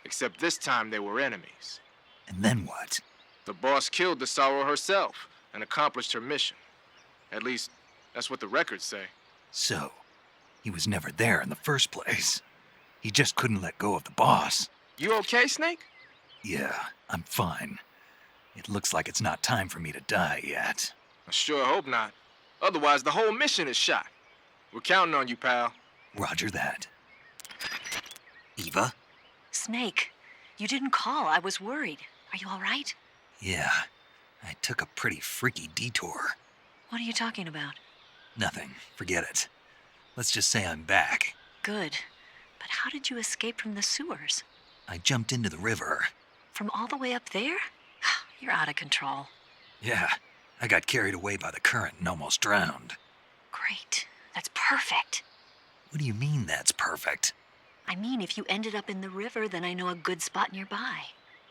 Except this time they were enemies. And then what? The boss killed the Sorrow herself and accomplished her mission. At least, that's what the records say. So, he was never there in the first place. He just couldn't let go of the boss. You okay, Snake? Yeah, I'm fine. It looks like it's not time for me to die yet. I sure hope not. Otherwise, the whole mission is shot. We're counting on you, pal. Roger that. Eva? Snake, you didn't call. I was worried. Are you all right? Yeah, I took a pretty freaky detour. What are you talking about? Nothing. Forget it. Let's just say I'm back. Good. But how did you escape from the sewers? I jumped into the river. From all the way up there? You're out of control. Yeah, I got carried away by the current and almost drowned. Great. That's perfect. What do you mean that's perfect? I mean, if you ended up in the river, then I know a good spot nearby.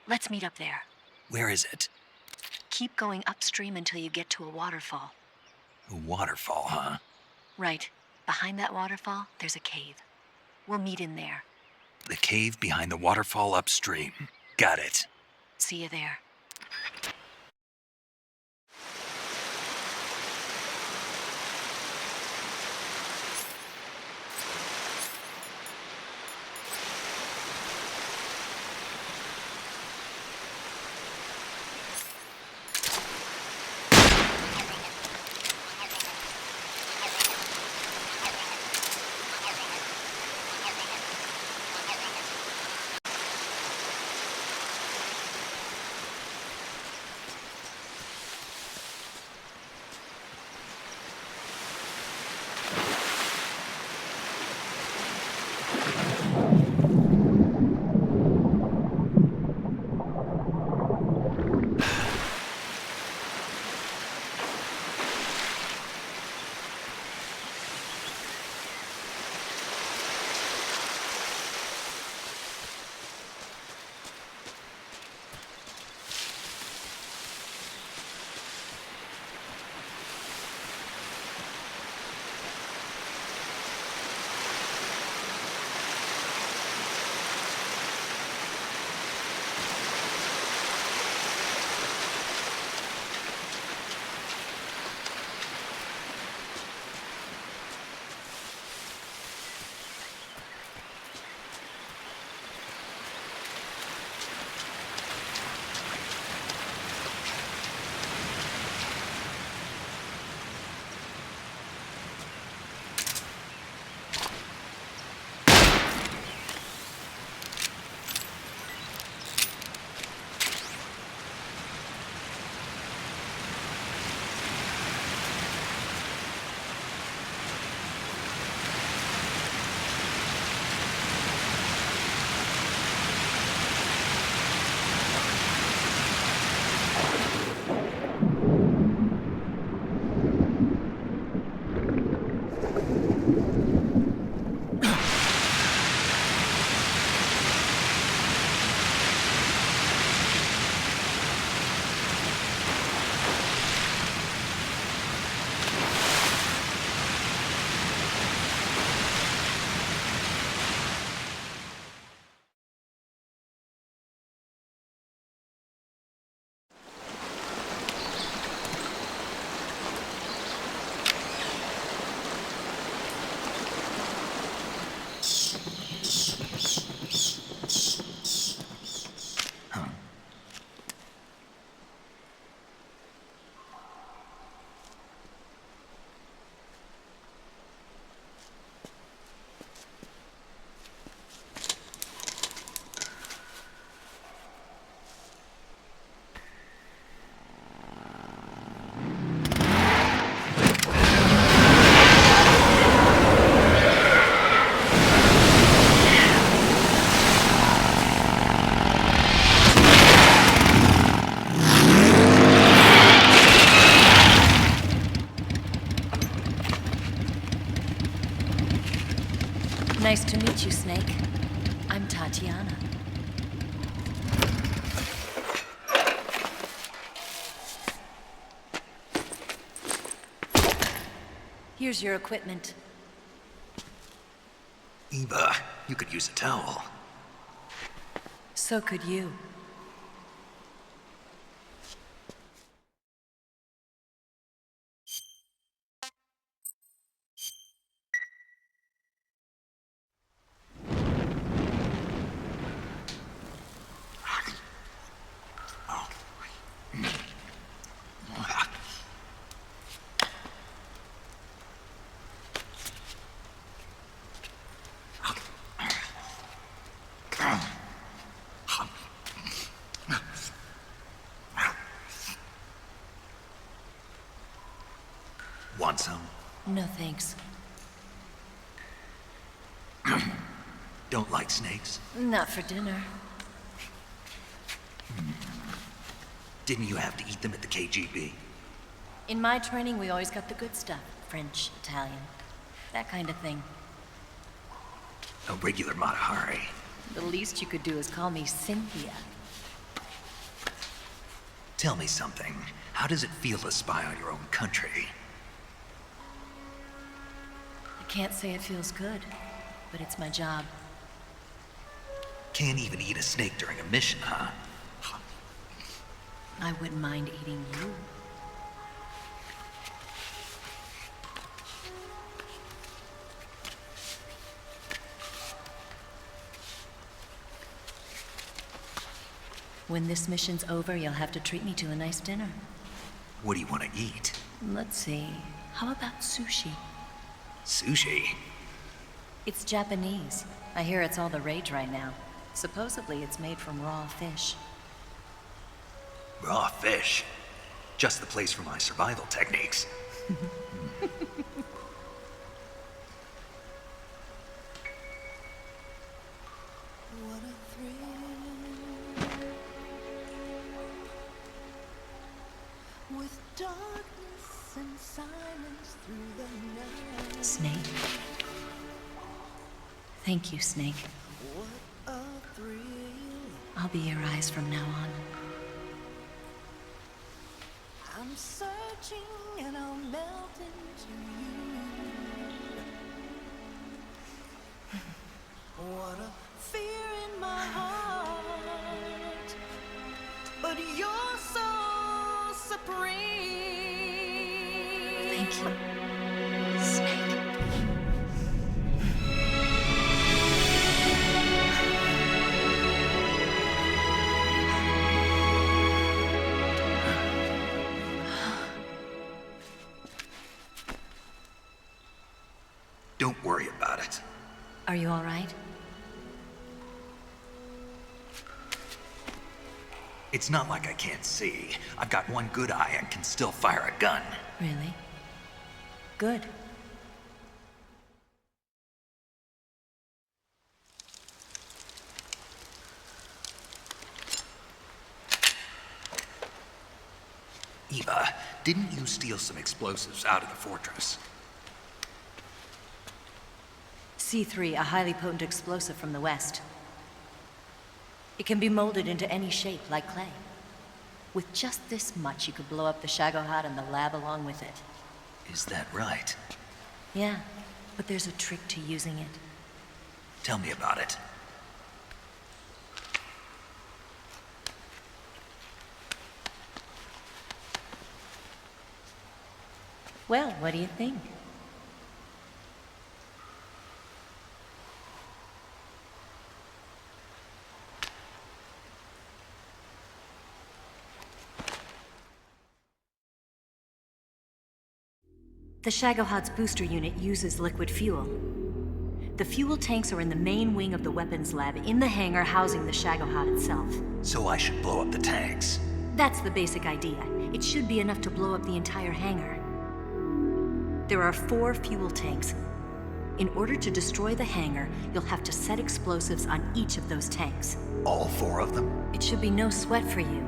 Let's meet up there. Where is it? Keep going upstream until you get to a waterfall. A waterfall, huh? Right. Behind that waterfall, there's a cave. We'll meet in there. The cave behind the waterfall upstream. Got it. See you there. Here's your equipment. Eva, you could use a towel. So could you. Want some? No thanks. Don't like snakes? Not for dinner. Didn't you have to eat them at the KGB? In my training, we always got the good stuff. French, Italian, that kind of thing. A regular Matahari. The least you could do is call me Cynthia. Tell me something. How does it feel to spy on your own country? I can't say it feels good, but it's my job. Can't even eat a snake during a mission, huh? I wouldn't mind eating you. When this mission's over, you'll have to treat me to a nice dinner. What do you want to eat? Let's see. How about sushi? Sushi? It's Japanese. I hear it's all the rage right now. Supposedly, it's made from raw fish. Raw fish? Just the place for my survival techniques. With darkness and silence through the night. Snake? Thank you, Snake. What a thrill. I'll be your eyes from now on. I'm searching and I'll melt into you. What a fear in my heart. But you're so supreme. Thank you, Snake. Don't worry about it. Are you all right? It's not like I can't see. I've got one good eye and can still fire a gun. Really? Good. Eva, didn't you steal some explosives out of the fortress? C3, a highly potent explosive from the west. It can be molded into any shape, like clay. With just this much, you could blow up the Shagohod and the lab along with it. Is that right? Yeah, but there's a trick to using it. Tell me about it. Well, what do you think? The Shagohod's booster unit uses liquid fuel. The fuel tanks are in the main wing of the weapons lab in the hangar housing the Shagohod itself. So I should blow up the tanks. That's the basic idea. It should be enough to blow up the entire hangar. There are 4 fuel tanks. In order to destroy the hangar, you'll have to set explosives on each of those tanks. All 4 of them? It should be no sweat for you.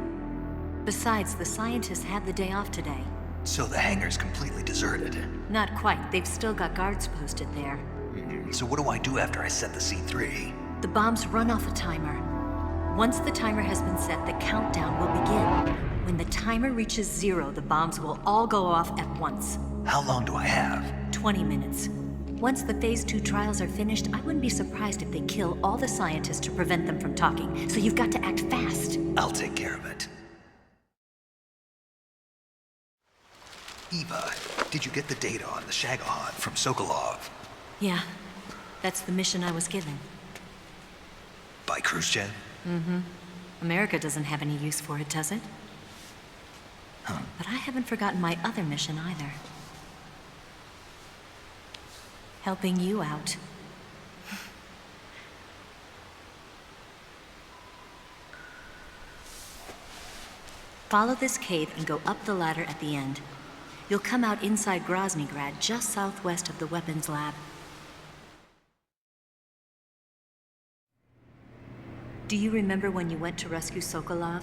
Besides, the scientists had the day off today. So the hangar's completely deserted. Not quite. They've still got guards posted there. So what do I do after I set the C3? The bombs run off a timer. Once the timer has been set, the countdown will begin. When the timer reaches 0, the bombs will all go off at once. How long do I have? 20 minutes. Once the Phase 2 trials are finished, I wouldn't be surprised if they kill all the scientists to prevent them from talking. So you've got to act fast. I'll take care of it. Eva, did you get the data on the Shagohod from Sokolov? Yeah, that's the mission I was given. By Khrushchev? Mm-hmm. America doesn't have any use for it, does it? Huh. But I haven't forgotten my other mission either. Helping you out. Follow this cave and go up the ladder at the end. You'll come out inside Groznygrad, just southwest of the weapons lab. Do you remember when you went to rescue Sokolov?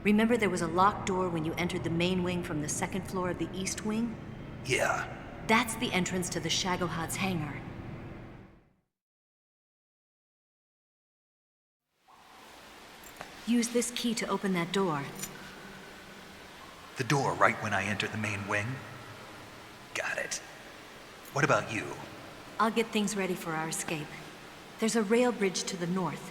Remember there was a locked door when you entered the main wing from the second floor of the east wing? Yeah. That's the entrance to the Shagohod's hangar. Use this key to open that door. The door right when I enter the main wing? Got it. What about you? I'll get things ready for our escape. There's a rail bridge to the north.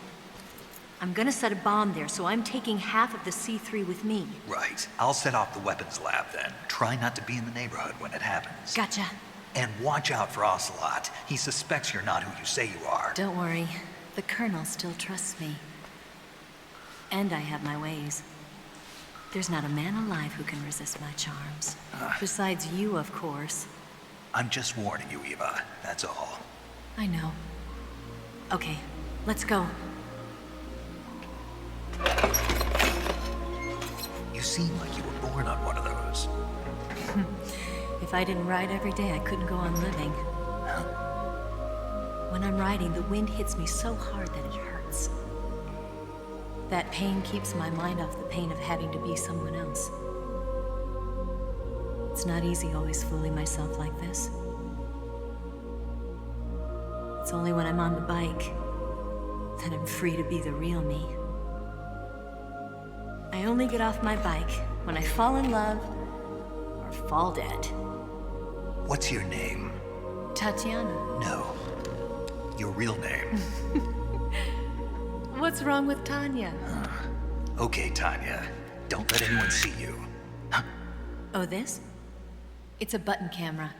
I'm gonna set a bomb there, so I'm taking half of the C3 with me. Right. I'll set off the weapons lab then. Try not to be in the neighborhood when it happens. Gotcha. And watch out for Ocelot. He suspects you're not who you say you are. Don't worry. The Colonel still trusts me. And I have my ways. There's not a man alive who can resist my charms. Besides you, of course. I'm just warning you, Eva. That's all. I know. Okay, let's go. You seem like you were born on one of those. If I didn't ride every day, I couldn't go on living. When I'm riding, the wind hits me so hard that it hurts. That pain keeps my mind off the pain of having to be someone else. It's not easy always fooling myself like this. It's only when I'm on the bike that I'm free to be the real me. I only get off my bike when I fall in love or fall dead. What's your name? Tatiana. No. Your real name. What's wrong with Tanya? Okay, Tanya. Don't let anyone see you. Oh, this? It's a button camera.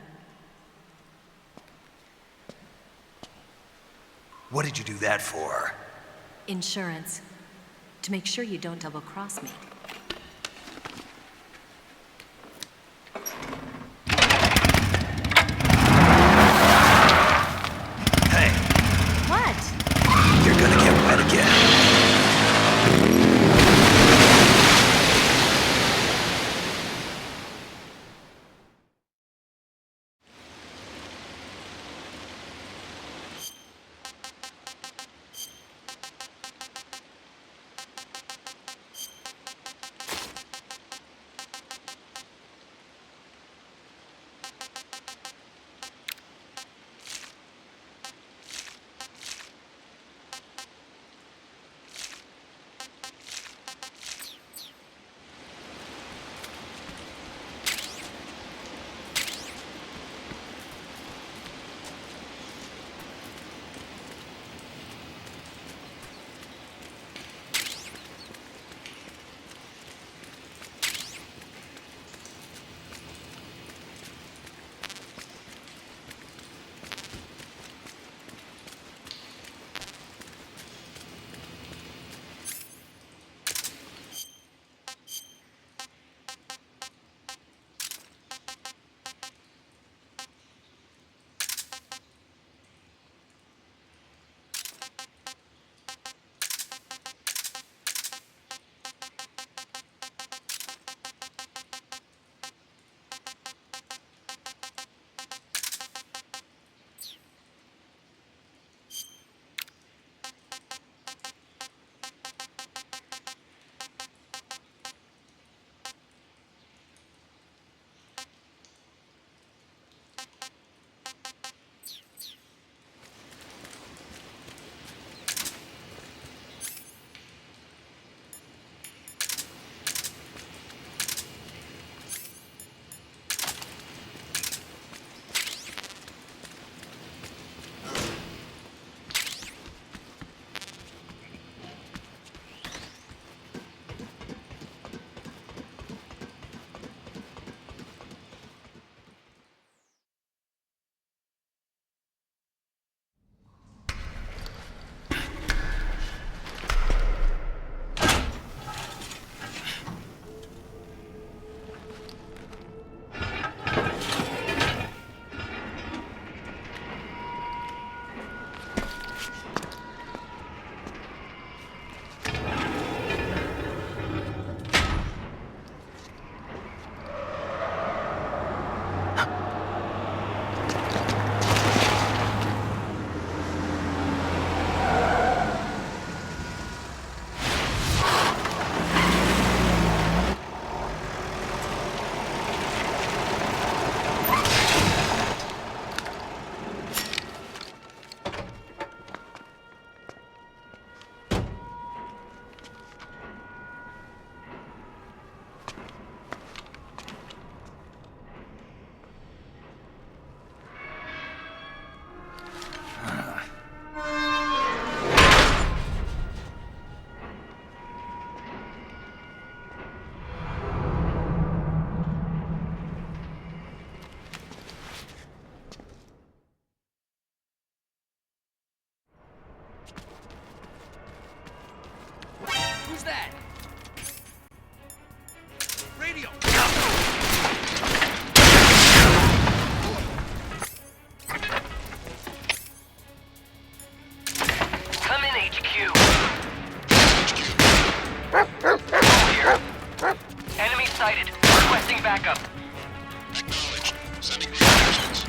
What did you do that for? Insurance. To make sure you don't double-cross me. Hey. What? You're gonna get wet again. sighted. Requesting backup. Acknowledged. Sending reinforcements.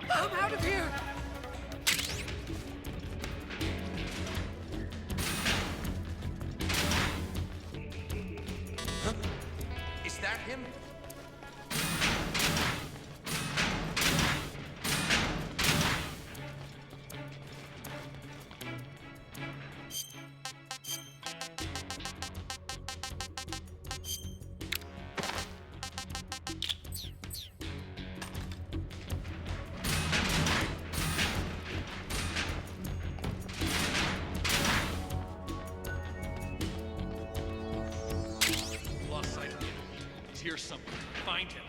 I'm out of here! Huh? Is that him? Lost sight of him. He's here somewhere. Find him.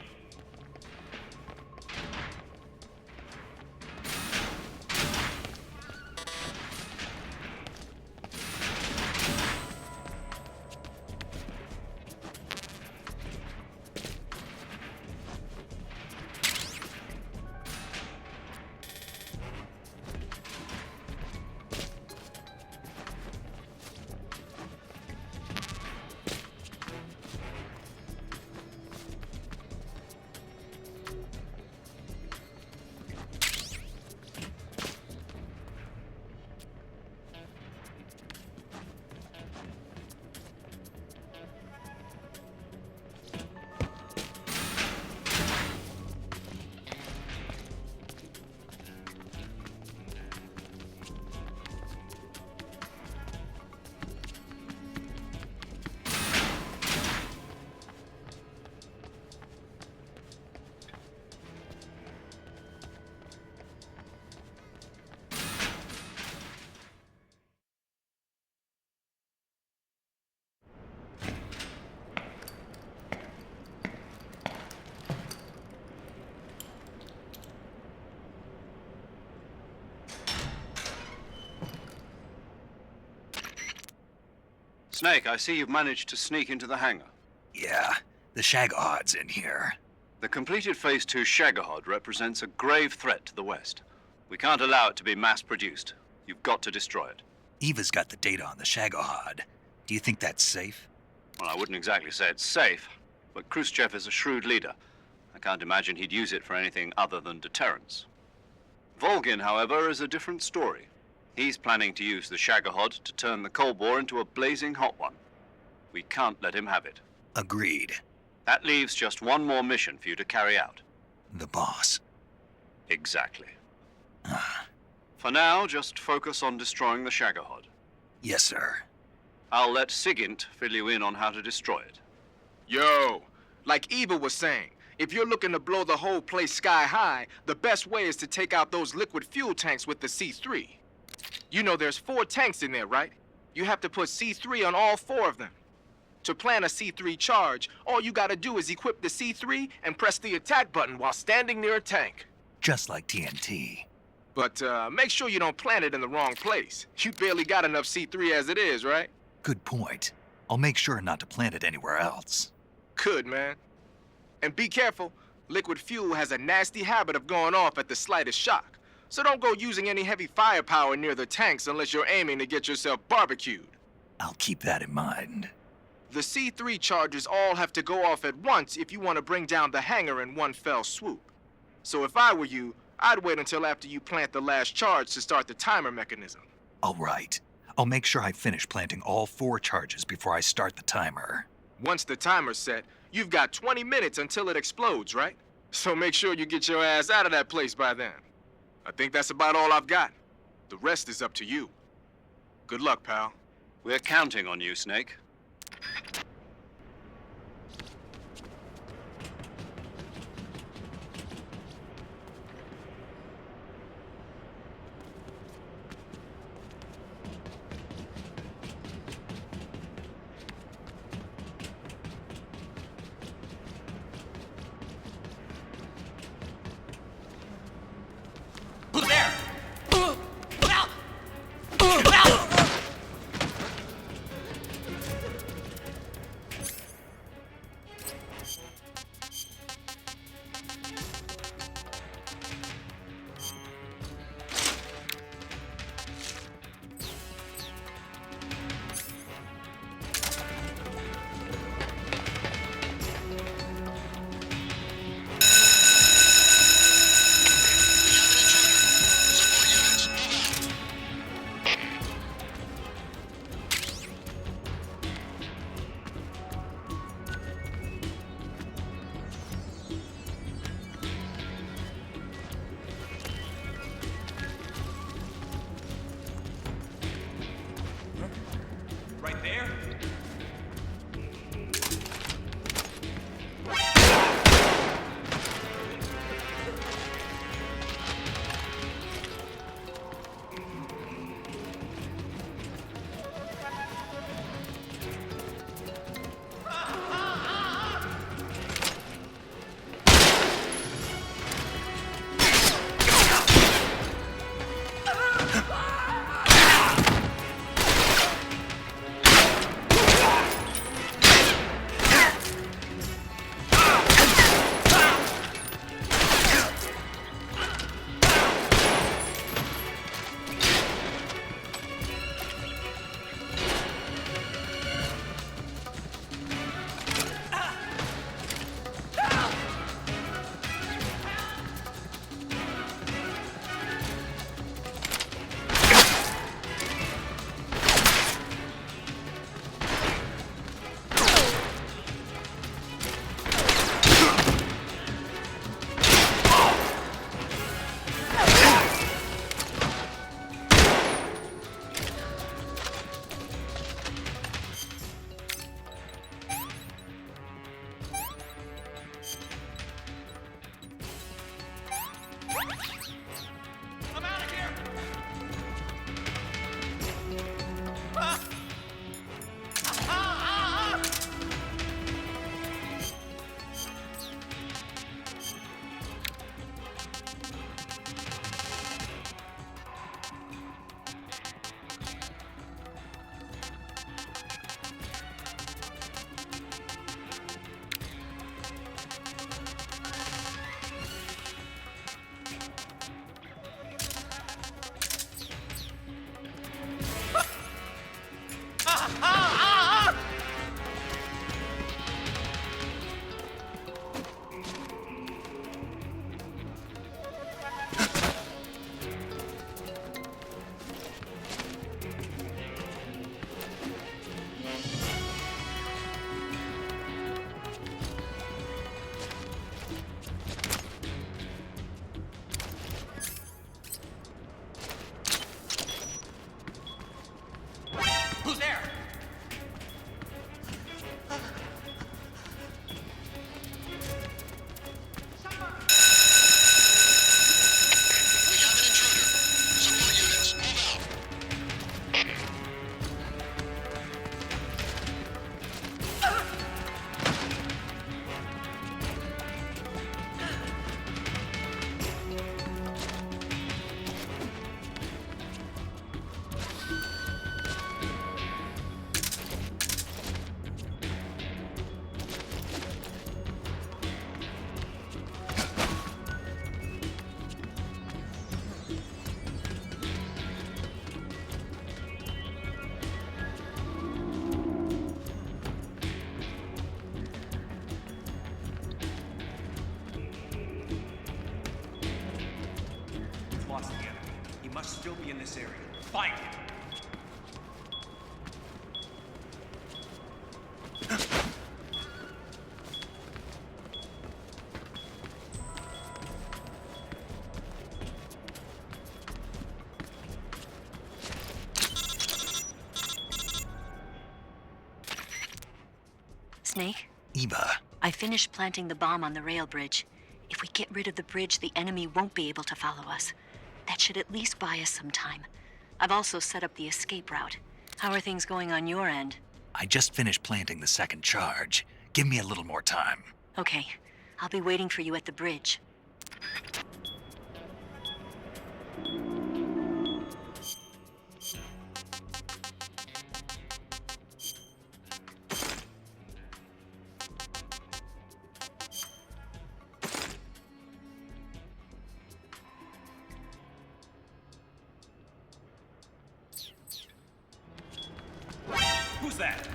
Snake, I see you've managed to sneak into the hangar. Yeah, the Shagahad's in here. The completed Phase 2 Shagahod represents a grave threat to the West. We can't allow it to be mass-produced. You've got to destroy it. Eva's got the data on the Shagahad. Do you think that's safe? Well, I wouldn't exactly say it's safe, but Khrushchev is a shrewd leader. I can't imagine he'd use it for anything other than deterrence. Volgin, however, is a different story. He's planning to use the Shagahod to turn the Cold War into a blazing hot one. We can't let him have it. Agreed. That leaves just one more mission for you to carry out. The boss. Exactly. For now, just focus on destroying the Shagahod. Yes, sir. I'll let Sigint fill you in on how to destroy it. Yo, like Eva was saying, if you're looking to blow the whole place sky high, the best way is to take out those liquid fuel tanks with the C3. You know there's 4 tanks in there, right? You have to put C3 on all 4 of them. To plant a C3 charge, all you gotta do is equip the C3 and press the attack button while standing near a tank. Just like TNT. But make sure you don't plant it in the wrong place. You barely got enough C3 as it is, right? Good point. I'll make sure not to plant it anywhere else. Good, man. And be careful. Liquid fuel has a nasty habit of going off at the slightest shock. So don't go using any heavy firepower near the tanks unless you're aiming to get yourself barbecued. I'll keep that in mind. The C3 charges all have to go off at once if you want to bring down the hangar in one fell swoop. So if I were you, I'd wait until after you plant the last charge to start the timer mechanism. All right. I'll make sure I finish planting all 4 charges before I start the timer. Once the timer's set, you've got 20 minutes until it explodes, right? So make sure you get your ass out of that place by then. I think that's about all I've got. The rest is up to you. Good luck, pal. We're counting on you, Snake. still be in this area. Find him! Snake? Eva. I finished planting the bomb on the rail bridge. If we get rid of the bridge, the enemy won't be able to follow us. That should at least buy us some time. I've also set up the escape route. How are things going on your end? I just finished planting the second charge. Give me a little more time. Okay. I'll be waiting for you at the bridge. Who's that?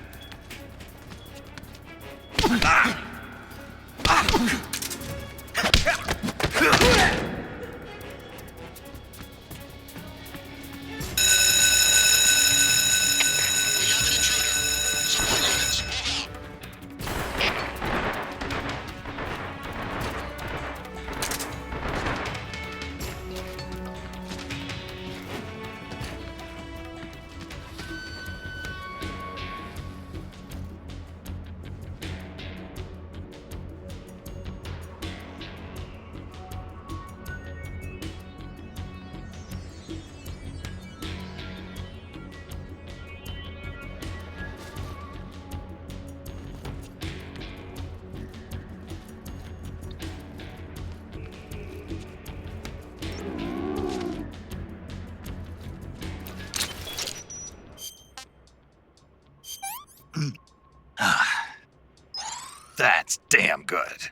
That's damn good.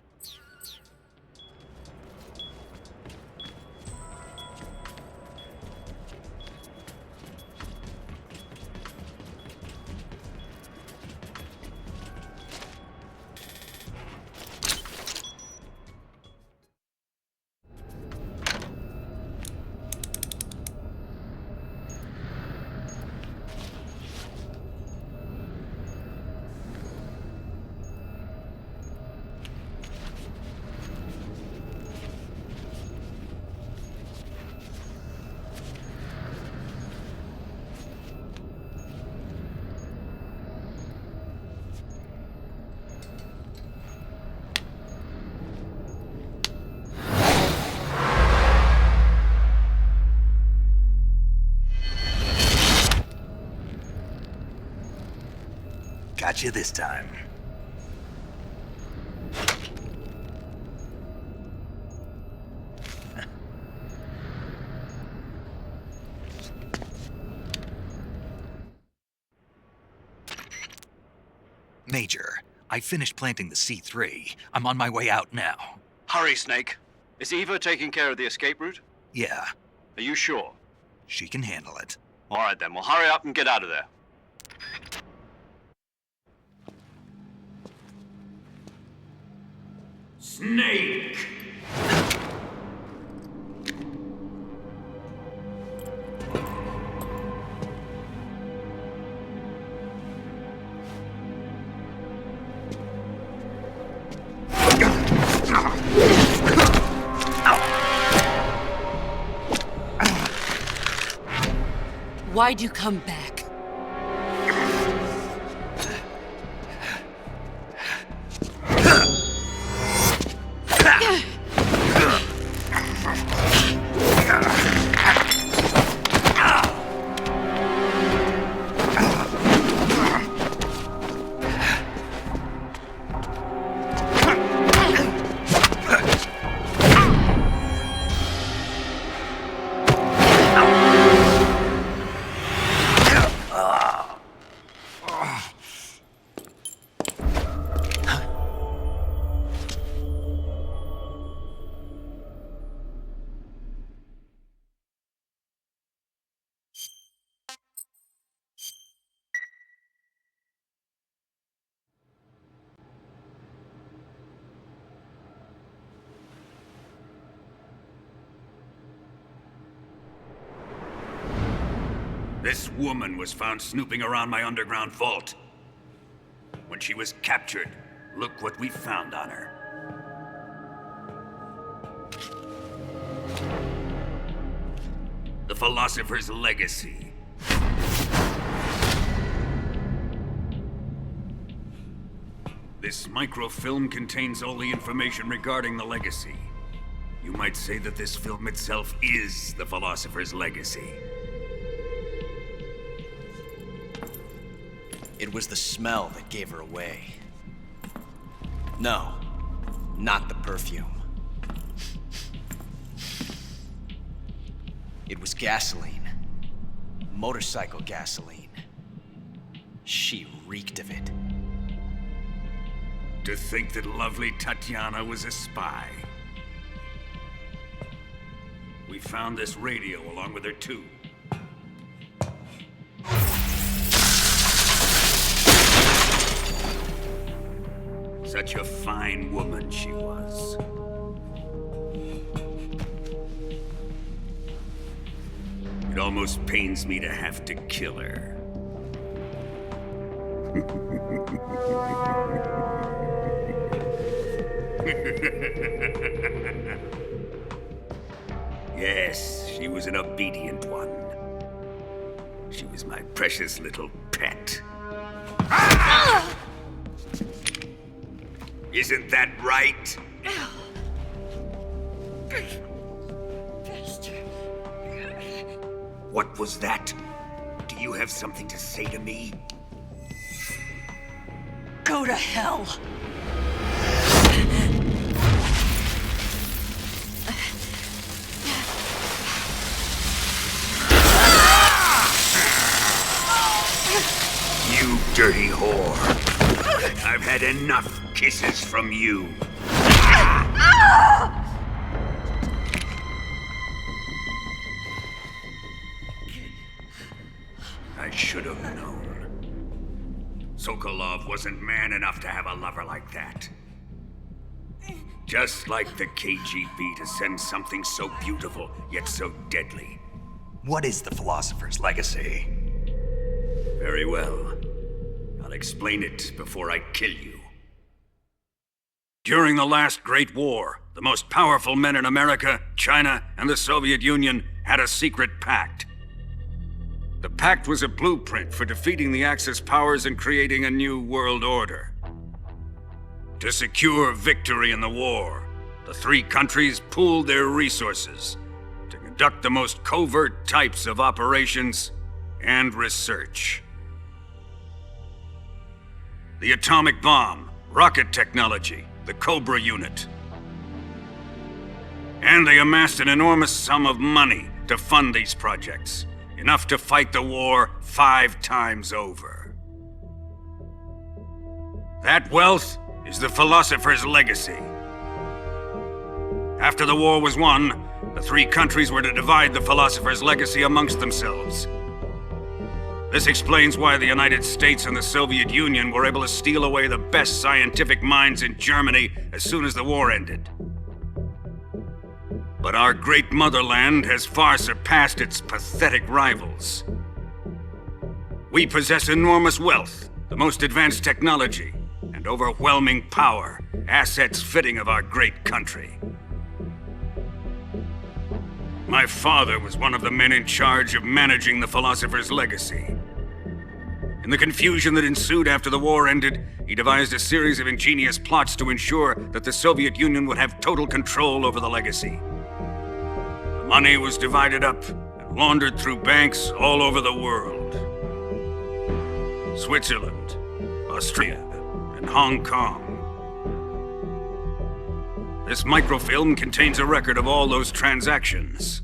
Got you this time. Major, I finished planting the C3. I'm on my way out now. Hurry, Snake. Is Eva taking care of the escape route? Yeah. Are you sure? She can handle it. All right, then. Well, hurry up and get out of there. Snake! Why'd you come back? woman was found snooping around my underground vault. When she was captured, look what we found on her. The Philosopher's Legacy. This microfilm contains all the information regarding the Legacy. You might say that this film itself is the Philosopher's Legacy. It was the smell that gave her away. No, not the perfume. It was gasoline. Motorcycle gasoline. She reeked of it. To think that lovely Tatiana was a spy. We found this radio along with her too. Such a fine woman she was. It almost pains me to have to kill her. Yes, she was an obedient one. She was my precious little pet. Ah! Isn't that right? What was that? Do you have something to say to me? Go to hell. You dirty whore. I've had enough kisses from you. I should have known. Sokolov wasn't man enough to have a lover like that. Just like the KGB to send something so beautiful, yet so deadly. What is the Philosopher's Legacy? Very well. I'll explain it before I kill you. During the last Great War, the most powerful men in America, China, and the Soviet Union had a secret pact. The pact was a blueprint for defeating the Axis powers and creating a new world order. To secure victory in the war, the three countries pooled their resources to conduct the most covert types of operations and research. The atomic bomb, rocket technology, the Cobra unit. And they amassed an enormous sum of money to fund these projects, enough to fight the war 5 times over. That wealth is the Philosopher's Legacy. After the war was won, the three countries were to divide the Philosopher's Legacy amongst themselves. This explains why the United States and the Soviet Union were able to steal away the best scientific minds in Germany as soon as the war ended. But our great motherland has far surpassed its pathetic rivals. We possess enormous wealth, the most advanced technology, and overwhelming power, assets fitting of our great country. My father was one of the men in charge of managing the Philosopher's Legacy. In the confusion that ensued after the war ended, he devised a series of ingenious plots to ensure that the Soviet Union would have total control over the legacy. The money was divided up and laundered through banks all over the world. Switzerland, Austria, and Hong Kong. This microfilm contains a record of all those transactions.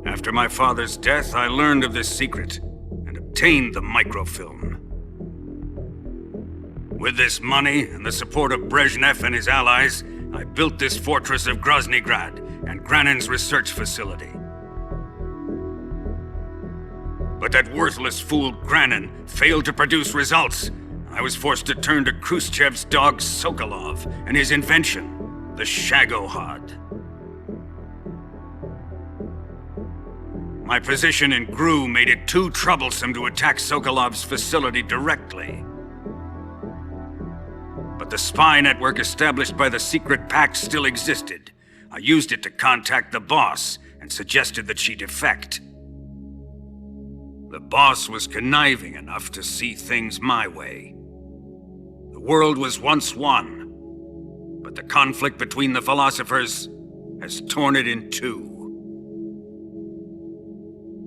After my father's death, I learned of this secret and obtained the microfilm. With this money and the support of Brezhnev and his allies, I built this fortress of Groznygrad and Granin's research facility. But that worthless fool Granin failed to produce results. I was forced to turn to Khrushchev's dog Sokolov and his invention, the Shagohod. My position in Gru made it too troublesome to attack Sokolov's facility directly. But the spy network established by the secret pact still existed. I used it to contact the boss and suggested that she defect. The boss was conniving enough to see things my way. The world was once one, but the conflict between the philosophers has torn it in two.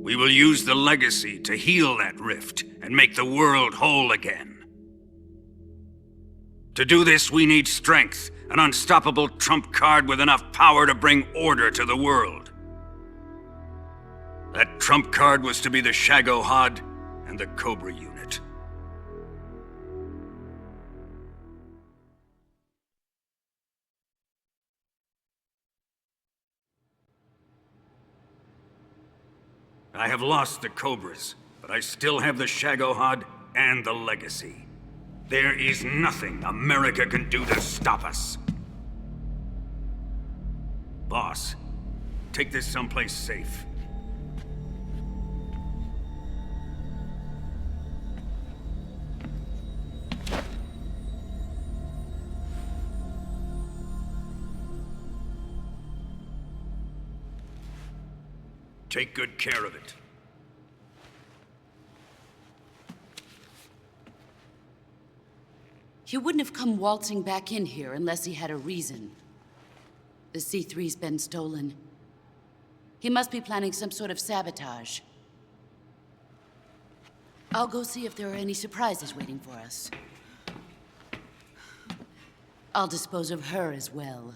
We will use the legacy to heal that rift and make the world whole again. To do this, we need strength, an unstoppable trump card with enough power to bring order to the world. That trump card was to be the Shagohod and the Cobra unit. I have lost the Cobras, but I still have the Shagohod and the legacy. There is nothing America can do to stop us. Boss, take this someplace safe. Take good care of it. He wouldn't have come waltzing back in here unless he had a reason. The C3's been stolen. He must be planning some sort of sabotage. I'll go see if there are any surprises waiting for us. I'll dispose of her as well.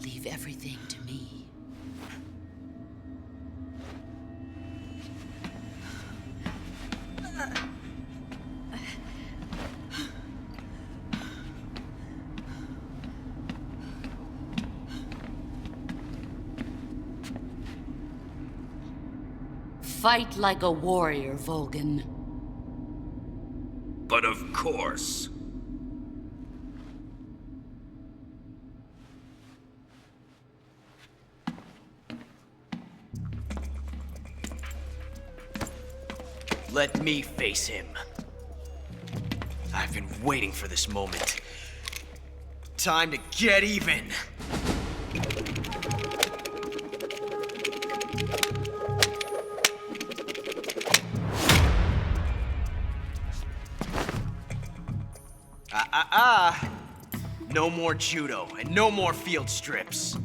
Leave everything to me. Fight like a warrior, Volgan. But of course. Let me face him. I've been waiting for this moment. Time to get even. No more judo and no more field strips.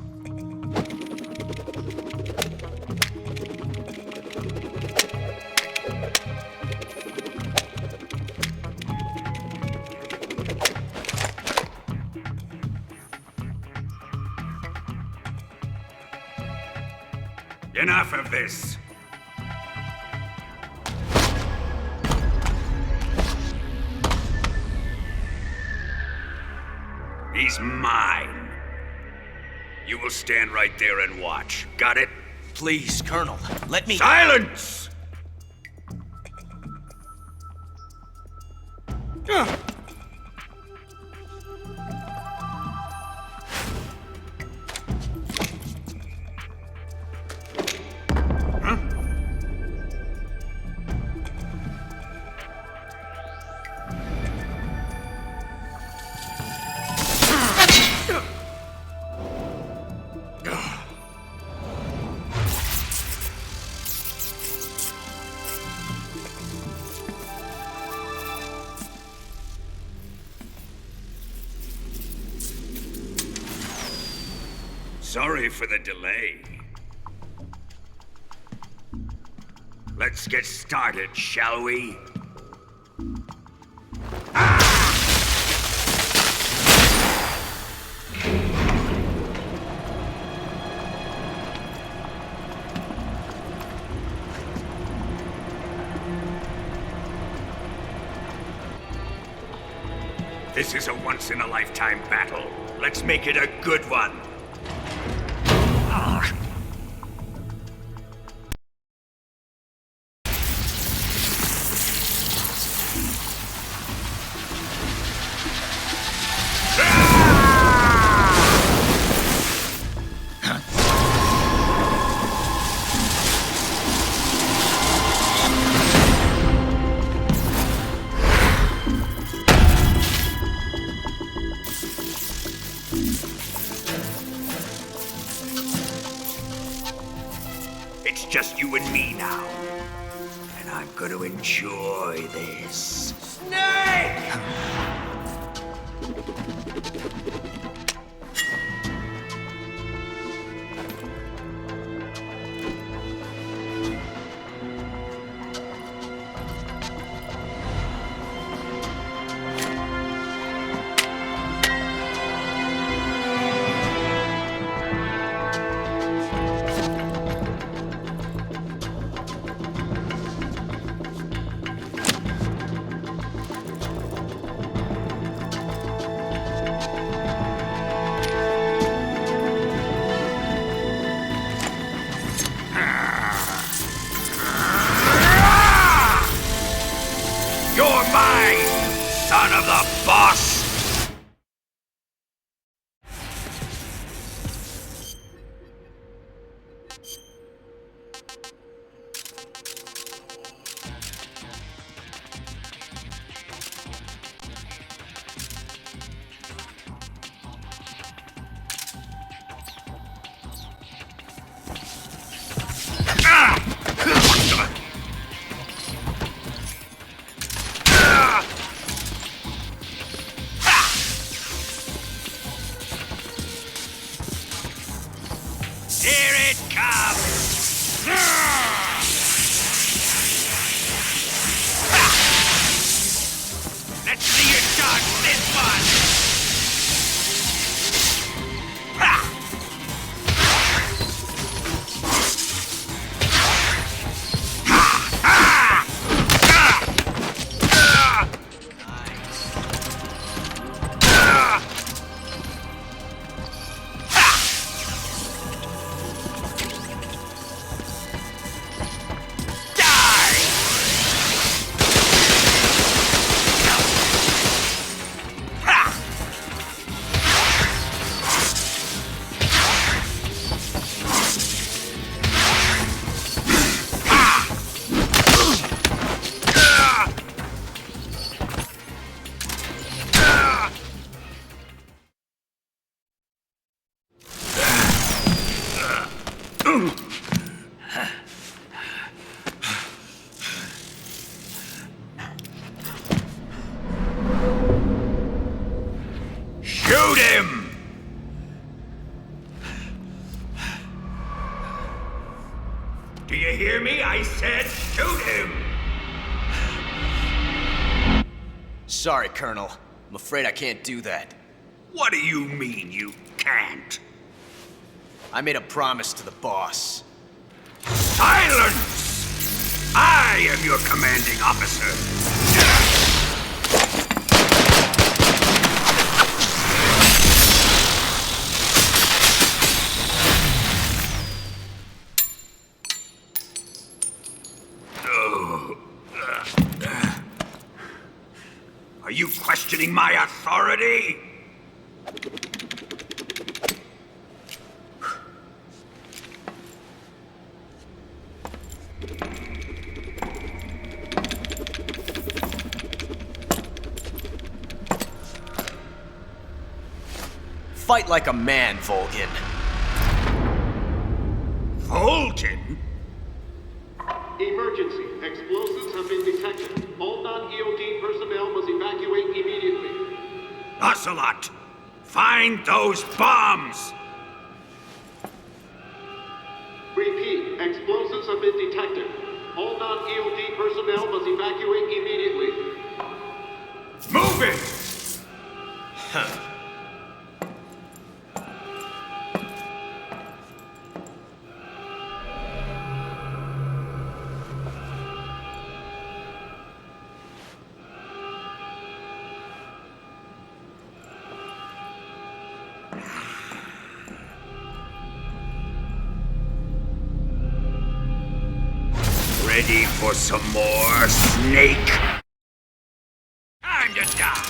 Enough of this. He's mine. You will stand right there and watch. Got it? Please, Colonel, let me— Silence! Sorry for the delay. Let's get started, shall we? This is a once-in-a-lifetime battle. Let's make it a good one. It's just you and me now. And I'm gonna enjoy this. Snake! Son of the boss! Here it comes! Let's see you dodge this one! Shoot him! Do you hear me? I said shoot him! Sorry, Colonel. I'm afraid I can't do that. What do you mean you can't? I made a promise to the boss. Silence! I am your commanding officer. Are you questioning my authority? Fight like a man, Volgin. Volgin? Emergency. Explosives have been detected. All non-EOD personnel must evacuate immediately. Ocelot, find those bombs! Repeat. Explosives have been detected. All non-EOD personnel must evacuate immediately. Move it! Huh. Ready for some more, Snake? Time to die!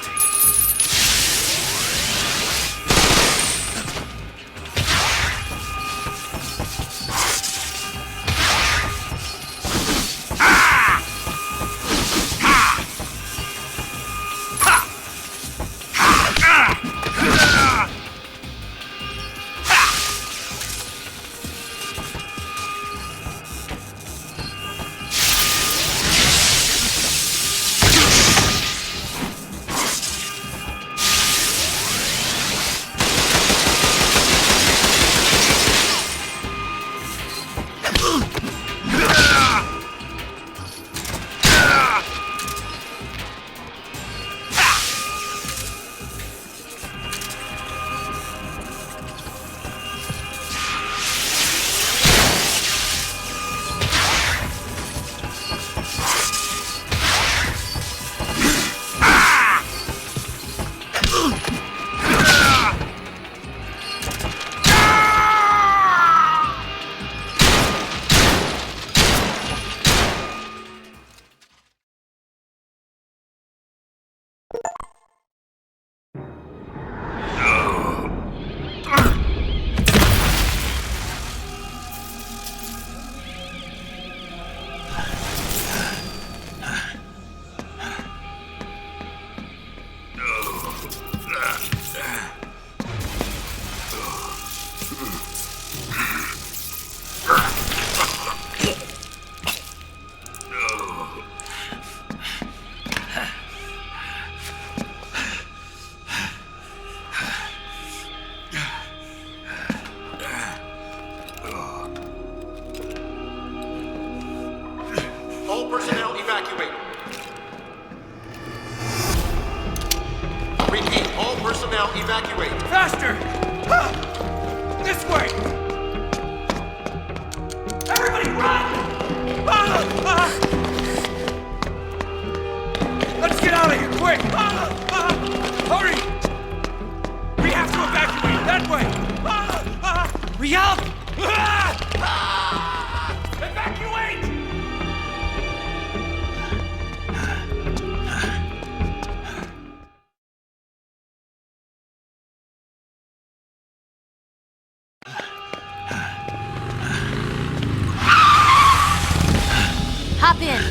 Jump in.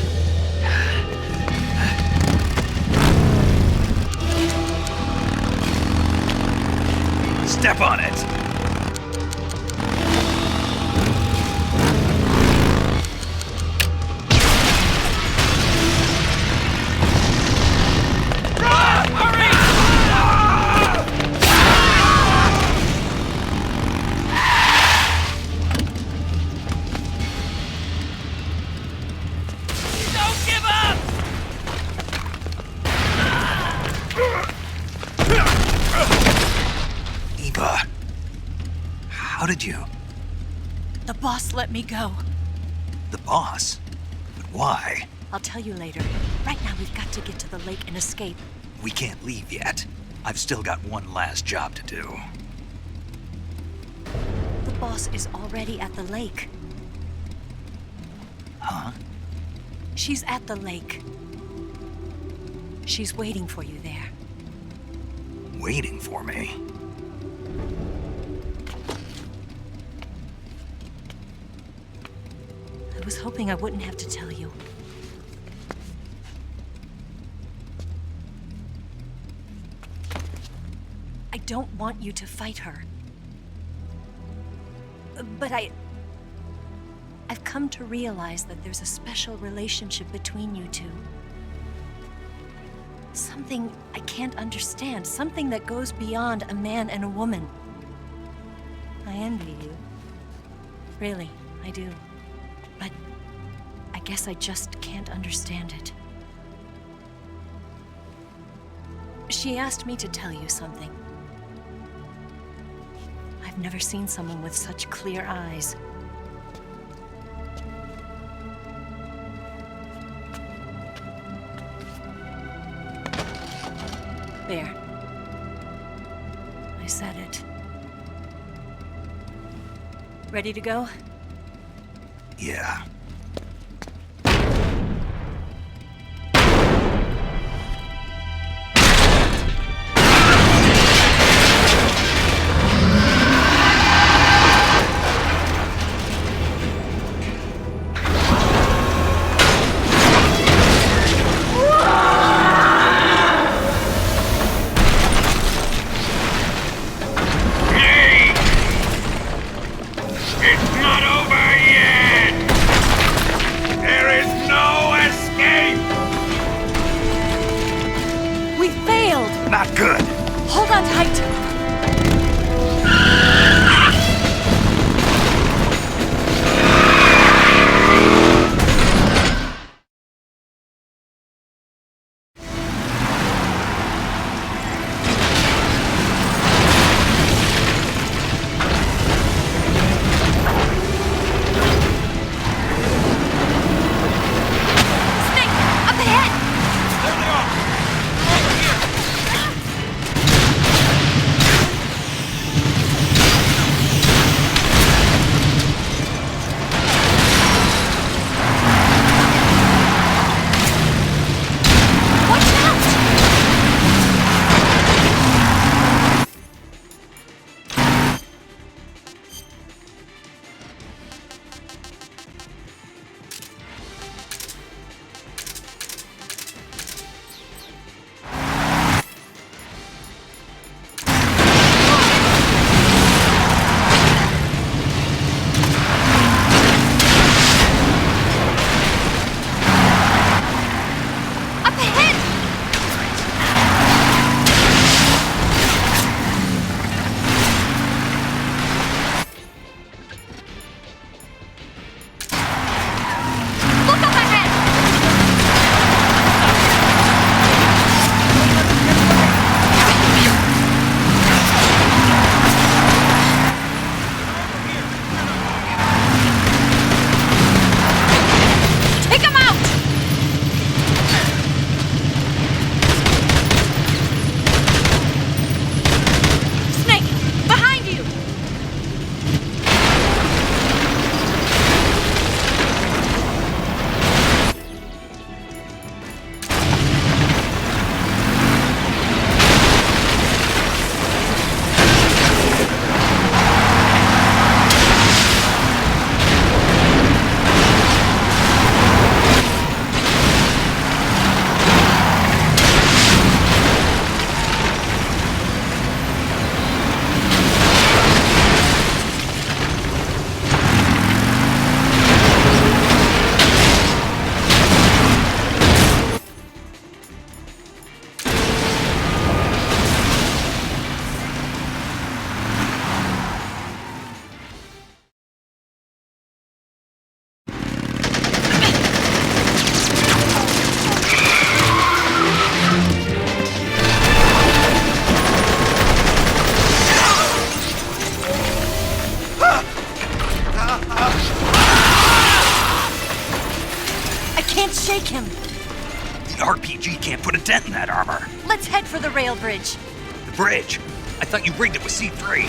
Step on it! How did you? The boss let me go. The boss? But why? I'll tell you later. Right now, we've got to get to the lake and escape. We can't leave yet. I've still got one last job to do. The boss is already at the lake. Huh? She's at the lake. She's waiting for you there. Waiting for me? I was hoping I wouldn't have to tell you. I don't want you to fight her. But I've come to realize that there's a special relationship between you two. Something I can't understand. Something that goes beyond a man and a woman. I envy you. Really, I do. But I guess I just can't understand it. She asked me to tell you something. I've never seen someone with such clear eyes. There. I said it. Ready to go? Yeah. Not good. Hold on tight. shake him. The RPG can't put a dent in that armor. Let's head for the rail bridge. The bridge? I thought you rigged it with C3.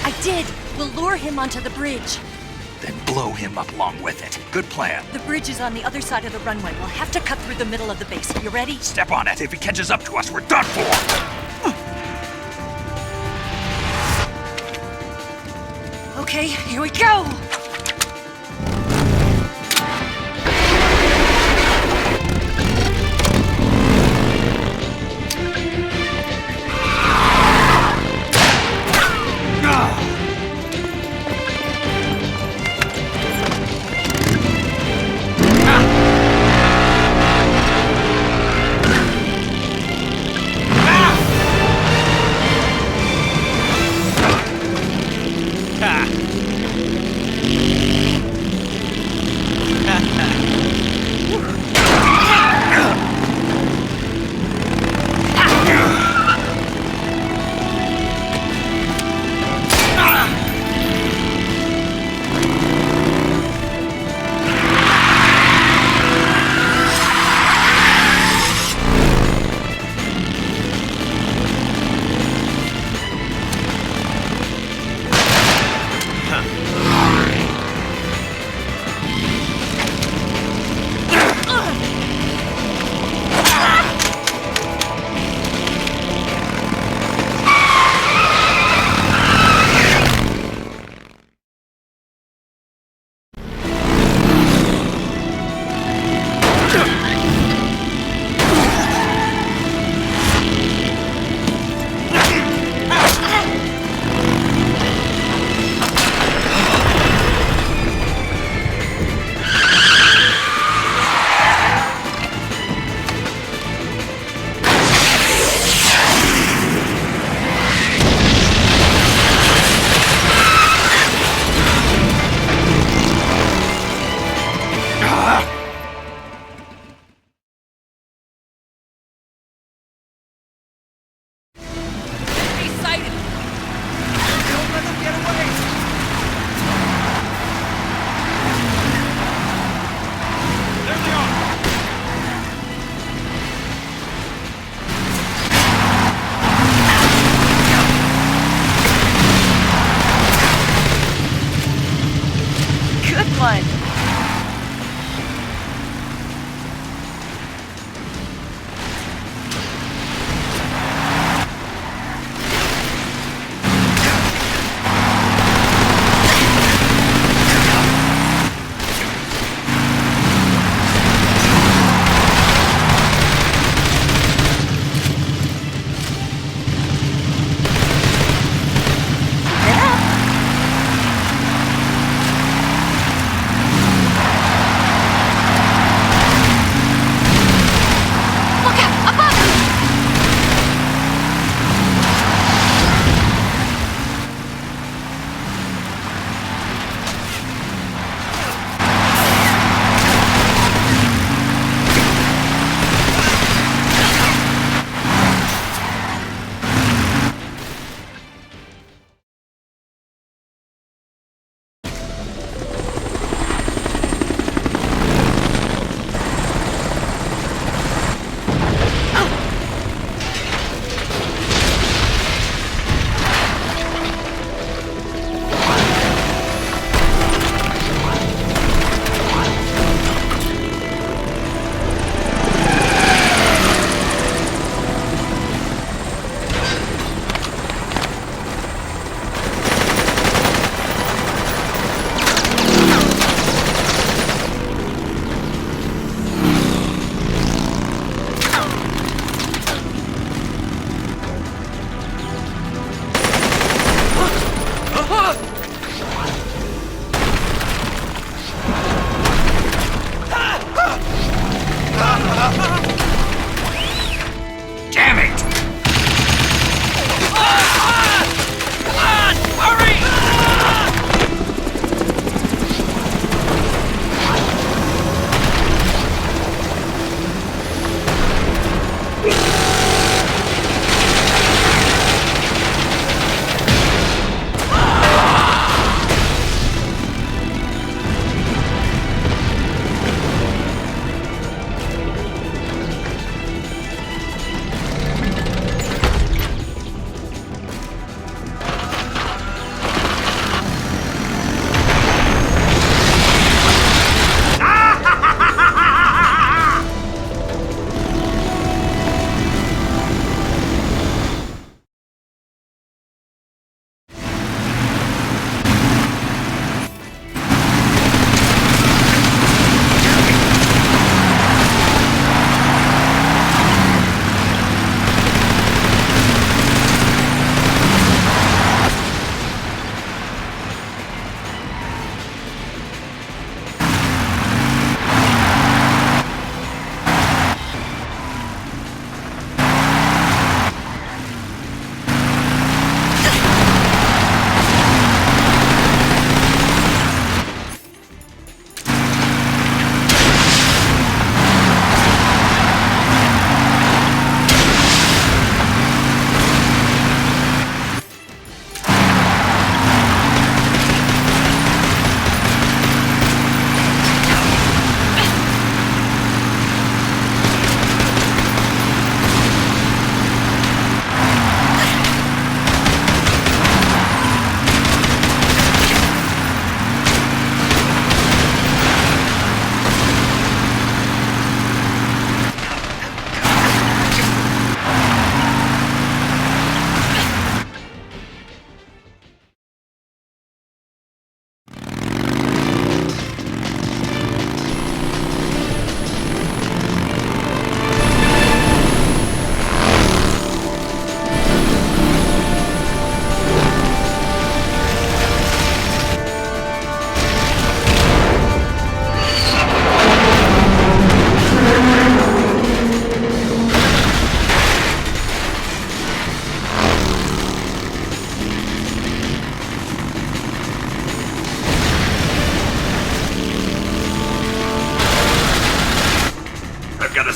I did. We'll lure him onto the bridge. Then blow him up along with it. Good plan. The bridge is on the other side of the runway. We'll have to cut through the middle of the base. You ready? Step on it. If he catches up to us, we're done for. Okay, here we go!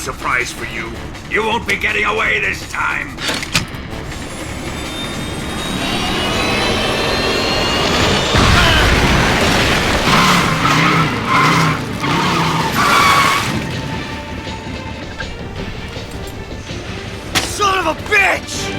surprise for you. You won't be getting away this time. Son of a bitch!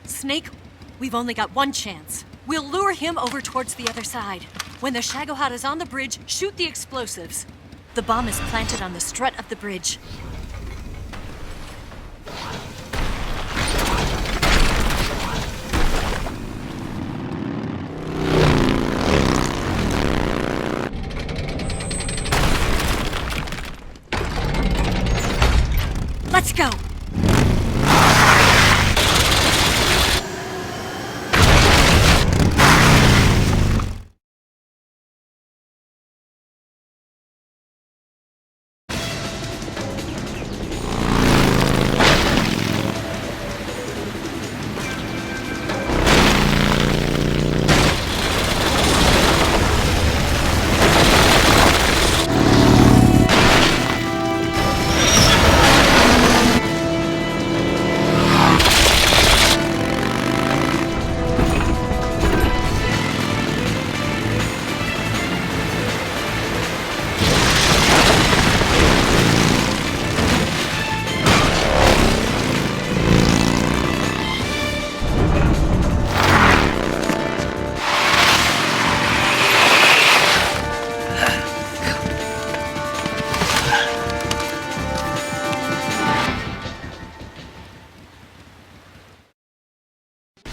Snake, we've only got one chance. We'll lure him over towards the other side. When the Shagohod is on the bridge, shoot the explosives. The bomb is planted on the strut of the bridge. Let's go!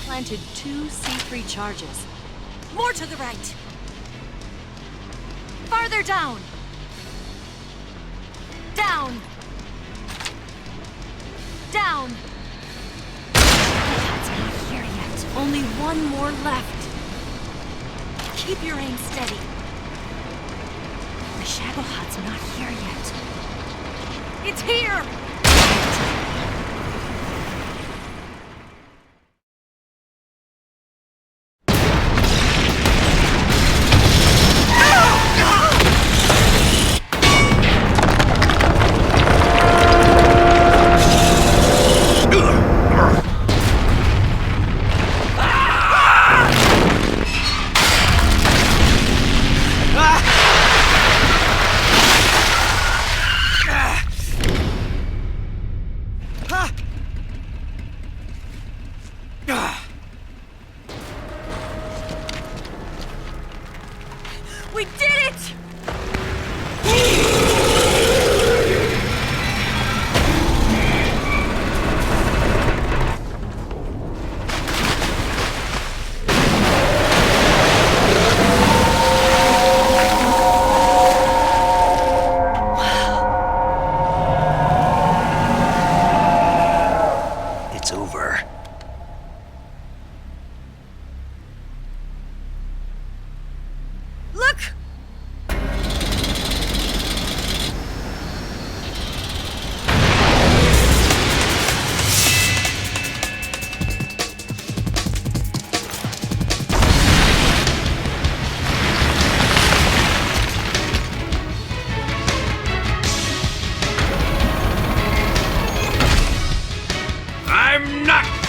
Planted 2 C3 charges. More to the right! Farther down! Down! Down! That's not here yet. Only one more left. Keep your aim steady. The Shagohod's not here yet. It's here!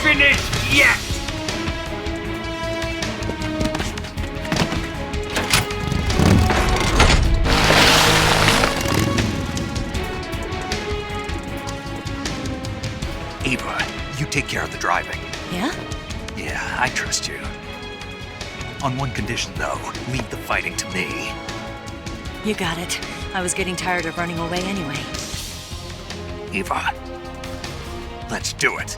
finished yet! Eva, you take care of the driving. Yeah? Yeah, I trust you. On one condition, though, leave the fighting to me. You got it. I was getting tired of running away anyway. Eva, let's do it.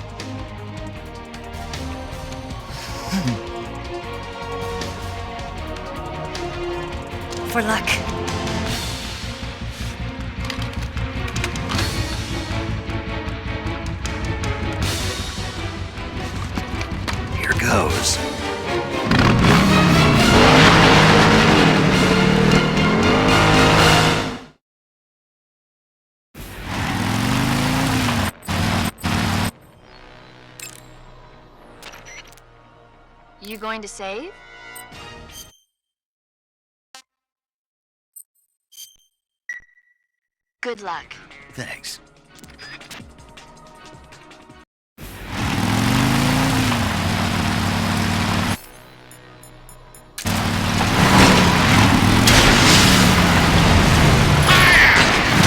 For luck. Here goes. You going to save? Good luck. Thanks.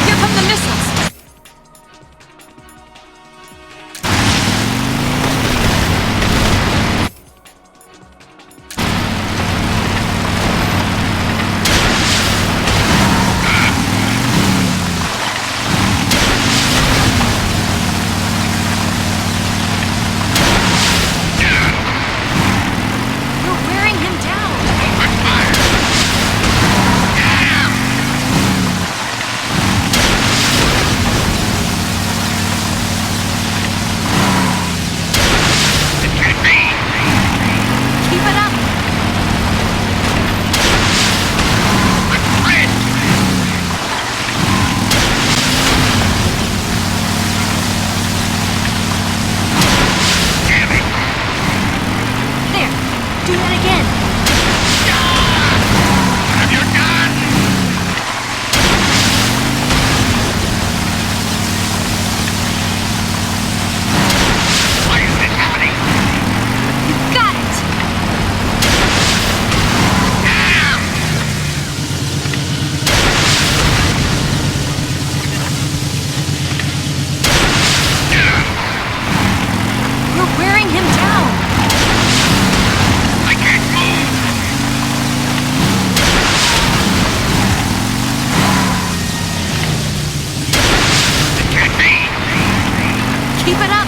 Here come the missiles! You're wearing him down! Keep it up! There! Do that again! You got it! You're wearing him down! Keep it up!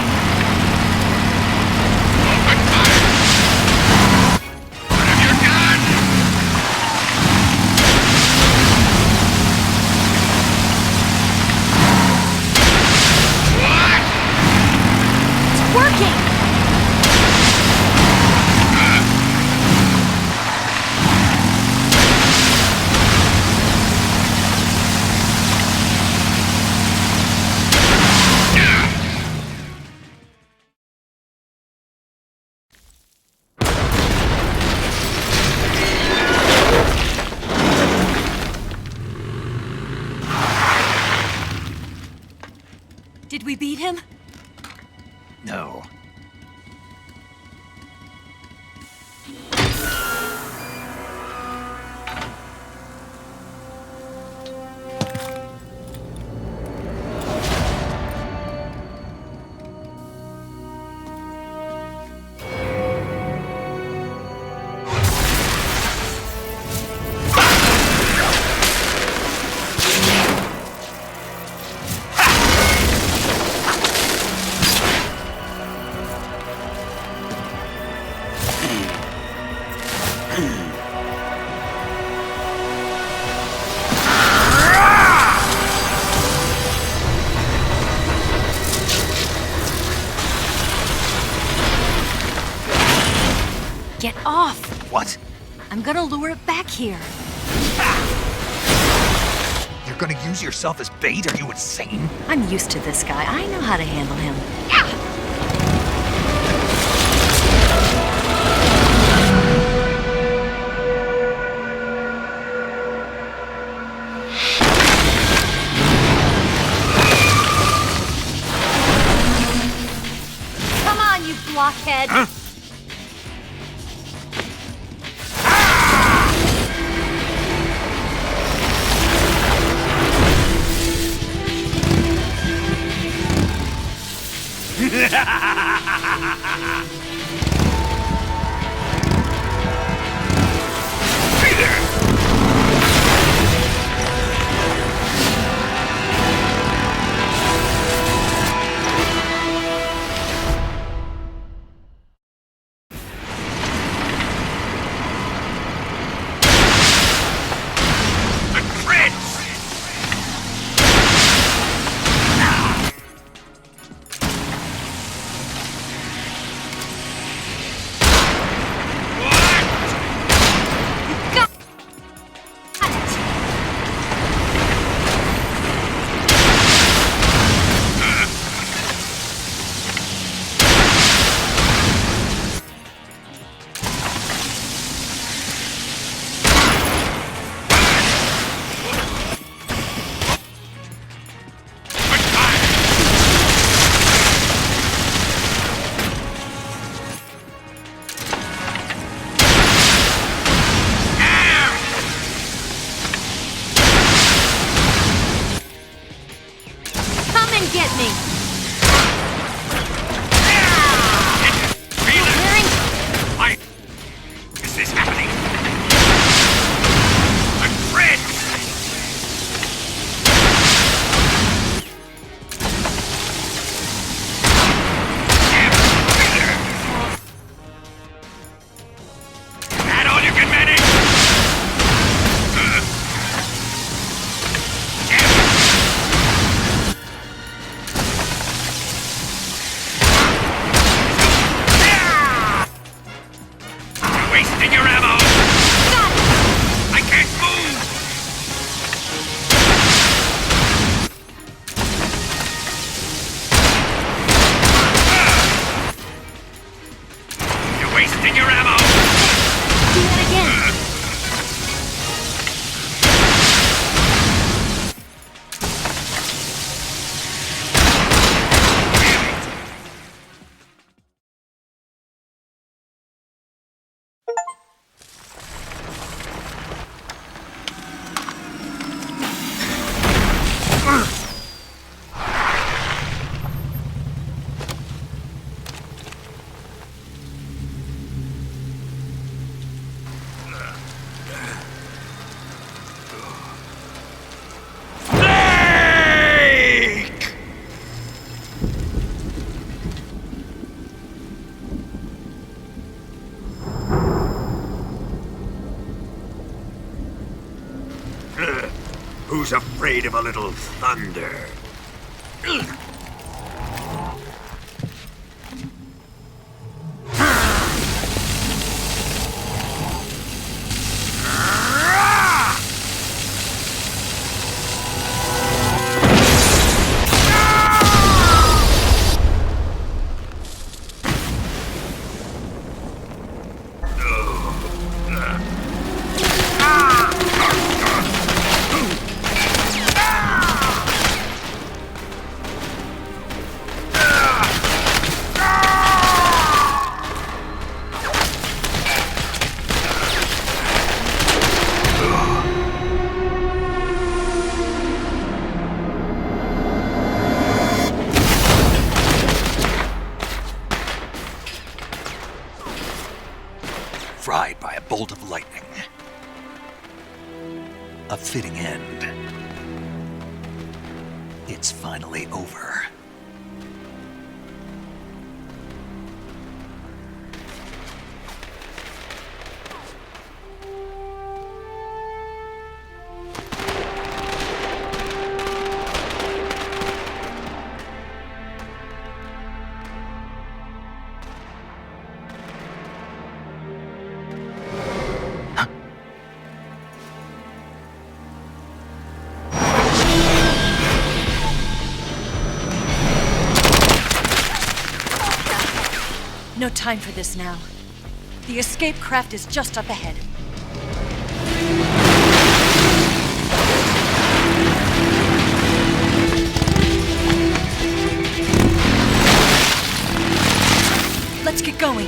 It's working! Did we beat him? No. Get off! What? I'm gonna lure it back here. You're gonna use yourself as bait? Are you insane? I'm used to this guy. I know how to handle him. Come on, you blockhead! Huh? Get me! Why is this happening? A threat! That all you can manage? Wasting your ammo! I can't move! You're wasting your ammo! Do that again! Who's afraid of a little thunder? Fried by a bolt of lightning. A fitting end. It's finally over. No time for this now. The escape craft is just up ahead. Let's get going.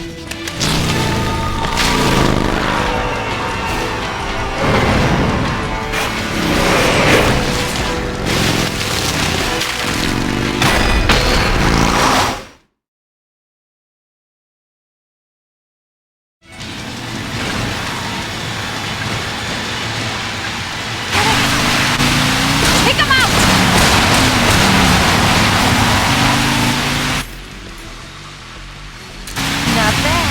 Not bad.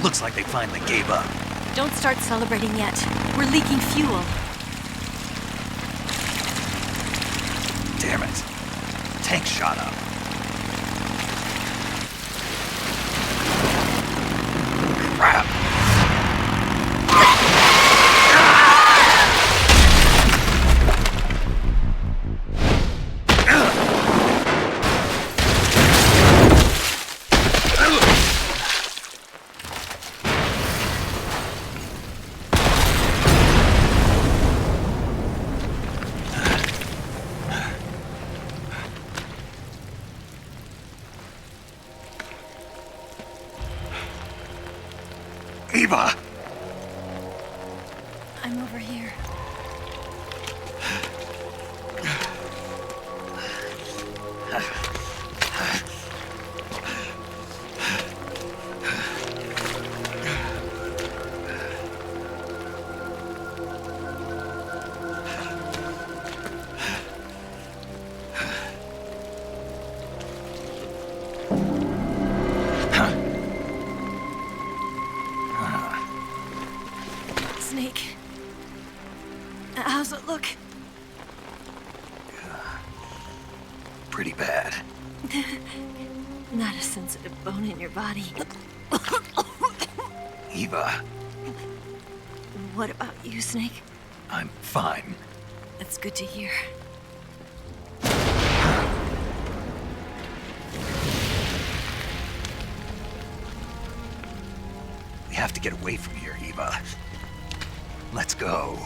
Looks like they finally gave up. Don't start celebrating yet. We're leaking fuel. Damn it. Tank shot up. Crap. Eva! I'm over here. Snake. How's it look? Pretty bad. Not a sensitive bone in your body. Eva, What about you, Snake? I'm fine. That's good to hear. We have to get away from here, Eva. Let's go.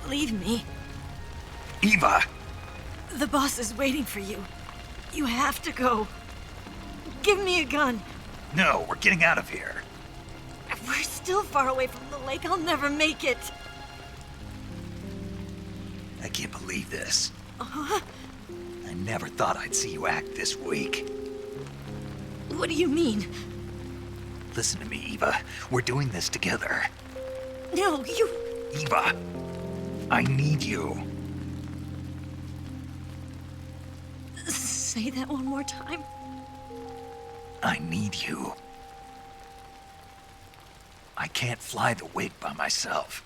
Leave me. Eva! The boss is waiting for you. You have to go. Give me a gun. No, we're getting out of here. We're still far away from the lake. I'll never make it. I can't believe this. Uh-huh. I never thought I'd see you act this weak. What do you mean? Listen to me, Eva. We're doing this together. No, you... Eva, I need you. Say that one more time. I need you. I can't fly the wig by myself.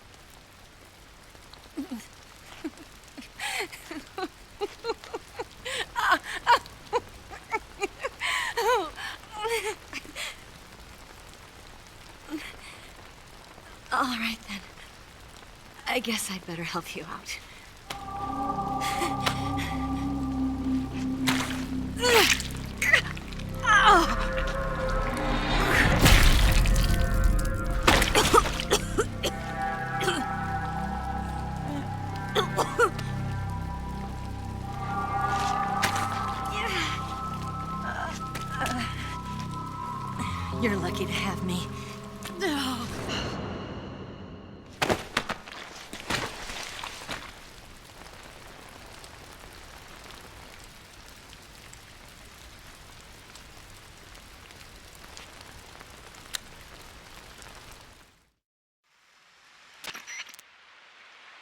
All right, then. I guess I'd better help you out. You're lucky to have me.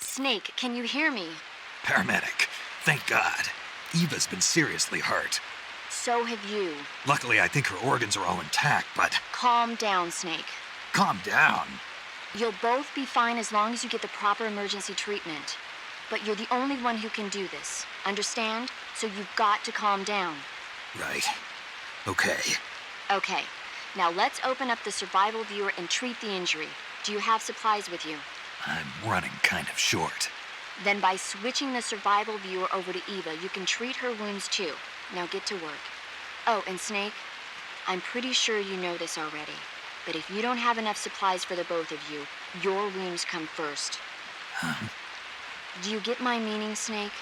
Snake, can you hear me? Paramedic, thank God. Eva's been seriously hurt. So have you. Luckily, I think her organs are all intact, but... Calm down, Snake. Calm down. You'll both be fine as long as you get the proper emergency treatment. But you're the only one who can do this. Understand? So you've got to calm down. Right. Okay. Okay. Now let's open up the survival viewer and treat the injury. Do you have supplies with you? I'm running kind of short. Then by switching the survival viewer over to Eva, you can treat her wounds too. Now get to work. Oh, and Snake, I'm pretty sure you know this already, but if you don't have enough supplies for the both of you, your wounds come first. Huh? Do you get my meaning, Snake?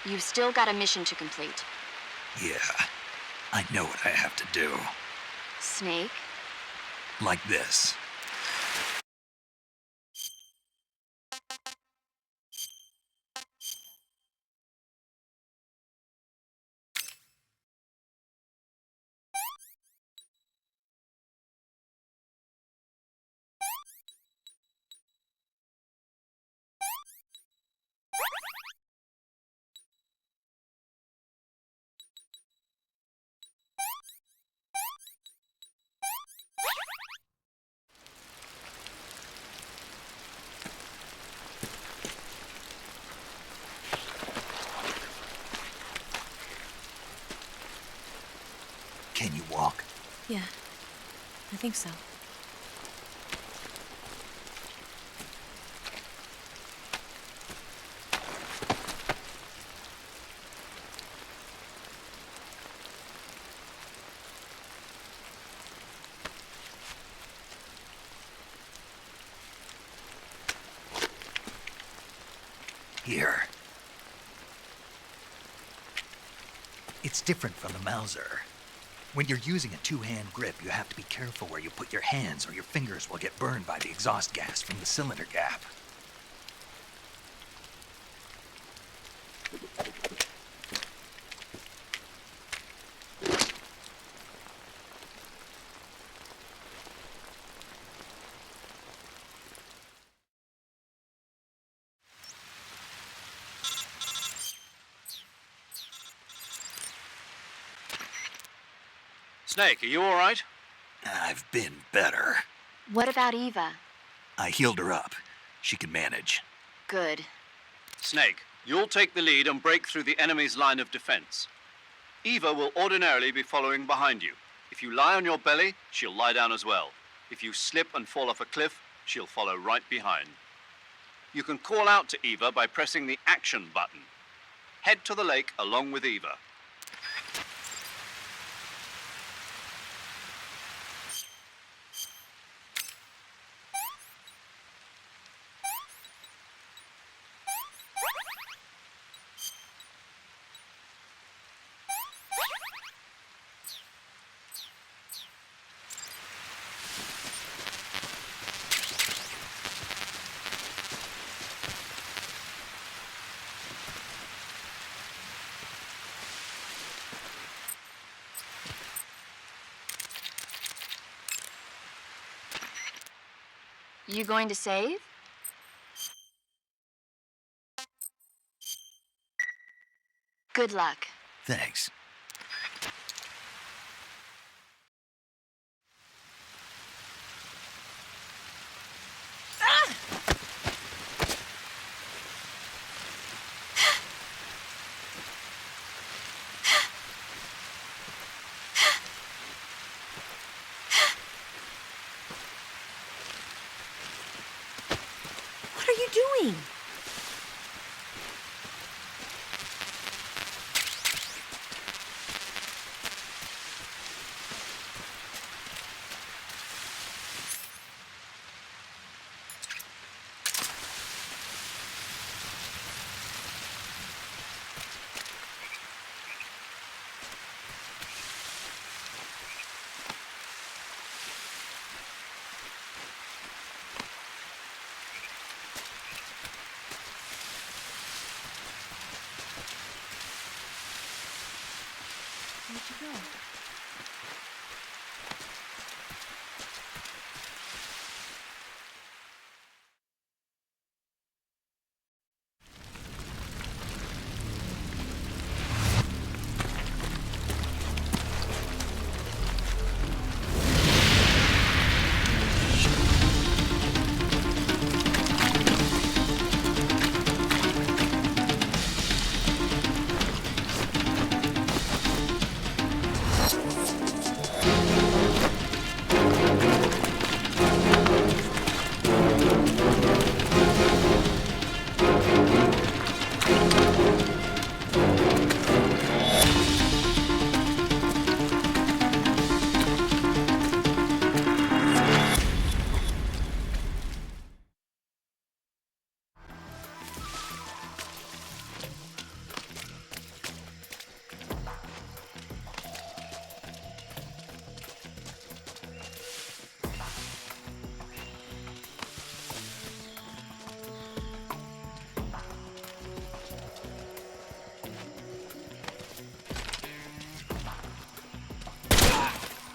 You've still got a mission to complete. Yeah, I know what I have to do. Snake? Like this. walk? Yeah, I think so. Here. It's different from the Mauser. When you're using a two-hand grip, you have to be careful where you put your hands or your fingers will get burned by the exhaust gas from the cylinder gap. Snake, are you all right? I've been better. What about Eva? I healed her up. She can manage. Good. Snake, you'll take the lead and break through the enemy's line of defense. Eva will ordinarily be following behind you. If you lie on your belly, she'll lie down as well. If you slip and fall off a cliff, she'll follow right behind. You can call out to Eva by pressing the action button. Head to the lake along with Eva. You going to save? Good luck. Thanks. What are you doing? Where'd you go?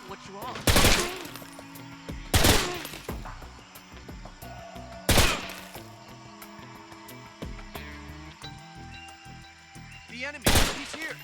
What's wrong? The enemy, he's here.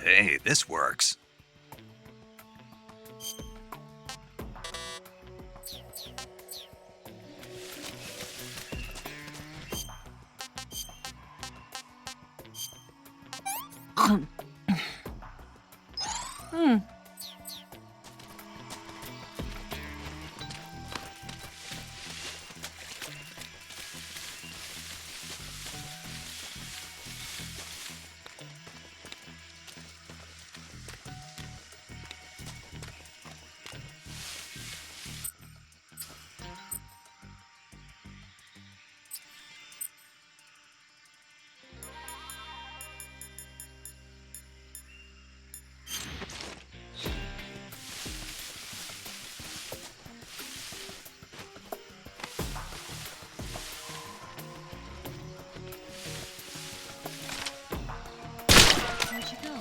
Hey, this works. Where'd you go?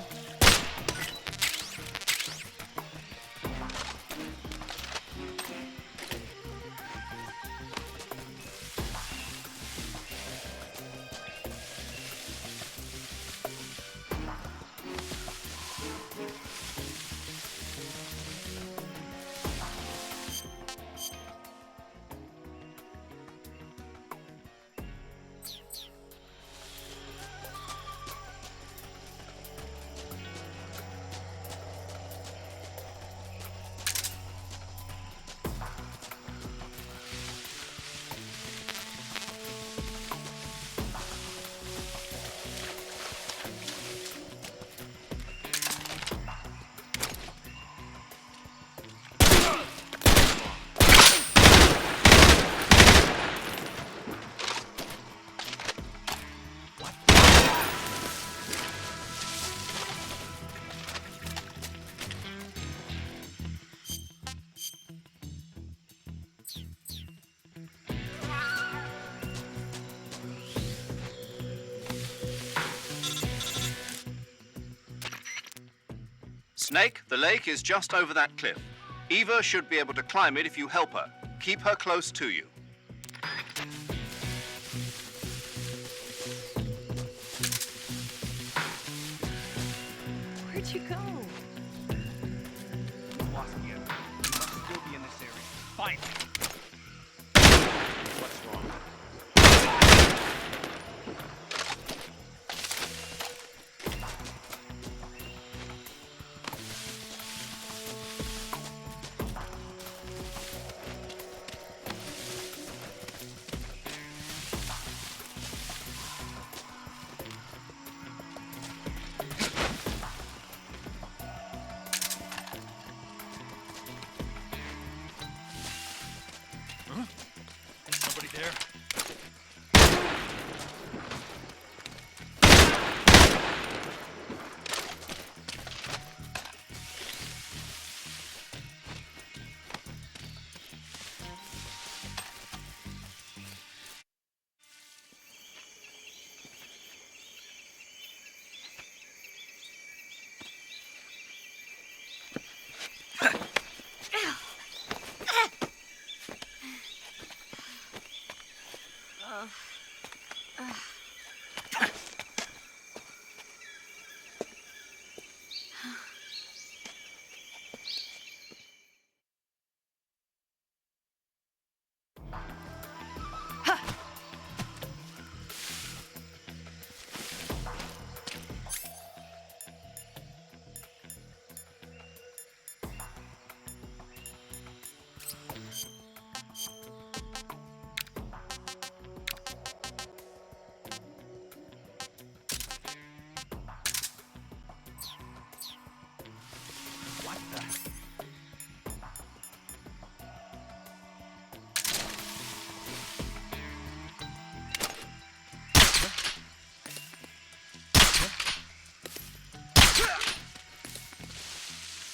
Snake, the lake is just over that cliff. Eva should be able to climb it if you help her. Keep her close to you. Where'd you go? Lost yet. You must still be in this area. Find me. What's wrong? Somebody there?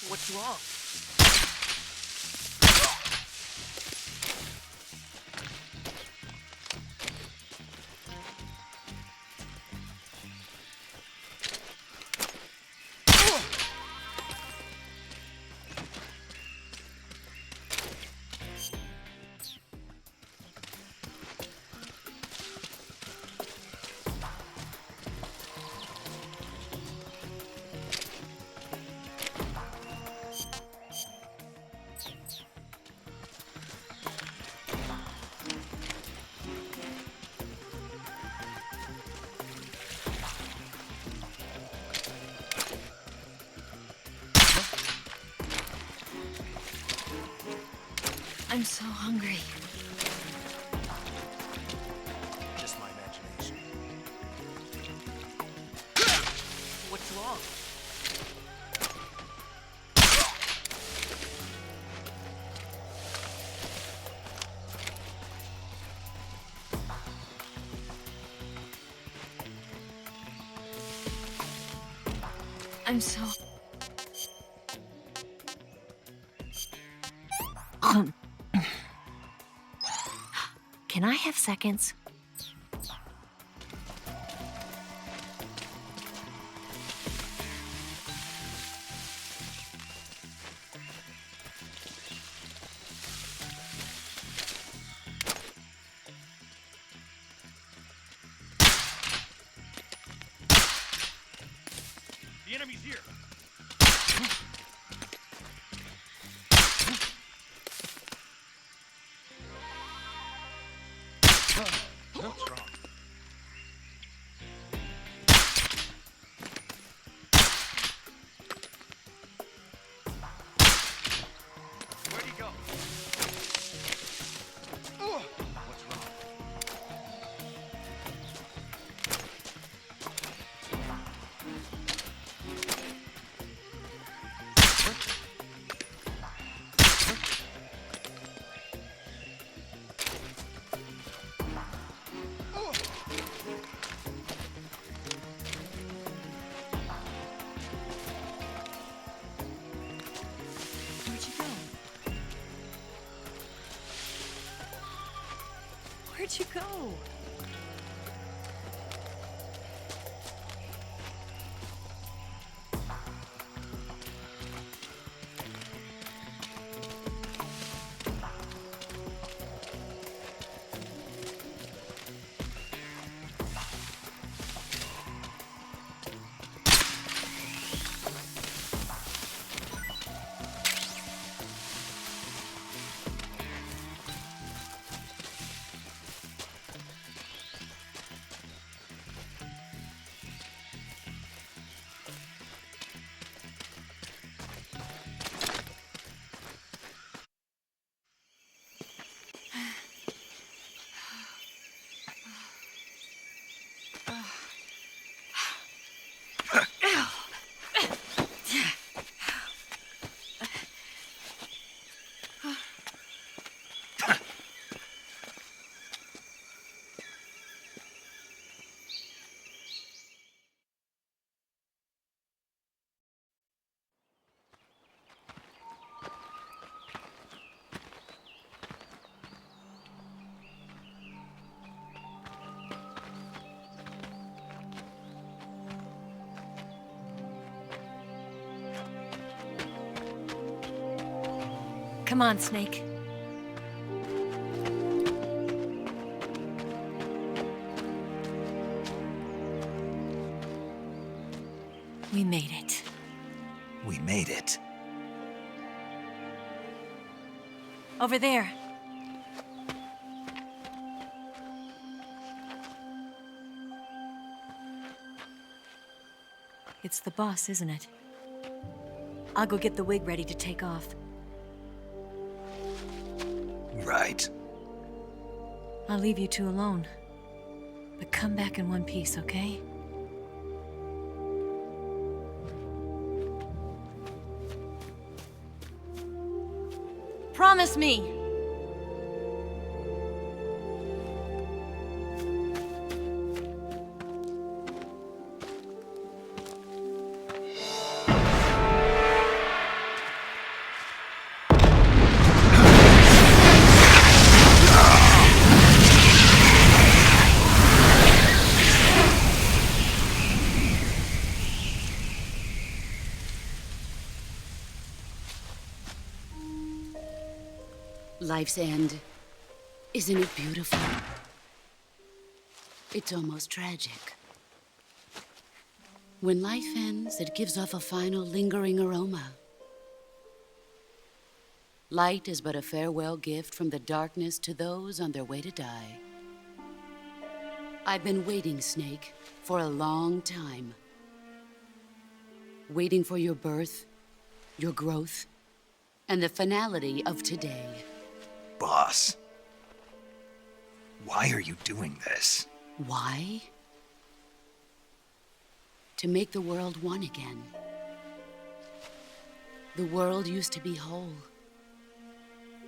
What's wrong? I'm so hungry. Just my imagination. What's wrong? I'm so... Can I have seconds? The enemy's here. What's wrong? Where'd he go? What's wrong? Where'd you go? Come on, Snake. We made it. We made it. Over there. It's the boss, isn't it? I'll go get the wig ready to take off. Right. I'll leave you two alone. But come back in one piece, okay? Promise me! Life's end. Isn't it beautiful? It's almost tragic. When life ends, it gives off a final lingering aroma. Light is but a farewell gift from the darkness to those on their way to die. I've been waiting, Snake, for a long time. Waiting for your birth, your growth, and the finality of today. boss. Why are you doing this? Why? To make the world one again. The world used to be whole.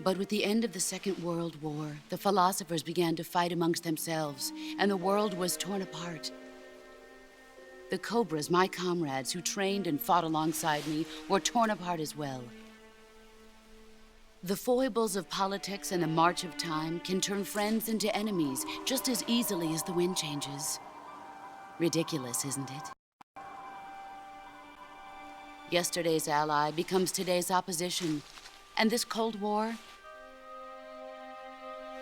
But with the end of the Second World War, the philosophers began to fight amongst themselves, and the world was torn apart. The Cobras, my comrades who trained and fought alongside me, were torn apart as well. The foibles of politics and the march of time can turn friends into enemies just as easily as the wind changes. Ridiculous, isn't it? Yesterday's ally becomes today's opposition. And this Cold War?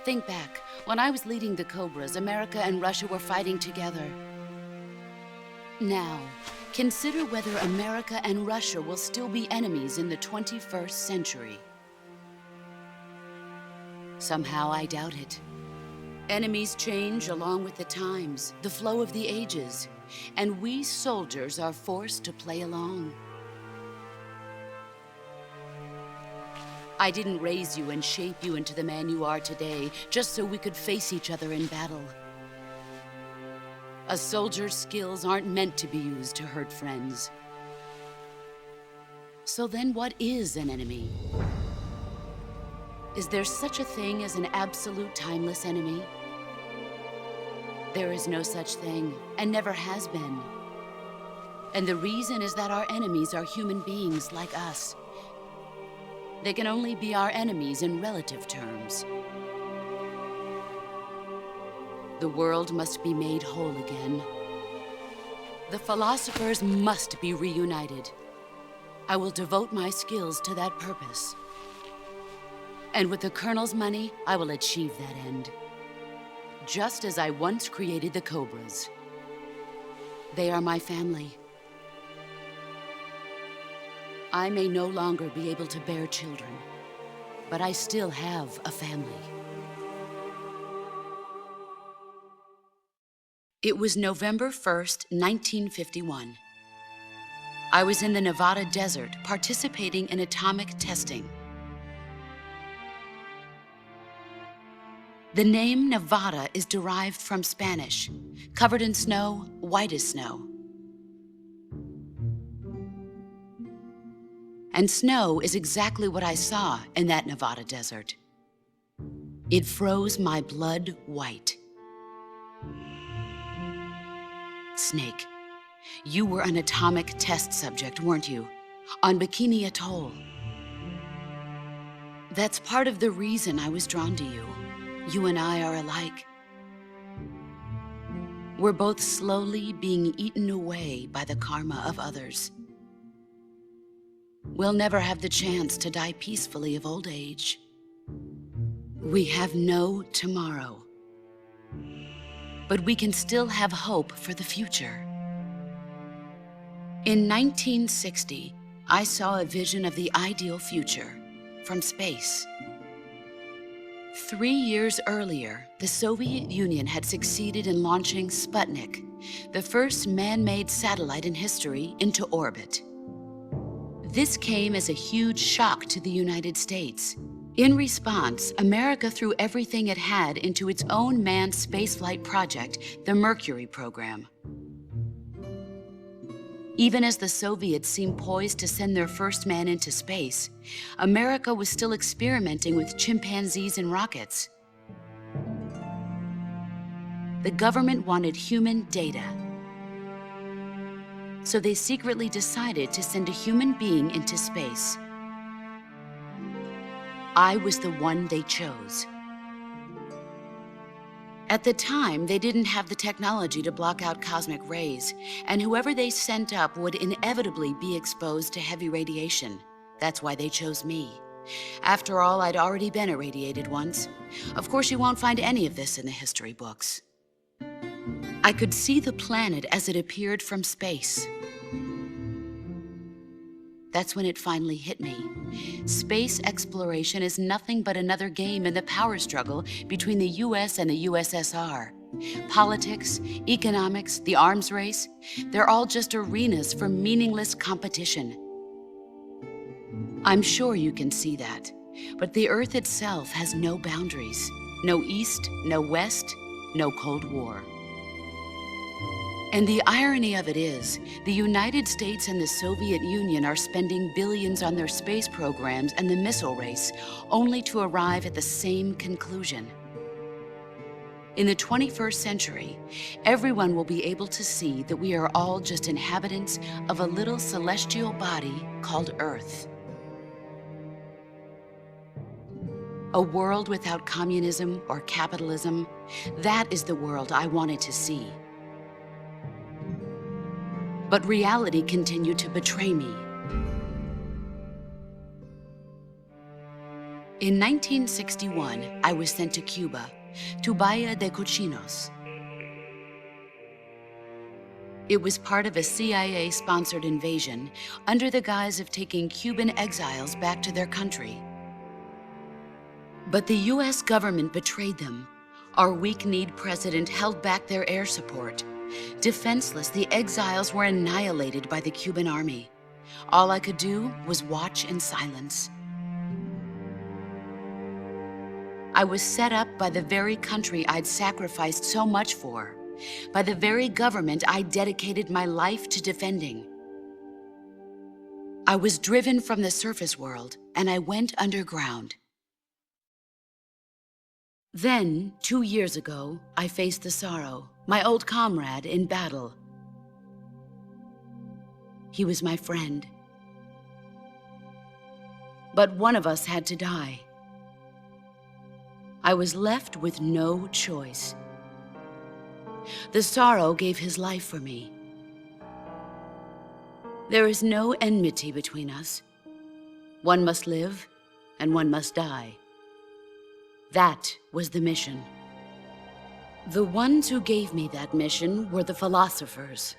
Think back. When I was leading the Cobras, America and Russia were fighting together. Now, consider whether America and Russia will still be enemies in the 21st century. Somehow I doubt it. Enemies change along with the times, the flow of the ages, and we soldiers are forced to play along. I didn't raise you and shape you into the man you are today just so we could face each other in battle. A soldier's skills aren't meant to be used to hurt friends. So then what is an enemy? Is there such a thing as an absolute timeless enemy? There is no such thing, and never has been. And the reason is that our enemies are human beings like us. They can only be our enemies in relative terms. The world must be made whole again. The philosophers must be reunited. I will devote my skills to that purpose. And with the Colonel's money, I will achieve that end. Just as I once created the Cobras. They are my family. I may no longer be able to bear children, but I still have a family. It was November 1st, 1951. I was in the Nevada desert participating in atomic testing. The name Nevada is derived from Spanish, covered in snow, white as snow. And snow is exactly what I saw in that Nevada desert. It froze my blood white. Snake, you were an atomic test subject, weren't you? On Bikini Atoll. That's part of the reason I was drawn to you. You and I are alike. We're both slowly being eaten away by the karma of others. We'll never have the chance to die peacefully of old age. We have no tomorrow. But we can still have hope for the future. In 1960, I saw a vision of the ideal future from space. 3 years earlier, the Soviet Union had succeeded in launching Sputnik, the first man-made satellite in history, into orbit. This came as a huge shock to the United States. In response, America threw everything it had into its own manned spaceflight project, the Mercury program. Even as the Soviets seemed poised to send their first man into space, America was still experimenting with chimpanzees and rockets. The government wanted human data. So they secretly decided to send a human being into space. I was the one they chose. At the time, they didn't have the technology to block out cosmic rays, and whoever they sent up would inevitably be exposed to heavy radiation. That's why they chose me. After all, I'd already been irradiated once. Of course, you won't find any of this in the history books. I could see the planet as it appeared from space. That's when it finally hit me. Space exploration is nothing but another game in the power struggle between the US and the USSR. Politics, economics, the arms race, they're all just arenas for meaningless competition. I'm sure you can see that. But the Earth itself has no boundaries. No East, no West, no Cold War. And the irony of it is, the United States and the Soviet Union are spending billions on their space programs and the missile race, only to arrive at the same conclusion. In the 21st century, everyone will be able to see that we are all just inhabitants of a little celestial body called Earth. A world without communism or capitalism, that is the world I wanted to see. But reality continued to betray me. In 1961, I was sent to Cuba, to Bahia de Cochinos. It was part of a CIA-sponsored invasion under the guise of taking Cuban exiles back to their country. But the US government betrayed them. Our weak-kneed president held back their air support. Defenseless, the exiles were annihilated by the Cuban army. All I could do was watch in silence. I was set up by the very country I'd sacrificed so much for, by the very government I dedicated my life to defending. I was driven from the surface world, and I went underground. Then, 2 years ago, I faced the sorrow, my old comrade in battle. He was my friend. But one of us had to die. I was left with no choice. The sorrow gave his life for me. There is no enmity between us. One must live, and one must die. That was the mission. The ones who gave me that mission were the philosophers.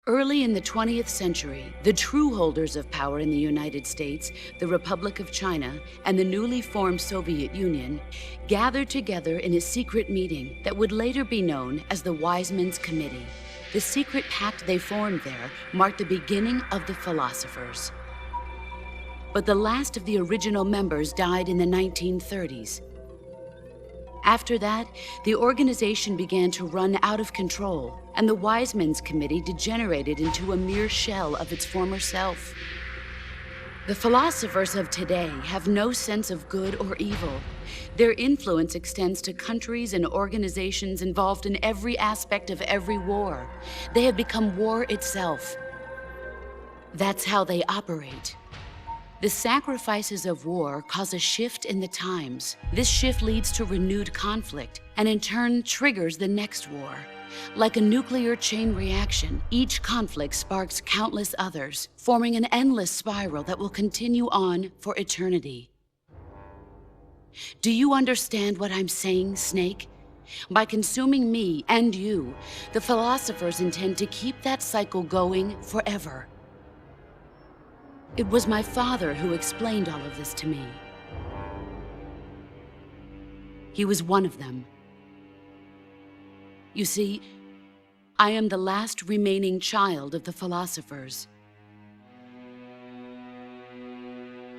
Early in the 20th century, the true holders of power in the United States, the Republic of China, and the newly formed Soviet Union gathered together in a secret meeting that would later be known as the Wise Men's Committee. The secret pact they formed there marked the beginning of the philosophers. But the last of the original members died in the 1930s. After that, the organization began to run out of control, and the Wise Men's Committee degenerated into a mere shell of its former self. The philosophers of today have no sense of good or evil. Their influence extends to countries and organizations involved in every aspect of every war. They have become war itself. That's how they operate. The sacrifices of war cause a shift in the times. This shift leads to renewed conflict, and in turn triggers the next war. Like a nuclear chain reaction, each conflict sparks countless others, forming an endless spiral that will continue on for eternity. Do you understand what I'm saying, Snake? By consuming me and you, the philosophers intend to keep that cycle going forever. It was my father who explained all of this to me. He was one of them. You see, I am the last remaining child of the philosophers.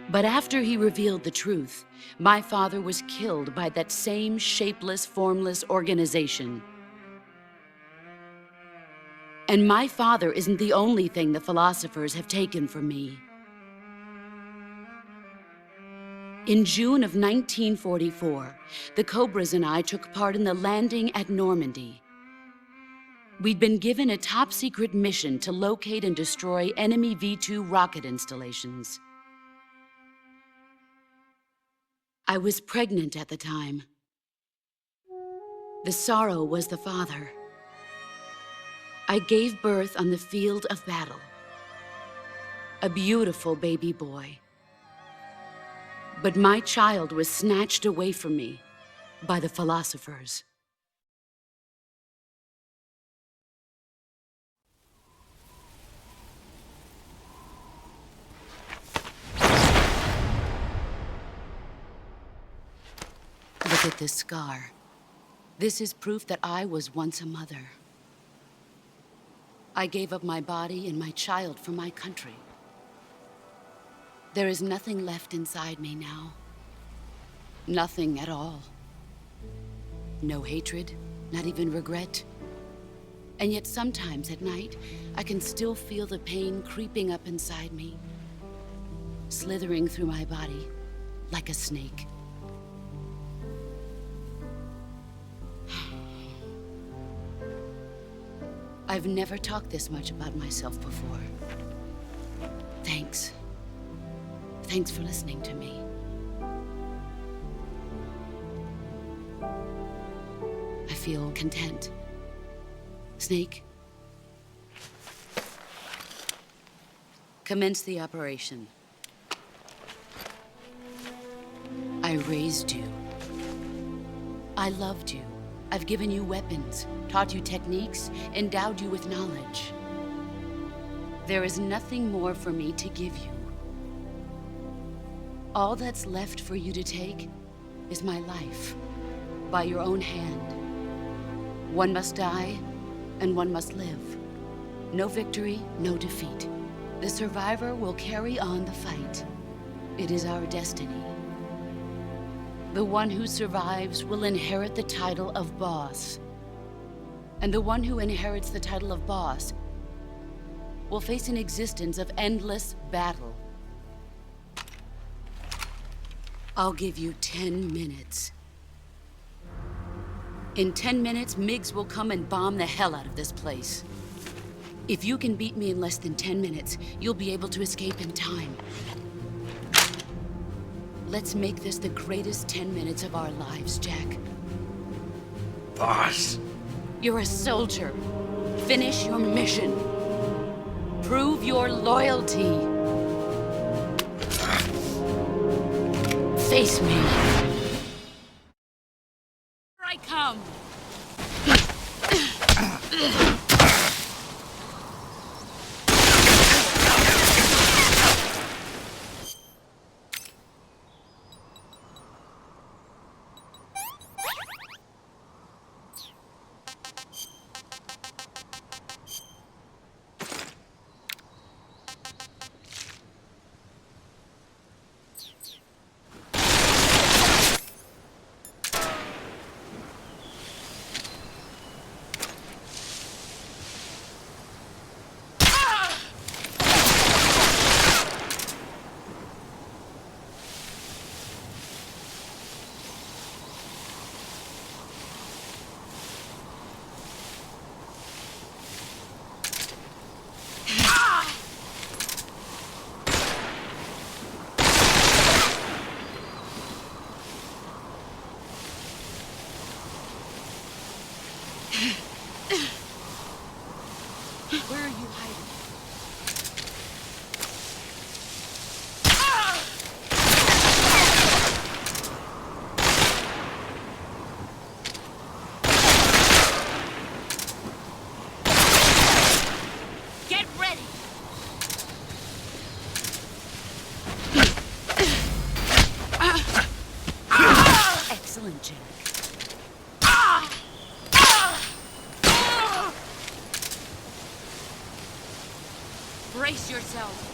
But after he revealed the truth, my father was killed by that same shapeless, formless organization. And my father isn't the only thing the philosophers have taken from me. In June of 1944, the Cobras and I took part in the landing at Normandy. We'd been given a top-secret mission to locate and destroy enemy V-2 rocket installations. I was pregnant at the time. The sorrow was the father. I gave birth on the field of battle. A beautiful baby boy. But my child was snatched away from me by the philosophers. Look at this scar. This is proof that I was once a mother. I gave up my body and my child for my country. There is nothing left inside me now. Nothing at all. No hatred, not even regret. And yet sometimes at night, I can still feel the pain creeping up inside me, slithering through my body like a snake. I've never talked this much about myself before. Thanks. Thanks for listening to me. I feel content. Snake, commence the operation. I raised you. I loved you. I've given you weapons, taught you techniques, endowed you with knowledge. There is nothing more for me to give you. All that's left for you to take is my life, by your own hand. One must die, and one must live. No victory, no defeat. The survivor will carry on the fight. It is our destiny. The one who survives will inherit the title of boss. And the one who inherits the title of boss will face an existence of endless battle. I'll give you 10 minutes. In 10 minutes, MiGs will come and bomb the hell out of this place. If you can beat me in less than 10 minutes, you'll be able to escape in time. Let's make this the greatest 10 minutes of our lives, Jack. Boss. You're a soldier. Finish your mission. Prove your loyalty. Face me. Here I come. Where are you hiding? Get ready! Excellent, Jack. Brace yourself.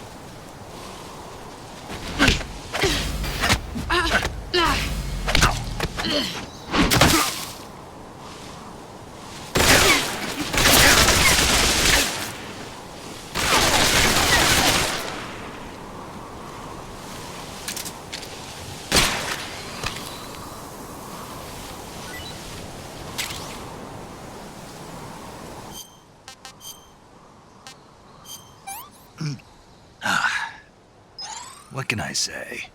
What can I say?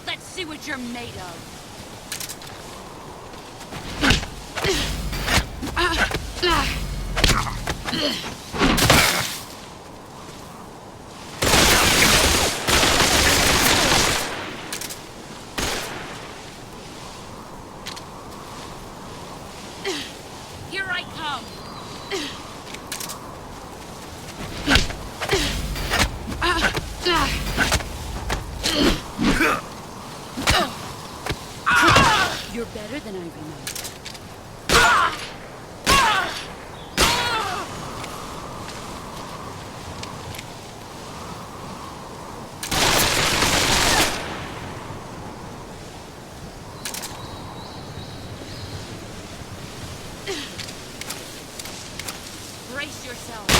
Let's see what you're made of. You're better than I remember. Brace yourself.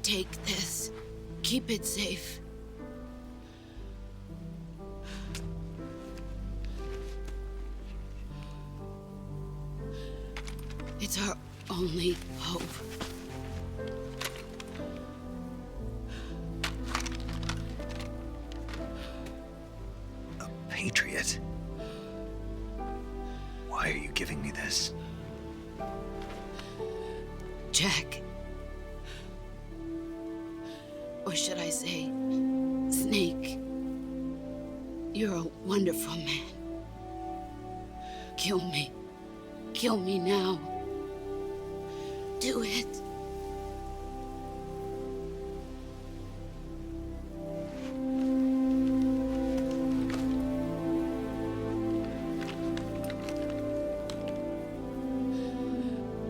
Take this. Keep it safe. It's our only hope. A patriot? Why are you giving me this? Jack. Or should I say, Snake. You're a wonderful man. Kill me. Kill me now. Do it.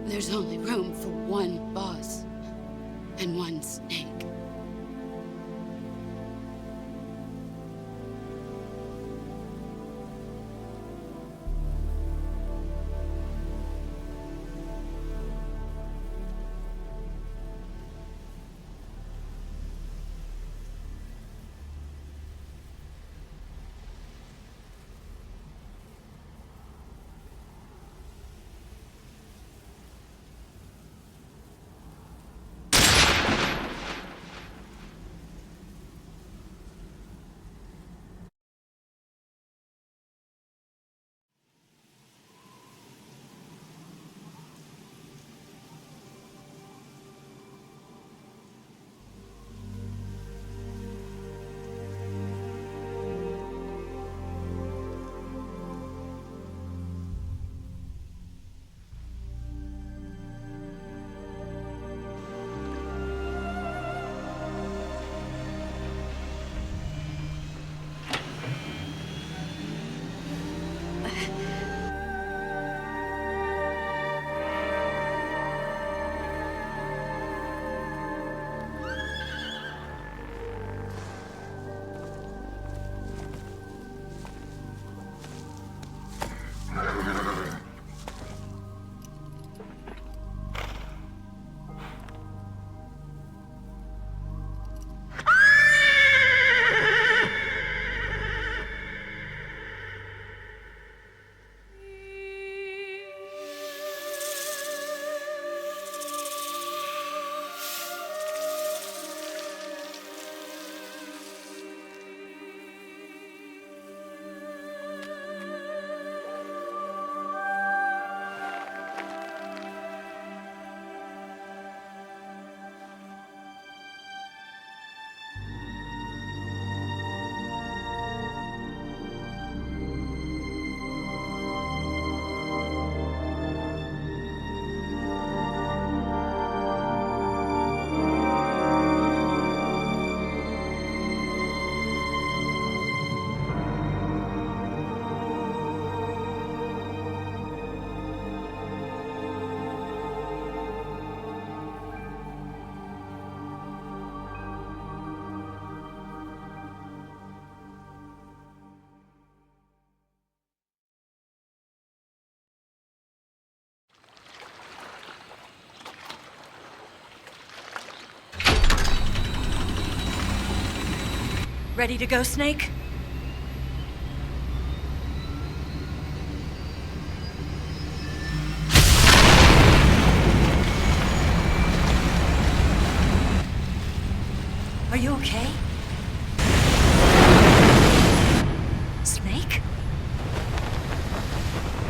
There's only room for one boss and one snake. Ready to go, Snake? Are you okay? Snake?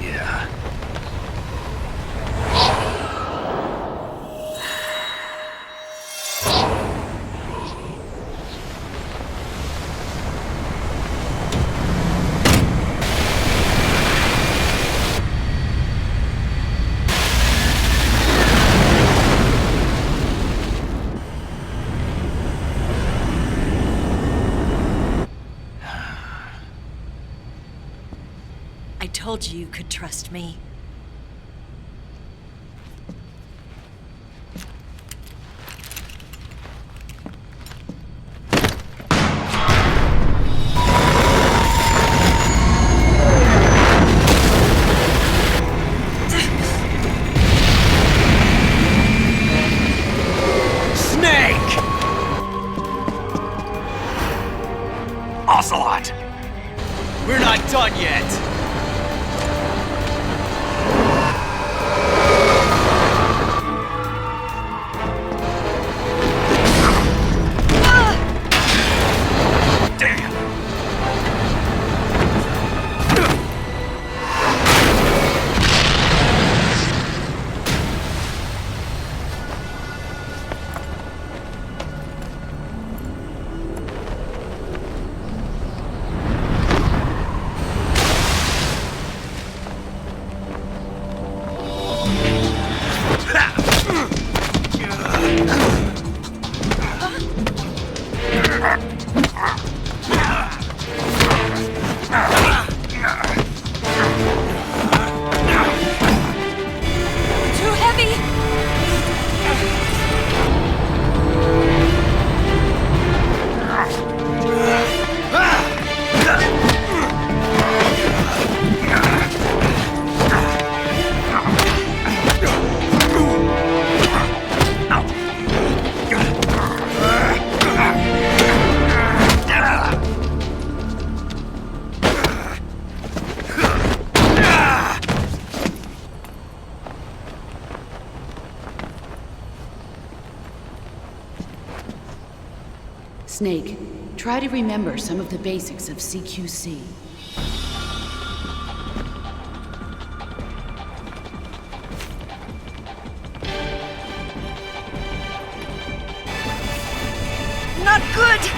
Yeah. I told you you could trust me. Snake! Ocelot! We're not done yet! Too heavy! Snake, try to remember some of the basics of CQC. Not good!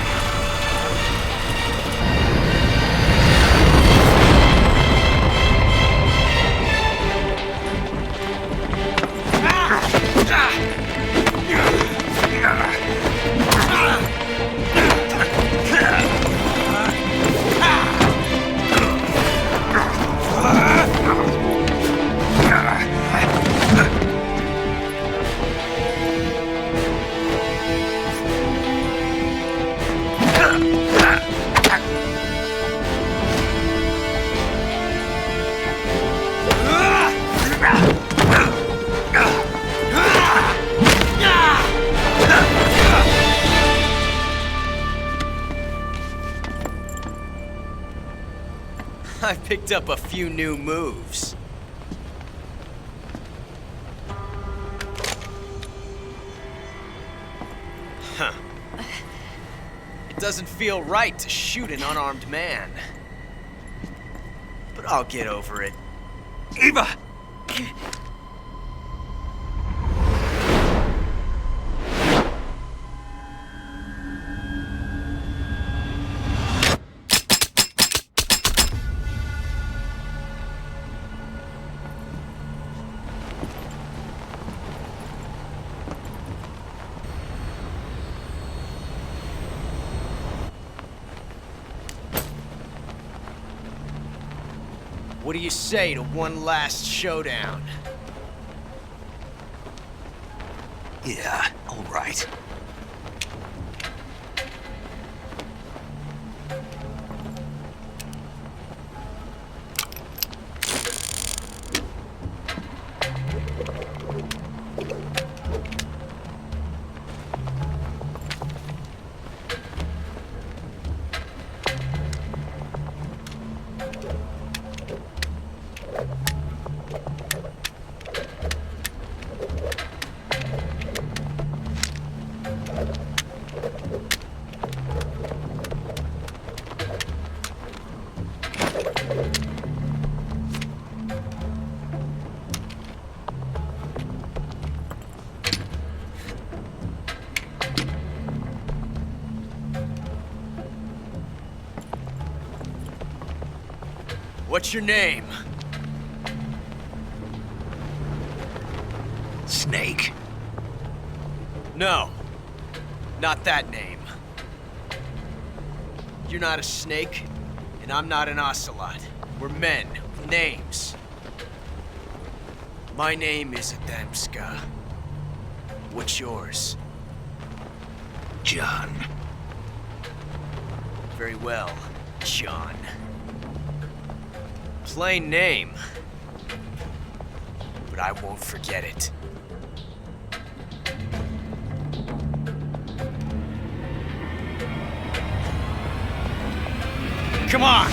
I picked up a few new moves. Huh. It doesn't feel right to shoot an unarmed man. But I'll get over it. Eva! What do you say to one last showdown? Yeah, all right. What's your name? Snake. No. Not that name. You're not a snake, and I'm not an ocelot. We're men with names. My name is Adamska. What's yours? John. Very well, John. Plain name. But I won't forget it. Come on!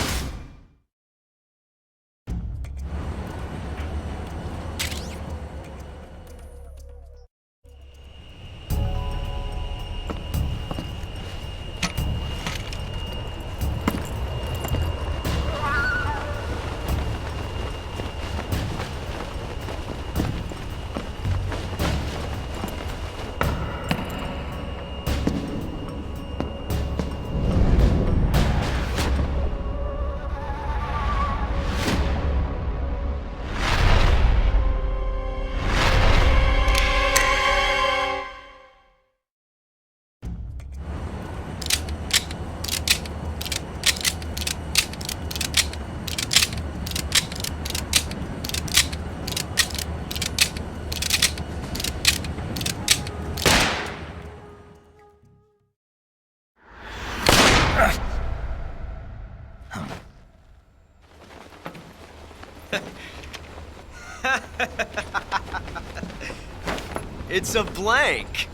It's a blank.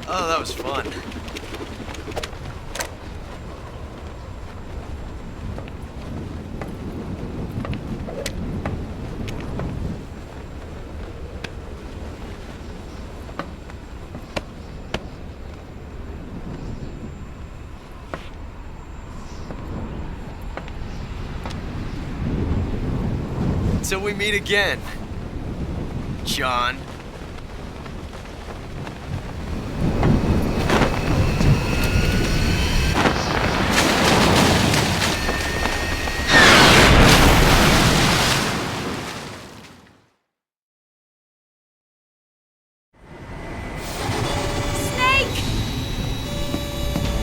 Oh, that was fun. Till we meet again, John.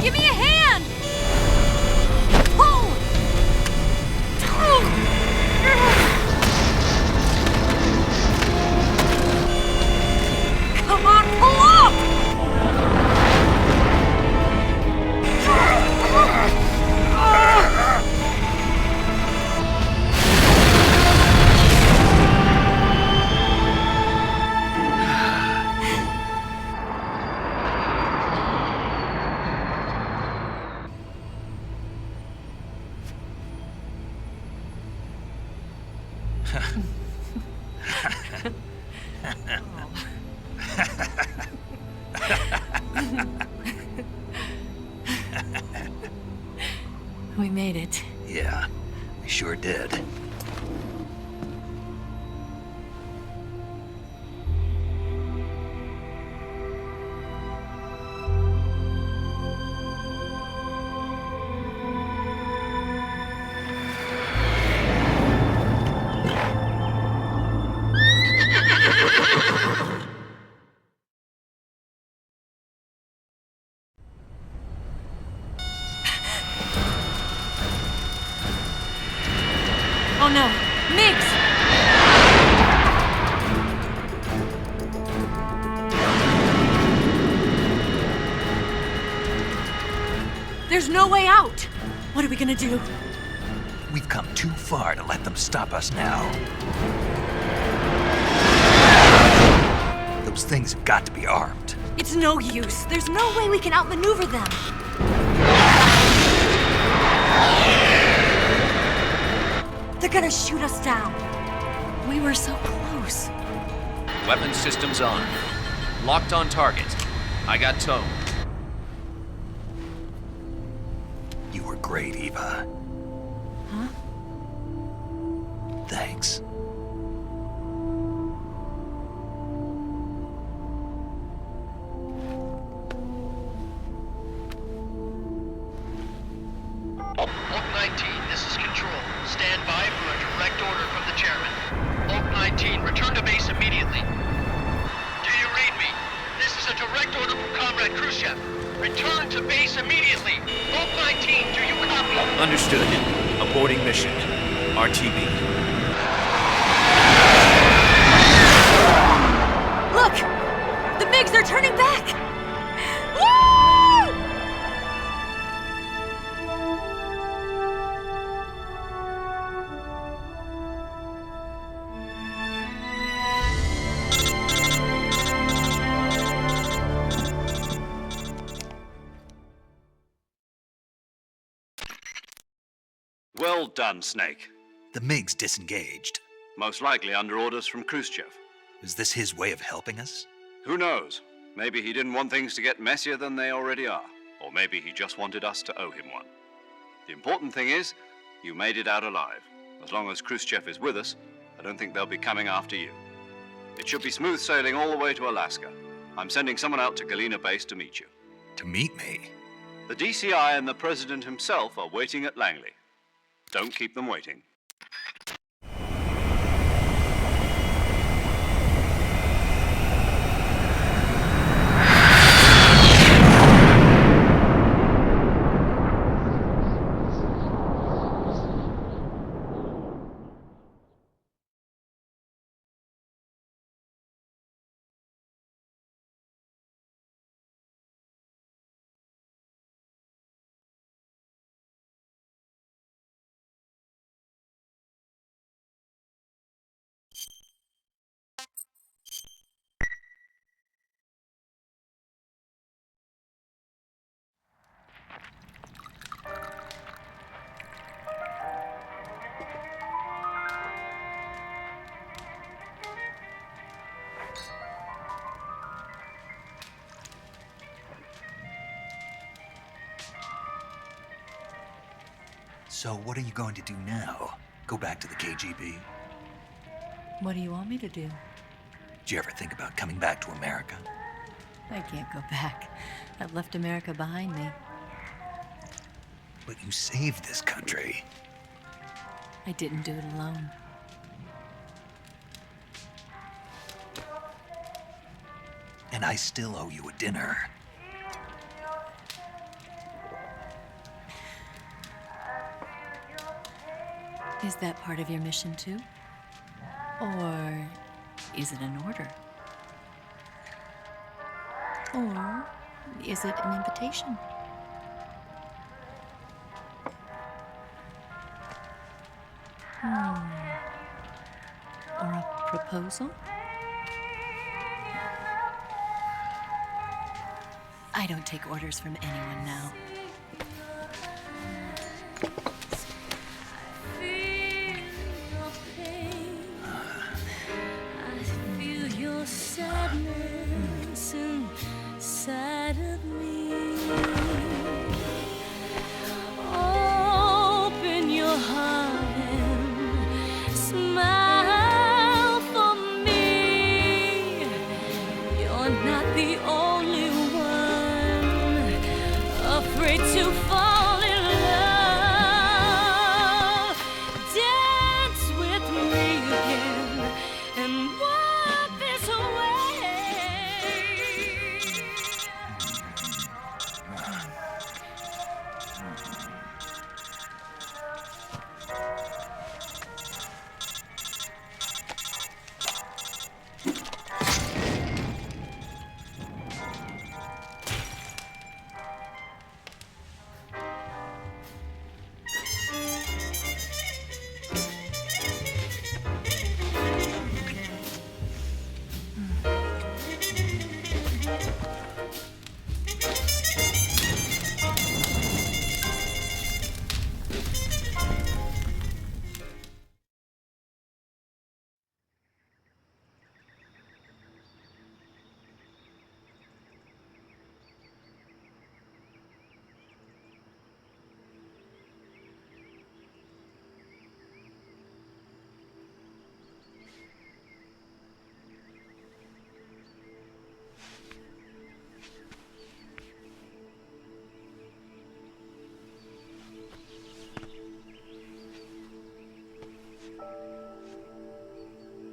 Give me a hand! Pull! Come on, pull up! We made it. Yeah, we sure did. Oh no, Migs! There's no way out! What are we gonna do? We've come too far to let them stop us now. Those things have got to be armed. It's no use. There's no way we can outmaneuver them. They're gonna shoot us down. We were so close. Weapon systems on. Locked on target. I got tone. You were great, Eva. Huh? Thanks. Oak 19, this is Control. Stand by for a direct order from the chairman. Oak 19, return to base immediately. Do you read me? This is a direct order from Comrade Khrushchev. Return to base immediately. Oak 19, do you copy? Understood. Aborting mission. RTB. Look! The MiGs are turning back! Woo! Well done, Snake. The MiGs disengaged. Most likely under orders from Khrushchev. Is this his way of helping us? Who knows? Maybe he didn't want things to get messier than they already are. Or maybe he just wanted us to owe him one. The important thing is, you made it out alive. As long as Khrushchev is with us, I don't think they'll be coming after you. It should be smooth sailing all the way to Alaska. I'm sending someone out to Galena Base to meet you. To meet me? The DCI and the President himself are waiting at Langley. Don't keep them waiting. So what are you going to do now? Go back to the KGB? What do you want me to do? Did you ever think about coming back to America? I can't go back. I've left America behind me. But you saved this country. I didn't do it alone. And I still owe you a dinner. Is that part of your mission too? Or is it an order? Or is it an invitation? Or a proposal? I don't take orders from anyone now. Sadness inside of me. Open your heart and smile for me. You're not the only one afraid.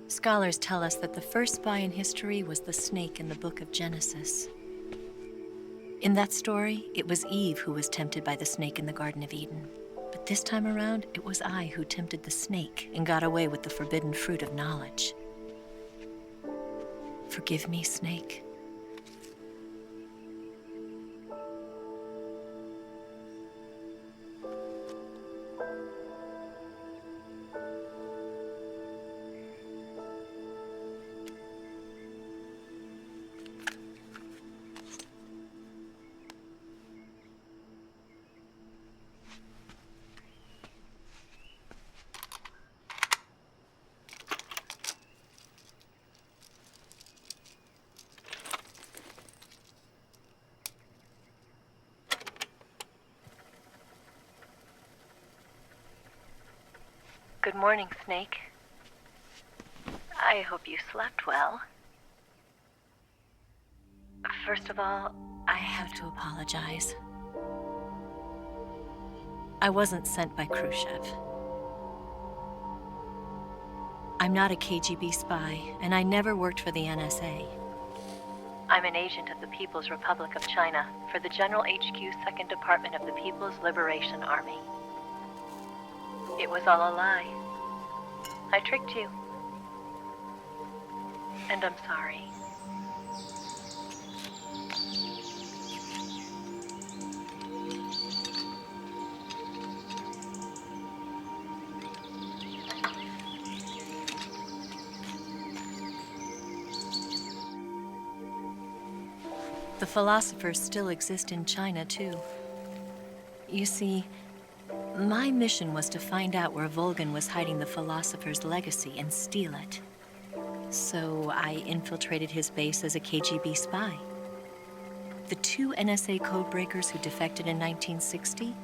Scholars tell us that the first spy in history was the snake in the book of Genesis. In that story, it was Eve who was tempted by the snake in the Garden of Eden. But this time around, it was I who tempted the snake and got away with the forbidden fruit of knowledge. Forgive me, Snake. Good morning, Snake. I hope you slept well. First of all, I have to apologize. I wasn't sent by Khrushchev. I'm not a KGB spy, and I never worked for the NSA. I'm an agent of the People's Republic of China for the General HQ 2nd Department of the People's Liberation Army. It was all a lie. I tricked you. And I'm sorry. The philosophers still exist in China, too. You see, my mission was to find out where Volgin was hiding the philosopher's legacy and steal it. So I infiltrated his base as a KGB spy. The two NSA codebreakers who defected in 1960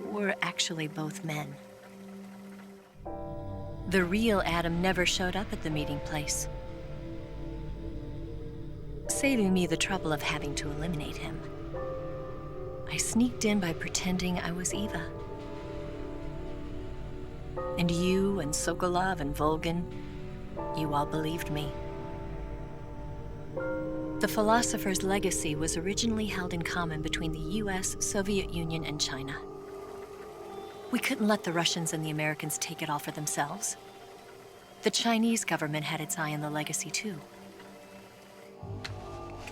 were actually both men. The real Adam never showed up at the meeting place, saving me the trouble of having to eliminate him. I sneaked in by pretending I was Eva. And you and Sokolov and Volgin, you all believed me. The philosopher's legacy was originally held in common between the US, Soviet Union, and China. We couldn't let the Russians and the Americans take it all for themselves. The Chinese government had its eye on the legacy, too.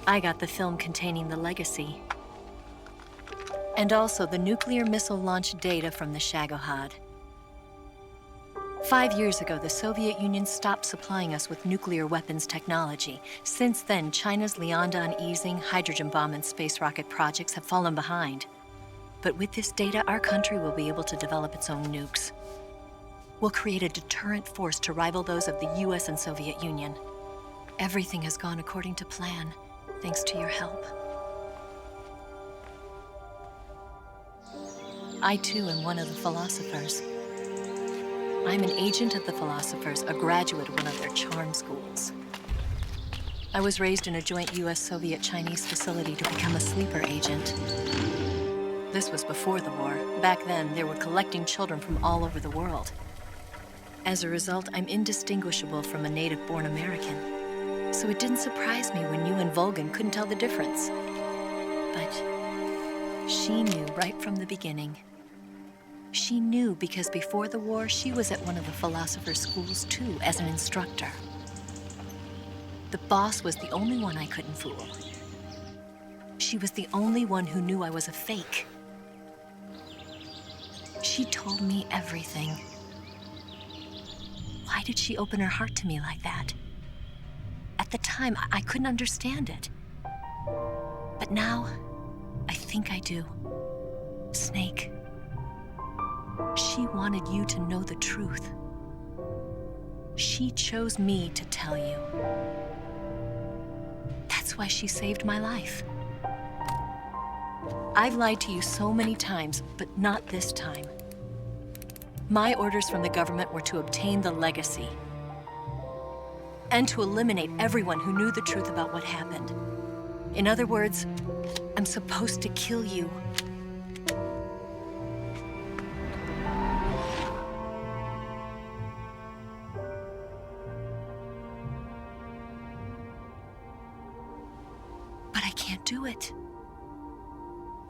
I got the film containing the legacy, and also the nuclear missile launch data from the Shagohod. 5 years ago, the Soviet Union stopped supplying us with nuclear weapons technology. Since then, China's Liaodong easing, hydrogen bomb, and space rocket projects have fallen behind. But with this data, our country will be able to develop its own nukes. We'll create a deterrent force to rival those of the US and Soviet Union. Everything has gone according to plan, thanks to your help. I, too, am one of the philosophers. I'm an agent of the philosophers, a graduate of one of their charm schools. I was raised in a joint US-Soviet-Chinese facility to become a sleeper agent. This was before the war. Back then, they were collecting children from all over the world. As a result, I'm indistinguishable from a native-born American. So it didn't surprise me when you and Volgin couldn't tell the difference. But she knew right from the beginning. She knew because before the war, she was at one of the philosopher's schools too, as an instructor. The boss was the only one I couldn't fool. She was the only one who knew I was a fake. She told me everything. Why did she open her heart to me like that? At the time, I couldn't understand it. But now, I think I do. Snake. She wanted you to know the truth. She chose me to tell you. That's why she saved my life. I've lied to you so many times, but not this time. My orders from the government were to obtain the legacy and to eliminate everyone who knew the truth about what happened. In other words, I'm supposed to kill you. can't do it.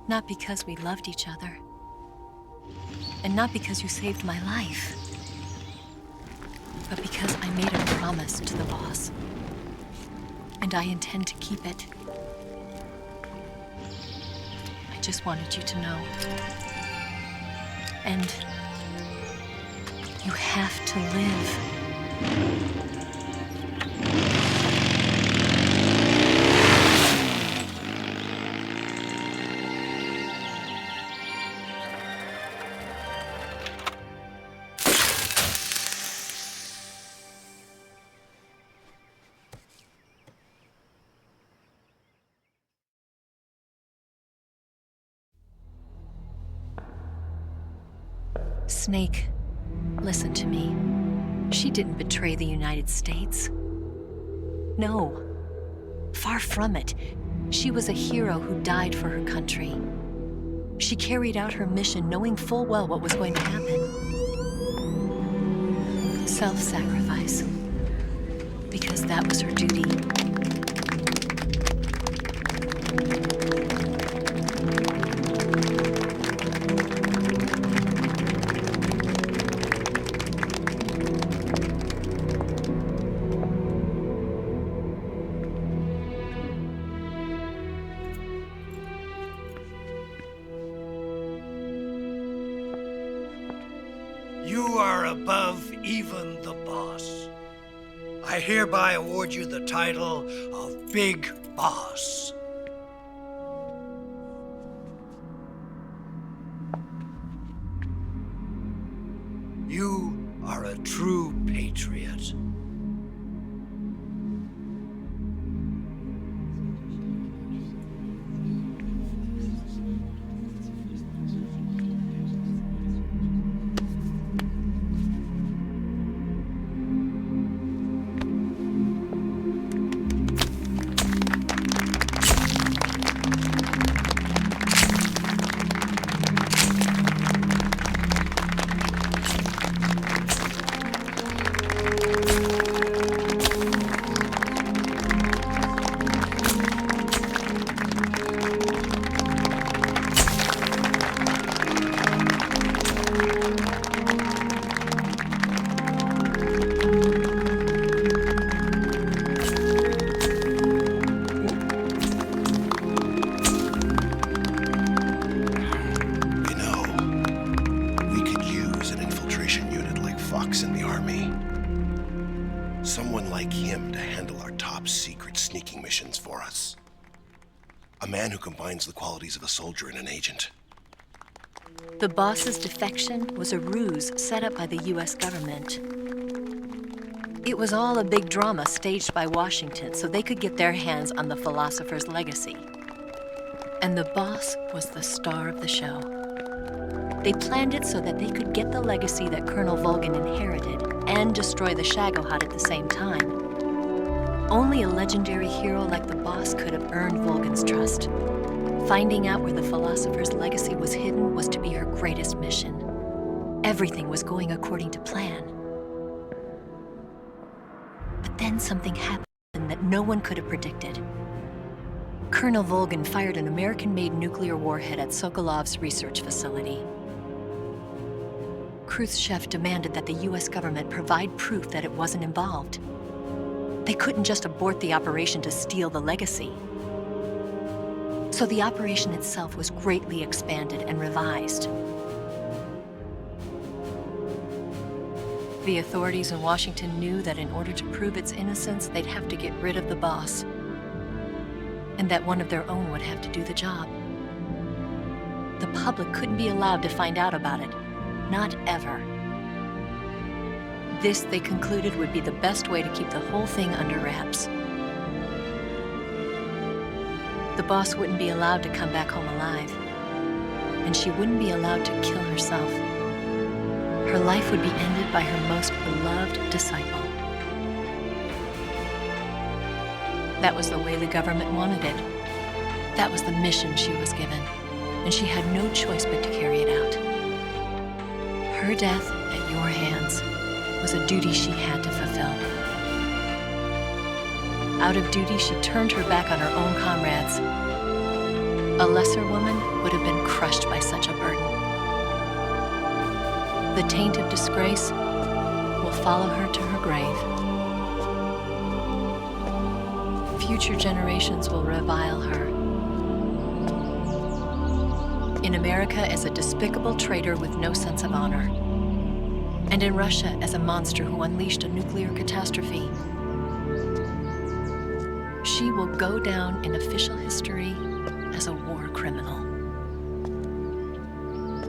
Not because we loved each other. And not because you saved my life. But because I made a promise to the boss. And I intend to keep it. I just wanted you to know. And you have to live. Snake, listen to me. She didn't betray the United States. No. Far from it. She was a hero who died for her country. She carried out her mission knowing full well what was going to happen. Self-sacrifice. Because that was her duty. You are above even the boss. I hereby award you the title of Big Boss. You are a true patriot. Someone like him to handle our top secret sneaking missions for us. A man who combines the qualities of a soldier and an agent. The boss's defection was a ruse set up by the US government. It was all a big drama staged by Washington so they could get their hands on the philosopher's legacy. And the boss was the star of the show. They planned it so that they could get the legacy that Colonel Volgin inherited and destroy the Shagohod at the same time. Only a legendary hero like the boss could have earned Volgin's trust. Finding out where the philosopher's legacy was hidden was to be her greatest mission. Everything was going according to plan. But then something happened that no one could have predicted. Colonel Volgin fired an American-made nuclear warhead at Sokolov's research facility. Khrushchev demanded that the US government provide proof that it wasn't involved. They couldn't just abort the operation to steal the legacy. So the operation itself was greatly expanded and revised. The authorities in Washington knew that in order to prove its innocence, they'd have to get rid of the boss, and that one of their own would have to do the job. The public couldn't be allowed to find out about it. Not ever. This, they concluded, would be the best way to keep the whole thing under wraps. The boss wouldn't be allowed to come back home alive, and she wouldn't be allowed to kill herself. Her life would be ended by her most beloved disciple. That was the way the government wanted it. That was the mission she was given, and she had no choice but to carry it out. Her death at your hands was a duty she had to fulfill. Out of duty, she turned her back on her own comrades. A lesser woman would have been crushed by such a burden. The taint of disgrace will follow her to her grave. Future generations will revile her. In America as a despicable traitor with no sense of honor. And in Russia as a monster who unleashed a nuclear catastrophe. She will go down in official history as a war criminal.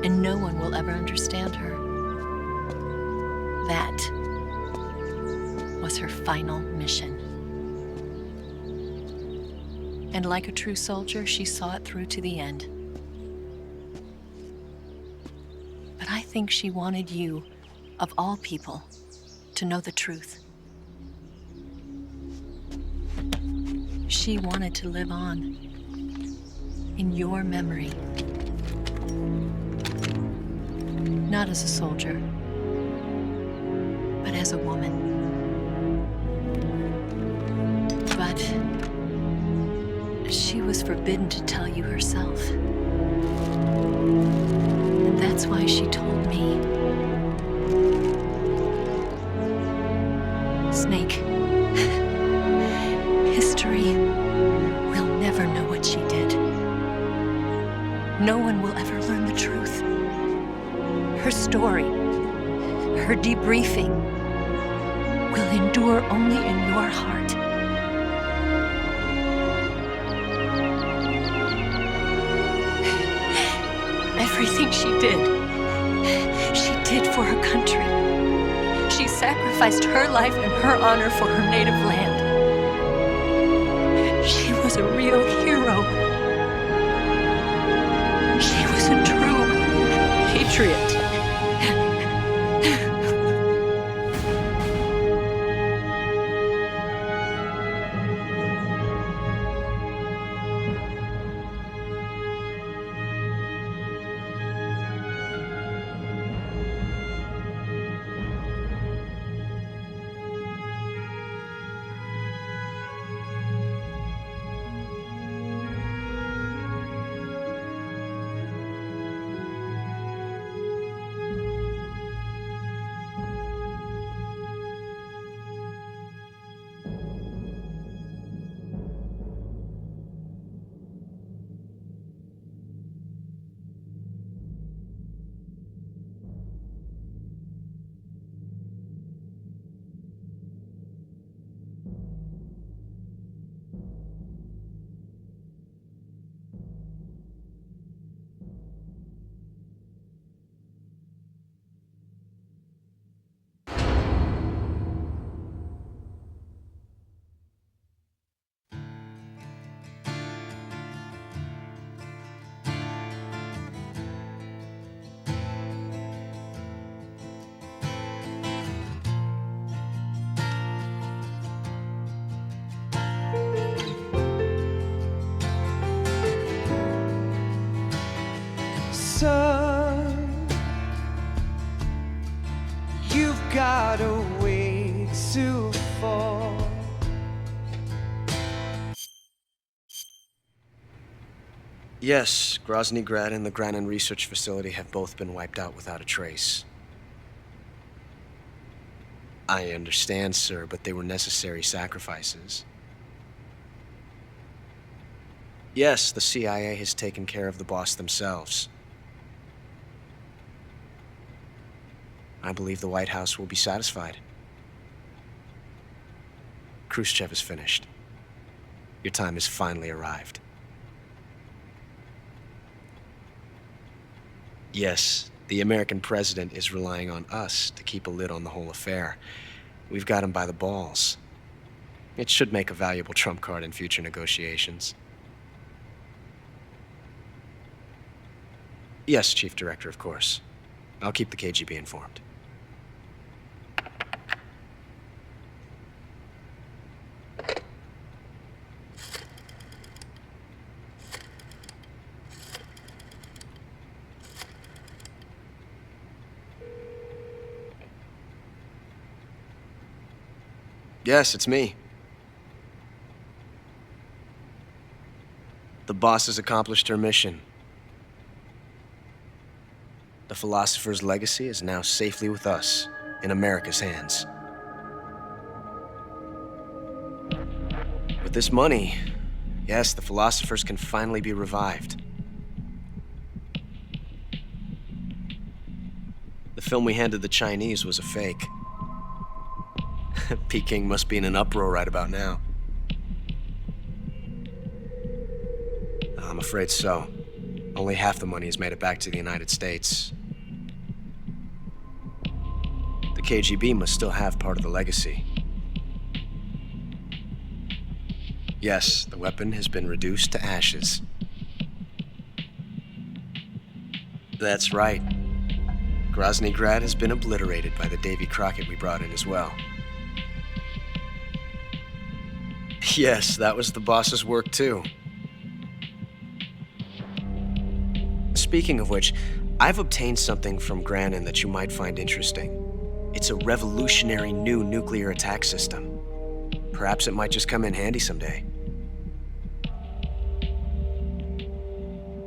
And no one will ever understand her. That was her final mission. And like a true soldier, she saw it through to the end. But I think she wanted you, of all people, to know the truth. She wanted to live on in your memory. Not as a soldier, but as a woman. But she was forbidden to tell you herself. And that's why she told me. Snake, history will never know what she did. No one will ever learn the truth. Her story, her debriefing, will endure only in your heart. Everything she did for her country. She sacrificed her life and her honor for her native land. She was a real hero. She was a true patriot. Son, you've got a way to fall. Yes, Grozny Grad and the Granin Research Facility have both been wiped out without a trace. I understand, sir, but they were necessary sacrifices. Yes, the CIA has taken care of the boss themselves. I believe the White House will be satisfied. Khrushchev is finished. Your time has finally arrived. Yes, the American president is relying on us to keep a lid on the whole affair. We've got him by the balls. It should make a valuable trump card in future negotiations. Yes, Chief Director, of course. I'll keep the KGB informed. Yes, it's me. The boss has accomplished her mission. The philosopher's legacy is now safely with us, in America's hands. With this money, yes, the philosophers can finally be revived. The film we handed the Chinese was a fake. Peking must be in an uproar right about now. I'm afraid so. Only half the money has made it back to the United States. The KGB must still have part of the legacy. Yes, the weapon has been reduced to ashes. That's right. Grozny Grad has been obliterated by the Davy Crockett we brought in as well. Yes, that was the boss's work too. Speaking of which, I've obtained something from Granin that you might find interesting. It's a revolutionary new nuclear attack system. Perhaps it might just come in handy someday.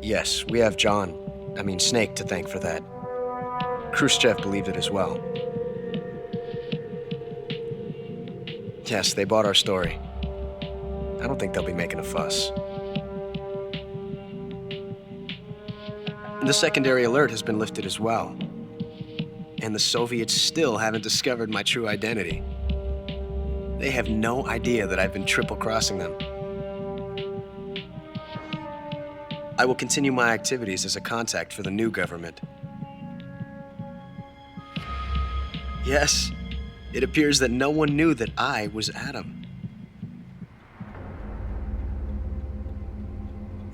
Yes, we have Snake to thank for that. Khrushchev believed it as well. Yes, they bought our story. I don't think they'll be making a fuss. The secondary alert has been lifted as well. And the Soviets still haven't discovered my true identity. They have no idea that I've been triple-crossing them. I will continue my activities as a contact for the new government. Yes, it appears that no one knew that I was Adam.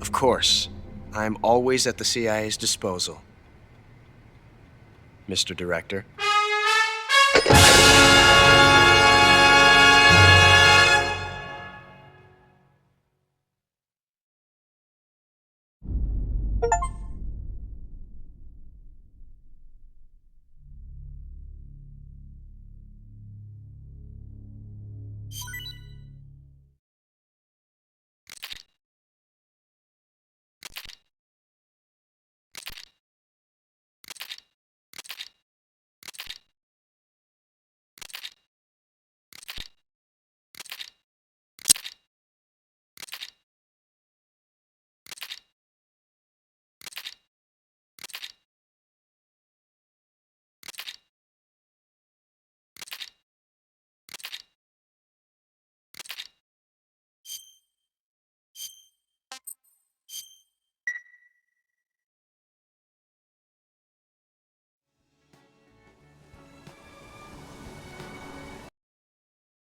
Of course, I'm always at the CIA's disposal, Mr. Director.